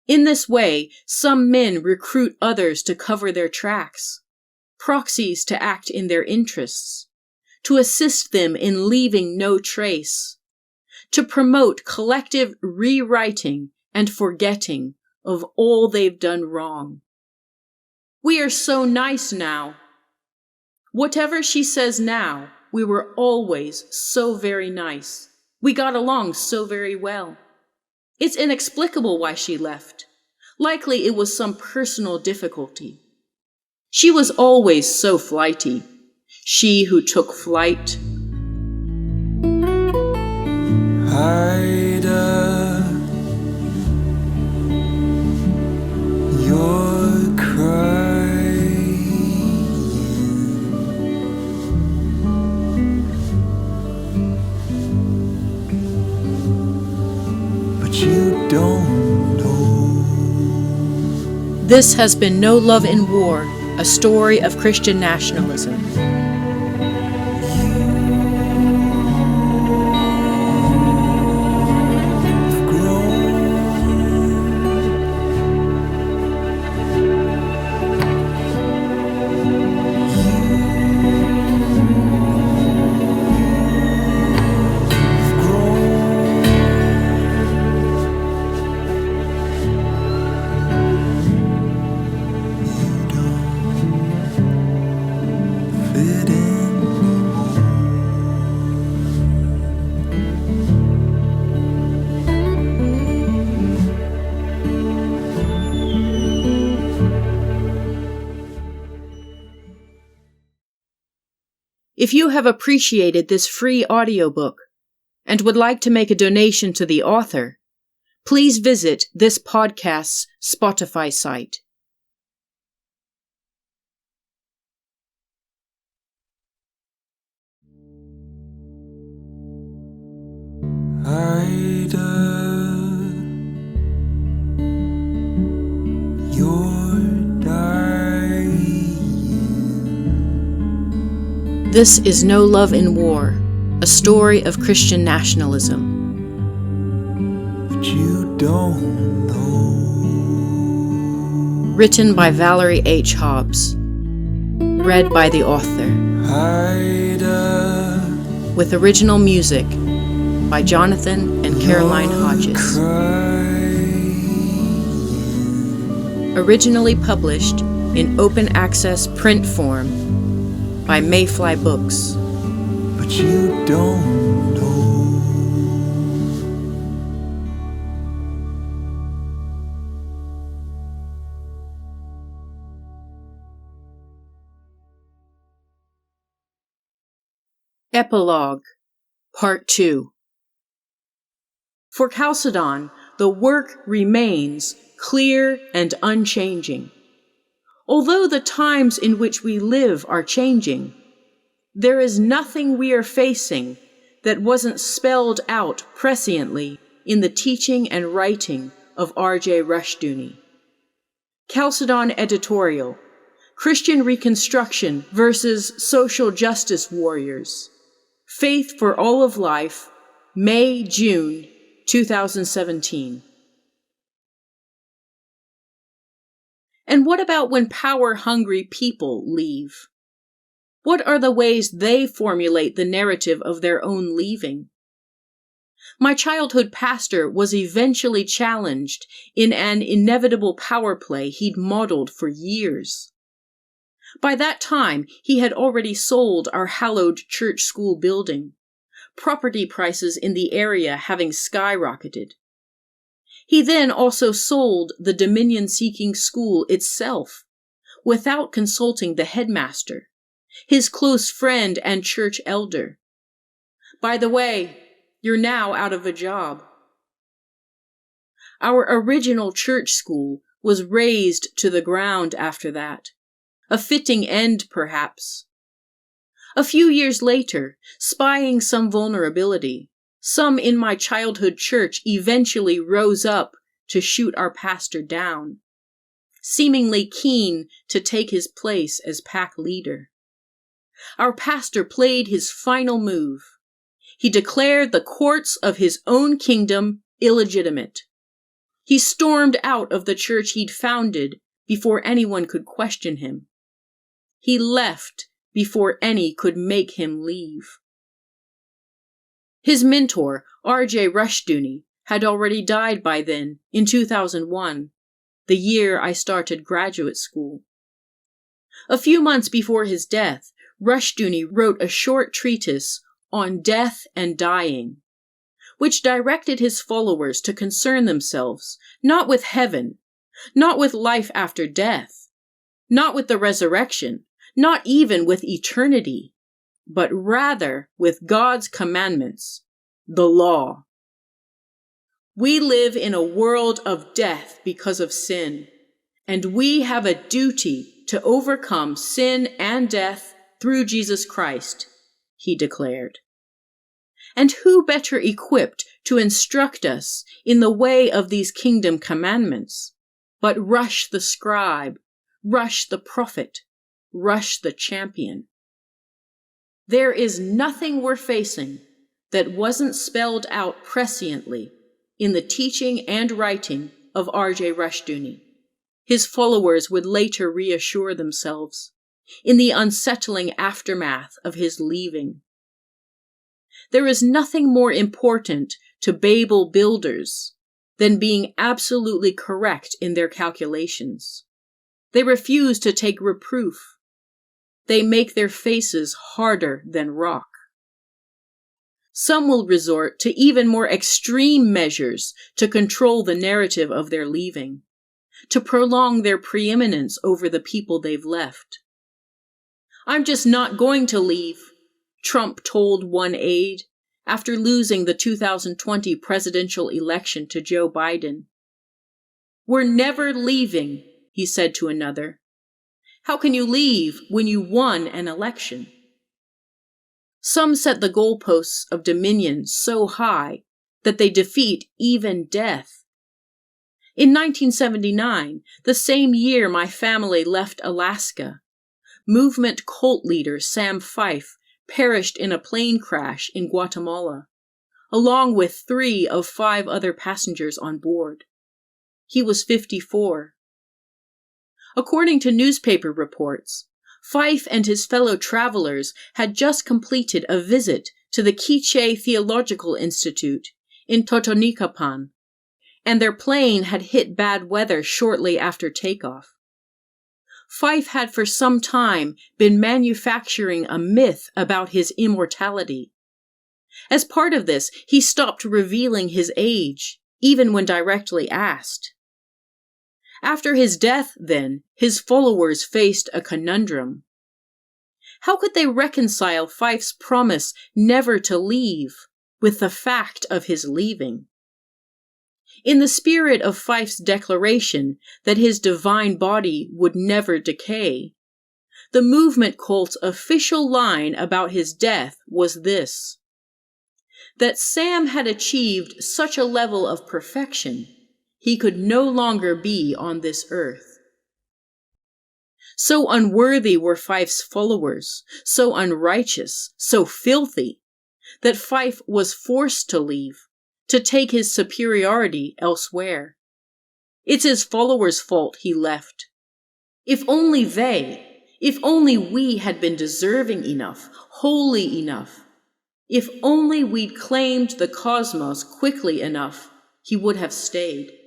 In this way, some men recruit others to cover their tracks, proxies to act in their interests, to assist them in leaving no trace, to promote collective rewriting and forgetting of all they've done wrong. We are so nice now. Whatever she says now, we were always so very nice. We got along so very well. It's inexplicable why she left. Likely it was some personal difficulty. She was always so flighty. She who took flight. Ida, you're crying, but you don't know. This has been No Love in War, a story of Christian nationalism. If you have appreciated this free audiobook and would like to make a donation to the author, please visit this podcast's Spotify site. Ida, you're dying. This is No Love in War, a story of Christian nationalism. But you don't know. Written by Valerie H. Hobbs. Read by the author. Ida, With original music by Jonathan and Caroline Hodges. Originally published in open access print form by Mayfly Books. but you don't know. Epilogue, Part 2. For Chalcedon, the work remains clear and unchanging. Although the times in which we live are changing, there is nothing we are facing that wasn't spelled out presciently in the teaching and writing of R.J. Rushdoony. Chalcedon editorial: Christian Reconstruction versus Social Justice Warriors. Faith for All of Life, May-June 2017. And what about when power-hungry people leave? What are the ways they formulate the narrative of their own leaving? My childhood pastor was eventually challenged in an inevitable power play he'd modeled for years. By that time, he had already sold our hallowed church school building, property prices in the area having skyrocketed. He then also sold the Dominion-seeking school itself, without consulting the headmaster, his close friend and church elder. By the way, you're now out of a job. Our original church school was razed to the ground after that. A fitting end, perhaps. A few years later, spying some vulnerability, some in my childhood church eventually rose up to shoot our pastor down, seemingly keen to take his place as pack leader. Our pastor played his final move. He declared the courts of his own kingdom illegitimate. He stormed out of the church he'd founded before anyone could question him. He left before any could make him leave. His mentor, R.J. Rushdoony, had already died by then, in 2001, the year I started graduate school. A few months before his death, Rushdoony wrote a short treatise on death and dying, which directed his followers to concern themselves not with heaven, not with life after death, not with the resurrection, not even with eternity, but rather with God's commandments, the law. We live in a world of death because of sin, and we have a duty to overcome sin and death through Jesus Christ, he declared. And who better equipped to instruct us in the way of these kingdom commandments but Rush the scribe, Rush the prophet, Rush the champion? There is nothing we're facing that wasn't spelled out presciently in the teaching and writing of R.J. Rushdoony. His followers would later reassure themselves in the unsettling aftermath of his leaving. There is nothing more important to Babel builders than being absolutely correct in their calculations. They refuse to take reproof. They make their faces harder than rock. Some will resort to even more extreme measures to control the narrative of their leaving, to prolong their preeminence over the people they've left. "I'm just not going to leave," Trump told one aide after losing the 2020 presidential election to Joe Biden. "We're never leaving," he said to another. "How can you leave when you won an election?" Some set the goalposts of dominion so high that they defeat even death. In 1979, the same year my family left Alaska, movement cult leader Sam Fife perished in a plane crash in Guatemala, along with 3 of 5 other passengers on board. He was 54. According to newspaper reports, Fife and his fellow travelers had just completed a visit to the Quiche Theological Institute in Totonicapán, and their plane had hit bad weather shortly after takeoff. Fife had for some time been manufacturing a myth about his immortality. As part of this, he stopped revealing his age, even when directly asked. After his death, then, his followers faced a conundrum. How could they reconcile Fife's promise never to leave with the fact of his leaving? In the spirit of Fife's declaration that his divine body would never decay, the movement cult's official line about his death was this: that Sam had achieved such a level of perfection, he could no longer be on this earth. So unworthy were Fife's followers, so unrighteous, so filthy, that Fife was forced to leave, to take his superiority elsewhere. It's his followers' fault he left. If only we had been deserving enough, holy enough, if only we'd claimed the cosmos quickly enough, he would have stayed.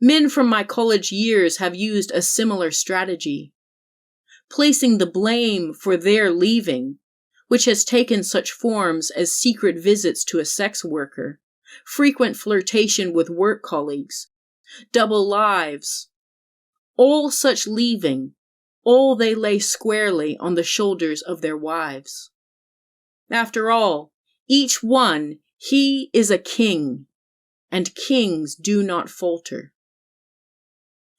Men from my college years have used a similar strategy, placing the blame for their leaving which has taken such forms as secret visits to a sex worker, frequent flirtation with work colleagues, double lives, all such leaving, all they lay squarely on the shoulders of their wives. After all, each one, he is a king, and kings do not falter.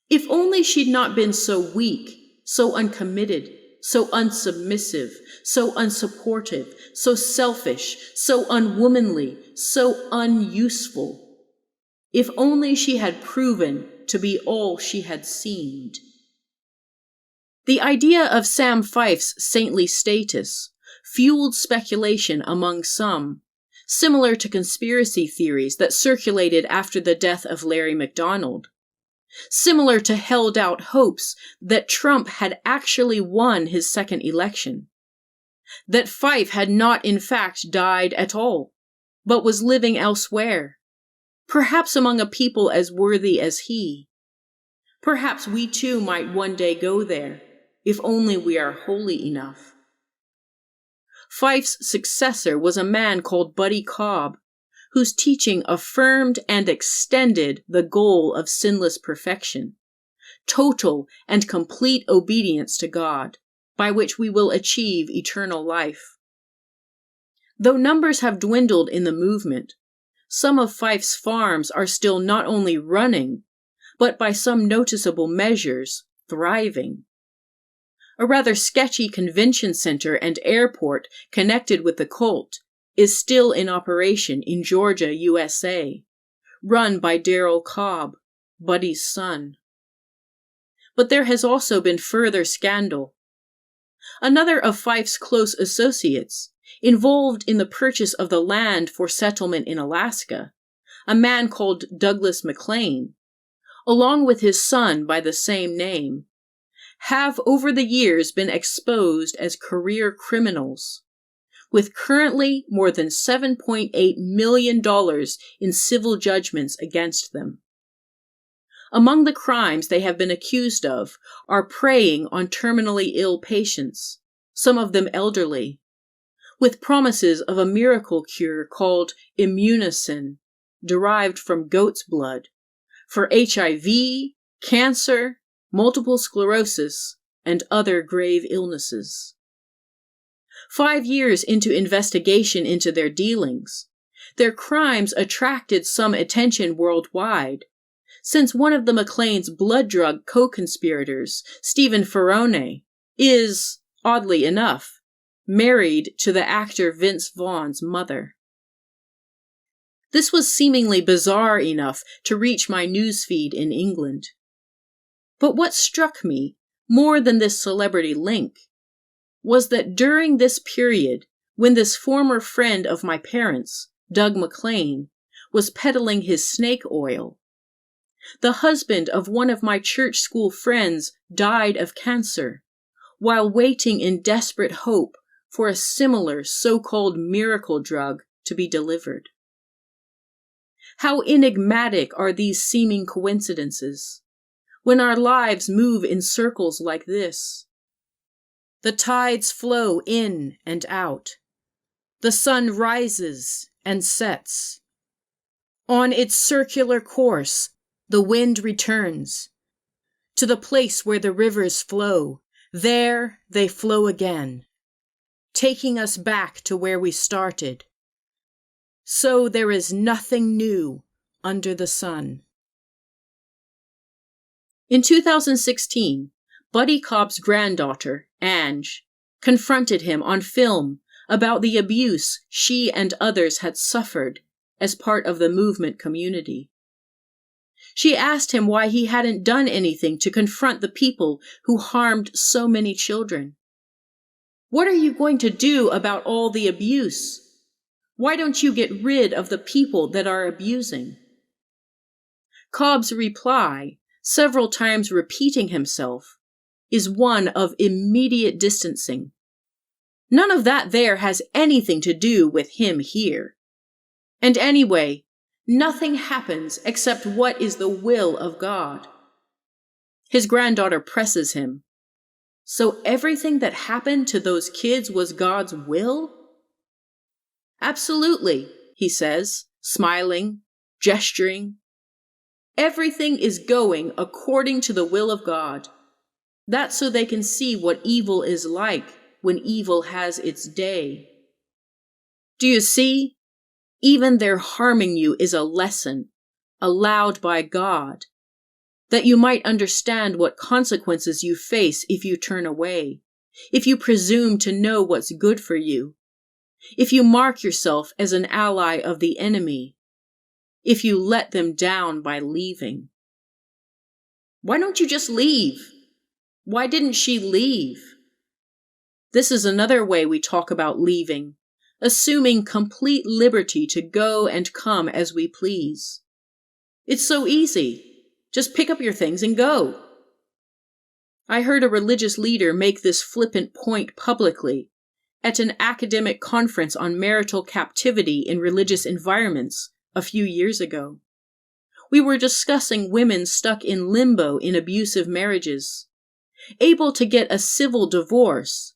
If only she'd not been so weak, so uncommitted, so unsubmissive, so unsupportive, so selfish, so unwomanly, so unuseful. If only she had proven to be all she had seemed. The idea of Sam Fife's saintly status fueled speculation among some, similar to conspiracy theories that circulated after the death of Larry McDonald, similar to held-out hopes that Trump had actually won his second election, that Fife had not in fact died at all, but was living elsewhere, perhaps among a people as worthy as he. Perhaps we too might one day go there, if only we are holy enough. Fife's successor was a man called Buddy Cobb, whose teaching affirmed and extended the goal of sinless perfection, total and complete obedience to God, by which we will achieve eternal life. Though numbers have dwindled in the movement, some of Fife's farms are still not only running, but by some noticeable measures, thriving. A rather sketchy convention center and airport connected with the cult is still in operation in Georgia, USA, run by Darrell Cobb, Buddy's son. But there has also been further scandal. Another of Fife's close associates, involved in the purchase of the land for settlement in Alaska, a man called Douglas McLean, along with his son by the same name, have over the years been exposed as career criminals, with currently more than $7.8 million in civil judgments against them. Among the crimes they have been accused of are preying on terminally ill patients, some of them elderly, with promises of a miracle cure called immunosine, derived from goat's blood, for HIV, cancer, multiple sclerosis, and other grave illnesses. 5 years into investigation into their dealings, their crimes attracted some attention worldwide, since one of the McLean's blood drug co-conspirators, Stephen Ferrone, is, oddly enough, married to the actor Vince Vaughn's mother. This was seemingly bizarre enough to reach my newsfeed in England. But what struck me, more than this celebrity link, was that during this period, when this former friend of my parents, Doug McLean, was peddling his snake oil, the husband of one of my church school friends died of cancer, while waiting in desperate hope for a similar so-called miracle drug to be delivered. How enigmatic are these seeming coincidences, when our lives move in circles like this. The tides flow in and out. The sun rises and sets. On its circular course, the wind returns. To the place where the rivers flow, there they flow again, taking us back to where we started. So there is nothing new under the sun. In 2016, Buddy Cobb's granddaughter, Ange, confronted him on film about the abuse she and others had suffered as part of the movement community. She asked him why he hadn't done anything to confront the people who harmed so many children. What are you going to do about all the abuse? Why don't you get rid of the people that are abusing? Cobb's reply, several times repeating himself, is one of immediate distancing. None of that there has anything to do with him here. And anyway, nothing happens except what is the will of God. His granddaughter presses him. So everything that happened to those kids was God's will? Absolutely, he says, smiling, gesturing. Everything is going according to the will of God. That's so they can see what evil is like when evil has its day. Do you see? Even their harming you is a lesson, allowed by God, that you might understand what consequences you face if you turn away, if you presume to know what's good for you, if you mark yourself as an ally of the enemy, if you let them down by leaving. Why don't you just leave? Why didn't she leave? This is another way we talk about leaving, assuming complete liberty to go and come as we please. It's so easy. Just pick up your things and go. I heard a religious leader make this flippant point publicly at an academic conference on marital captivity in religious environments a few years ago. We were discussing women stuck in limbo in abusive marriages, able to get a civil divorce,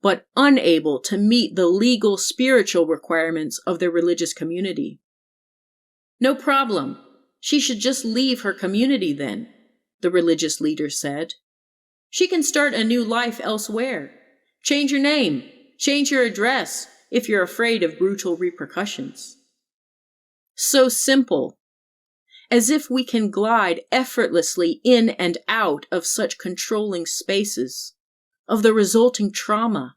but unable to meet the legal spiritual requirements of their religious community. No problem. She should just leave her community then, the religious leader said. She can start a new life elsewhere. Change your name, change your address, if you're afraid of brutal repercussions. So simple. As if we can glide effortlessly in and out of such controlling spaces, of the resulting trauma.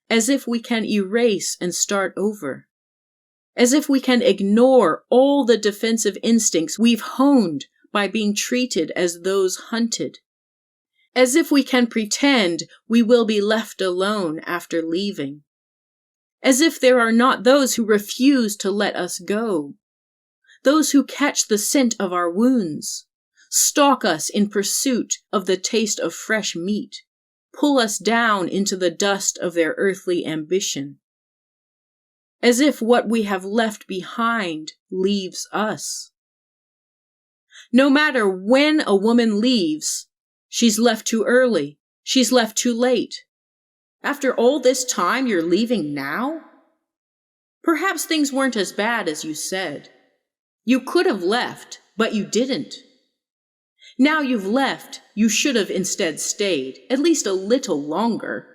As if we can erase and start over. As if we can ignore all the defensive instincts we've honed by being treated as those hunted. As if we can pretend we will be left alone after leaving. As if there are not those who refuse to let us go. Those who catch the scent of our wounds, stalk us in pursuit of the taste of fresh meat, pull us down into the dust of their earthly ambition. As if what we have left behind leaves us. No matter when a woman leaves, she's left too early, she's left too late. After all this time, you're leaving now? Perhaps things weren't as bad as you said. You could have left, but you didn't. Now you've left, you should have instead stayed, at least a little longer.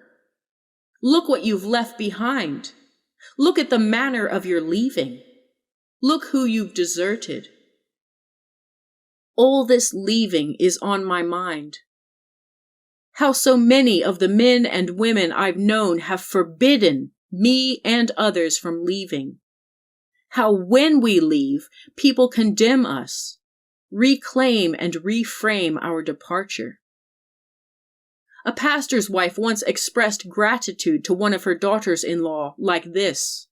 Look what you've left behind. Look at the manner of your leaving. Look who you've deserted. All this leaving is on my mind. How so many of the men and women I've known have forbidden me and others from leaving. How when we leave, people condemn us, reclaim and reframe our departure. A pastor's wife once expressed gratitude to one of her daughters-in-law like this: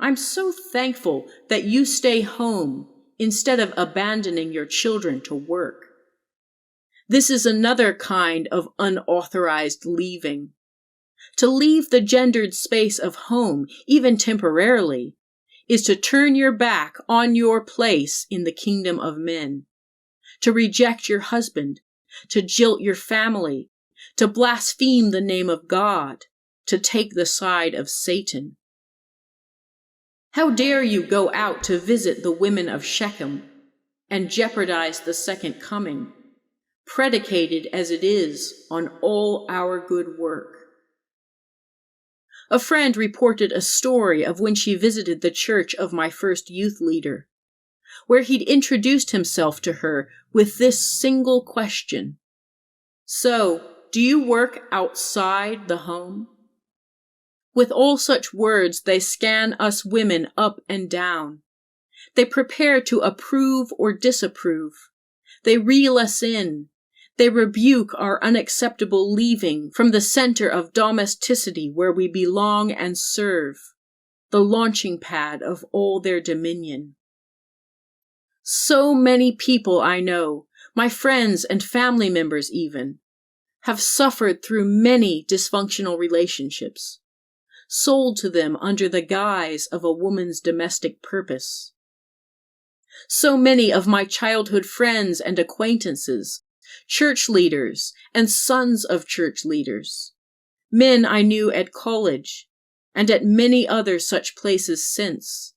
"I'm so thankful that you stay home instead of abandoning your children to work." This is another kind of unauthorized leaving. To leave the gendered space of home, even temporarily, is to turn your back on your place in the kingdom of men, to reject your husband, to jilt your family, to blaspheme the name of God, to take the side of Satan. How dare you go out to visit the women of Shechem and jeopardize the second coming, predicated as it is on all our good work? A friend reported a story of when she visited the church of my first youth leader, where he'd introduced himself to her with this single question: "So, do you work outside the home?" With all such words, they scan us women up and down. They prepare to approve or disapprove. They reel us in. They rebuke our unacceptable leaving from the center of domesticity where we belong and serve, the launching pad of all their dominion. So many people I know, my friends and family members even, have suffered through many dysfunctional relationships, sold to them under the guise of a woman's domestic purpose. So many of my childhood friends and acquaintances church leaders and sons of church leaders, men I knew at college and at many other such places since,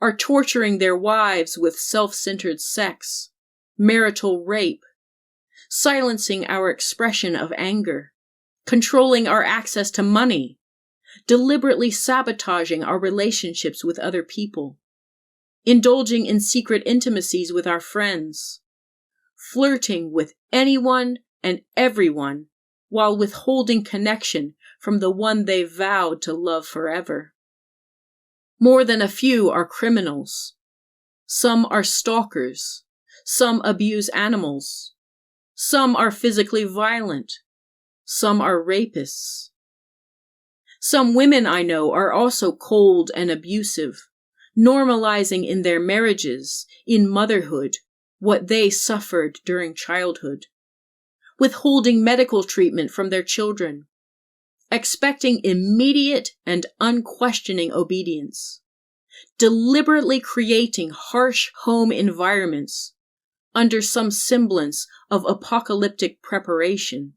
are torturing their wives with self-centered sex, marital rape, silencing our expression of anger, controlling our access to money, deliberately sabotaging our relationships with other people, indulging in secret intimacies with our friends, flirting with anyone and everyone while withholding connection from the one they vowed to love forever. More than a few are criminals. Some are stalkers. Some abuse animals. Some are physically violent. Some are rapists. Some women I know are also cold and abusive, normalizing in their marriages, in motherhood, what they suffered during childhood, withholding medical treatment from their children, expecting immediate and unquestioning obedience, deliberately creating harsh home environments under some semblance of apocalyptic preparation,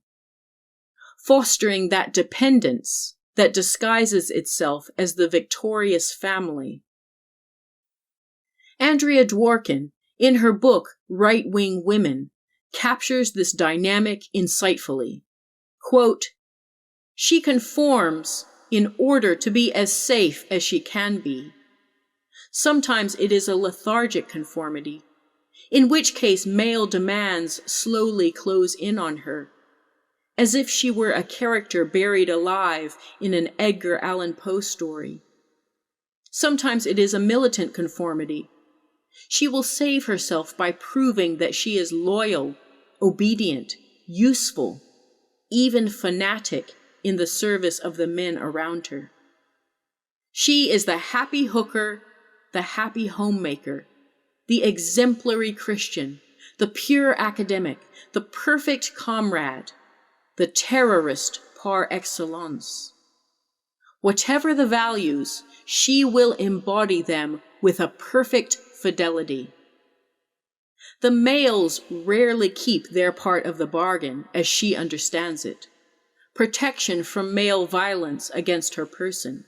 fostering that dependence that disguises itself as the victorious family. Andrea Dworkin, in her book Right-Wing Women, captures this dynamic insightfully. Quote, "She conforms in order to be as safe as she can be. Sometimes it is a lethargic conformity, in which case male demands slowly close in on her, as if she were a character buried alive in an Edgar Allan Poe story. Sometimes it is a militant conformity. She will save herself by proving that she is loyal, obedient, useful, even fanatic in the service of the men around her. She is the happy hooker, the happy homemaker, the exemplary Christian, the pure academic, the perfect comrade, the terrorist par excellence. Whatever the values, she will embody them with a perfect fidelity. The males rarely keep their part of the bargain as she understands it, protection from male violence against her person.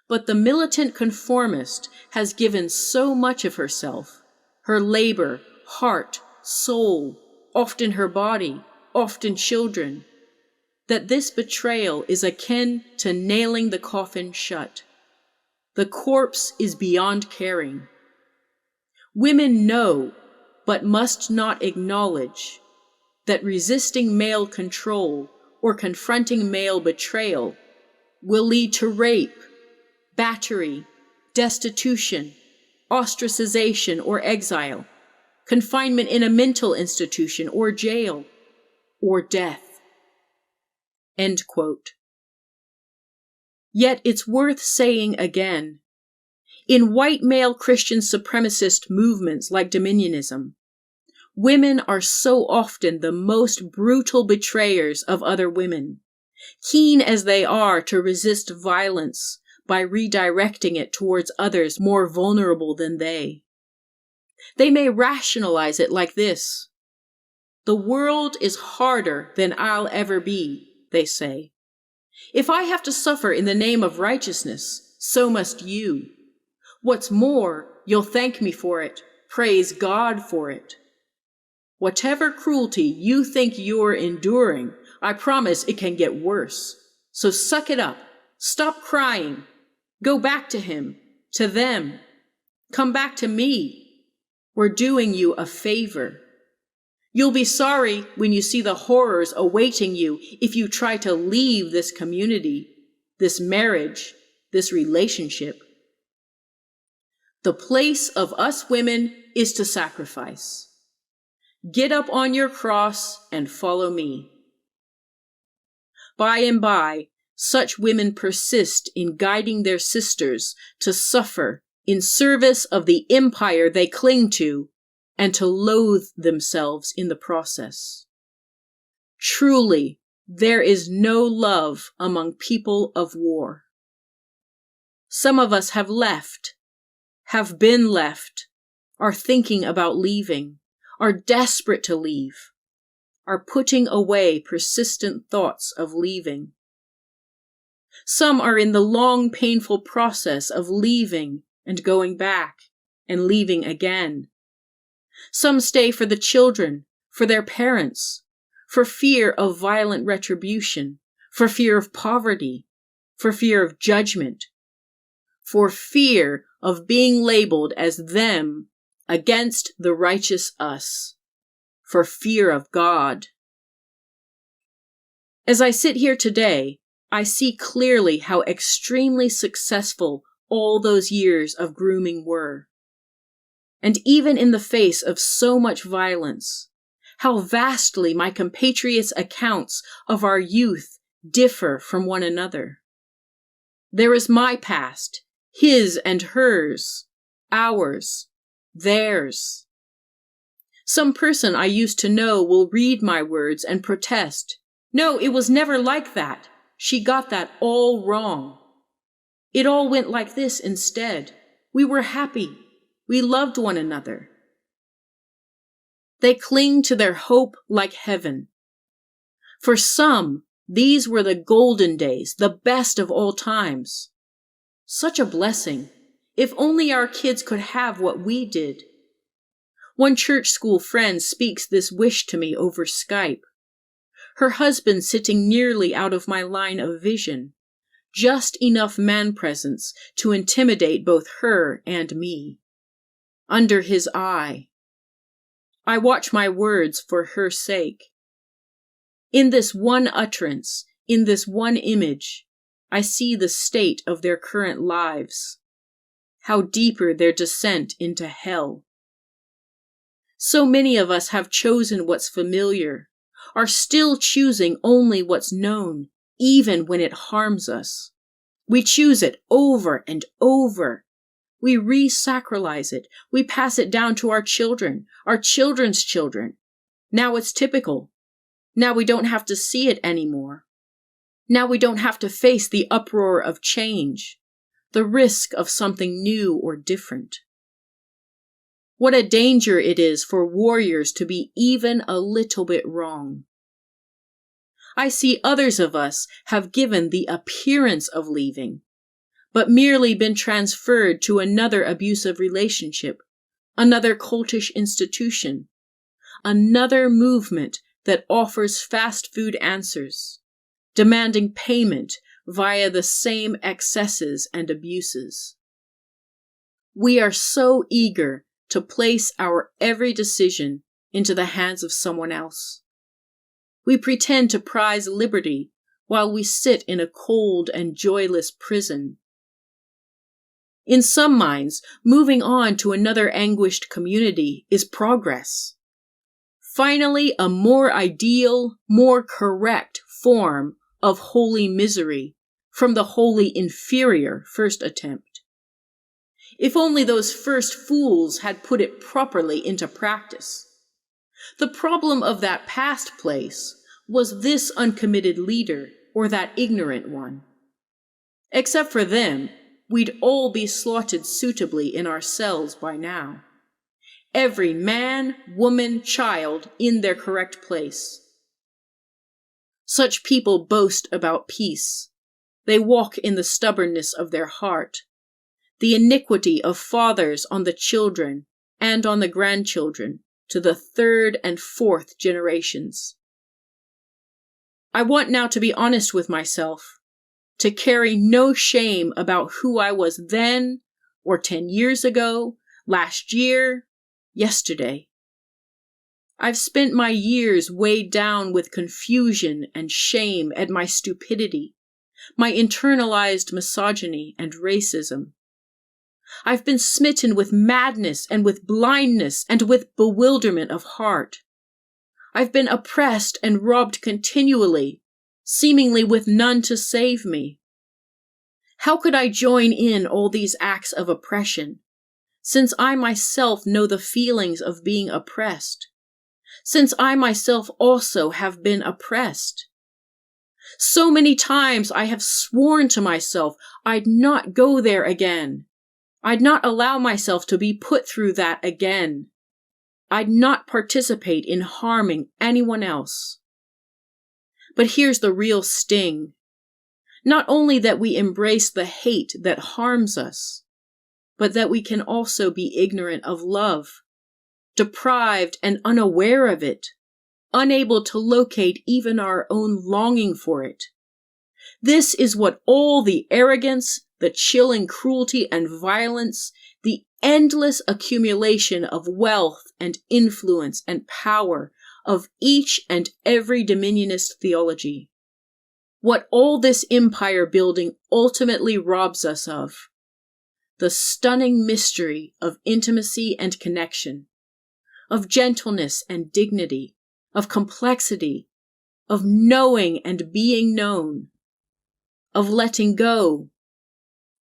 But the militant conformist has given so much of herself, her labor, heart, soul, often her body, often children, that this betrayal is akin to nailing the coffin shut. The corpse is beyond caring. Women know, but must not acknowledge, that resisting male control or confronting male betrayal will lead to rape, battery, destitution, ostracization or exile, confinement in a mental institution or jail, or death." End quote. Yet it's worth saying again, in white male Christian supremacist movements like Dominionism, women are so often the most brutal betrayers of other women, keen as they are to resist violence by redirecting it towards others more vulnerable than they. They may rationalize it like this: "The world is harder than I'll ever be," they say. "If I have to suffer in the name of righteousness, so must you. What's more, you'll thank me for it, praise God for it. Whatever cruelty you think you're enduring, I promise it can get worse. So suck it up, stop crying, go back to him, to them, come back to me. We're doing you a favor. You'll be sorry when you see the horrors awaiting you if you try to leave this community, this marriage, this relationship. The place of us women is to sacrifice. Get up on your cross and follow me." By and by, such women persist in guiding their sisters to suffer in service of the empire they cling to and to loathe themselves in the process. Truly, there is no love among people of war. Some of us have left, have been left, are thinking about leaving, are desperate to leave, are putting away persistent thoughts of leaving. Some are in the long, painful process of leaving and going back and leaving again. Some stay for the children, for their parents, for fear of violent retribution, for fear of poverty, for fear of judgment, for fear of being labeled as them against the righteous us, for fear of God. As I sit here today, I see clearly how extremely successful all those years of grooming were. And even in the face of so much violence, how vastly my compatriots' accounts of our youth differ from one another. There is my past, his and hers, ours, theirs. Some person I used to know will read my words and protest. No, it was never like that. She got that all wrong. It all went like this instead. We were happy. We loved one another. They cling to their hope like heaven. For some, these were the golden days, the best of all times. Such a blessing. If only our kids could have what we did. One church school friend speaks this wish to me over Skype. Her husband sitting nearly out of my line of vision. Just enough man presence to intimidate both her and me. Under his eye. I watch my words for her sake. In this one utterance, in this one image, I see the state of their current lives. How deeper their descent into hell. So many of us have chosen what's familiar, are still choosing only what's known, even when it harms us. We choose it over and over. We re-sacralize it. We pass it down to our children, our children's children. Now it's typical. Now we don't have to see it anymore. Now we don't have to face the uproar of change, the risk of something new or different. What a danger it is for warriors to be even a little bit wrong. I see others of us have given the appearance of leaving, but merely been transferred to another abusive relationship, another cultish institution, another movement that offers fast food answers, demanding payment via the same excesses and abuses. We are so eager to place our every decision into the hands of someone else. We pretend to prize liberty while we sit in a cold and joyless prison. In some minds, moving on to another anguished community is progress. Finally, a more ideal, more correct form of holy misery from the wholly inferior first attempt. If only those first fools had put it properly into practice. The problem of that past place was this uncommitted leader or that ignorant one. Except for them, we'd all be slotted suitably in our cells by now. Every man, woman, child in their correct place. Such people boast about peace. They walk in the stubbornness of their heart. The iniquity of fathers on the children and on the grandchildren to the third and fourth generations. I want now to be honest with myself, to carry no shame about who I was then, or 10 years ago, last year, yesterday. I've spent my years weighed down with confusion and shame at my stupidity, my internalized misogyny and racism. I've been smitten with madness and with blindness and with bewilderment of heart. I've been oppressed and robbed continually, seemingly with none to save me. How could I join in all these acts of oppression, since I myself know the feelings of being oppressed, since I myself also have been oppressed? So many times I have sworn to myself I'd not go there again. I'd not allow myself to be put through that again. I'd not participate in harming anyone else. But here's the real sting. Not only that we embrace the hate that harms us, but that we can also be ignorant of love, deprived and unaware of it, unable to locate even our own longing for it. This is what all the arrogance, the chilling cruelty and violence, the endless accumulation of wealth and influence and power of each and every Dominionist theology, what all this empire building ultimately robs us of, the stunning mystery of intimacy and connection, of gentleness and dignity, of complexity, of knowing and being known, of letting go,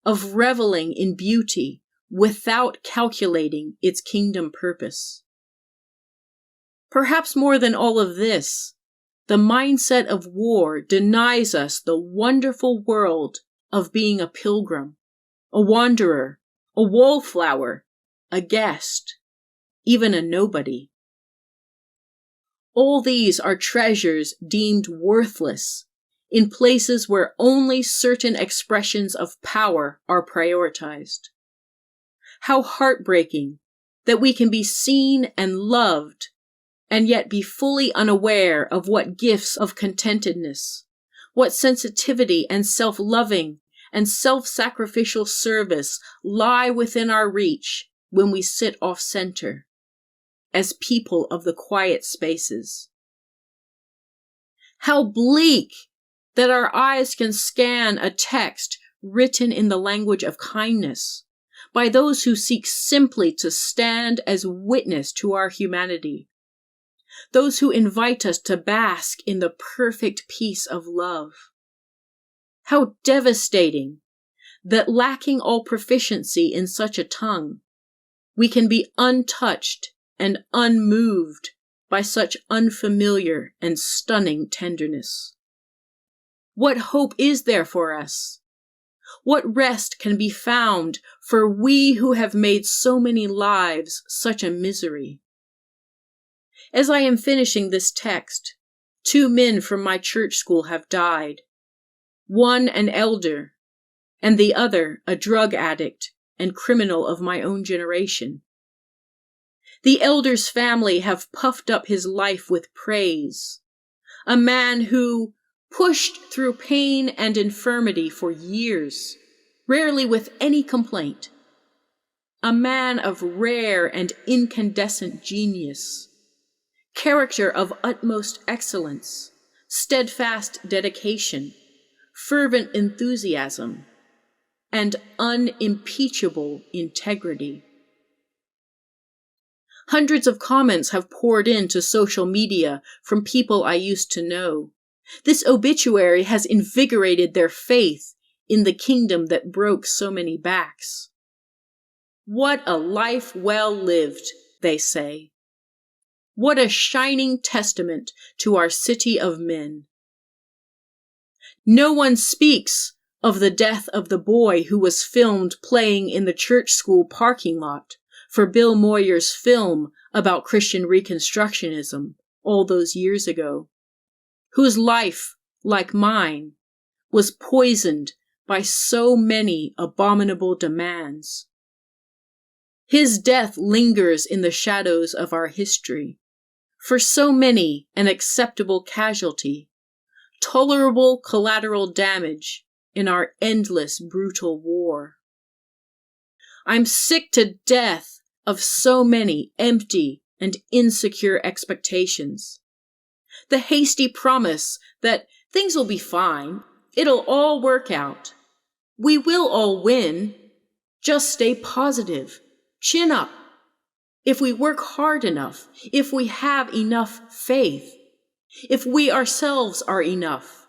of reveling in beauty without calculating its kingdom purpose. Perhaps more than all of this, the mindset of war denies us the wonderful world of being a pilgrim, a wanderer, a wallflower, a guest, even a nobody. All these are treasures deemed worthless in places where only certain expressions of power are prioritized. How heartbreaking that we can be seen and loved and yet be fully unaware of what gifts of contentedness, what sensitivity and self-loving and self-sacrificial service lie within our reach when we sit off-center, as people of the quiet spaces. How bleak that our eyes can scan a text written in the language of kindness by those who seek simply to stand as witness to our humanity, those who invite us to bask in the perfect peace of love. How devastating that, lacking all proficiency in such a tongue, we can be untouched and unmoved by such unfamiliar and stunning tenderness. What hope is there for us? What rest can be found for we who have made so many lives such a misery? As I am finishing this text, 2 men from my church school have died, one an elder, and the other a drug addict and criminal of my own generation. The elder's family have puffed up his life with praise, a man who pushed through pain and infirmity for years, rarely with any complaint, a man of rare and incandescent genius, character of utmost excellence, steadfast dedication, fervent enthusiasm, and unimpeachable integrity. Hundreds of comments have poured into social media from people I used to know. This obituary has invigorated their faith in the kingdom that broke so many backs. What a life well lived, they say. What a shining testament to our city of men. No one speaks of the death of the boy who was filmed playing in the church school parking lot for Bill Moyer's film about Christian Reconstructionism all those years ago, whose life, like mine, was poisoned by so many abominable demands. His death lingers in the shadows of our history, for so many an acceptable casualty, tolerable collateral damage in our endless brutal war. I'm sick to death of so many empty and insecure expectations. The hasty promise that things will be fine, it'll all work out, we will all win, just stay positive, chin up. If we work hard enough, if we have enough faith, if we ourselves are enough.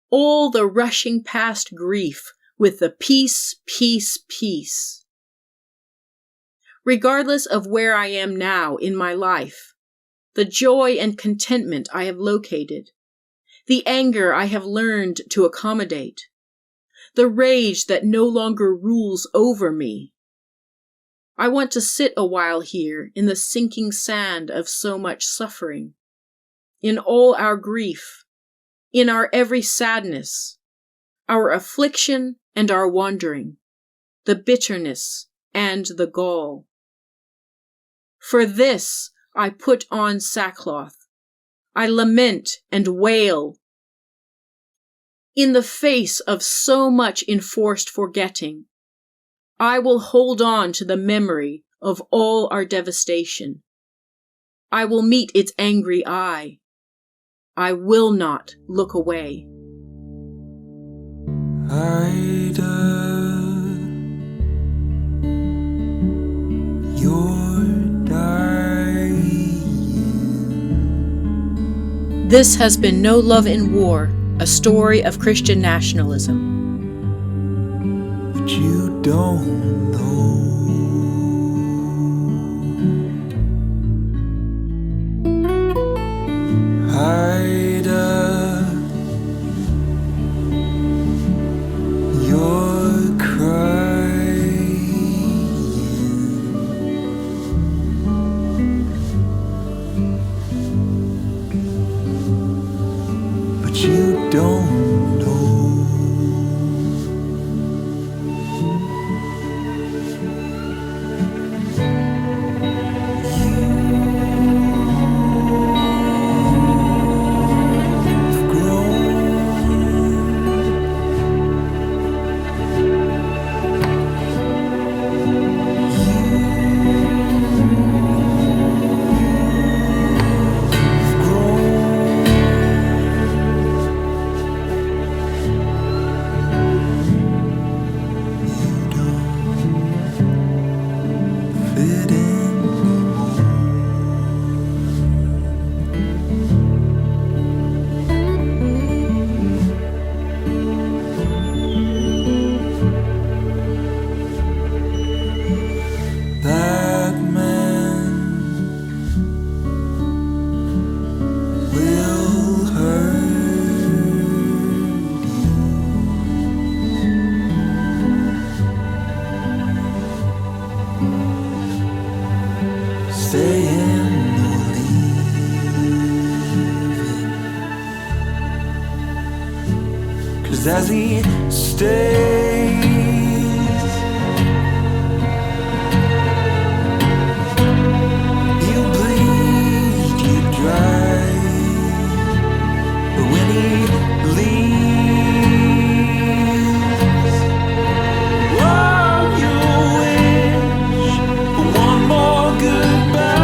All the rushing past grief with the peace, peace, peace. Regardless of where I am now in my life, the joy and contentment I have located, the anger I have learned to accommodate, the rage that no longer rules over me, I want to sit a while here in the sinking sand of so much suffering, in all our grief, in our every sadness, our affliction and our wandering, the bitterness and the gall. For this I put on sackcloth. I lament and wail. In the face of so much enforced forgetting, I will hold on to the memory of all our devastation. I will meet its angry eye. I will not look away. This has been No Love in War, a story of Christian nationalism. But you don't know. Haida, you're crying, but you don't know. As he stays, you bleed, you dry, but when he leaves, oh, you wish for one more goodbye.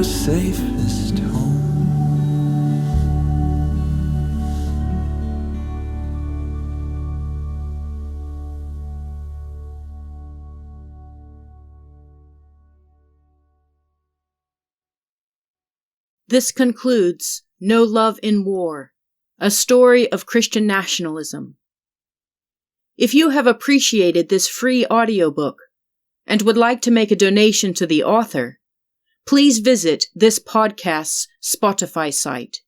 Safest home. This concludes No Love in War, a story of Christian nationalism. If you have appreciated this free audiobook and would like to make a donation to the author, please visit this podcast's Spotify site.